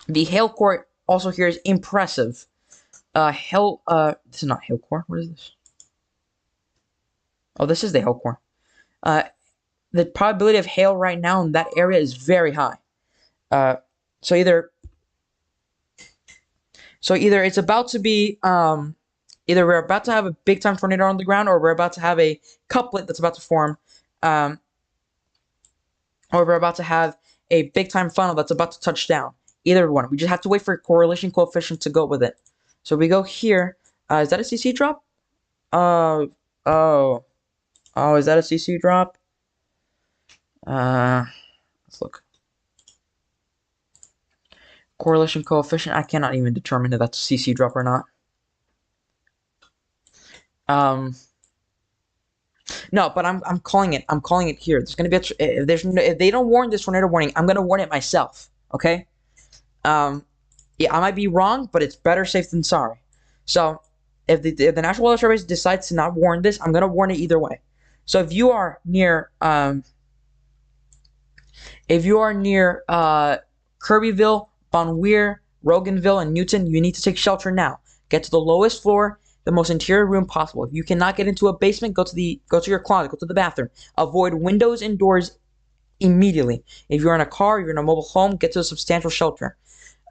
hail core also here is impressive. This is not hail core. What is this? Oh, this is the hail core. The probability of hail right now in that area is very high. So either it's about to be either we're about to have a big time tornado on the ground, or we're about to have a couplet that's about to form, or we're about to have a big time funnel that's about to touch down. Either one. We just have to wait for a correlation coefficient to go with it. So we go here. Is that a CC drop? Oh, is that a CC drop? Let's look. Correlation coefficient. I cannot even determine if that's a CC drop or not. No, but I'm calling it. I'm calling it here. There's gonna be if they don't warn this tornado warning, I'm gonna warn it myself. Okay. Yeah, I might be wrong, but it's better safe than sorry. So if the National Weather Service decides to not warn this, I'm gonna warn it either way. So if you are near Kirbyville, Bon Weir, Roganville, and Newton, you need to take shelter now. Get to the lowest floor, the most interior room possible. If you cannot get into a basement, go to your closet, go to the bathroom. Avoid windows and doors immediately. If you're in a car, you're in a mobile home, get to a substantial shelter.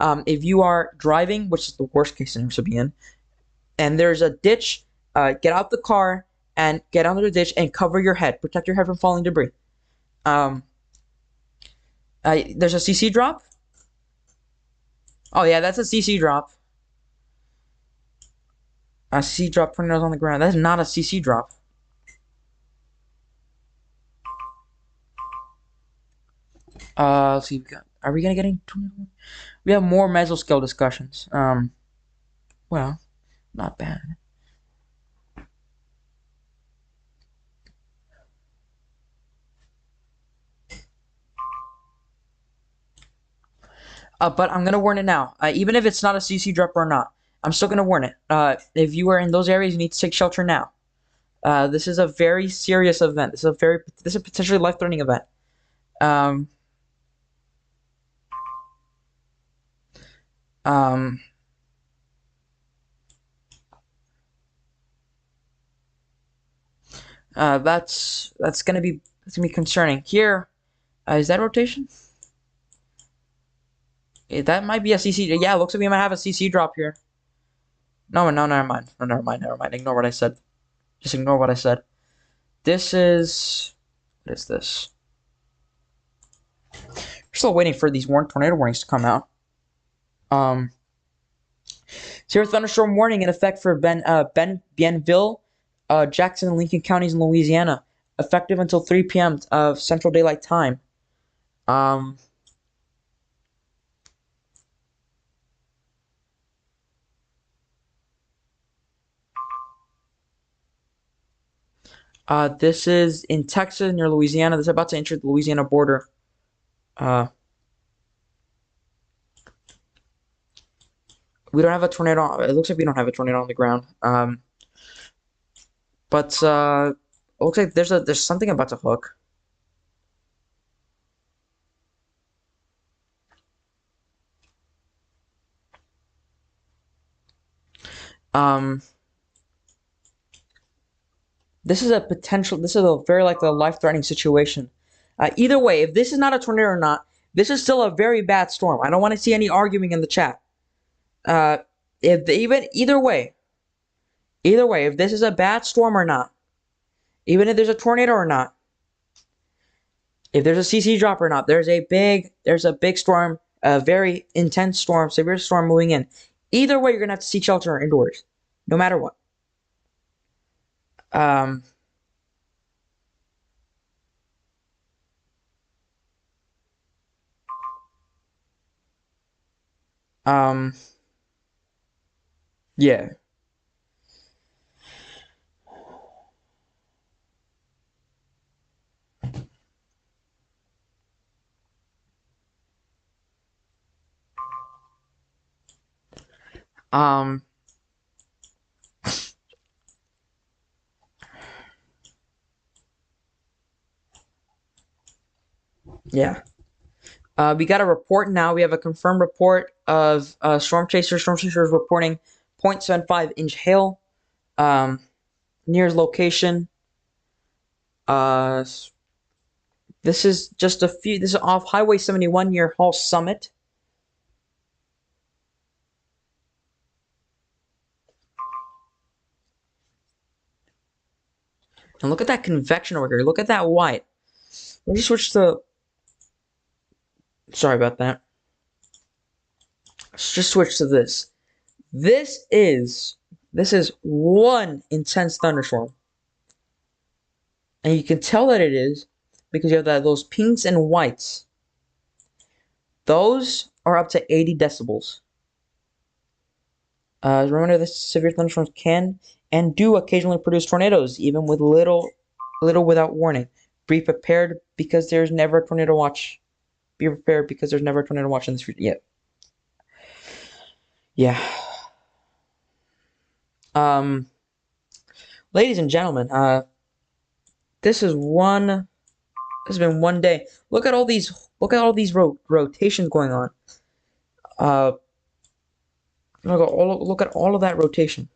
If you are driving, which is the worst case scenario to be in, and there's a ditch, get out the car and get under the ditch and cover your head. Protect your head from falling debris. There's a CC drop. Oh yeah, that's a CC drop. A CC drop tornadoes on the ground. That's not a CC drop. Let's see. Are we gonna get into? We have more mesoscale discussions. Well, not bad. But I'm gonna warn it now. Even if it's not a CC drop or not, I'm still gonna warn it. If you are in those areas, you need to take shelter now. This is a very serious event. This is a potentially life-threatening event. That's gonna be concerning. Here, is that rotation? That might be a CC. Yeah, it looks like we might have a CC drop here. No, never mind. No, never mind. Ignore what I said. Just ignore what I said. This is... What is this? We're still waiting for these tornado warnings to come out. Severe thunderstorm warning in effect for Bienville, Jackson, and Lincoln counties in Louisiana. Effective until 3 p.m. of Central Daylight Time. This is in Texas near Louisiana. This is about to enter the Louisiana border. We don't have a tornado. It looks like we don't have a tornado on the ground. But it looks like there's something about to hook. This is a very likely life-threatening situation. Either way, if this is not a tornado or not, this is still a very bad storm. I don't want to see any arguing in the chat. Either way, if this is a bad storm or not, even if there's a tornado or not, if there's a CC drop or not, there's a big storm, a very intense storm, severe storm moving in. Either way, you're gonna have to seek shelter indoors, no matter what. Um, um, yeah. Um, yeah. We got a report now. We have a confirmed report of storm chasers. Storm chasers reporting 0.75-inch hail near his location. Uh, this is just a few. This is off Highway 71 near Hall Summit. And look at that convection over here. Look at that white. Let me switch to. Sorry about that. Let's just switch to this. This is one intense thunderstorm, and you can tell that it is because you have those pinks and whites. Those are up to 80 decibels. Remember that severe thunderstorms can and do occasionally produce tornadoes, even with little without warning. Be prepared because there's never a tornado watch. Be prepared because there's never a tornado watch in this region yet. Yeah. Um, ladies and gentlemen, this is one. This has been one day. Look at all these. Look at all these rotations going on. Look at all of that rotation.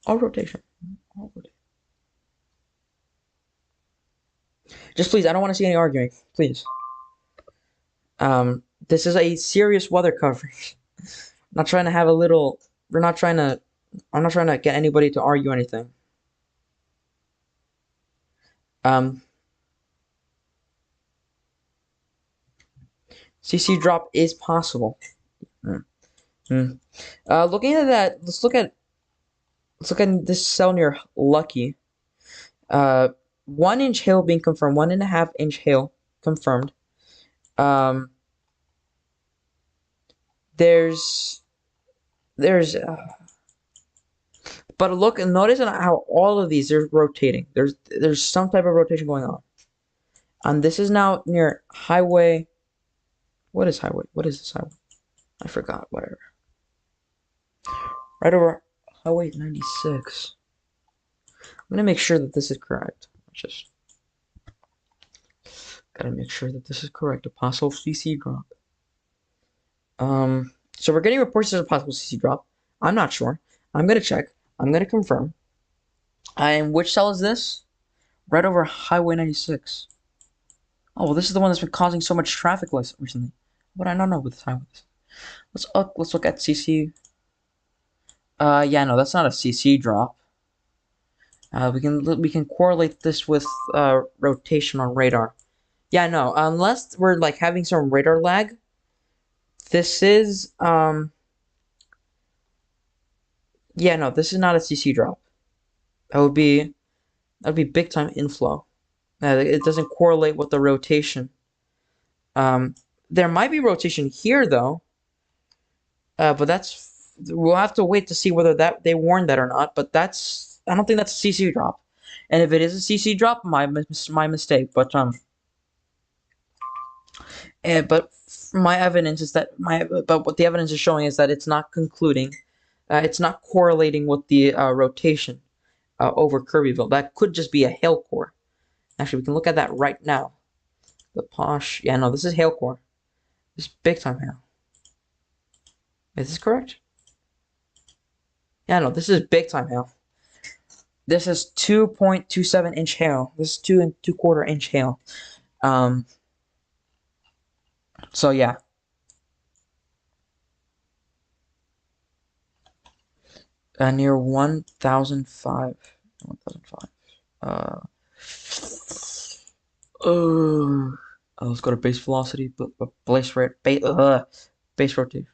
All rotation. All rotation. Just please, I don't want to see any arguing. Please. This is a serious weather coverage. I'm not trying to have a little. We're not trying to. I'm not trying to get anybody to argue anything. CC drop is possible. Looking at that, let's look at this cell near Lucky. 1-inch hail being confirmed. 1.5-inch hail confirmed. There's but look and notice how all of these are rotating. There's some type of rotation going on. And this is now near highway. What is highway? What is this highway? I forgot. Whatever. Right over highway 96. I'm gonna make sure that this is correct. Just gotta make sure that this is correct. A possible CC drop. So we're getting reports of a possible CC drop. I'm not sure. I'm gonna check. I'm gonna confirm. And which cell is this? Right over highway 96. Oh, well, this is the one that's been causing so much traffic recently. But I don't know what this highway is. Let's look at CC. Yeah, no, that's not a CC drop. We can correlate this with rotation on radar. Yeah, no, unless we're like having some radar lag. This is yeah, no, this is not a CC drop. That'd be big time inflow. It doesn't correlate with the rotation. There might be rotation here though. But we'll have to wait to see whether they warned that or not. But I don't think that's a CC drop. And if it is a CC drop, my mistake. But but my evidence is that but what the evidence is showing is that it's not concluding, it's not correlating with the rotation over Kirbyville. That could just be a hail core. Actually, we can look at that right now. The posh, yeah, no, this is hail core. This is big time hail. Is this correct? Yeah, no, this is big time hail. This is 2.27-inch hail. This is 2 2/4-inch hail. So yeah. Near 1005. 1005. Let's go to base velocity, base rotation.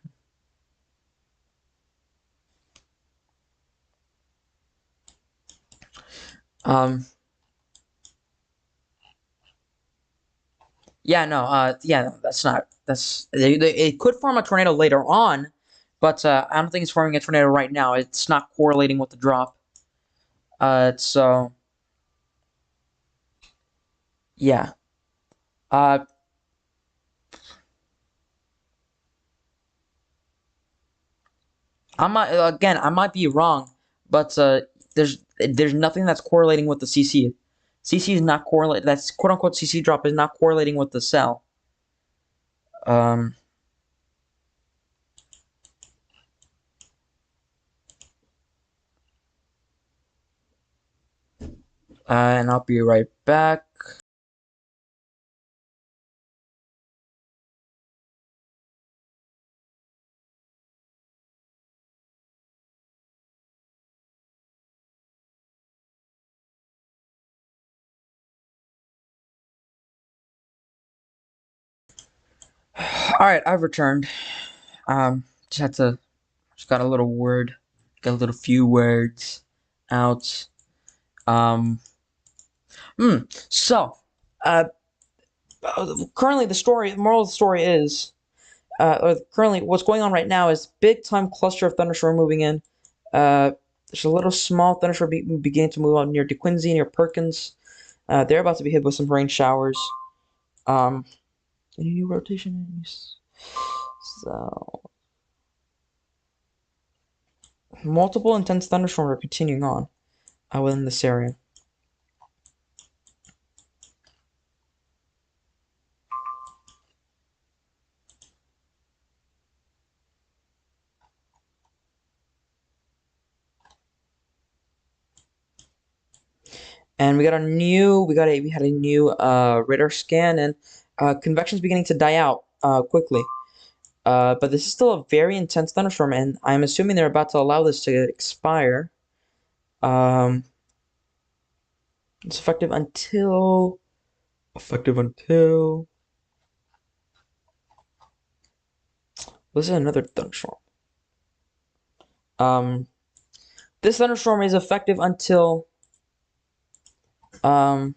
Um, yeah, no, no, that's not, it could form a tornado later on, but I don't think it's forming a tornado right now. It's not correlating with the drop. So, yeah. Uh, I might be wrong, but there's nothing that's correlating with the CC. CC is not correlate. That's quote unquote CC drop is not correlating with the cell. Um, and I'll be right back. All right, I've returned. Just had to, just got a little word, got a little few words out. Um, so, uh, currently the moral of the story is, or currently what's going on right now is big time cluster of thunderstorm moving in. There's a little small thunderstorm beginning to move out near DeQuincy, near Perkins. They're about to be hit with some rain showers. Um, any new rotation? So, multiple intense thunderstorms are continuing on within this area. And we had a new radar scan, and convection's beginning to die out quickly. But this is still a very intense thunderstorm, and I'm assuming they're about to allow this to expire. Um, it's effective until. This is another thunderstorm. Um, this thunderstorm is effective until um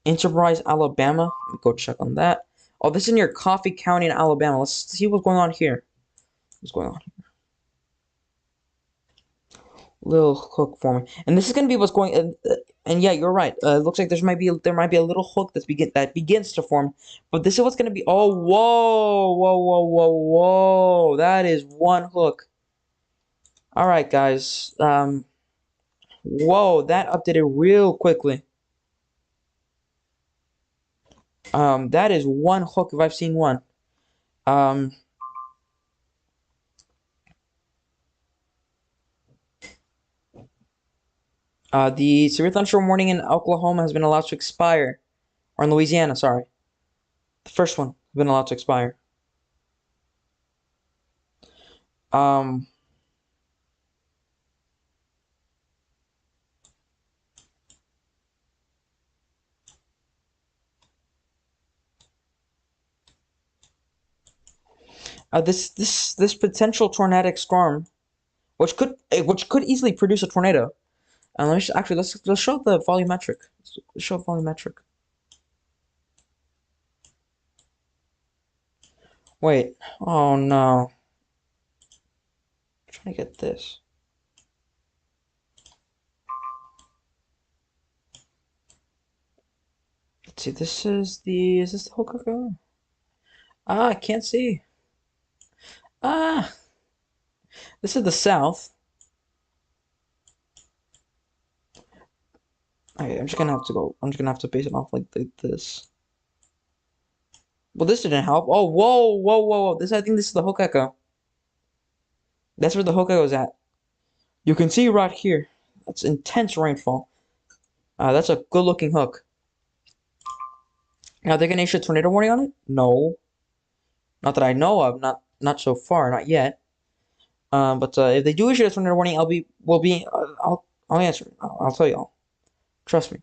Enterprise, Alabama. Let me go check on that. Oh, this is near Coffee County in Alabama. Let's see what's going on here. What's going on here? Little hook forming, and this is gonna be what's going. And yeah, you're right. It looks like there might be a little hook that begins to form, but this is what's gonna be. Oh, whoa, whoa, whoa, whoa, whoa! That is one hook. All right, guys. Whoa, that updated real quickly. That is one hook if I've seen one. Um, the severe thunderstorm warning in Oklahoma has been allowed to expire, or in Louisiana, sorry. The first one has been allowed to expire. Um, this potential tornadic storm, which could easily produce a tornado. And let's show the volumetric. Let's show volumetric. Wait. Oh no. I'm trying to get this. Let's see. Is this the Hokkaido? Ah, I can't see. Ah, this is the south. Okay, I'm just gonna have to base it off like this. Well, this didn't help. Oh, whoa, whoa, whoa, whoa. I think this is the Hokkaido. That's where the Hokkaido is at. You can see right here. That's intense rainfall. That's a good-looking hook. Now they're gonna issue a tornado warning on it? No, not that I know of. Not so far. Not yet. But if they do issue a tornado warning, I'll answer it. I'll tell y'all. Trust me.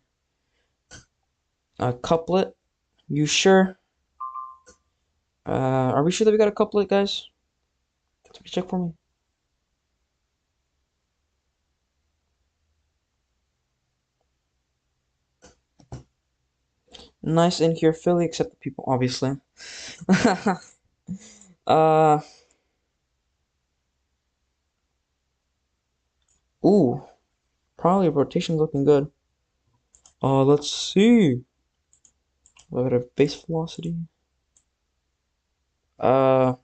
Couplet. You sure? Are we sure that we got a couplet, guys? Somebody check for me. Nice in here, Philly, except the people, obviously. uh, ooh, probably rotation looking good. Let's see. A little bit of base velocity. Uh,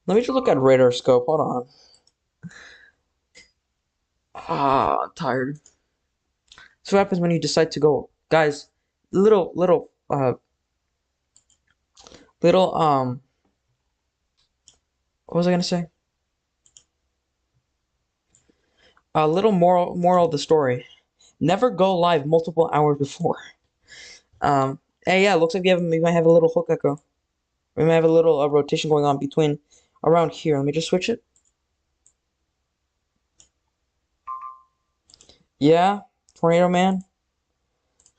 Let me just look at radar scope. Hold on. I'm tired. So what happens when you decide to go, guys? Little, what was I gonna say? A little moral of the story. Never go live multiple hours before. Hey, yeah, looks like we might have a little hook echo. We might have a little rotation going on between around here. Let me just switch it. Yeah, Tornado Man.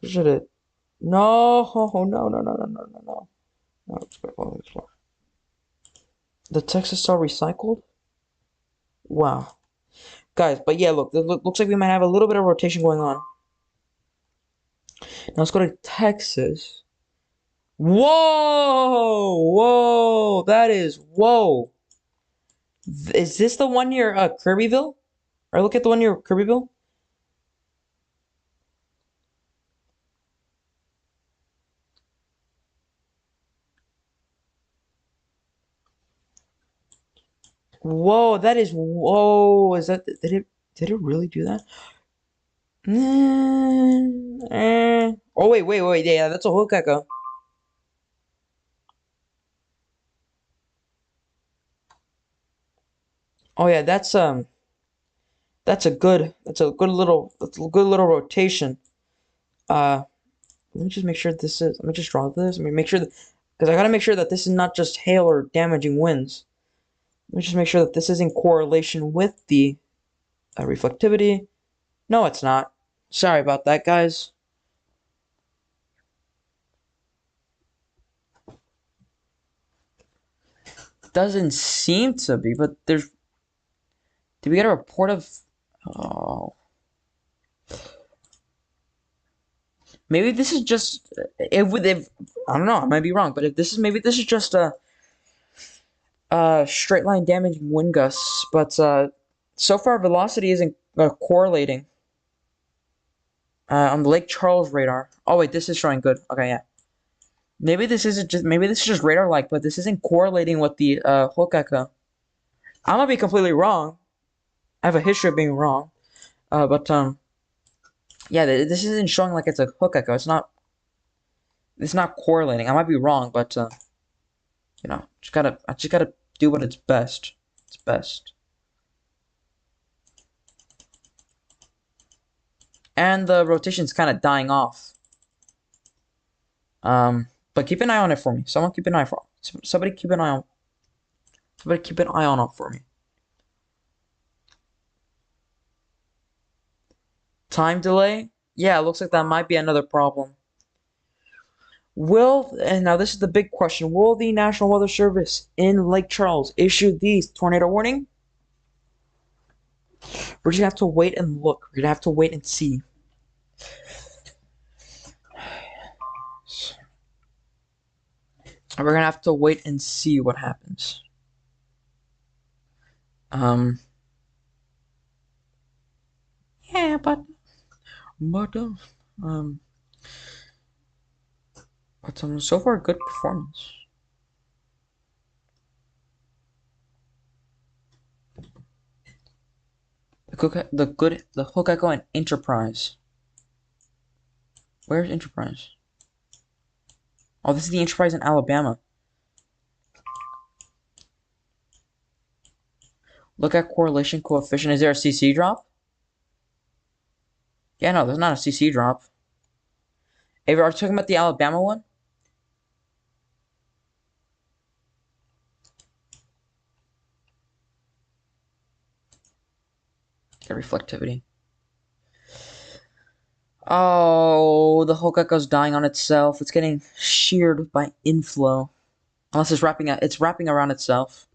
Should it? No, no, no, no, no, no, no, no. No, it's good. The text is still recycled? Wow. Guys, but yeah, look, looks like we might have a little bit of rotation going on. Now let's go to Texas. Whoa! Whoa! That is, whoa! Is this the one near Kirbyville? Or look at the one near Kirbyville? Whoa, that is, whoa! Is that, did it really do that? Oh, wait, yeah, that's a hook echo. Oh yeah, that's a good little rotation. Let me just make sure this is. Let me just draw this. Let me make sure that, because I gotta make sure that this is not just hail or damaging winds. Let me just make sure that this is in correlation with the reflectivity. No, it's not. Sorry about that, guys. Doesn't seem to be, but there's. Did we get a report of? Oh. Maybe this is just. If I don't know, I might be wrong, but if this is maybe this is just a straight line damaging wind gusts, but so far velocity isn't correlating on the Lake Charles radar. Oh wait, this is showing good. Okay, yeah. Maybe this is just radar like, but this isn't correlating with the hook echo. I might be completely wrong. I have a history of being wrong. But yeah, this isn't showing like it's a hook echo. It's not. It's not correlating. I might be wrong, but you know, I just gotta do what it's best. It's best. And the rotation's kind of dying off. But keep an eye on it for me. Someone keep an eye for. Somebody keep an eye on. Somebody keep an eye on it for me. Time delay? Yeah, it looks like that might be another problem. And now this is the big question, will the National Weather Service in Lake Charles issue the tornado warning? We're just gonna have to wait and look. We're gonna have to wait and see. We're gonna have to wait and see what happens. Yeah, but so far good performance. The hook echo and Enterprise. Where's Enterprise? Oh, this is the Enterprise in Alabama. Look at correlation coefficient. Is there a CC drop? Yeah, no, there's not a CC drop. Hey, are you talking about the Alabama one? The reflectivity. Oh, the hook echo's dying on itself. It's getting sheared by inflow. Unless it's wrapping around itself.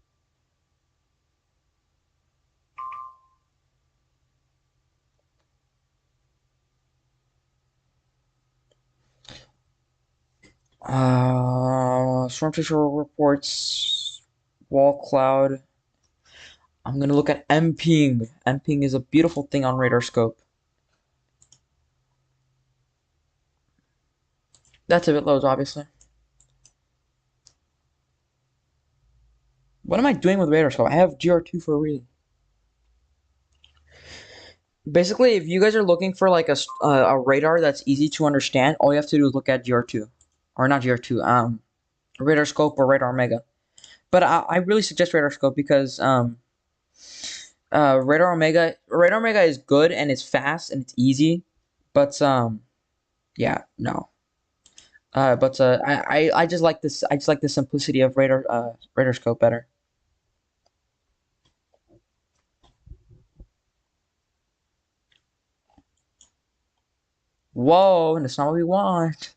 Storm chaser reports. Wall cloud. I'm gonna look at MPing. MPing is a beautiful thing on radar scope. That's if it loads, obviously. What am I doing with radar scope? I have GR2 for a reason. Basically, if you guys are looking for like a radar that's easy to understand, all you have to do is look at GR2, or not GR2, radar scope or radar omega. But I really suggest radar scope because radar omega is good and it's fast and it's easy, but yeah, no. But I just like this. I just like the simplicity of radar scope better. Whoa, that's not what we want.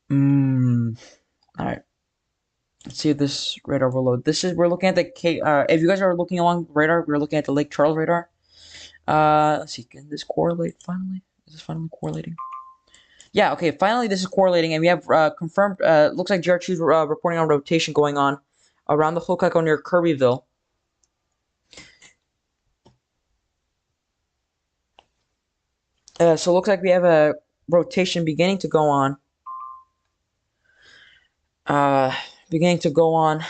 All right. Let's see if this radar will load. We're looking at the if you guys are looking along radar, we're looking at the Lake Charles radar. Let's see. Can this correlate finally? Is this finally correlating? Yeah. Okay. Finally, this is correlating, and we have confirmed. Looks like GR2 is reporting on rotation going on around the Hokkaido near Kirbyville. So it looks like we have a rotation beginning to go on. Beginning to go on.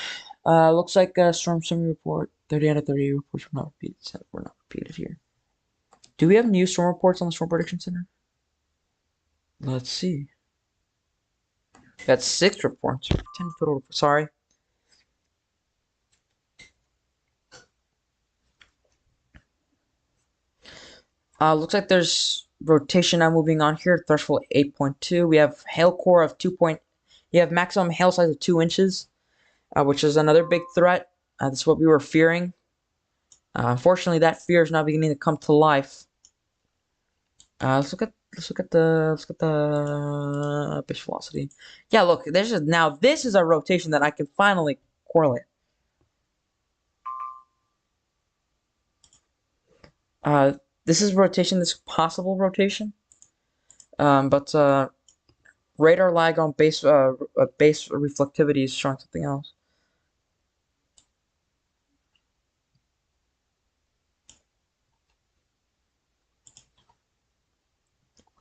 Looks like storm summary report 30 out of 30 reports were not repeated. Were not repeated here. Do we have new storm reports on the Storm Prediction Center? Let's see. That's 6 reports. 10 total reports. Sorry. Looks like there's rotation now moving on here. Threshold 8.2. We have hail core of 2. You have maximum hail size of 2 inches, which is another big threat. This is what we were fearing. Unfortunately, that fear is now beginning to come to life. Let's look at the pitch velocity. Yeah, look, this is a rotation that I can finally correlate. This is rotation, this possible rotation. But radar lag on base reflectivity is showing something else.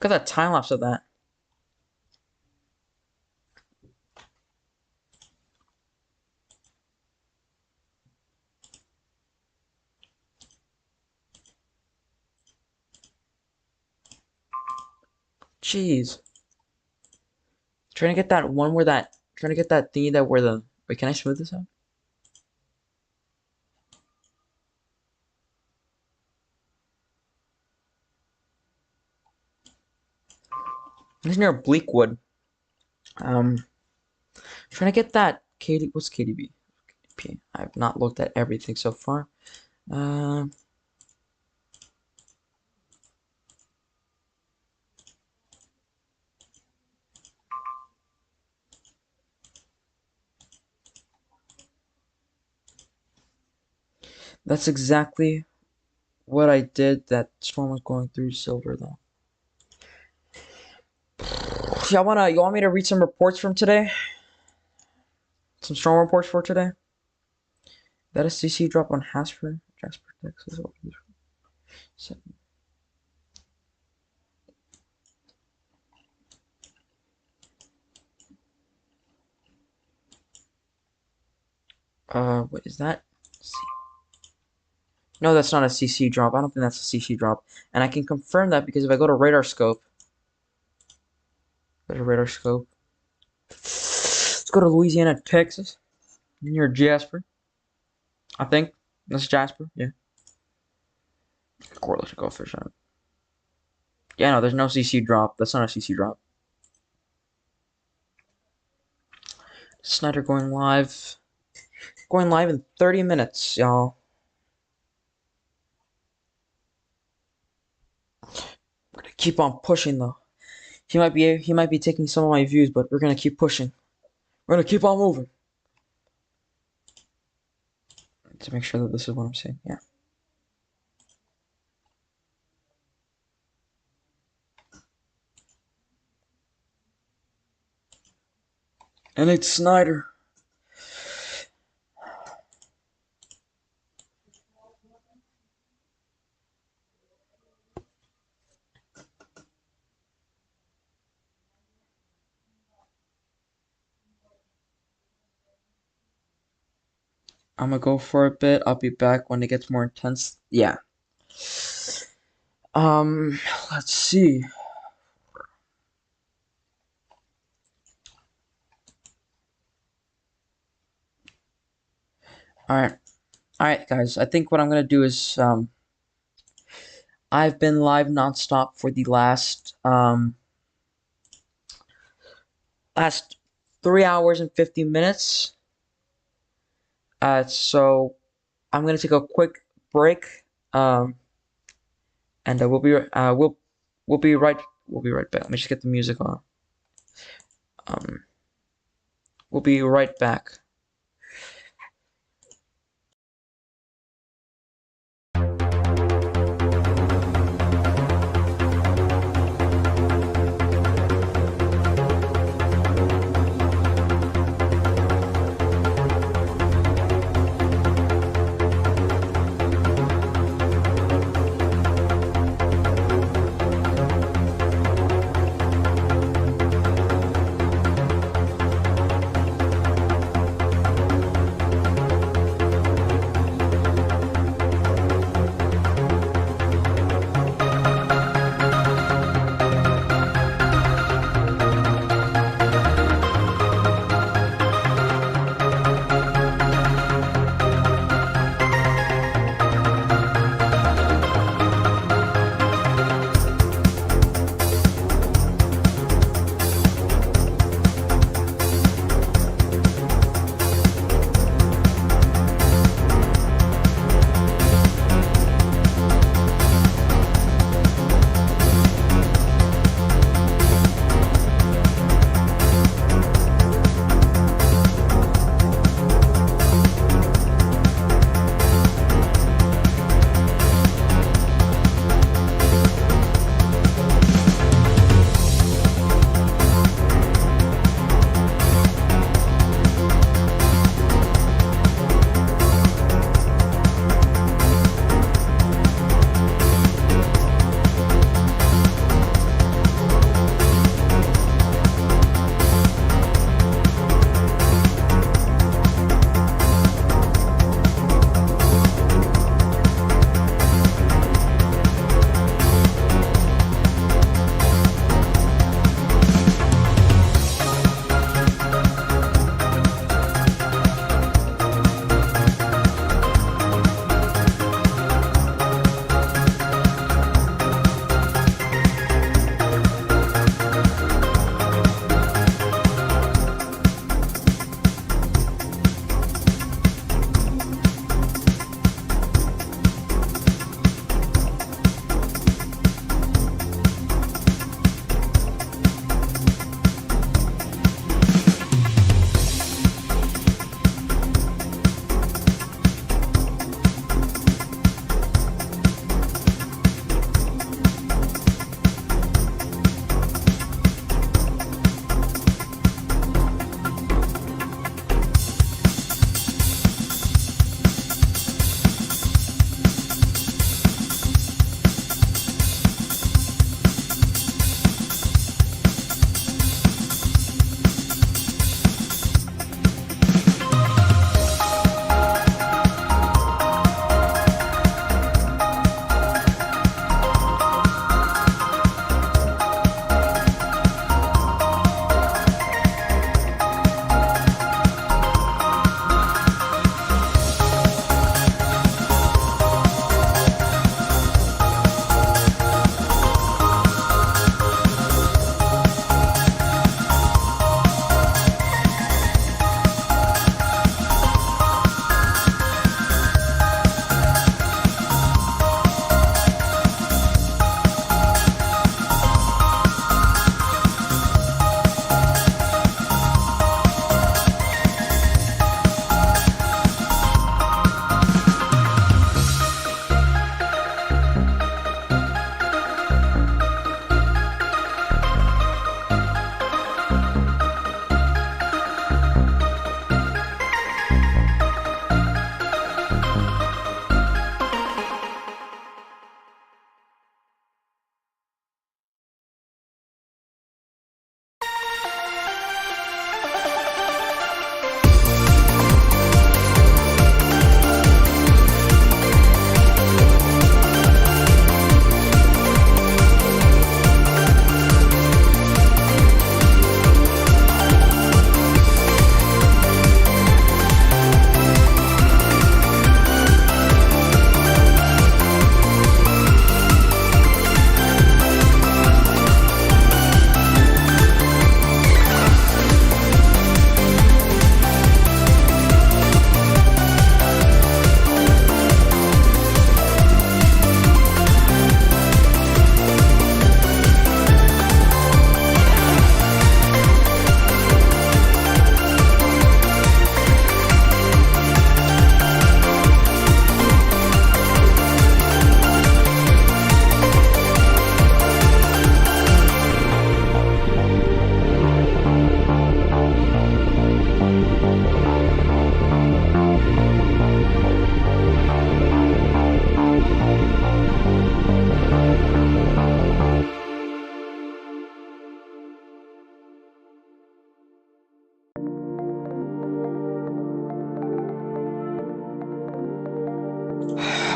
Look at that time lapse of that. Jeez. Trying to get that one where that trying to get that thingy that where the wait, can I smooth this out? This is near Bleakwood. Trying to get that what's KDB? KDP. I've not looked at everything so far. That's exactly what I did. That storm was going through silver though. You want me to read some reports from today? Some storm reports for today? That a CC drop on Jasper, Texas. What is that? No, that's not a CC drop. I don't think that's a CC drop. And I can confirm that because if I go to radar scope, let's go to Louisiana, Texas, near Jasper. I think that's Jasper. Yeah. Correlation coefficient. Yeah, no, there's no CC drop. That's not a CC drop. Snyder going live. Going live in 30 minutes, y'all. We're gonna keep on pushing though. He might be taking some of my views, but we're gonna keep pushing. We're gonna keep on moving. To make sure that this is what I'm saying. Yeah. And it's Snyder. I'm gonna go for a bit. I'll be back when it gets more intense. Yeah. Let's see. Alright. Alright, guys. I think what I'm gonna do is, I've been live nonstop for the last 3 hours and 50 minutes. So I'm gonna take a quick break. And we'll be right back. Let me just get the music on. We'll be right back.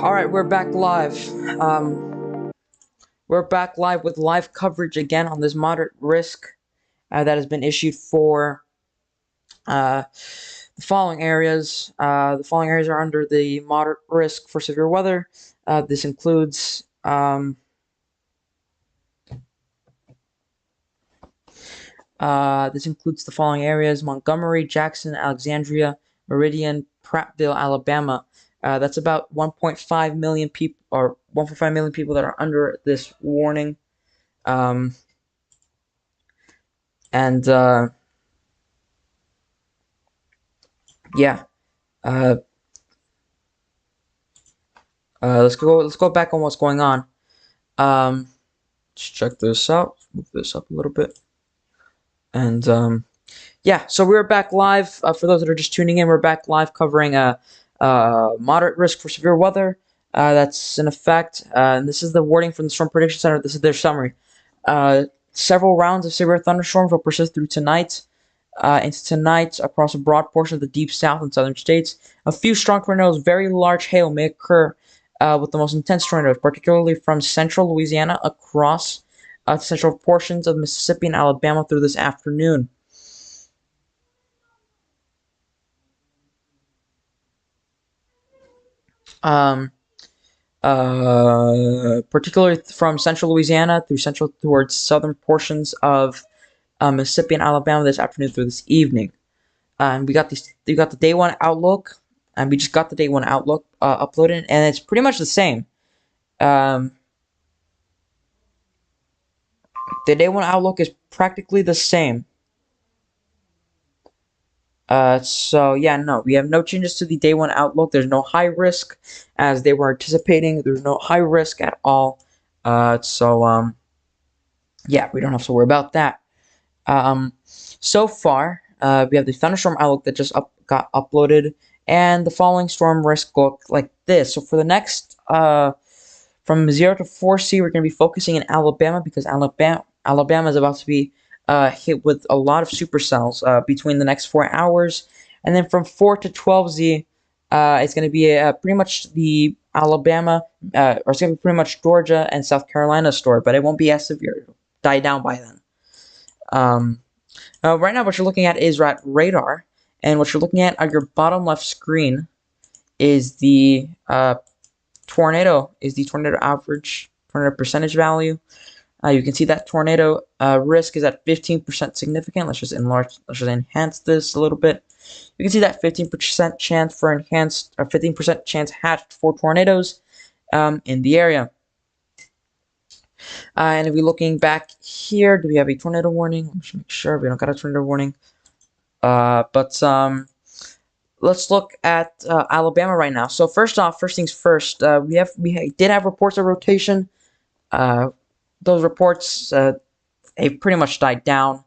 All right, we're back live. We're back live with live coverage again on this moderate risk that has been issued for the following areas. The following areas are under the moderate risk for severe weather. This includes the following areas: Montgomery, Jackson, Alexandria, Meridian, Prattville, Alabama. That's about 1.5 million people, or 1.5 million people that are under this warning. And yeah, uh, let's go back on what's going on. Let's check this out. Move this up a little bit, and yeah, so we're back live. For those that are just tuning in, we're back live covering moderate risk for severe weather. That's in effect. And this is the wording from the Storm Prediction Center. This is their summary. Several rounds of severe thunderstorms will persist through tonight. Into tonight across a broad portion of the deep south and southern states. A few strong tornadoes, very large hail may occur with the most intense tornadoes, particularly from central Louisiana across central portions of Mississippi and Alabama through this afternoon. Particularly from central Louisiana through central towards southern portions of Mississippi and Alabama this afternoon through this evening. And we got the day one outlook, and we just got the day one outlook uploaded, and it's pretty much the same. The day one outlook is practically the same. So yeah, no, we have no changes to the day one outlook. There's no high risk as they were anticipating. There's no high risk at all. Yeah, we don't have to worry about that. So far, we have the thunderstorm outlook that just got uploaded, and the following storm risk look like this. So for the next, from 0 to 4C, we're going to be focusing in Alabama because Alabama is about to be hit with a lot of supercells between the next 4 hours. And then from 4 to 12Z, it's going to be pretty much the Alabama, or it's going to be pretty much Georgia and South Carolina story, but it won't be as severe. It'll die down by then. Right now, what you're looking at is radar, and what you're looking at on your bottom left screen is the tornado average, tornado percentage value. You can see that tornado risk is at 15% significant. Let's just enhance this a little bit. You can see that 15% chance for enhanced, or 15% chance hatched for tornadoes in the area. And if we're looking back here, do we have a tornado warning? Let's make sure we don't got a tornado warning. But let's look at Alabama right now. So first things first, we did have reports of rotation. Those reports have pretty much died down.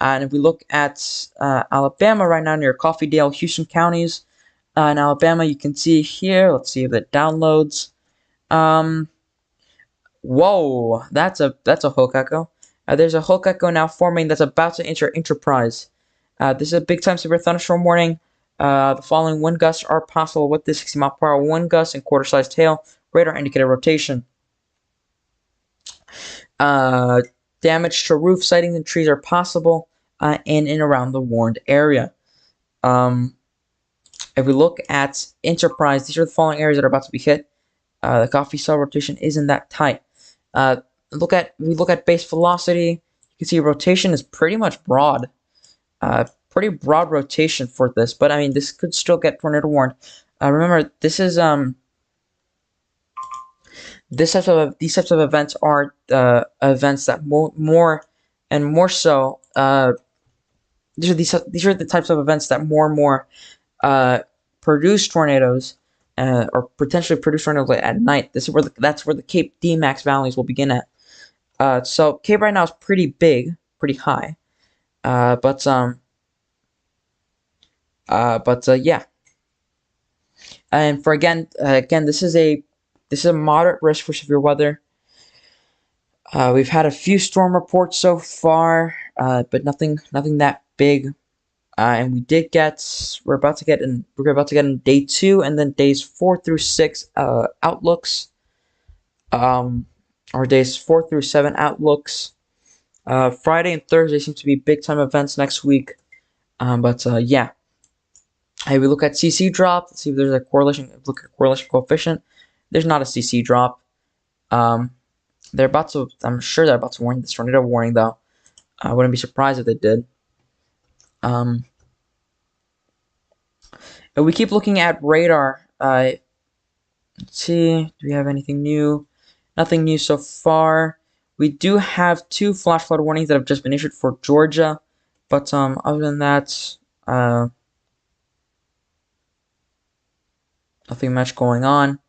And if we look at Alabama right now near Coffeedale, Houston counties, in Alabama, you can see here. Let's see if it downloads. Whoa, that's a hook echo. There's a hook echo now forming that's about to enter Enterprise. This is a big time severe thunderstorm warning. The following wind gusts are possible with this 60 mile per hour wind gust and quarter-sized hail. Radar indicated rotation. Damage to roof sightings and trees are possible in and around the warned area. If we look at Enterprise, these are the following areas that are about to be hit. The coffee cell rotation isn't that tight. We look at base velocity. You can see rotation is pretty much broad. Pretty broad rotation for this, but I mean this could still get tornado warned. Remember, this is these types of events are events that more and more so. These are the types of events that more and more produce tornadoes. Or potentially produce tornadoes at night. That's where the Cape D max values will begin at. So Cape right now is pretty big, pretty high, but yeah. And for again, this is a moderate risk for severe weather. We've had a few storm reports so far, but nothing that big. And we're about to get in day 2 and then days 4 through 6 outlooks, or days 4 through 7 outlooks. Friday and Thursday seem to be big time events next week. But yeah, hey, we look at CC drop. Let's see if there's a correlation. Look at correlation coefficient. There's not a CC drop. I'm sure they're about to warn this tornado warning though. I wouldn't be surprised if they did. And we keep looking at radar. Let's see, do we have anything new? Nothing new so far. We do have 2 flash flood warnings that have just been issued for Georgia, but other than that, nothing much going on.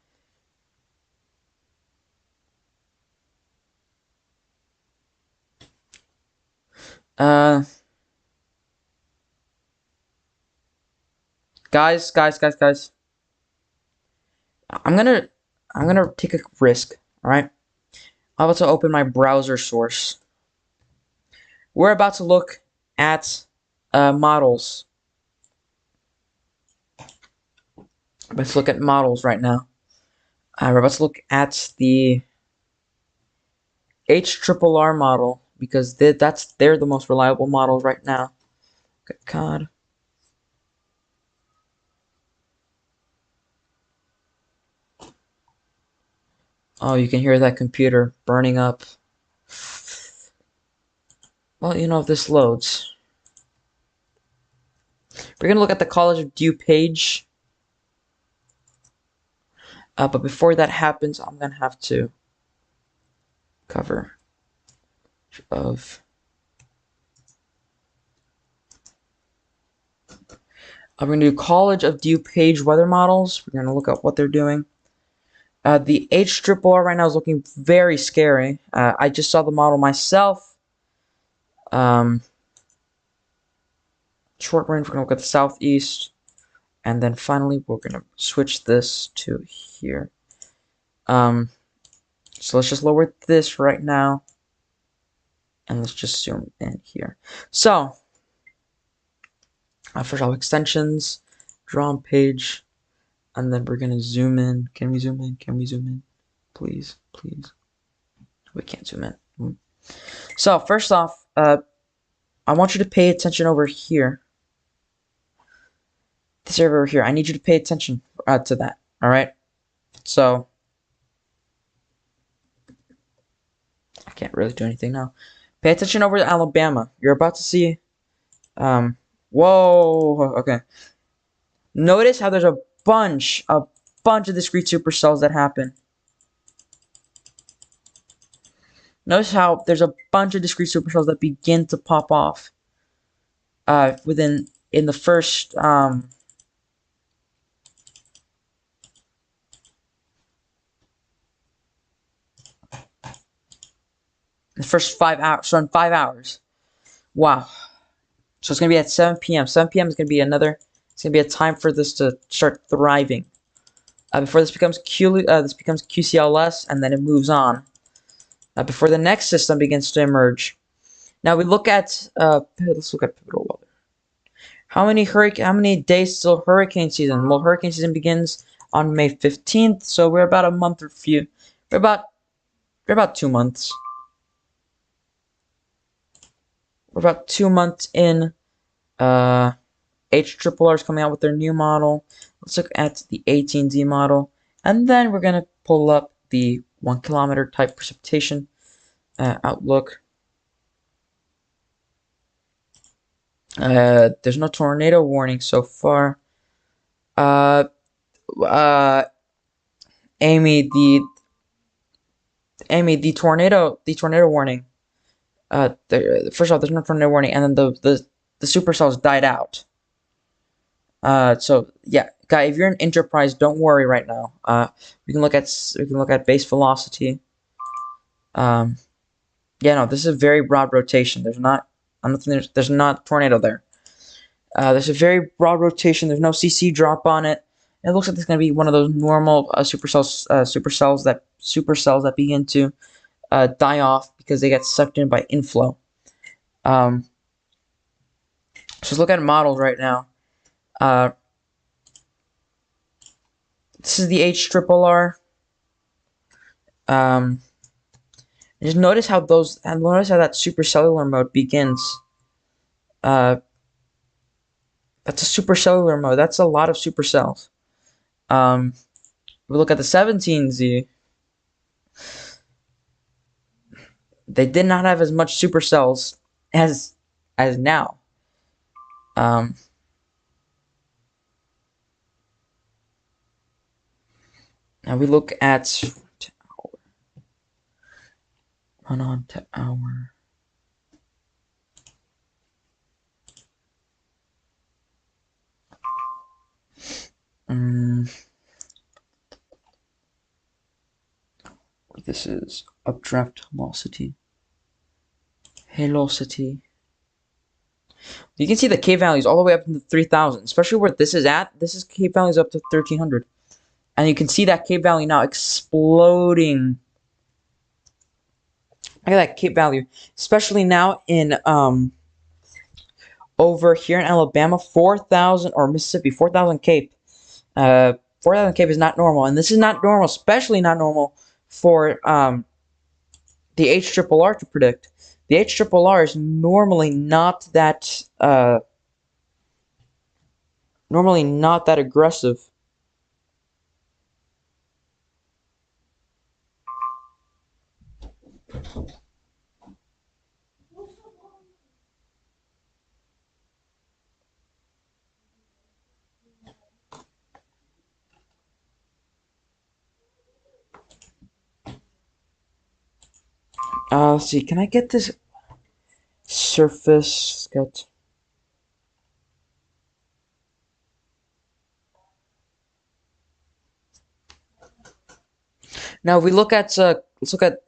Guys. I'm gonna take a risk. All right. I'm about to open my browser source. We're about to look at models. Let's look at models right now. We're about to look at the HRRR model because they're the most reliable models right now. Good God. Oh, you can hear that computer burning up. Well, if this loads. We're going to look at the College of Due page. But before that happens, I'm going to have to cover of... We're going to do College of Due page weather models. We're going to look at what they're doing. The HRRR right now is looking very scary. I just saw the model myself. Short range, we're going to look at the southeast. And then finally, we're going to switch this to here. So let's just lower this right now. And let's just zoom in here. So, first off, extensions, draw on page. And then we're going to zoom in. Can we zoom in? Can we zoom in? Please. We can't zoom in. So, first off, I want you to pay attention over here. This area over here. I need you to pay attention to that. All right? So, I can't really do anything now. Pay attention over to Alabama. You're about to see... whoa. Okay. Notice how there's a bunch of discrete supercells that happen. Notice how there's a bunch of discrete supercells that begin to pop off in the first the first 5 hours. So in 5 hours. Wow. So it's gonna be at 7 p.m. 7 p.m. is gonna be it's gonna be a time for this to start thriving. Before this becomes QCLS, and then it moves on. Before the next system begins to emerge. Now we look at let's look at pivotal weather. How many days till hurricane season? Well, hurricane season begins on May 15th, so we're about a month or few. We're about 2 months. We're about 2 months in. HRRR is coming out with their new model. Let's look at the 18D model, and then we're gonna pull up the 1 kilometer type precipitation outlook. There's no tornado warning so far. Amy, the tornado warning. First off, there's no tornado warning, and then the supercells died out. So yeah, guy, if you're in Enterprise, don't worry right now. We can look at base velocity. Yeah, no, this is a very broad rotation. There's not tornado there. There's a very broad rotation. There's no CC drop on it. It looks like it's gonna be one of those normal supercells that begin to die off because they get sucked in by inflow. So let's look at models right now. Uh, this is the H triple R. Just notice how that supercellular mode begins. That's a supercellular mode. That's a lot of supercells. We look at the 17Z. They did not have as much supercells as now. Now we look at run on to hour. This is updraft velocity. Velocity. You can see the K values all the way up into 3,000, especially where this is at. This is K values up to 1,300. And you can see that K value now exploding. Look at that K value, especially now in over here in Alabama, 4,000, or Mississippi, 4,000 Cape. 4,000 Cape is not normal, and this is not normal, especially not normal for the H triple R to predict. The H triple R is normally not that aggressive. Let's see. Can I get this surface sketch? Now, if we look at let's look at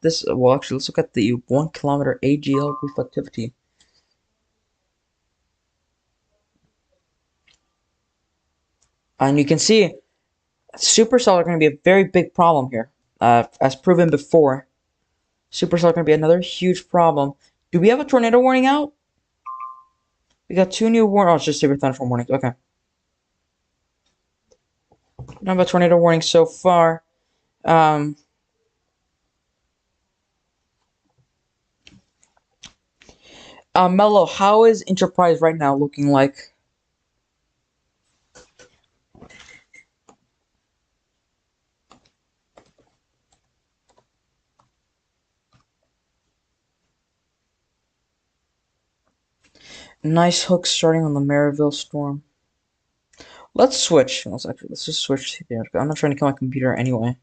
this. Well, actually, let's look at the 1 kilometer AGL reflectivity. And you can see supercells are going to be a very big problem here, as proven before. Supercells are going to be another huge problem. Do we have a tornado warning out? We got 2 new warnings. Oh, it's just severe thunderstorm warnings. Okay. Not about tornado warnings so far. Mello, how is Enterprise right now looking like? Nice hook starting on the Maryville storm. Let's switch. Let's just switch here. I'm not trying to kill my computer anyway.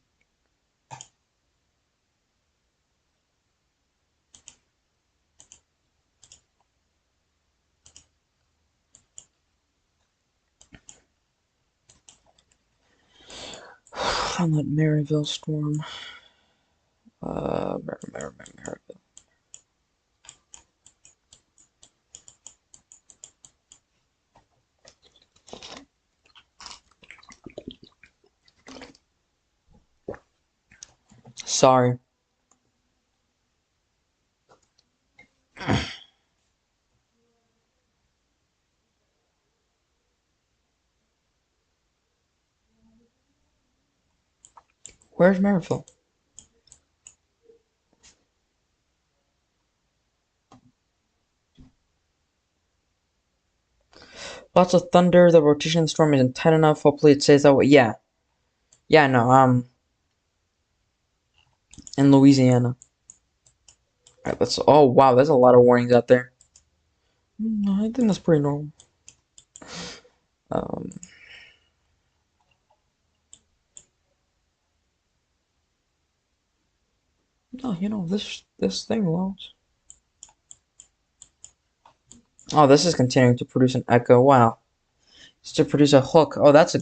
On that Maryville storm. Maryville. Sorry. Where's Maryville? Lots of thunder. The rotation of the storm isn't tight enough. Hopefully it stays that way. Yeah. Yeah, no, in Louisiana. Alright, let's. Oh, wow, there's a lot of warnings out there. I think that's pretty normal. No, you know, this thing loads. Oh, this is continuing to produce an echo. Wow. It's to produce a hook. Oh, that's a.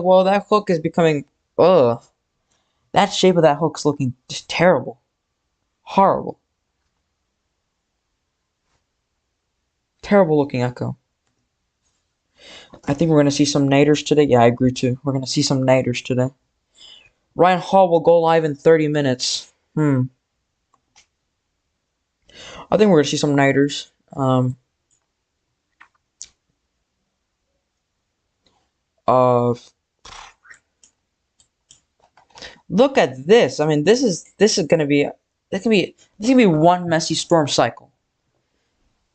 Well, that hook is becoming. Ugh. That shape of that hook's looking just terrible. Horrible. Terrible looking echo. I think we're going to see some niders today. Yeah, I agree too. We're going to see some niders today. Ryan Hall will go live in 30 minutes. I think we're going to see some niders. of. Look at this. I mean, this is gonna be one messy storm cycle.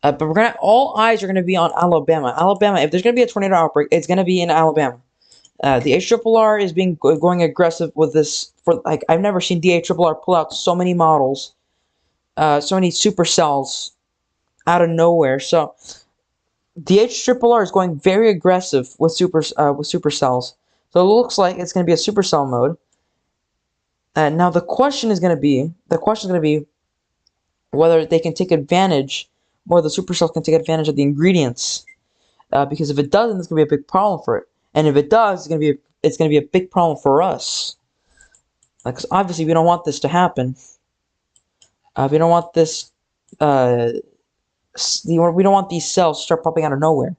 But all eyes are gonna be on Alabama. Alabama. If there's gonna be a tornado outbreak, it's gonna be in Alabama. The HRRR is going aggressive with this. For like, I've never seen the HRRR pull out so many models, so many supercells out of nowhere. So the HRRR is going very aggressive with supercells. So it looks like it's going to be a supercell mode. Now the question is going to be whether they can take advantage, or the supercells can take advantage of the ingredients. Because if it doesn't, it's going to be a big problem for it. And if it does, it's going to be a big problem for us. Because obviously we don't want this to happen. We don't want this. We don't want these cells to start popping out of nowhere.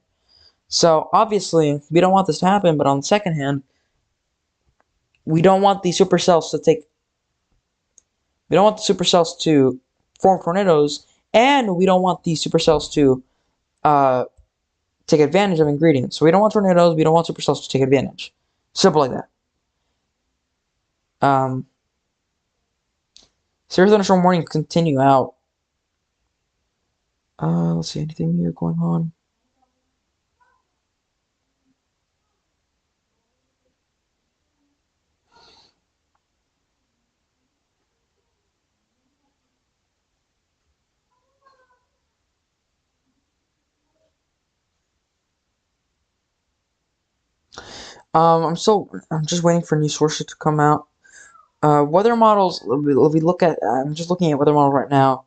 So obviously we don't want this to happen. But on the second hand, we don't want these supercells to take. We don't want the supercells to form tornadoes, and we don't want these supercells to take advantage of ingredients. So we don't want tornadoes. We don't want supercells to take advantage. Simple like that. Severe thunderstorm warnings continue out. Let's see, anything new going on? I'm just waiting for new sources to come out. Weather models. We look at. I'm just looking at weather model right now.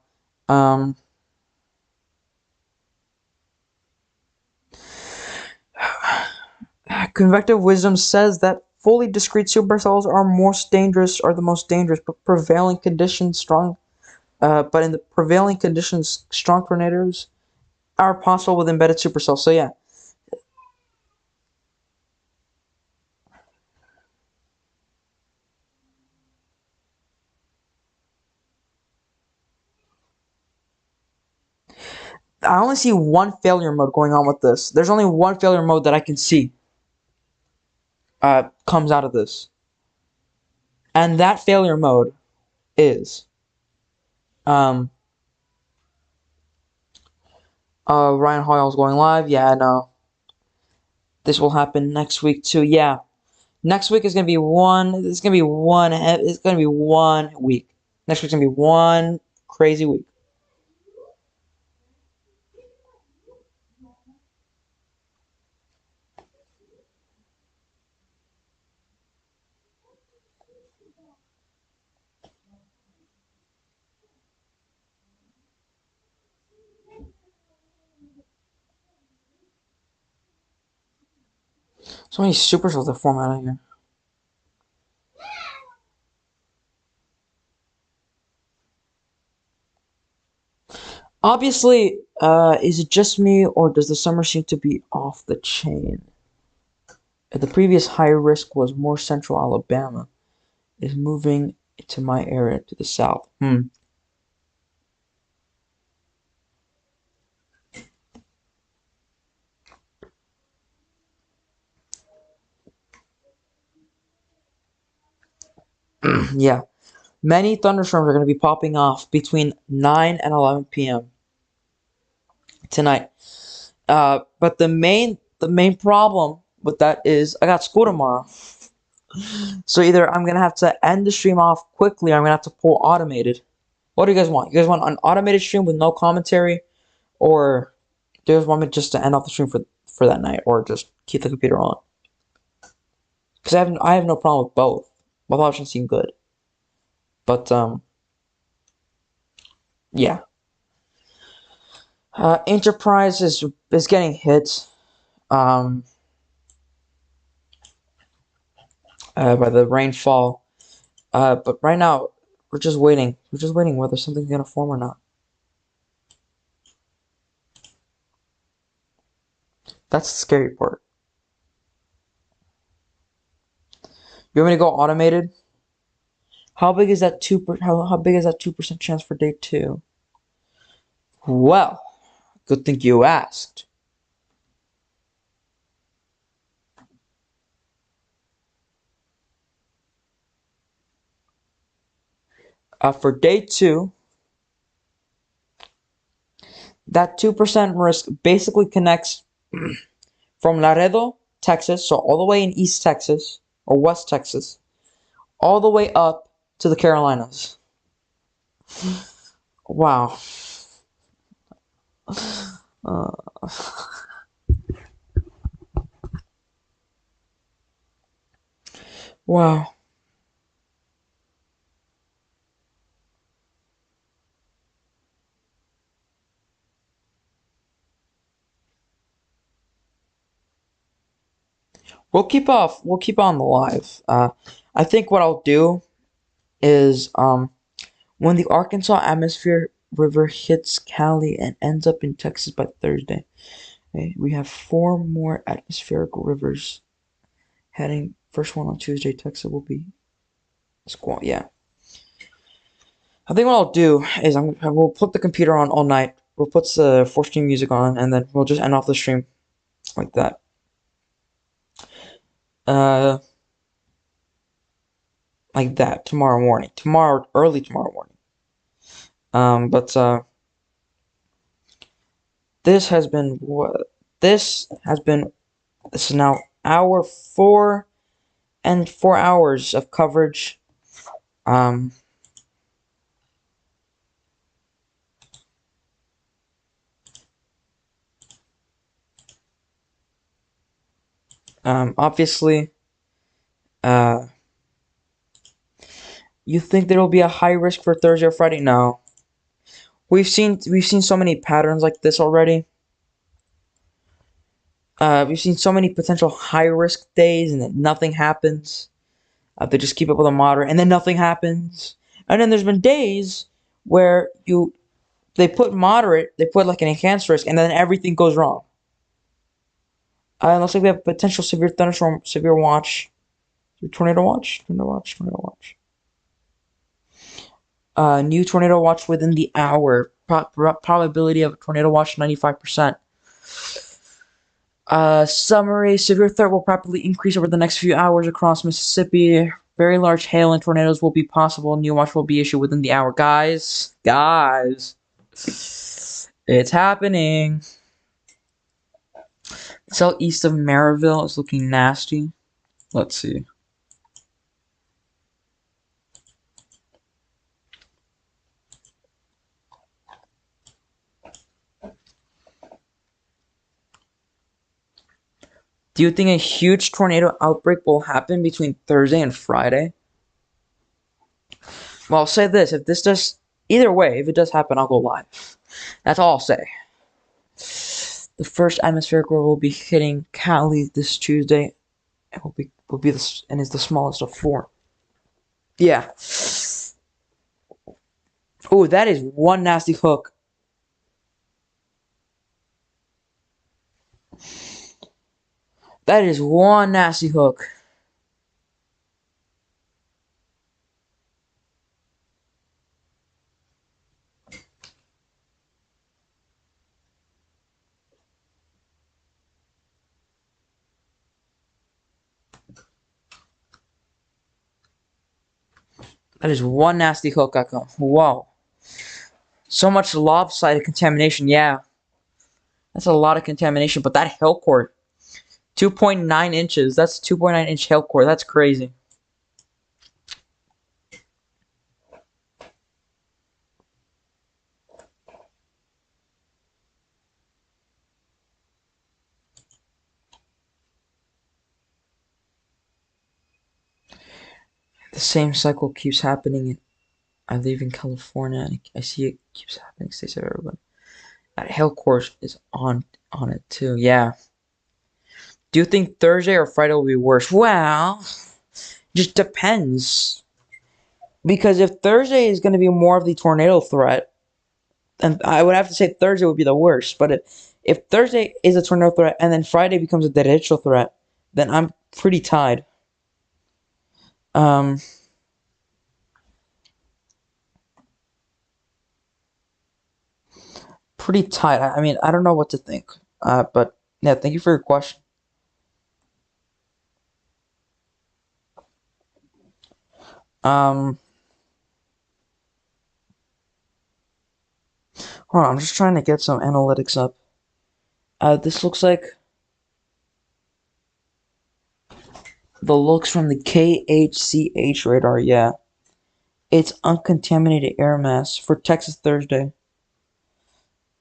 Convective wisdom says that fully discrete supercells are the most dangerous, but prevailing conditions strong. But in the prevailing conditions, strong tornadoes are possible with embedded supercells. So yeah. I only see one failure mode going on with this. There's only one failure mode that I can see comes out of this. And that failure mode is Ryan Hoyle's going live. Yeah, I know. This will happen next week too. Yeah. Next week is gonna be it's gonna be one week. Next week's gonna be one crazy week. So many supercells that form out of here. Obviously, is it just me, or does the summer seem to be off the chain? The previous high risk was more central Alabama. Is moving to my area to the south. Yeah. Many thunderstorms are going to be popping off between 9 and 11 p.m. tonight. But the main problem with that is I got school tomorrow. So either I'm going to have to end the stream off quickly, or I'm going to have to pull automated. What do you guys want? You guys want an automated stream with no commentary, or do you guys want me just to end off the stream for that night, or just keep the computer on? Because I have no problem with both. Both options seem good. But yeah. Enterprise is getting hit by the rainfall. But right now we're just waiting. We're just waiting whether something's gonna form or not. That's the scary part. You want me to go automated? How big is that how big is that 2% chance for day 2? Well, good thing you asked. For day 2, that 2% risk basically connects from Laredo, Texas, so all the way in East Texas or West Texas, all the way up to the Carolinas. Wow. Uh, wow. We'll keep on the live. I think what I'll do is when the Arkansas atmosphere river hits Cali and ends up in Texas by Thursday. Okay, we have 4 more atmospheric rivers heading. First one on Tuesday, Texas will be Squaw. Yeah, I think what I'll do is we'll put the computer on all night. We'll put the 4 stream music on, and then we'll just end off the stream like that. Uh, like that tomorrow morning. Early tomorrow morning. But this has been what this has been. This is now hour 4 and 4 hours of coverage. Um, obviously, uh, you think there will be a high risk for Thursday or Friday? No. We've seen so many patterns like this already. We've seen so many potential high risk days and then nothing happens. They just keep up with a moderate and then nothing happens. And then there's been days where they put moderate, they put like an enhanced risk, and then everything goes wrong. Looks like we have potential severe thunderstorm, severe watch, tornado watch, tornado watch, tornado watch. New tornado watch within the hour. Probability of a tornado watch 95%. Summary: severe threat will probably increase over the next few hours across Mississippi. Very large hail and tornadoes will be possible. New watch will be issued within the hour. Guys, it's happening. Southeast of Maryville is looking nasty. Let's see. Do you think a huge tornado outbreak will happen between Thursday and Friday? Well, I'll say this. If this does, either way, if it does happen, I'll go live. That's all I'll say. The first atmospheric roll will be hitting Cali this Tuesday. It will be this, and is the smallest of 4. Yeah. Oh, that is one nasty hook. That is one nasty hook. That is one nasty hook, Echo. Whoa. So much lopsided contamination, yeah. That's a lot of contamination, but that hail core, 2.9 inches. That's 2.9 inch hail core. That's crazy. The same cycle keeps happening. I live in California, and I see it keeps happening. States everywhere. That hail core is on it too. Yeah. Do you think Thursday or Friday will be worse? Well, just depends. Because if Thursday is going to be more of the tornado threat, then I would have to say Thursday would be the worst. But if Thursday is a tornado threat and then Friday becomes a derecho threat, then I'm pretty tied. Um, pretty tight. I mean, I don't know what to think. But yeah, thank you for your question. Um, Hold on, I'm just trying to get some analytics up. This looks like the looks from the KHCH radar. Yeah, it's uncontaminated air mass for Texas Thursday.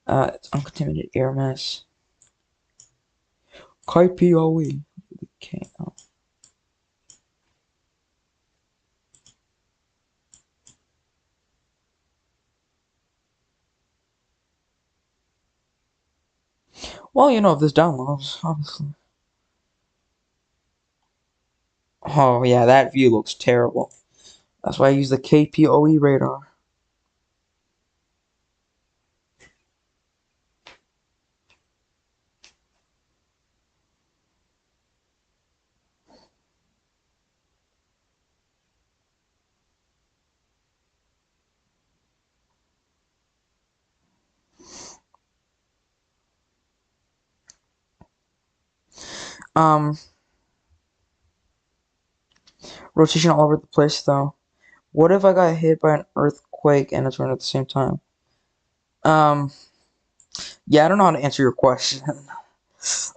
It's uncontaminated air mass. KPOE. Okay. Well, you know, if this downloads, obviously. Oh yeah, that view looks terrible. That's why I use the KPOE radar. Um, Rotation all over the place though. What if I got hit by an earthquake and a tornado at the same time? Um, yeah, I don't know how to answer your question.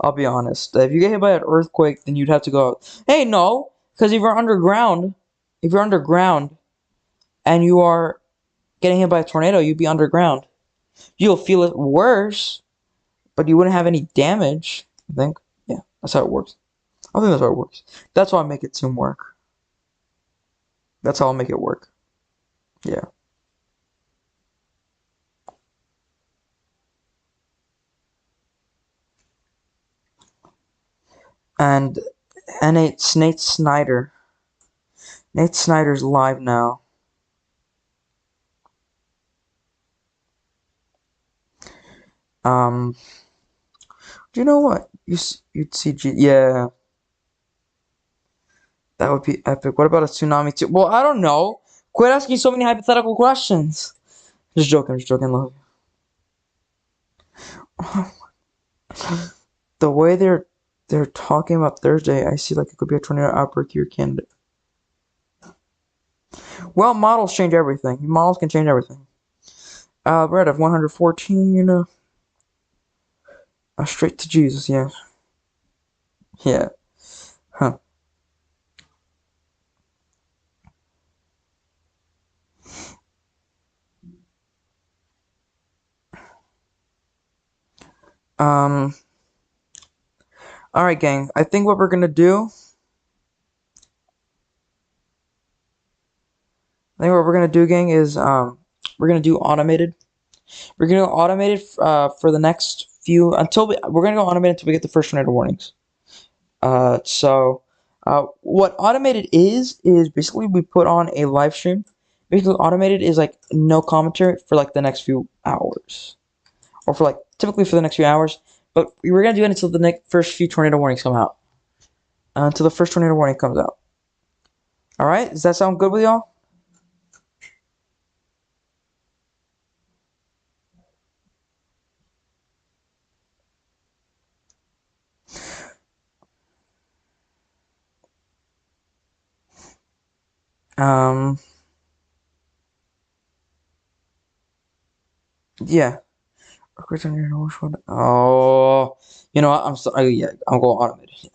I'll be honest. If you get hit by an earthquake, then you'd have to go, hey, no, because if you're underground and you are getting hit by a tornado, you'd be underground. You'll feel it worse, but you wouldn't have any damage, I think. Yeah, that's how it works. I think that's how it works. That's how I make it seem work. That's how I'll make it work. Yeah. And Nate Snyder. Nate Snyder's live now. Um, do you know what? You'd see yeah, that would be epic. What about a tsunami too? Well, I don't know. Quit asking so many hypothetical questions. Just joking, love. The way they're talking about Thursday, I see like it could be a tornado outbreak here, Canada. Well, models change everything. Models can change everything. We're at 114, you know. Straight to Jesus, yeah. Yeah. Huh. Um, alright, gang. I think what we're gonna do. I think what we're gonna do, gang, is we're gonna do automated. We're gonna go automated for the next few we're gonna go automated until we get the first tornado warnings. What automated is basically we put on a live stream. Basically, automated is like no commentary for like the next few hours, or for like typically for the next few hours. But we're gonna do it until the next first few tornado warnings come out. Until the first tornado warning comes out. All right, does that sound good with y'all? Um, yeah. Oh, you know what? I'm sorry. Yeah, I'm going automated.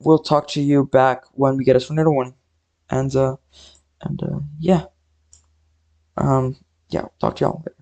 We'll talk to you back when we get a tornado warning, and yeah, um, yeah. Talk to y'all later.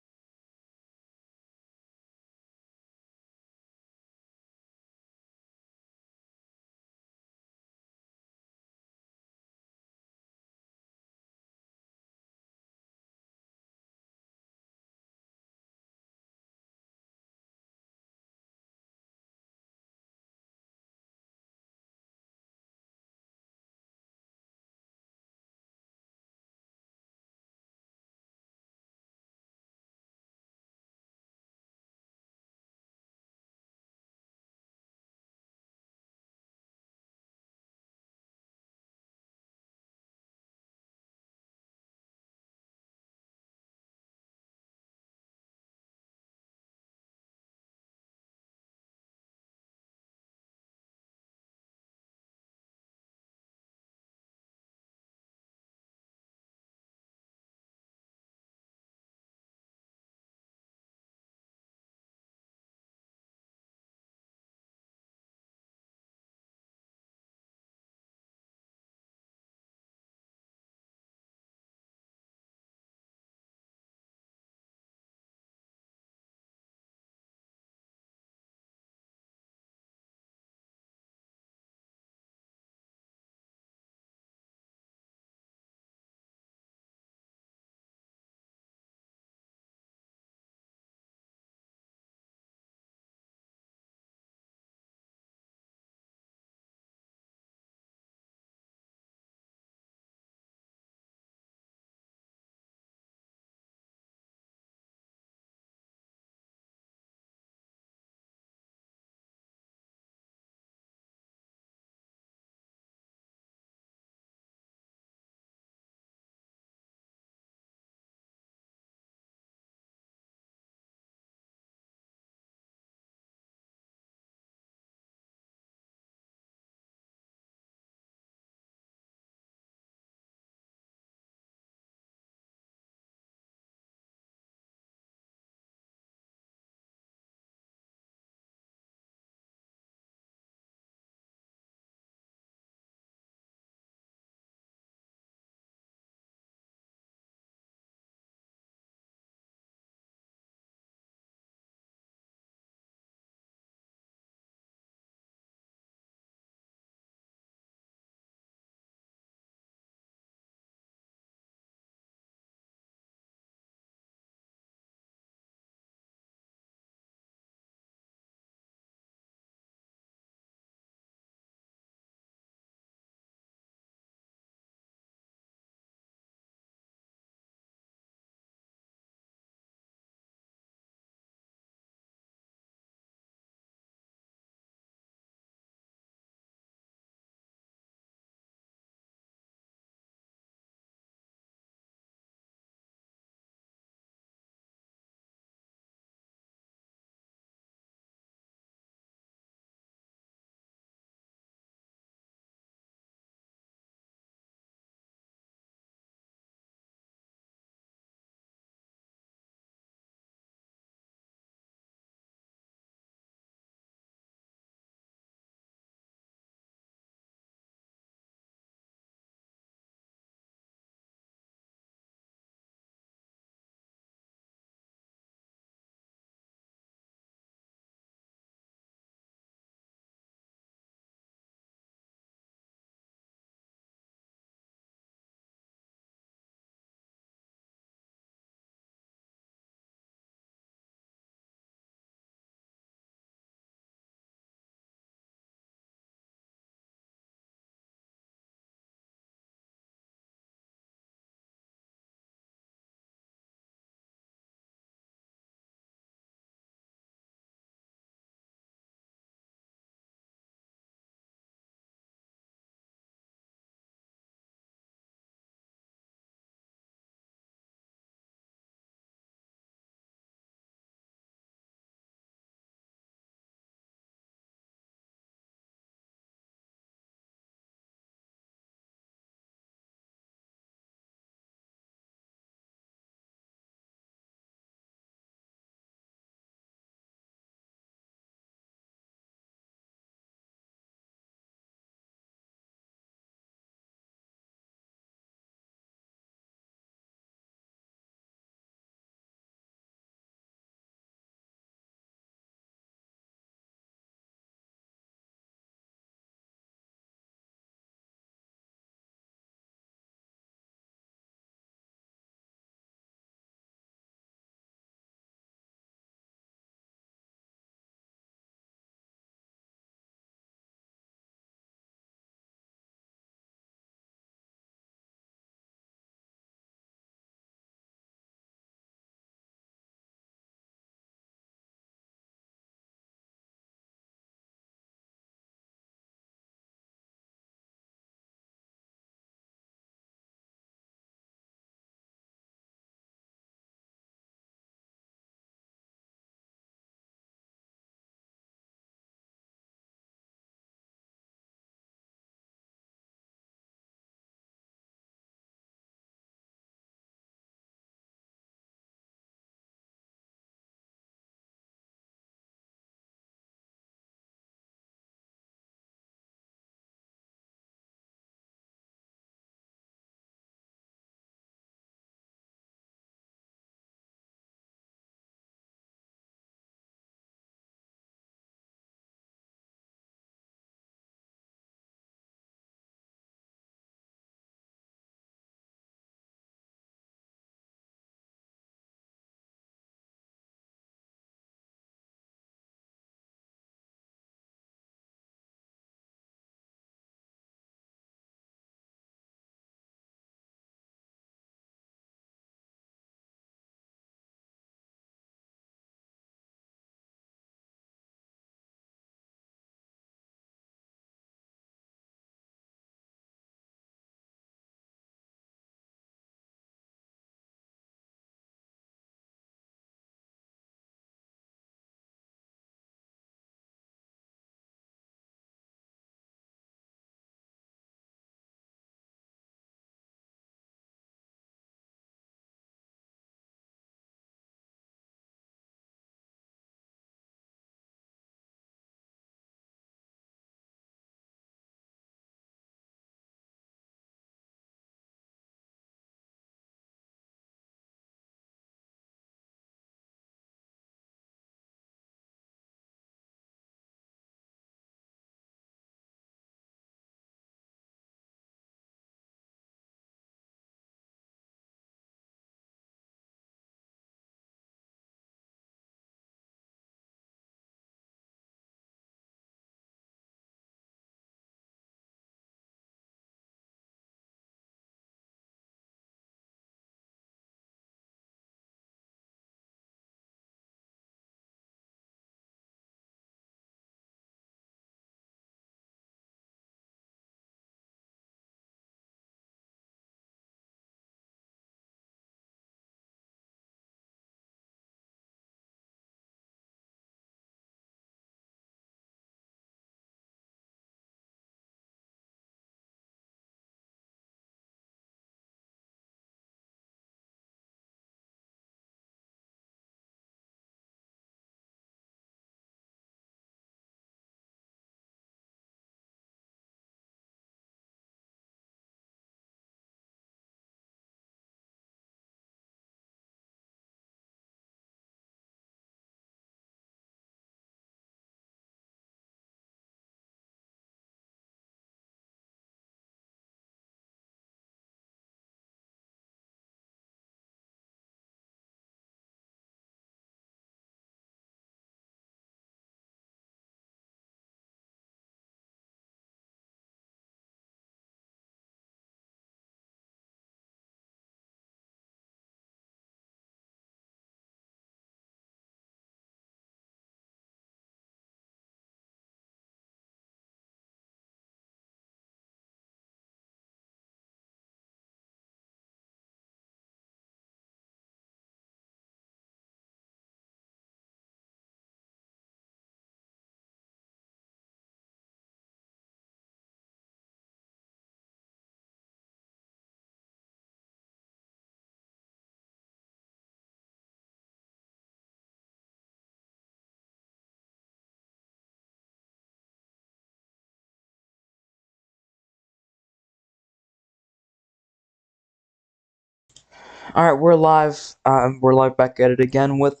All right, we're live. We're live back at it again with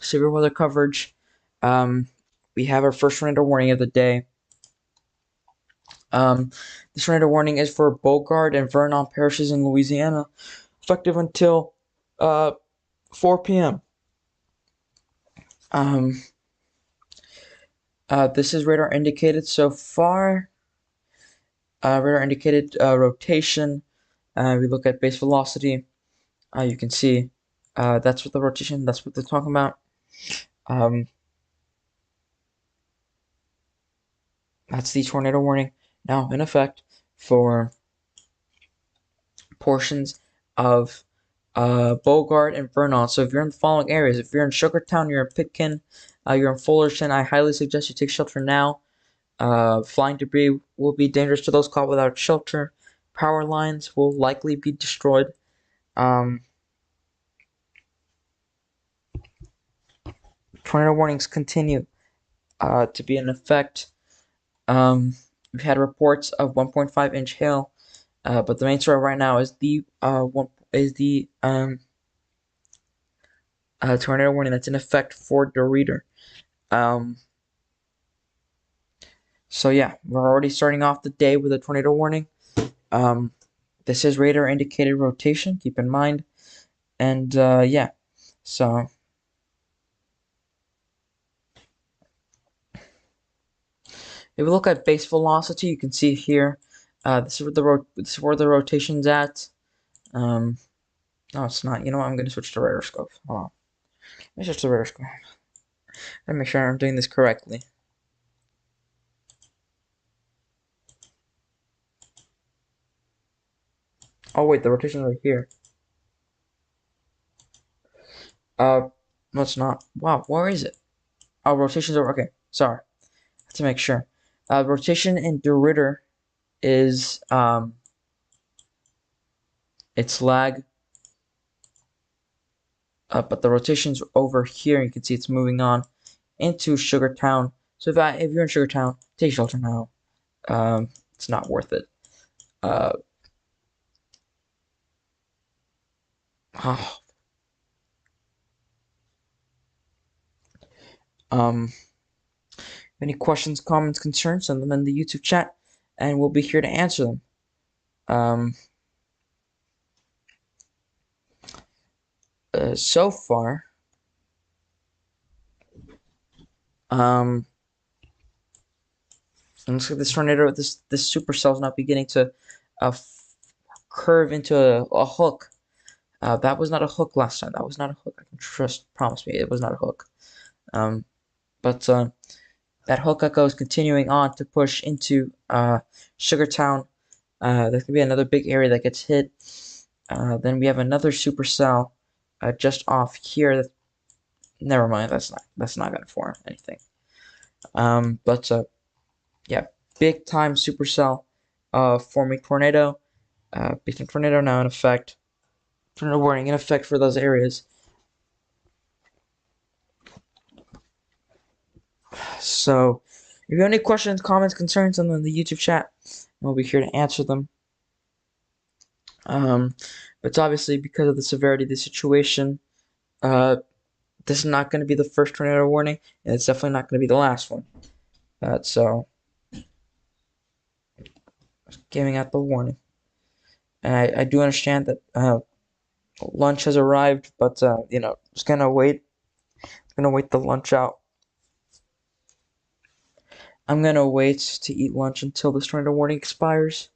severe weather coverage. Um, we have our first tornado warning of the day. This tornado warning is for Bogart and Vernon parishes in Louisiana, effective until 4 p.m. Um, this is radar indicated so far. Radar indicated rotation. We look at base velocity. You can see that's what the rotation. That's what they're talking about. That's the tornado warning now in effect for portions of Bogart and Vernon. So if you're in the following areas, if you're in Sugartown, you're in Pitkin, you're in Fullerton, I highly suggest you take shelter now. Flying debris will be dangerous to those caught without shelter. Power lines will likely be destroyed. Tornado warnings continue to be in effect. We've had reports of 1.5-inch hail, but the main story right now is the tornado warning that's in effect for the reader. So yeah, we're already starting off the day with a tornado warning. This is radar indicated rotation. Keep in mind, and yeah, so. If we look at base velocity, you can see here. This is where the rotation's at. No, it's not. You know what? I'm going to switch to radar scope. Hold on. Let me switch to radar scope. Let me make sure I'm doing this correctly. Oh wait, the rotation's right here. No, it's not. Wow, where is it? Oh, rotation's over. Okay, sorry. To make sure. Rotation in DeRitter is its lag. But the rotation's over here. You can see it's moving on into Sugartown. So if you're in Sugartown, take shelter now. It's not worth it. Oh. Any questions, comments, concerns, send them in the YouTube chat, and we'll be here to answer them. So far, looks like this tornado, this supercell is not beginning to curve into a hook. That was not a hook last time. That was not a hook. I can promise me, it was not a hook. But that hook echo is continuing on to push into Sugartown. There could be another big area that gets hit. Then we have another supercell just off here. Never mind. That's not gonna form anything. But yeah, big time supercell forming tornado. Big time tornado now in effect. Tornado warning in effect for those areas. So, if you have any questions, comments, concerns, send them in the YouTube chat, and we'll be here to answer them. But it's obviously because of the severity of the situation, this is not going to be the first tornado warning, and it's definitely not going to be the last one. So, giving out the warning. And I do understand that lunch has arrived, but just gonna wait. Gonna wait the lunch out. I'm gonna wait to eat lunch until this tornado warning expires.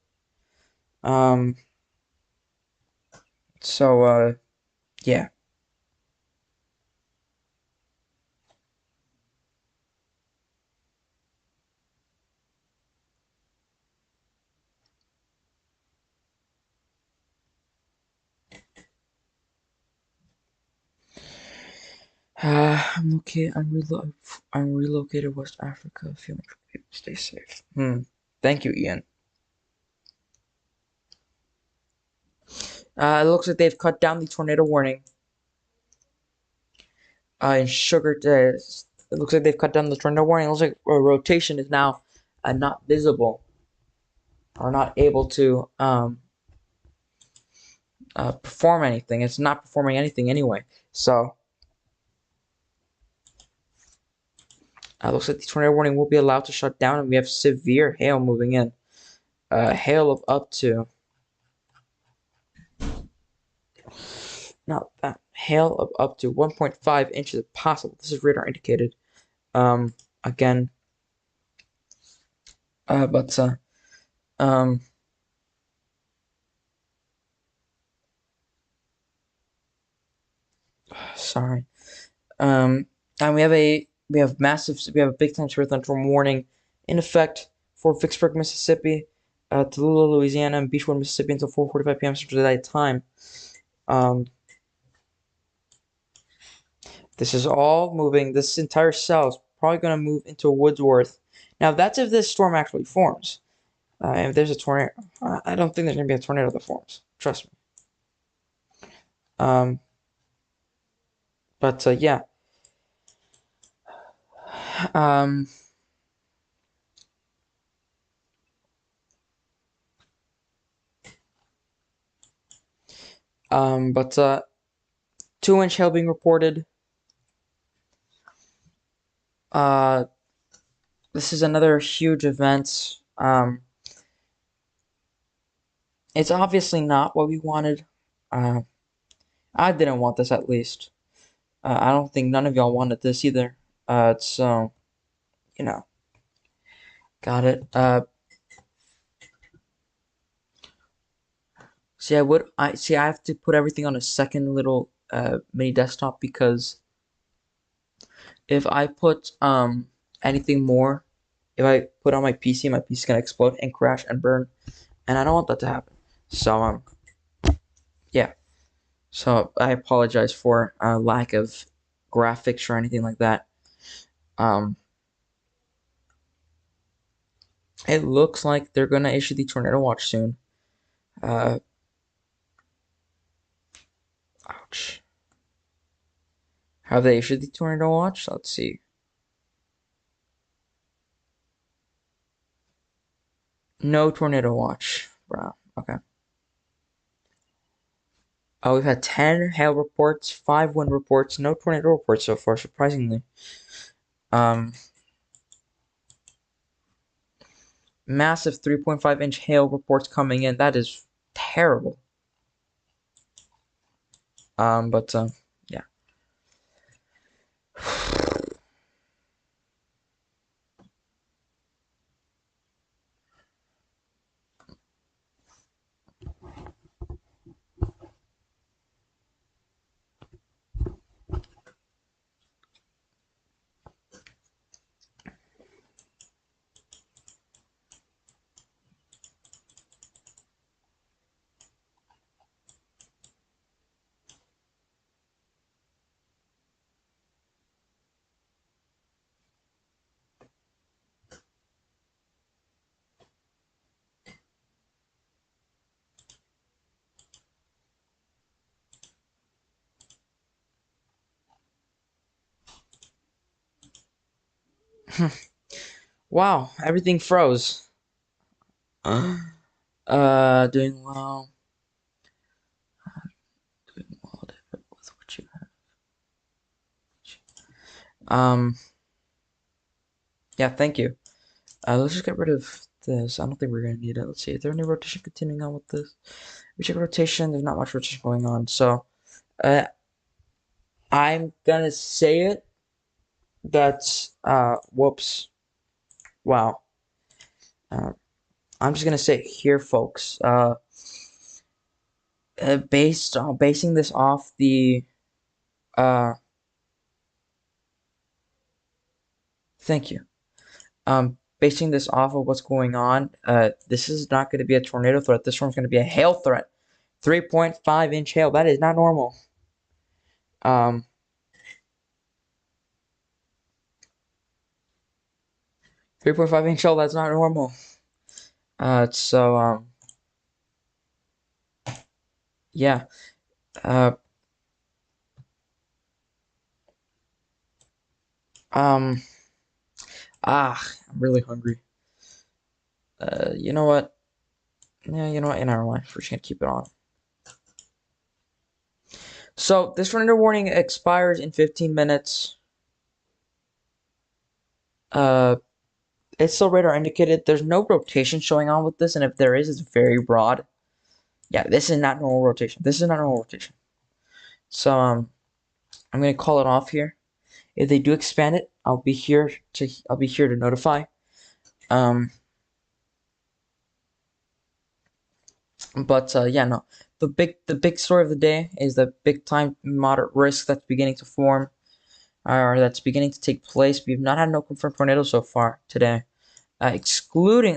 So yeah. I'm relocated to West Africa. Feeling people stay safe. Thank you, Ian. It looks like they've cut down the tornado warning. In Sugar, it looks like they've cut down the tornado warning. It looks like rotation is now not visible, or not able to perform anything. It's not performing anything anyway. So, looks like the tornado warning will be allowed to shut down, and we have severe hail moving in. Hail of up to, not that, hail of up to 1.5 inches if possible. This is radar indicated. Again, but sorry. And we have a big time severe thunderstorm warning in effect for Vicksburg, Mississippi, Tallulah, Louisiana, and Beachwood, Mississippi until 4:45 p.m. Central Daylight Time. This is all moving. This entire cell is probably going to move into Woodsworth. Now, that's if this storm actually forms. If there's a tornado, I don't think there's going to be a tornado that forms. Trust me. But yeah. But 2-inch hail being reported. This is another huge event. It's obviously not what we wanted. I didn't want this, at least. I don't think none of y'all wanted this either. So, you know, got it. See, I have to put everything on a second little mini desktop, because if I put anything more, if I put on my PC is gonna explode and crash and burn, and I don't want that to happen. So yeah. So I apologize for lack of graphics or anything like that. It looks like they're gonna issue the tornado watch soon. Ouch. Have they issued the tornado watch? Let's see. No tornado watch, bro. Okay. We've had 10 hail reports, 5 wind reports, no tornado reports so far, surprisingly. Massive 3.5-inch hail reports coming in. That is terrible. But yeah. Wow, everything froze. Doing well. Doing well with what you have. Yeah, thank you. Let's just get rid of this. I don't think we're gonna need it. Let's see. Is there any rotation continuing on with this? We check rotation. There's not much rotation going on. So, I'm gonna say it. That's whoops. Wow. I'm just gonna say it here, folks. Basing this off the thank you. Basing this off of what's going on, this is not going to be a tornado threat. This one's going to be a hail threat. 3.5-inch hail. That is not normal. 3.5-inch hail. That's not normal. So yeah. I'm really hungry. You know what? Yeah, you know what? Never mind. We're just gonna keep it on. So this tornado warning expires in 15 minutes. Uh, it's still radar indicated. There's no rotation showing on with this, and if there is, it's very broad. Yeah, this is not normal rotation. This is not normal rotation. So I'm gonna call it off here. If they do expand it, I'll be here to notify. Um, but yeah, no. The big story of the day is the big time moderate risk that's beginning to form, or that's beginning to take place. We've not had no confirmed tornadoes so far today, excluding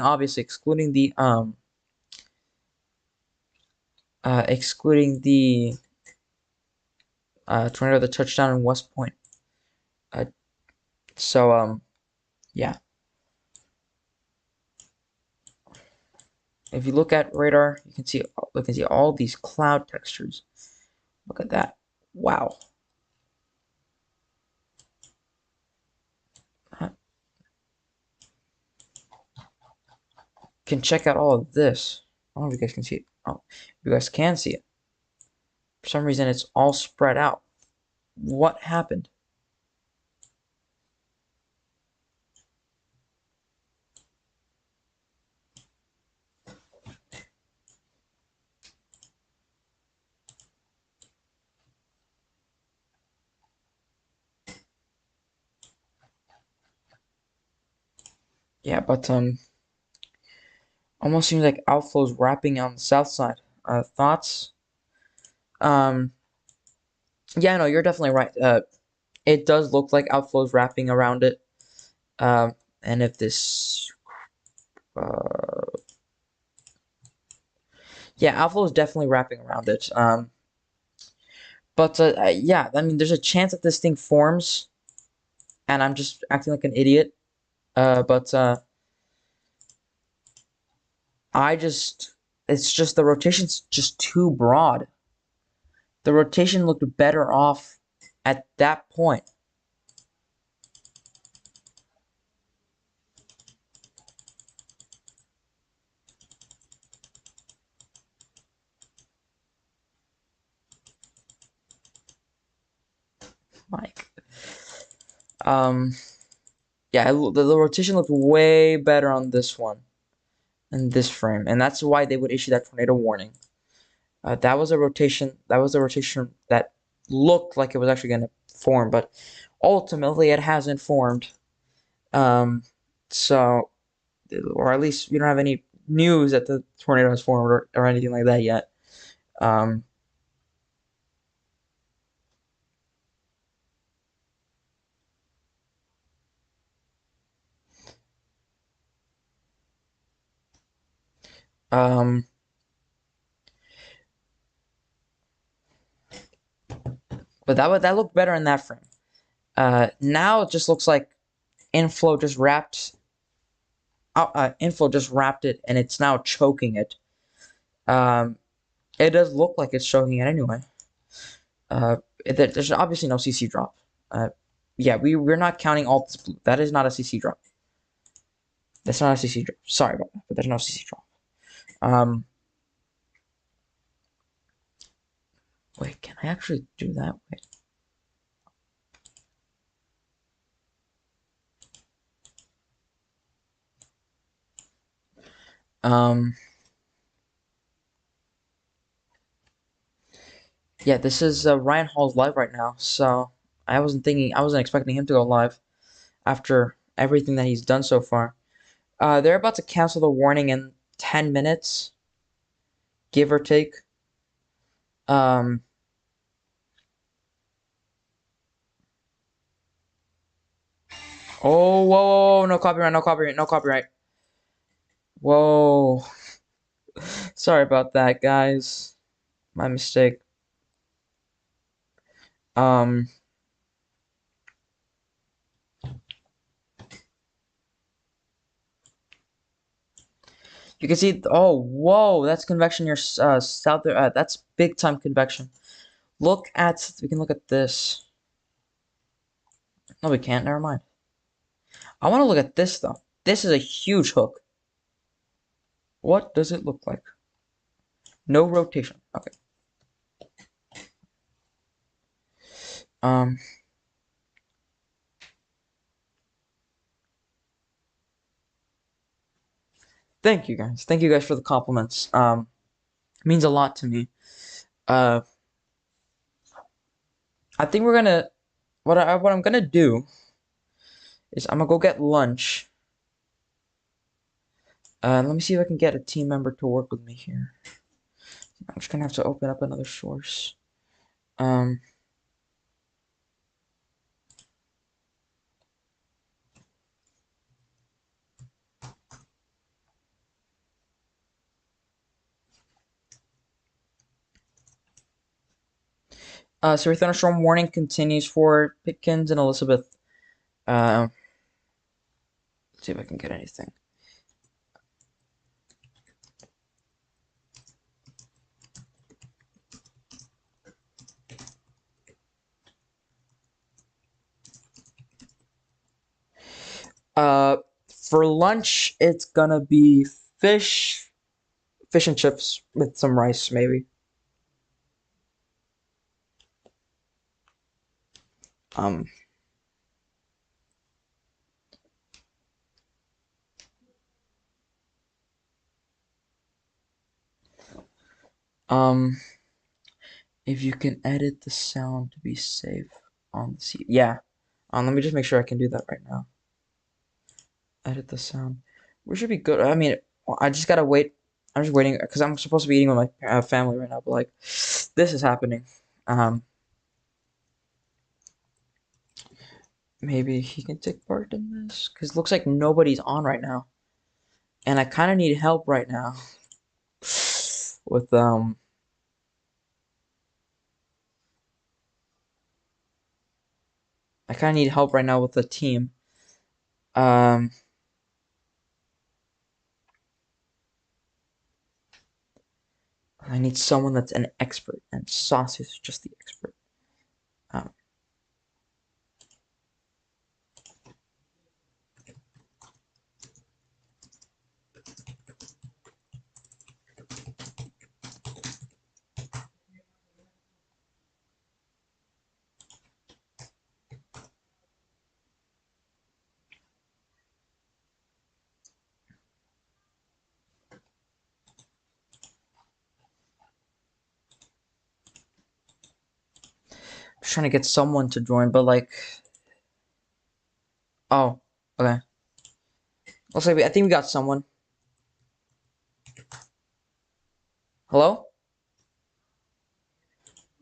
the tornado that touched down in West Point. Uh, so yeah. If you look at radar, you can see all these cloud textures. Look at that. Wow. Can check out all of this. I don't know if you guys can see it. Oh, you guys can see it. For some reason, it's all spread out. What happened? Yeah, but almost seems like outflow's wrapping on the south side. Thoughts? Um, yeah, no, you're definitely right. It does look like outflow's wrapping around it. And if this, yeah, outflow is definitely wrapping around it. But yeah, I mean, there's a chance that this thing forms, and I'm just acting like an idiot. But it's just the rotation's just too broad. The rotation looked better off at that point. Like, um, yeah, the rotation looked way better on this one, in this frame, and that's why they would issue that tornado warning. That was a rotation. That was a rotation that looked like it was actually going to form, but ultimately it hasn't formed. So, or at least we don't have any news that the tornado has formed or anything like that yet. Um, um, but that looked better in that frame. Now it just looks like inflow just wrapped. Inflow just wrapped it, and it's now choking it. It does look like it's choking it anyway. There's obviously no CC drop. Yeah, we're not counting all this blue. That is not a CC drop. That's not a CC drop. Sorry about that, but there's no CC drop. Wait, can I actually do that? Wait. Yeah, this is Ryan Hall's live right now, so I wasn't expecting him to go live after everything that he's done so far. They're about to cancel the warning in 10 minutes, give or take. Um, oh, whoa, whoa, no copyright, no copyright, no copyright. Whoa. Sorry about that, guys. My mistake. Um, you can see, oh, whoa, that's convection near south. That's big time convection. We can look at this. No, we can't. Never mind. I want to look at this though. This is a huge hook. What does it look like? No rotation. Okay. Um, Thank you guys. Thank you guys for the compliments. It means a lot to me. Uh, I think we're gonna what I'm gonna do is I'm gonna go get lunch. Let me see if I can get a team member to work with me here. I'm just gonna have to open up another source. Um, Severe thunderstorm warning continues for Pitkins and Elizabeth. Let's see if I can get anything. Uh, for lunch, it's gonna be fish and chips with some rice, maybe. Um, um, if you can edit the sound to be safe on the C, yeah. Let me just make sure I can do that right now. Edit the sound. We should be good. I mean, I just gotta wait. I'm just waiting because I'm supposed to be eating with my family right now, but like, this is happening. Um, Maybe he can take part in this because it looks like nobody's on right now, and I kind of need help right now with I kind of need help right now with the team. Um, I need someone that's an expert, and Sauce is just the expert. Um, just trying to get someone to join, but like, oh, okay. Looks like I think we got someone. Hello?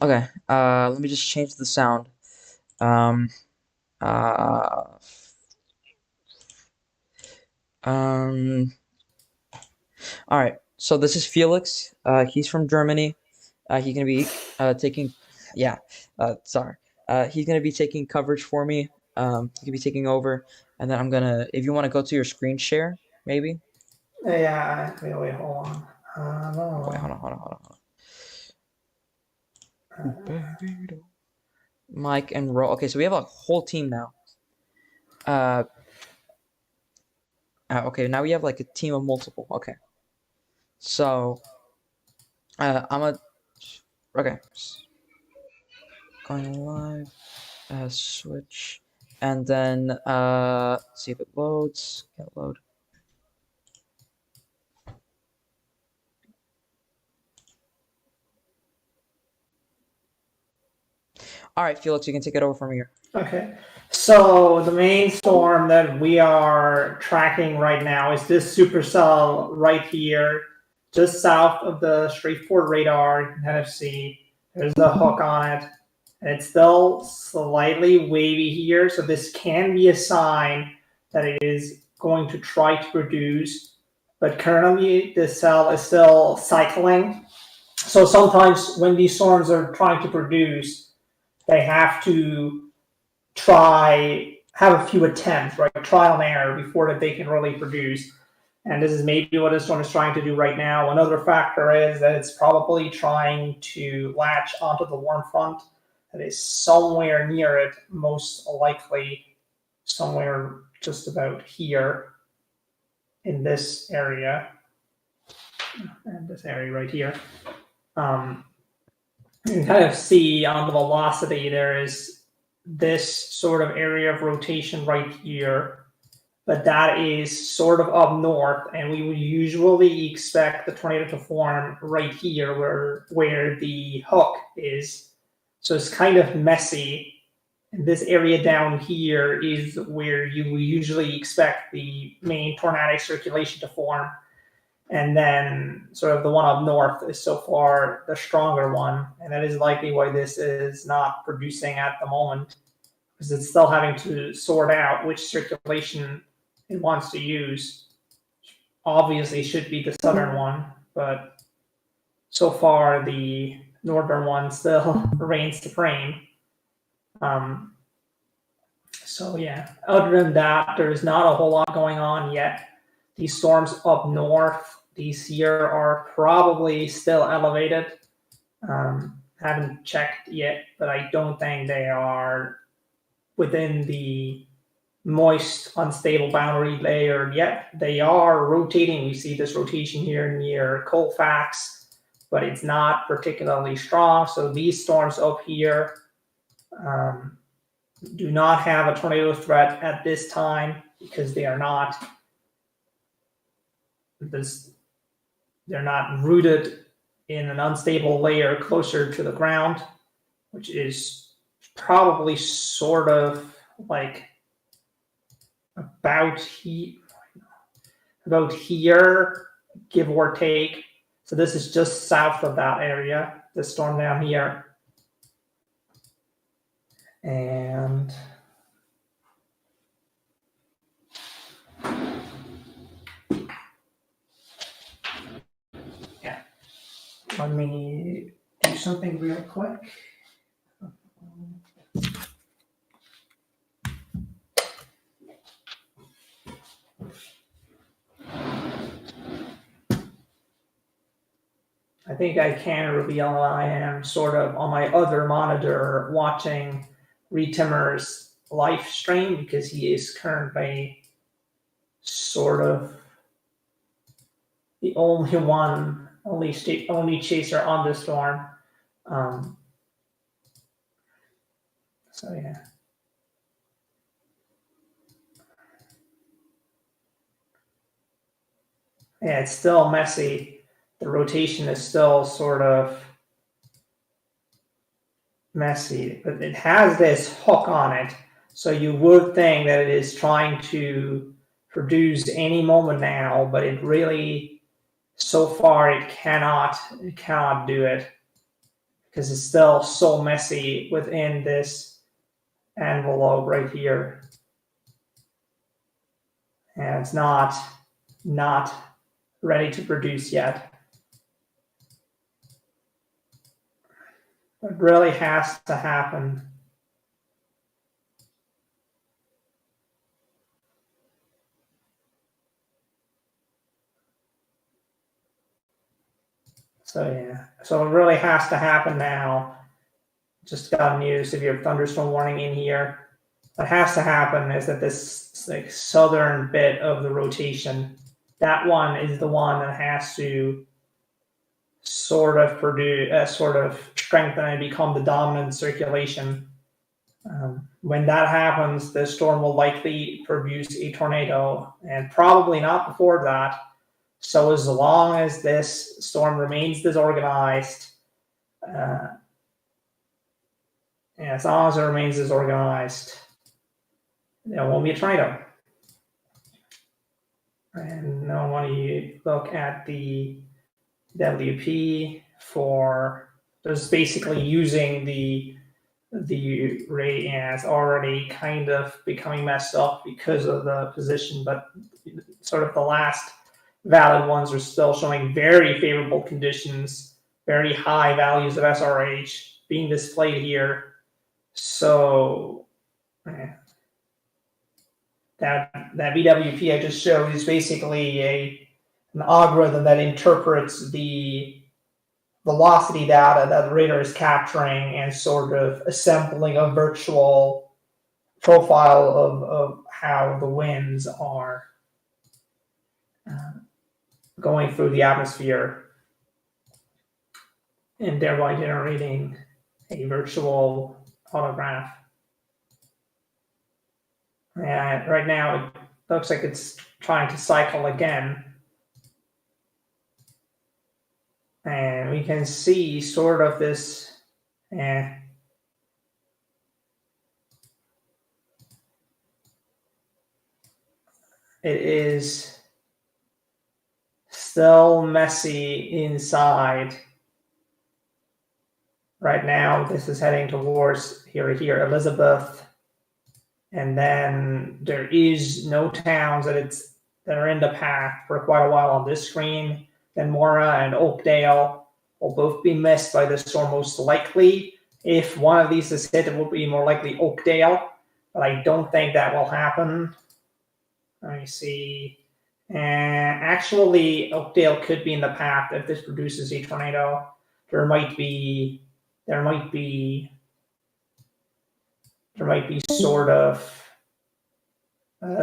Okay. Let me just change the sound. Um, uh, um. All right. So this is Felix. He's from Germany. He's gonna be taking, yeah. Sorry. He's gonna be taking coverage for me. He could be taking over, and then I'm gonna. If you want to go to your screen share, maybe. Yeah, wait, hold on. Oh, wait, No. hold on. Baby, Mike and Ro. Okay, so we have a whole team now. Uh, okay, now we have like a team of multiple. Okay, so I'm a. Okay, going live. Switch, and then see if it loads. Can't load. All right, Felix, you can take it over from here. Okay. So the main storm that we are tracking right now is this supercell right here, just south of the straightforward radar. You can kind of see there's a hook on it, and it's still slightly wavy here. So this can be a sign that it is going to try to produce, but currently the cell is still cycling. So sometimes when these storms are trying to produce, they have to have a few attempts, right? Trial and error before that they can really produce. And this is maybe what this one is trying to do right now. Another factor is that it's probably trying to latch onto the warm front that is somewhere near it, most likely somewhere just about here in this area, and this area right here. You can kind of see on the velocity there is this sort of area of rotation right here, but that is sort of up north, and we would usually expect the tornado to form right here where the hook is. So it's kind of messy. And this area down here is where you usually expect the main tornadic circulation to form. And then sort of the one up north is so far the stronger one. And that is likely why this is not producing at the moment, because it's still having to sort out which circulation it wants to use. Obviously should be the southern one, but so far the northern one still reigns supreme. So yeah, other than that, there's not a whole lot going on yet. These storms up north, these here are probably still elevated. Haven't checked yet, but I don't think they are within the moist, unstable boundary layer yet. They are rotating. We see this rotation here near Colfax, but it's not particularly strong. So these storms up here do not have a tornado threat at this time because they're not rooted in an unstable layer closer to the ground, which is probably sort of like about here, give or take. So this is just south of that area, the storm down here. And yeah, let me do something real quick. I think I can reveal I am sort of on my other monitor watching Reed Timmer's live stream because he is currently sort of the only chaser on the storm. So yeah. Yeah, it's still messy. The rotation is still sort of messy, but it has this hook on it. So you would think that it is trying to produce any moment now, but it really, so far, it cannot do it because it's still so messy within this envelope right here. And it's not ready to produce yet. It really has to happen. So yeah, so it really has to happen now. Just got new severe thunderstorm warning in here. What has to happen is that this like southern bit of the rotation, that one is the one that has to sort of produce, sort of strengthen and become the dominant circulation. When that happens, the storm will likely produce a tornado, and probably not before that. So as long as this storm remains disorganized, and as long as it remains disorganized, there won't be a tornado. And now when you look at the WP for, just basically using the ray as already kind of becoming messed up because of the position, but sort of the last valid ones are still showing very favorable conditions, very high values of SRH being displayed here. So that BWP I just showed is basically an algorithm that interprets the velocity data that the radar is capturing and sort of assembling a virtual profile of how the winds are going through the atmosphere, and thereby generating a virtual autograph. And right now it looks like it's trying to cycle again. And we can see sort of this, it is still messy inside. Right now, this is heading towards here, Elizabeth. And then there is no towns that are in the path for quite a while on this screen. Then Mora and Oakdale will both be missed by this storm most likely. If one of these is hit, it will be more likely Oakdale, but I don't think that will happen. Let me see. And actually, Oakdale could be in the path if this produces a tornado. There might be sort of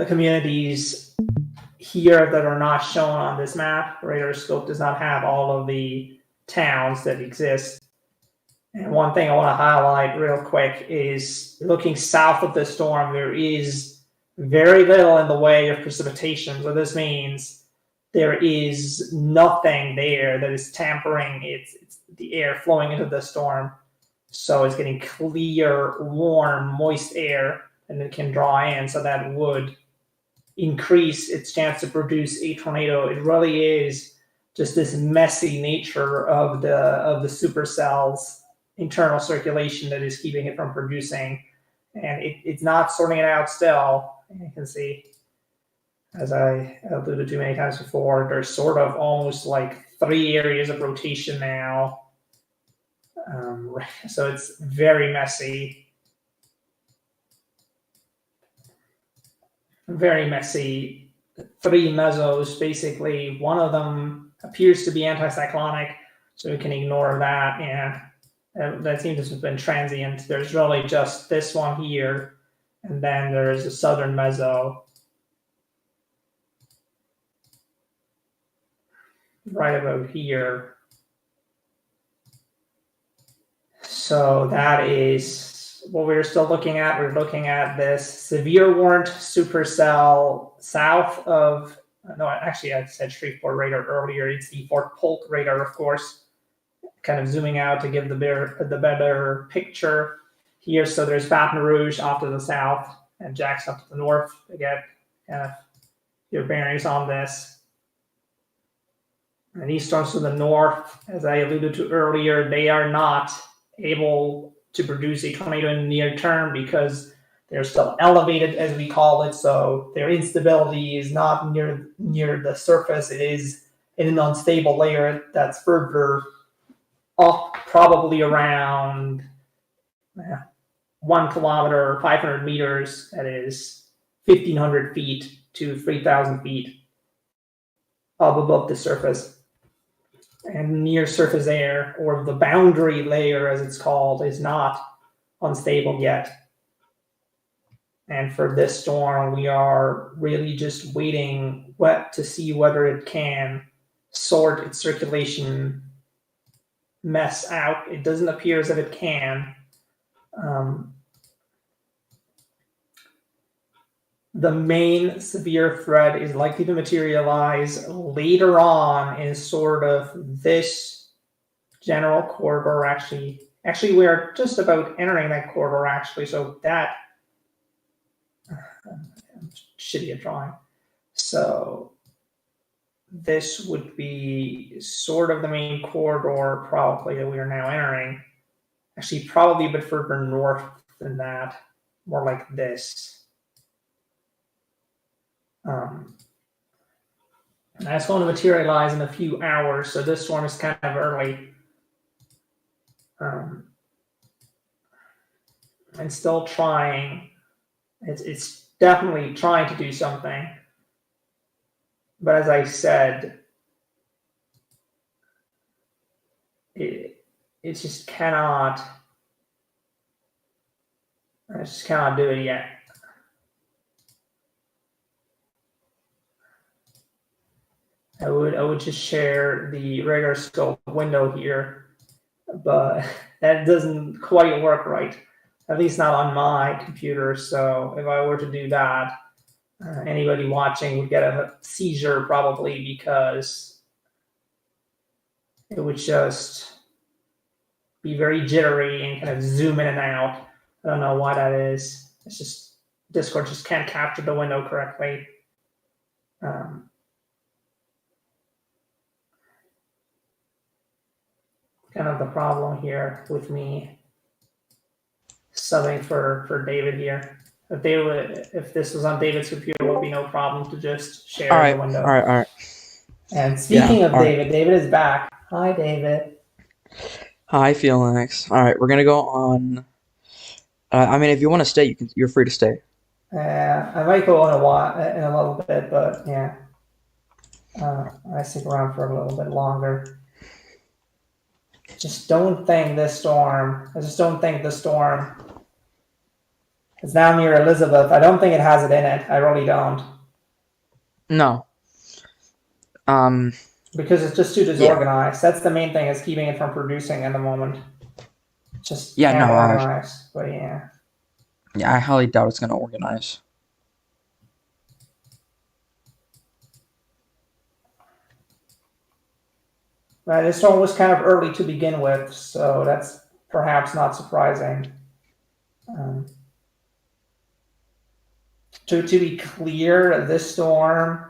communities here that are not shown on this map. Radar scope does not have all of the towns that exist. And one thing I want to highlight real quick is looking south of the storm, there is very little in the way of precipitation. So this means there is nothing there that is tampering it's the air flowing into the storm. So it's getting clear, warm, moist air, and it can draw in. So that would increase its chance to produce a tornado. It really is just this messy nature of the supercells internal circulation that is keeping it from producing, and it's not sorting it out still. You can see, as I alluded to many times before, there's sort of almost like 3 areas of rotation now. So it's very messy. Very messy. 3 mesos, basically. One of them appears to be anticyclonic, so we can ignore that. And that seems to have been transient. There's really just this one here, and then there's a southern meso right about here. So that is what we're still looking at. We're looking at this severe warrant supercell south of, no, actually I said Shreveport radar earlier. It's the Fort Polk radar, of course. Kind of zooming out to give the better picture here. So there's Baton Rouge off to the south and Jackson up to the north to get kind of your bearings on this. And these storms to the north, as I alluded to earlier, they are not able to produce a tornado in the near term because they're still elevated, as we call it. So their instability is not near the surface. It is in an unstable layer that's further up, probably around 1 kilometer, 500 meters. That is 1,500 feet to 3,000 feet up above the surface. And near surface air, or the boundary layer as it's called, is not unstable yet. And for this storm, we are really just waiting to see whether it can sort its circulation mess out. It doesn't appear as if it can. The main severe threat is likely to materialize later on in sort of this general corridor. Actually, we're just about entering that corridor, actually. So that, shitty at drawing. So this would be sort of the main corridor probably that we are now entering. Actually, probably a bit further north than that, more like this. That's going to materialize in a few hours, so this storm is kind of early. And still trying. It's definitely trying to do something. But as I said, it just cannot. I just cannot do it yet. I would just share the radar scope window here, but that doesn't quite work right. At least not on my computer. So if I were to do that, anybody watching would get a seizure probably, because it would just be very jittery and kind of zoom in and out. I don't know why that is. It's just Discord just can't capture the window correctly. Kind of the problem here with me subbing for David here. If this was on David's computer, it would be no problem to just share the window. All right. And speaking of David, David is back. Hi, David. Hi, Felix. All right, we're gonna go on. I mean, if you want to stay, you're free to stay. I might go on in a little bit, but yeah, I stick around for a little bit longer. I just don't think the storm is now near Elizabeth. I don't think it has it in it. I really don't. No. Because it's just too disorganized. Yeah. That's the main thing, is keeping it from producing at the moment. Just can't organize. But yeah. Yeah, I highly doubt it's going to organize. Right, this storm was kind of early to begin with, so that's perhaps not surprising. To be clear, this storm,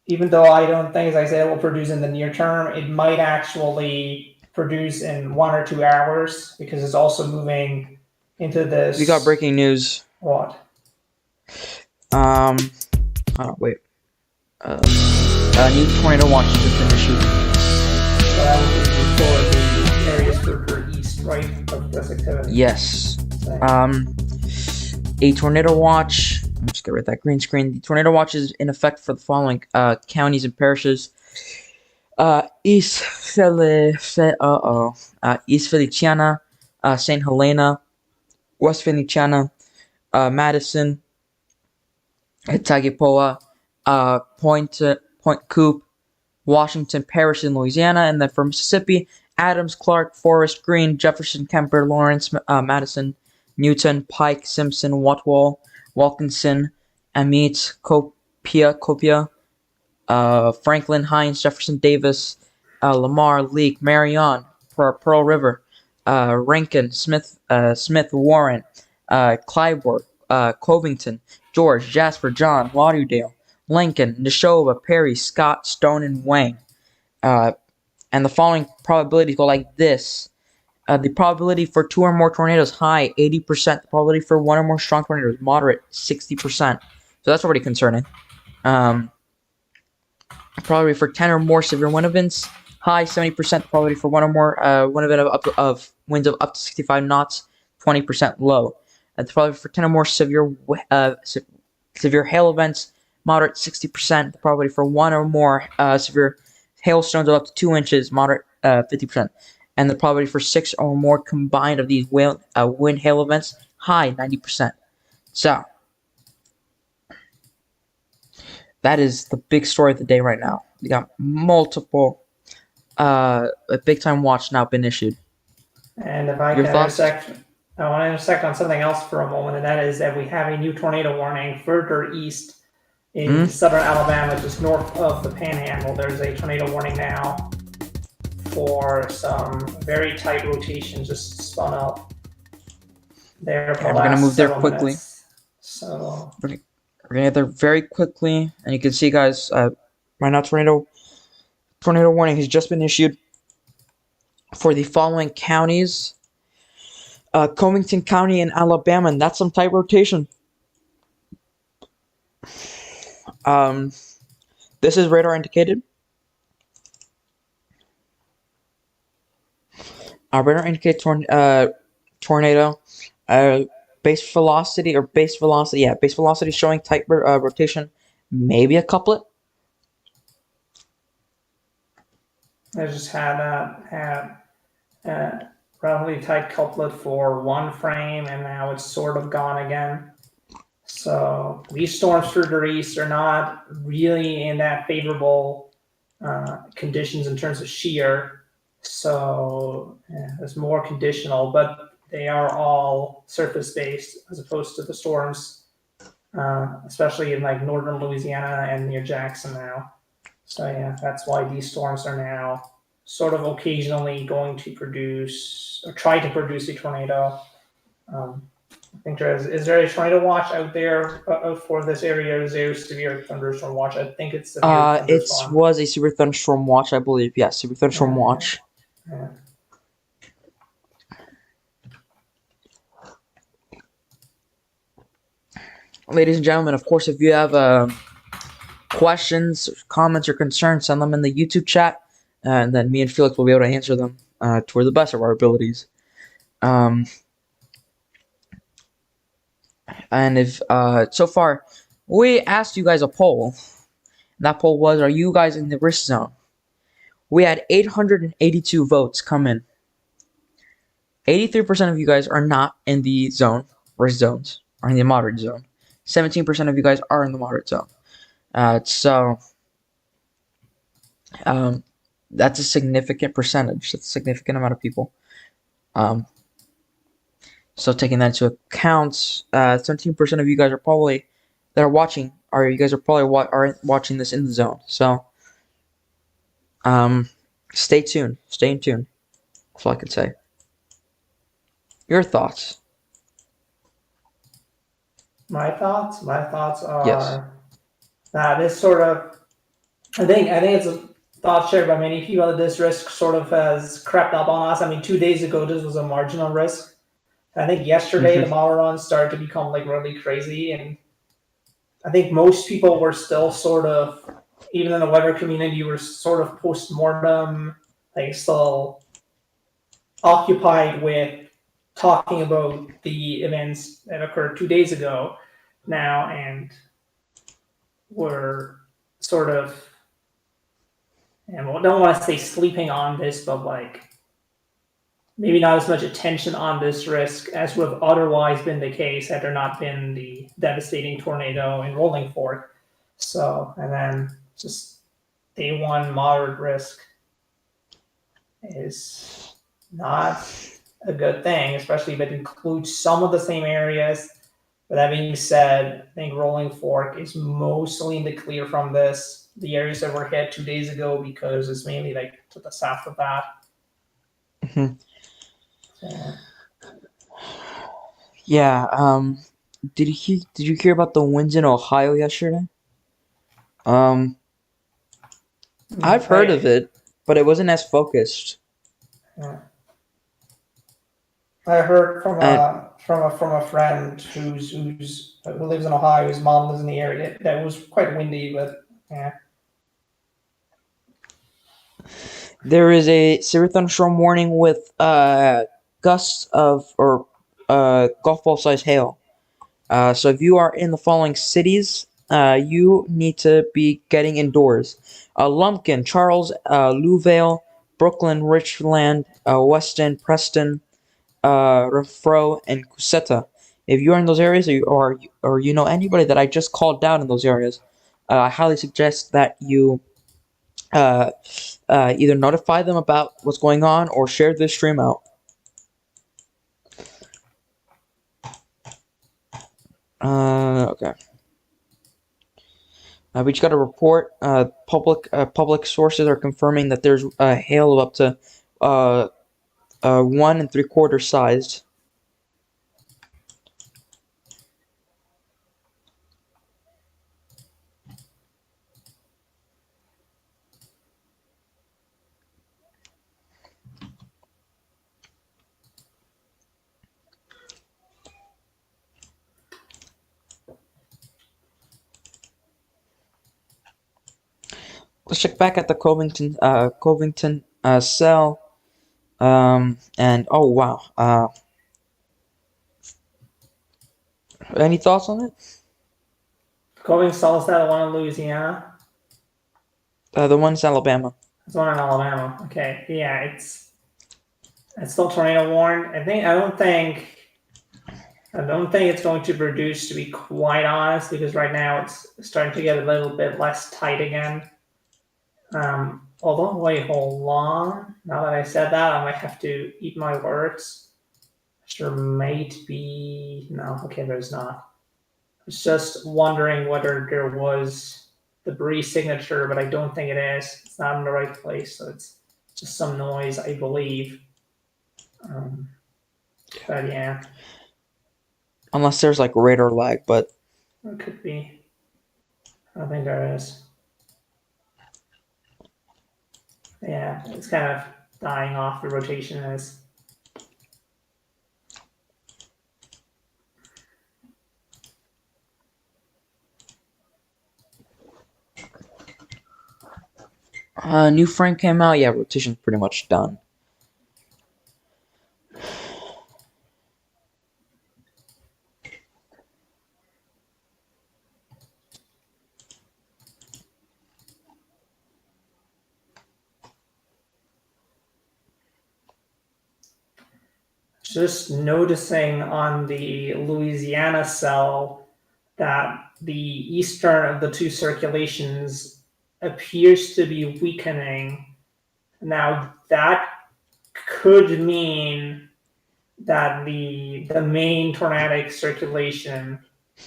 even though I don't think, as I said, it will produce in the near term, it might actually produce in 1 or 2 hours, because it's also moving into this. We got breaking news. What? Oh, wait. New tornado watch has been issued. For the areas further east, right, of this activity. Yes. A tornado watch. Let's just get rid of that green screen. The tornado watch is in effect for the following counties and parishes: East Feliciana, St. Helena, West Feliciana, Madison, Tagipoa, Point Coupe, Washington Parish in Louisiana, and then for Mississippi, Adams, Clark, Forest, Green, Jefferson, Kemper, Lawrence, Madison, Newton, Pike, Simpson, Watwall, Wilkinson, Amite, Copia, Franklin, Hines, Jefferson, Davis, Lamar, Leake, Marion, Pearl River, Rankin, Smith, Warren, Clybourne, Covington, George, Jasper, John, Lauderdale, Lincoln, Neshoba, Perry, Scott, Stone, and Wang. And the following probabilities go like this. The probability for 2 or more tornadoes, high, 80%. The probability for 1 or more strong tornadoes, moderate, 60%. So that's already concerning. Probability for 10 or more severe wind events, high, 70%. The probability for 1 or more wind event of winds of up to 65 knots, 20% low. The probability for 10 or more severe hail events, moderate, 60%. The probability for 1 or more severe hailstones of up to 2 inches, moderate, 50%. And the probability for 6 or more combined of these wind hail events, high, 90%. So that is the big story of the day right now. We got multiple a big time watch now been issued. And if I can intersect, I want to intersect on something else for a moment, and that is that we have a new tornado warning further east in southern Alabama, just north of the Panhandle. There's a tornado warning now for some very tight rotation just spun up there. We're gonna move there quickly. So we're gonna get there very quickly, and you can see, guys, right now tornado warning has just been issued for the following counties: Covington County in Alabama, and that's some tight rotation. This is radar indicated. Radar indicates tornado. Base velocity showing tight rotation. Maybe a couplet. I just had a relatively tight couplet for one frame, and now it's sort of gone again. So these storms further east are not really in that favorable conditions in terms of shear. So it's more conditional, but they are all surface based as opposed to the storms, especially in like northern Louisiana and near Jackson now. So yeah, that's why these storms are now sort of occasionally going to produce or try to produce a tornado. I think is there a tornado watch out there out for this area? Is there a severe thunderstorm watch? I think it's severe It thunderstorm. was a super thunderstorm watch, I believe. Yes, super thunderstorm watch. Yeah. Ladies and gentlemen, of course, if you have questions, comments, or concerns, send them in the YouTube chat, and then me and Felix will be able to answer them to the best of our abilities. And if so far, we asked you guys a poll. That poll was, are you guys in the risk zone? We had 882 votes come in. 83% of you guys are not in the zone, risk zones, are in the moderate zone. 17% of you guys are in the moderate zone. That's a significant percentage. That's a significant amount of people. So taking that into account, 17% of you guys are probably that are watching. Are you guys are probably watching this in the zone? So, stay tuned. Stay in tune. That's all I can say. Your thoughts? My thoughts Yes. are that this sort of I think it's a thought shared by many people that this risk sort of has crept up on us. I mean, 2 days ago this was a marginal risk. I think yesterday the model runs started to become like really crazy, and I think most people were still sort of, even in the weather community, were sort of post-mortem, like still occupied with talking about the events that occurred 2 days ago now, and were sort of, and I don't want to say sleeping on this, but like maybe not as much attention on this risk as would have otherwise been the case had there not been the devastating tornado in Rolling Fork. So, and then just day one moderate risk is not a good thing, especially if it includes some of the same areas. But that being said, I think Rolling Fork is mostly in the clear from this. The areas that were hit 2 days ago, because it's mainly like to the south of that. Yeah. Did you hear about the winds in Ohio yesterday? I've heard of it, but it wasn't as focused. Yeah. I heard from a friend who lives in Ohio, whose mom lives in the area, that it was quite windy, but yeah. There is a severe thunderstorm warning with gusts of or golf ball size hail. So if you are in the following cities, you need to be getting indoors: Lumpkin, Charles, Louisville, Brooklyn, Richland, Weston, Preston, Renfrew, and Cusseta. If you are in those areas, or you know anybody that I just called down in those areas, I highly suggest that you either notify them about what's going on or share this stream out. Okay. We just got a report. Public sources are confirming that there's a hail of up to 1 3/4 sized. Let's check back at the Covington cell. And oh wow. Any thoughts on it? Covington cell, is that the one in Louisiana? The one's Alabama. It's one in Alabama. Okay, yeah, it's still tornado warned. I don't think it's going to produce, to be quite honest, because right now it's starting to get a little bit less tight again. Although, wait, hold on. Now that I said that, I might have to eat my words. There might be no. Okay, there's not. I was just wondering whether there was debris signature, but I don't think it is. It's not in the right place, so it's just some noise, I believe. But yeah, Unless there's like radar lag, but it could be. I don't think there is. Yeah, it's kind of dying off. The rotation is. new frame came out. Yeah, rotation's pretty much done. Just noticing on the Louisiana cell that the eastern of the two circulations appears to be weakening. Now that could mean that the main tornadic circulation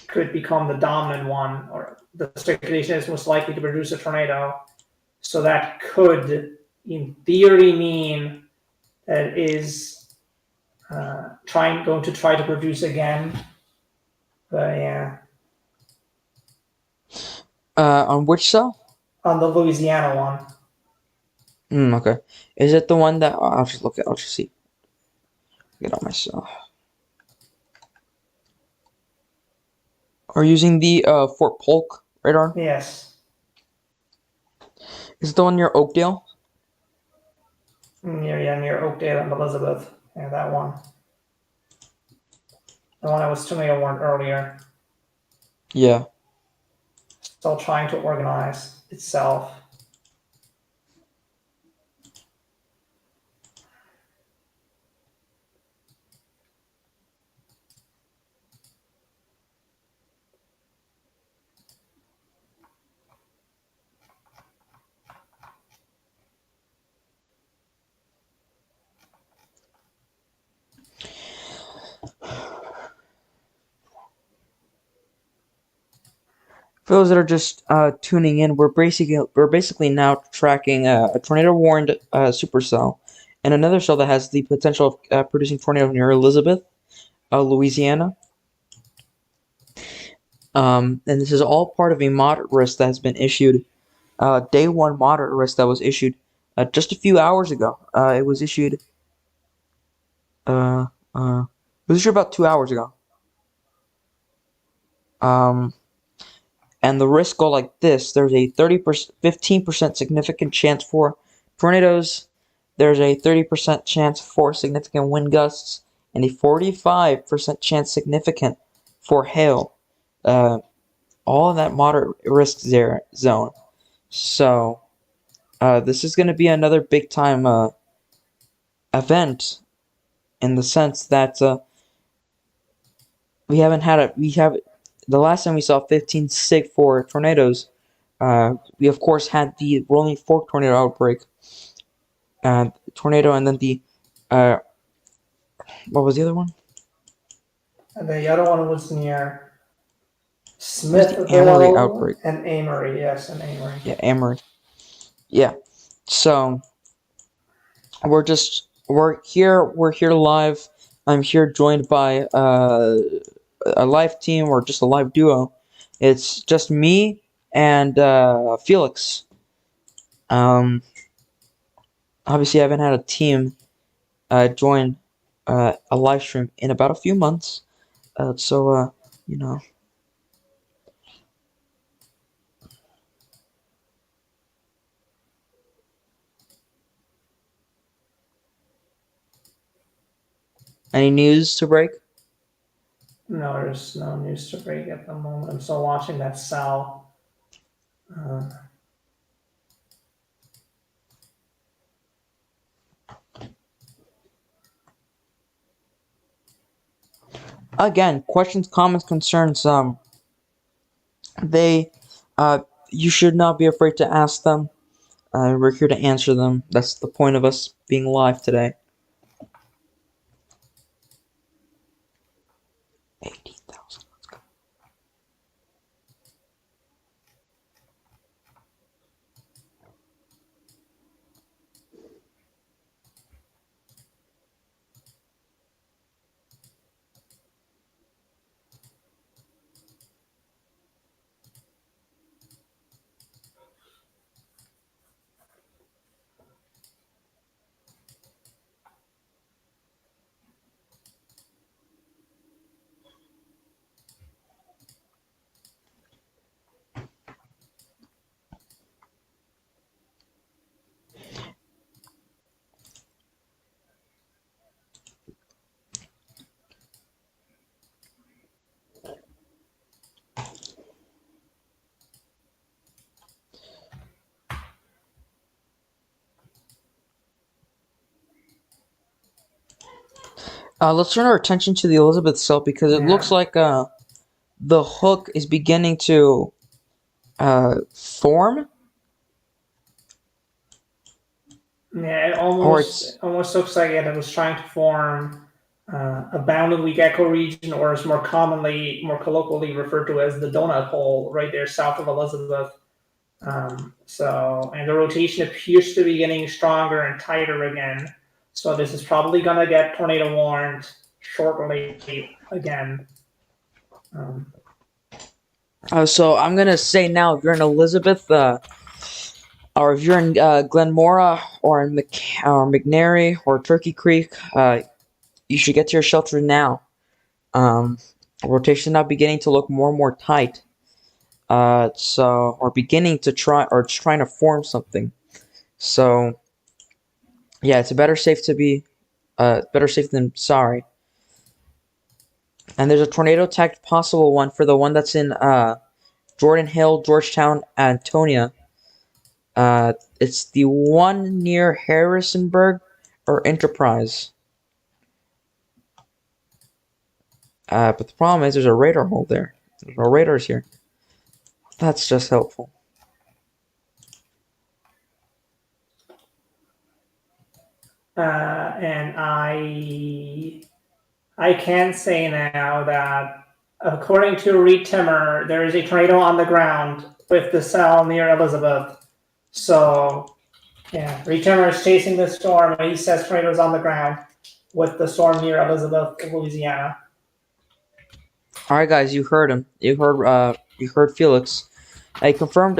could become the dominant one, or the circulation is most likely to produce a tornado. So that could, in theory, mean that it is going to try to produce again. But yeah. On which cell? On the Louisiana one. Okay. Is it the one that I'll just look at? I'll just see. Get on myself. Are you using the Fort Polk radar? Yes. Is it the one near Oakdale? Near Oakdale and Elizabeth. Yeah, that one. The one I was tornado warned earlier. Yeah. Still trying to organize itself. For those that are just tuning in, we're basically now tracking a tornado warned supercell and another cell that has the potential of producing tornadoes near Elizabeth, Louisiana. And this is all part of a moderate risk that has been issued. Day one moderate risk that was issued just a few hours ago. It was issued. It was issued about 2 hours ago. And the risks go like this. There's a 15% significant chance for tornadoes. There's a 30% chance for significant wind gusts, and a 45% chance significant for hail. All in that moderate risk zone. So, this is going to be another big time event, in the sense that the last time we saw 15 sig for tornadoes, we of course had the Rolling Fork tornado outbreak, tornado, and then the what was the other one? And the other one was near The Amory outbreak. And Amory, yes, and Amory. Yeah, Amory. Yeah. So we're here live. I'm here joined by a live team, or just a live duo. It's just me and Felix. Obviously, I haven't had a team join a live stream in about a few months. So you know. Any news to break? No, there's no news to break at the moment. I'm still watching that cell. Again, questions, comments, concerns. You should not be afraid to ask them. We're here to answer them. That's the point of us being live today. Let's turn our attention to the Elizabeth cell because it looks Yeah. like the hook is beginning to form, Yeah, it or almost it's almost looks like it was trying to form a bounded weak echo region, or is more commonly, more colloquially referred to as the donut hole, right there south of Elizabeth. And the rotation appears to be getting stronger and tighter again. So this is probably going to get tornado warned shortly again. so I'm gonna say now if you're in Elizabeth, or if you're in Glenmora or in McNary or Turkey Creek, you should get to your shelter now. Rotation now beginning to look more and more tight. Or beginning to try, or it's trying to form something. So, yeah, it's better safe to be, better safe than sorry. And there's a tornado attack possible one for the one that's in, Jordan Hill, Georgetown, Antonia. It's the one near Harrisonburg or Enterprise. But the problem is there's a radar hole there. There's no radars here. That's just helpful. And I can say now that according to Reed Timmer, there is a tornado on the ground with the cell near Elizabeth. So, yeah, Reed Timmer is chasing the storm, and he says tornadoes on the ground with the storm near Elizabeth, Louisiana. All right, guys, you heard him. You heard Felix. A confirmed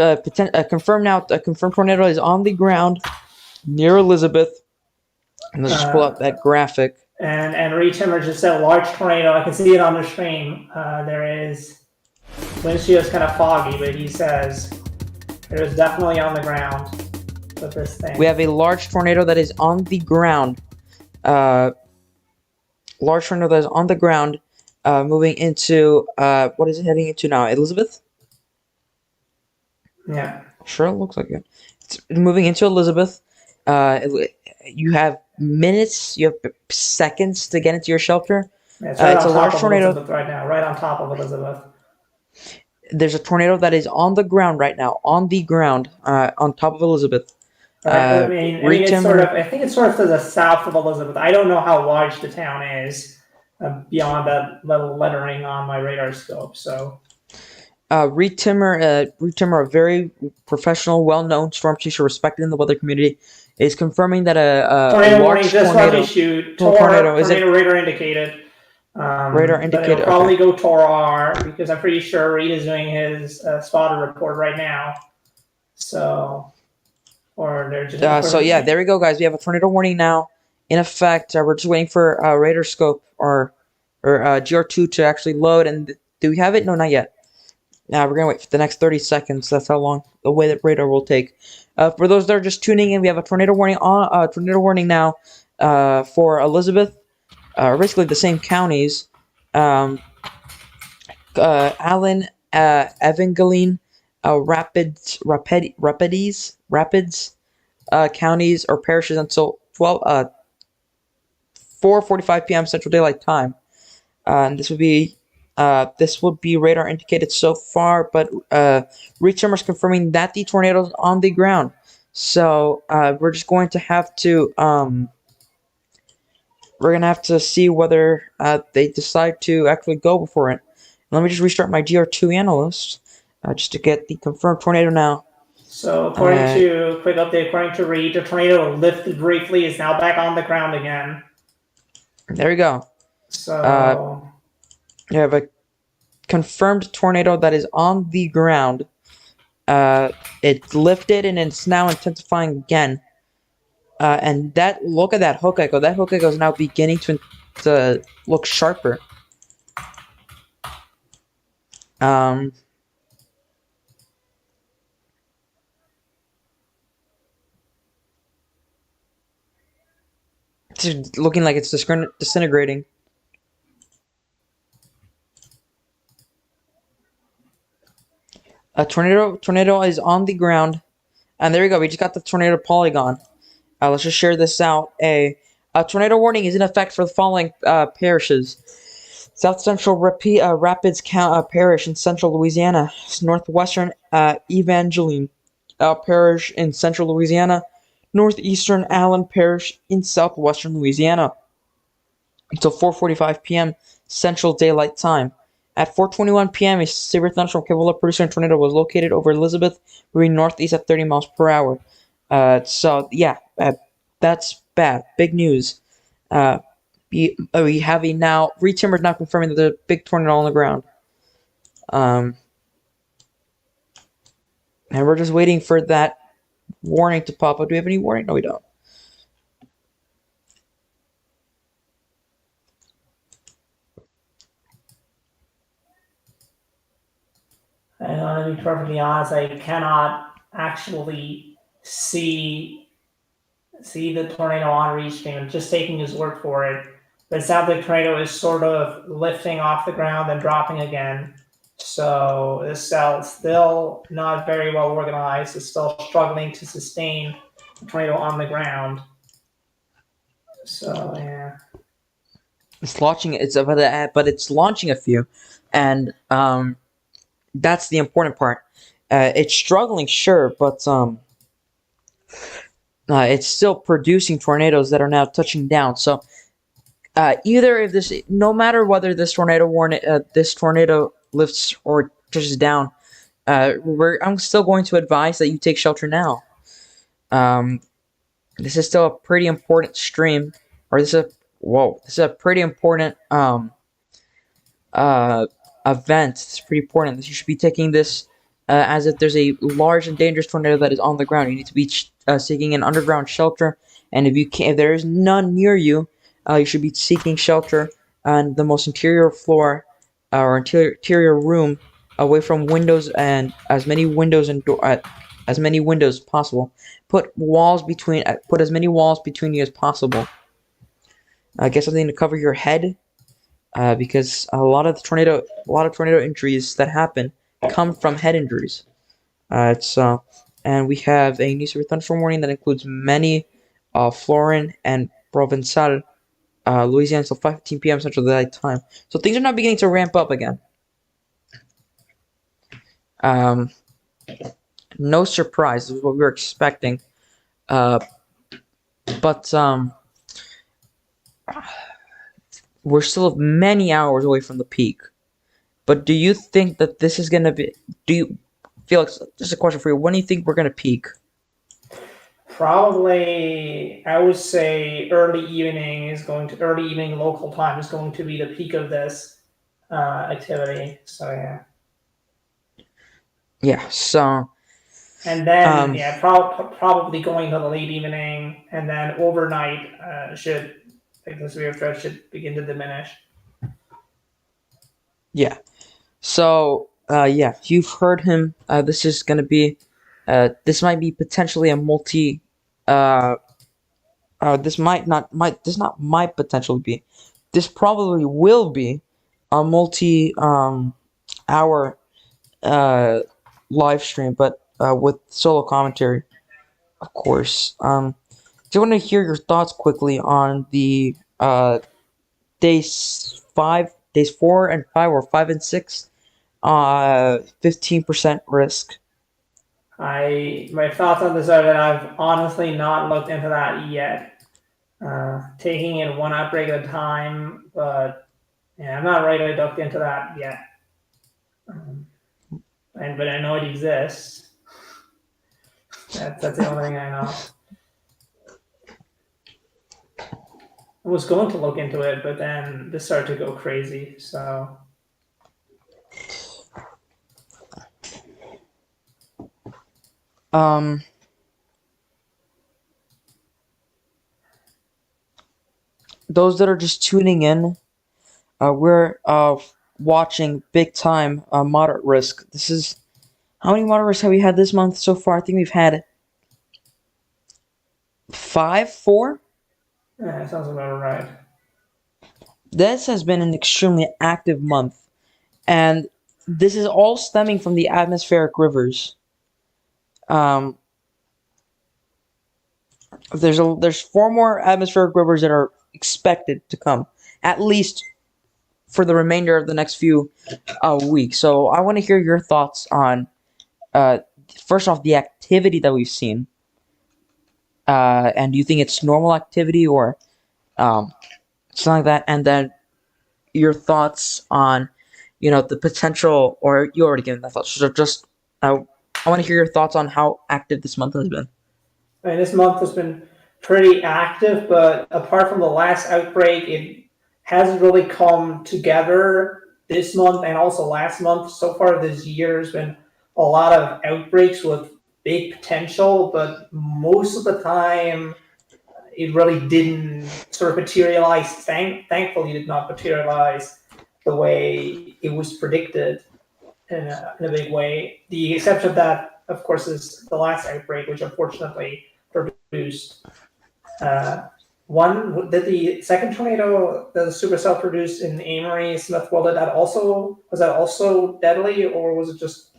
confirmed tornado is on the ground near Elizabeth. And let's just pull up that graphic. And Reed Timmer just said large tornado. I can see it on the stream. There is wind shear is kind of foggy, but he says it is definitely on the ground with this thing. We have a large tornado that is on the ground. Large tornado that is on the ground, moving into what is it heading into now? Elizabeth? Yeah. Sure, it looks like it. It's moving into Elizabeth. You have minutes, you have seconds to get into your shelter. Yeah, it's right it's on a top large of tornado. Elizabeth right now, right on top of Elizabeth. There's a tornado that is on the ground right now, on the ground, on top of Elizabeth. I mean, it's sort of. I think it's sort of to the south of Elizabeth. I don't know how large the town is beyond that little lettering on my radar scope. So, Reed Timmer, a very professional, well-known storm chaser, respected in the weather community, is confirming that a tornado warning large just tornado. issued. Tornado is it? Radar indicated. Radar indicated. But it'll probably go Tor R because I'm pretty sure Reed is doing his spotter report right now. So, or they're just. So yeah, there we go, guys. We have a tornado warning now in effect. We're just waiting for radar scope or GR2 to actually load. And do we have it? No, not yet. Now we're gonna wait for the next 30 seconds. That's how long the way that radar will take. For those that are just tuning in, we have a tornado warning now for Elizabeth. Basically the same counties. Allen, Evangeline, Rapids, counties or parishes until 4:45 p.m. Central Daylight Time. And this would be radar indicated so far, but Reed Timmer's confirming that the tornado is on the ground. So we're just going to have to see whether they decide to actually go for it. Let me just restart my GR2 analyst just to get the confirmed tornado now. So according to Reed, the tornado lifted briefly, is now back on the ground again. There we go. So you have a confirmed tornado that is on the ground. It lifted and it's now intensifying again. And look at that hook echo. That hook echo is now beginning to look sharper. It's looking like it's disintegrating. A tornado is on the ground, and there we go. We just got the tornado polygon. Let's just share this out. A tornado warning is in effect for the following parishes: South Central Rapids Parish in central Louisiana, northwestern Evangeline Parish in central Louisiana, northeastern Allen Parish in southwestern Louisiana, until 4:45 p.m. Central Daylight Time. At 4:21 p.m., a severe thunderstorm capable of producing a tornado was located over Elizabeth, moving northeast at 30 miles per hour. That's bad. Big news. We have a now. Retimber is now confirming that there's a big tornado on the ground. Um, and we're just waiting for that warning to pop up. Do we have any warning? No, we don't. And to be perfectly honest, I cannot actually see the tornado on Restream. I'm just taking his word for it. But it sounds like tornado is sort of lifting off the ground and dropping again. So this cell is still not very well organized. It's still struggling to sustain the tornado on the ground. So yeah. It's launching. But it's launching a few, and that's the important part. It's struggling, sure, but it's still producing tornadoes that are now touching down. So no matter whether this tornado lifts or touches down, I'm still going to advise that you take shelter now. This is still a pretty important stream, or this is a pretty important event. It's pretty important. You should be taking this as if there's a large and dangerous tornado that is on the ground. You need to be seeking an underground shelter, and if there is none near you, you should be seeking shelter on the most interior floor or interior room, away from windows and as many windows as possible. Put as many walls between you as possible. Get something to cover your head. Because a lot of tornado injuries that happen come from head injuries. And we have a new severe thunderstorm warning that includes many Florin and Provençal, Louisiana, until 5:15 p.m. Central Daylight Time. So things are now beginning to ramp up again. No surprise, this is what we were expecting. But we're still many hours away from the peak. But do you think that this is going to be... Felix, just a question for you. When do you think we're going to peak? Probably, I would say early evening local time is going to be the peak of this activity. So yeah. Yeah. So. And then probably going to the late evening, and then overnight the severe threat should begin to diminish. Yeah. So you've heard him. This is going to be. This might be potentially a multi. This might potentially be. This probably will be a hour live stream, but with solo commentary, of course. Do you want to hear your thoughts quickly on the days 4 and 5, or 5 and 6, 15% risk? My thoughts on this are that I've honestly not looked into that yet. Taking it one outbreak at a time, but yeah, I'm not ready to look into that yet. But I know it exists. That's the only thing I know. I was going to look into it, but then this started to go crazy. So. Those that are just tuning in, we're watching big time moderate risk. This is... How many moderate risks have we had this month so far? I think we've had 4. Yeah, that sounds about right. This has been an extremely active month, and this is all stemming from the atmospheric rivers. There's 4 more atmospheric rivers that are expected to come, at least for the remainder of the next few weeks. So I want to hear your thoughts on uh, first off the activity that we've seen, and do you think it's normal activity or um, something like that, and then your thoughts on the potential, or you already given that thoughts. So just I want to hear your thoughts on how active this month has been. I mean, this month has been pretty active, but apart from the last outbreak, it hasn't really come together this month and also last month. So far this year has been a lot of outbreaks with big potential, but most of the time it really didn't sort of materialize. Thankfully, it did not materialize the way it was predicted in a big way. The exception of that, of course, is the last outbreak, which unfortunately produced one. Did the second tornado that the supercell produced in Amory, Smithville, was that also deadly, or was it just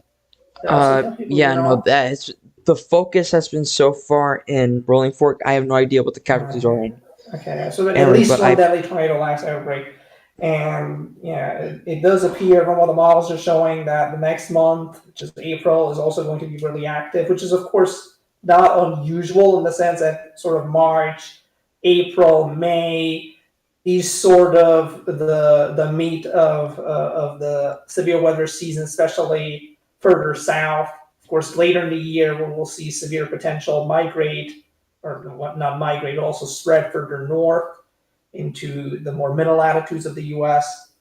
did it also kill people? Do you Yeah, no, know? that is the focus has been so far in Rolling Fork. I have no idea what the casualties are in Okay, so at Emory, least but one I deadly tornado last outbreak. And yeah, it does appear from what the models are showing that the next month, which is April, is also going to be really active, which is of course not unusual in the sense that sort of March, April, May, these sort of the meat of the severe weather season, especially further south. Of course, later in the year, we'll see severe potential migrate, or not migrate, but also spread further north into the more middle latitudes of the US.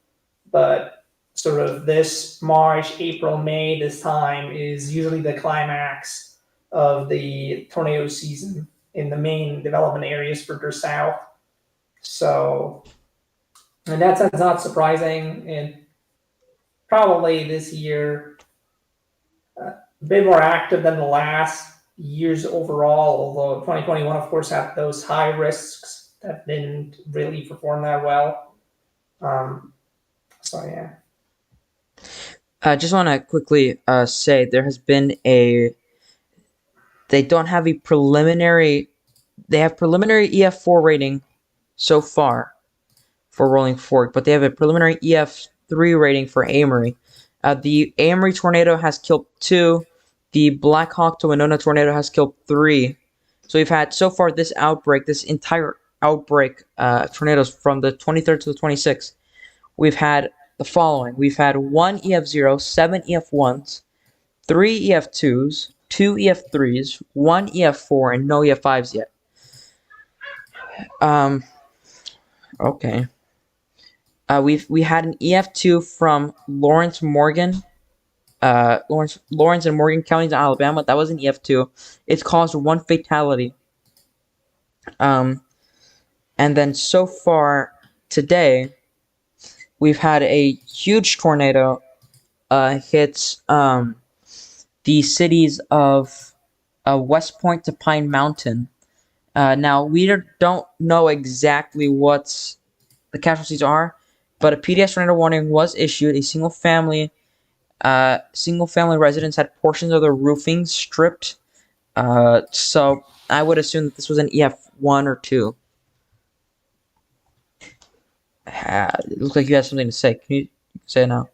But sort of this March, April, May, this time is usually the climax of the tornado season in the main development areas further south. So, and that's not surprising. And probably this year, a bit more active than the last years overall, although 2021, of course, had those high risks that didn't really perform that well. So yeah. I just want to quickly say there has been they don't have a preliminary, they have preliminary EF4 rating so far for Rolling Fork, but they have a preliminary EF3 rating for Amory. The Amory tornado has killed 2. The Black Hawk to Winona tornado has killed 3. So we've had so far this outbreak, this entire outbreak, tornadoes from the 23rd to the 26th. We've had the following: we've had 1 EF0, 7 EF1s, 3 EF2s, 2 EF3s, 1 EF4, and no EF5s yet. Um. Okay. We had an EF2 from Lawrence and Morgan counties in Alabama. That was an EF2. It's caused 1 fatality. Um, and then so far today, we've had a huge tornado hit the cities of West Point to Pine Mountain. Now we don't know exactly what the casualties are, but a PDS tornado warning was issued. A single family residence had portions of their roofing stripped. So I would assume that this was an EF1 or 2. It looks like you had something to say. Can you say it now?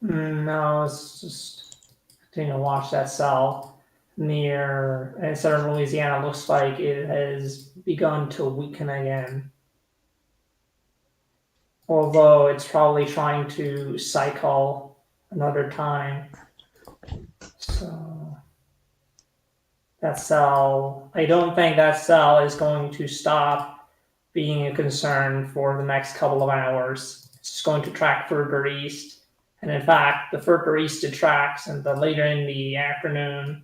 No, it's just continuing to watch that cell near in southern Louisiana. Looks like it has begun to weaken again. Although it's probably trying to cycle another time. So that cell, I don't think that cell is going to stop being a concern for the next couple of hours. It's just going to track further east. And in fact, the further east it tracks, and the later in the afternoon,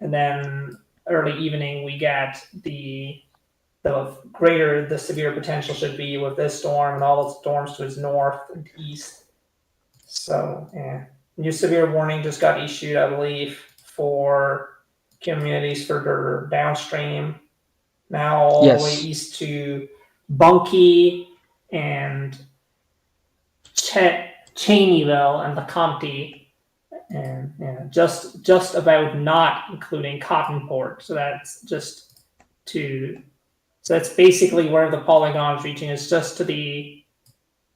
and then early evening, we get the greater the severe potential should be with this storm and all the storms to its north and east. So, yeah. New severe warning just got issued, I believe, for communities further downstream. Now all the way Yes. east to Bunkie and Cheneyville and LeCompte, and just about not including Cottonport. So that's just to. So that's basically where the polygon is reaching. Is just to the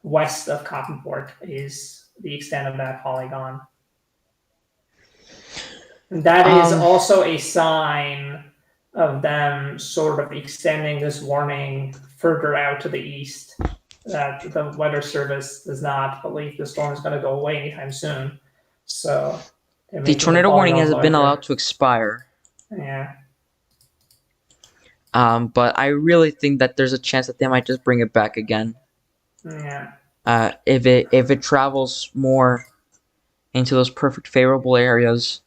west of Cottonport is the extent of that polygon. And that is also a sign of them sort of extending this warning further out to the east, that the Weather Service does not believe the storm is going to go away anytime soon. So the tornado warning has been allowed to expire. Yeah. But I really think that there's a chance that they might just bring it back again. Yeah. If it travels more into those perfect favorable areas.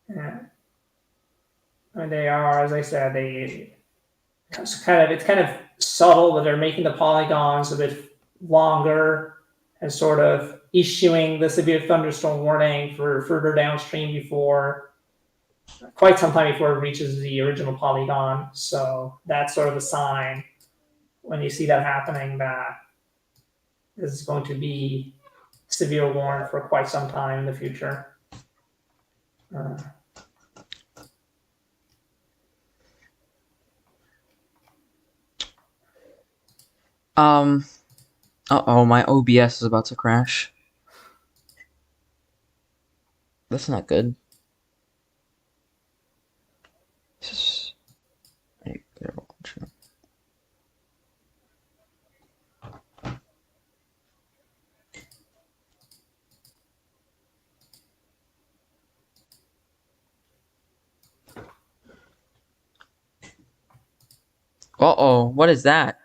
Yeah. I mean, they are, as I said, it's kind of subtle that they're making the polygons a bit longer and sort of issuing the severe thunderstorm warning for further downstream before quite some time before it reaches the original polygon. So that's sort of a sign when you see that happening that this is going to be severe warning for quite some time in the future. Uh-oh, my OBS is about to crash. That's not good. Uh-oh, what is that?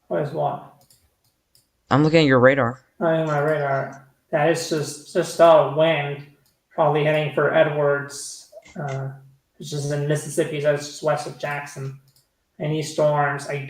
What is what? I'm looking at your radar. Oh, my radar. That is just a wind, probably heading for Edwards, which is in Mississippi, so it's just west of Jackson. Any storms, I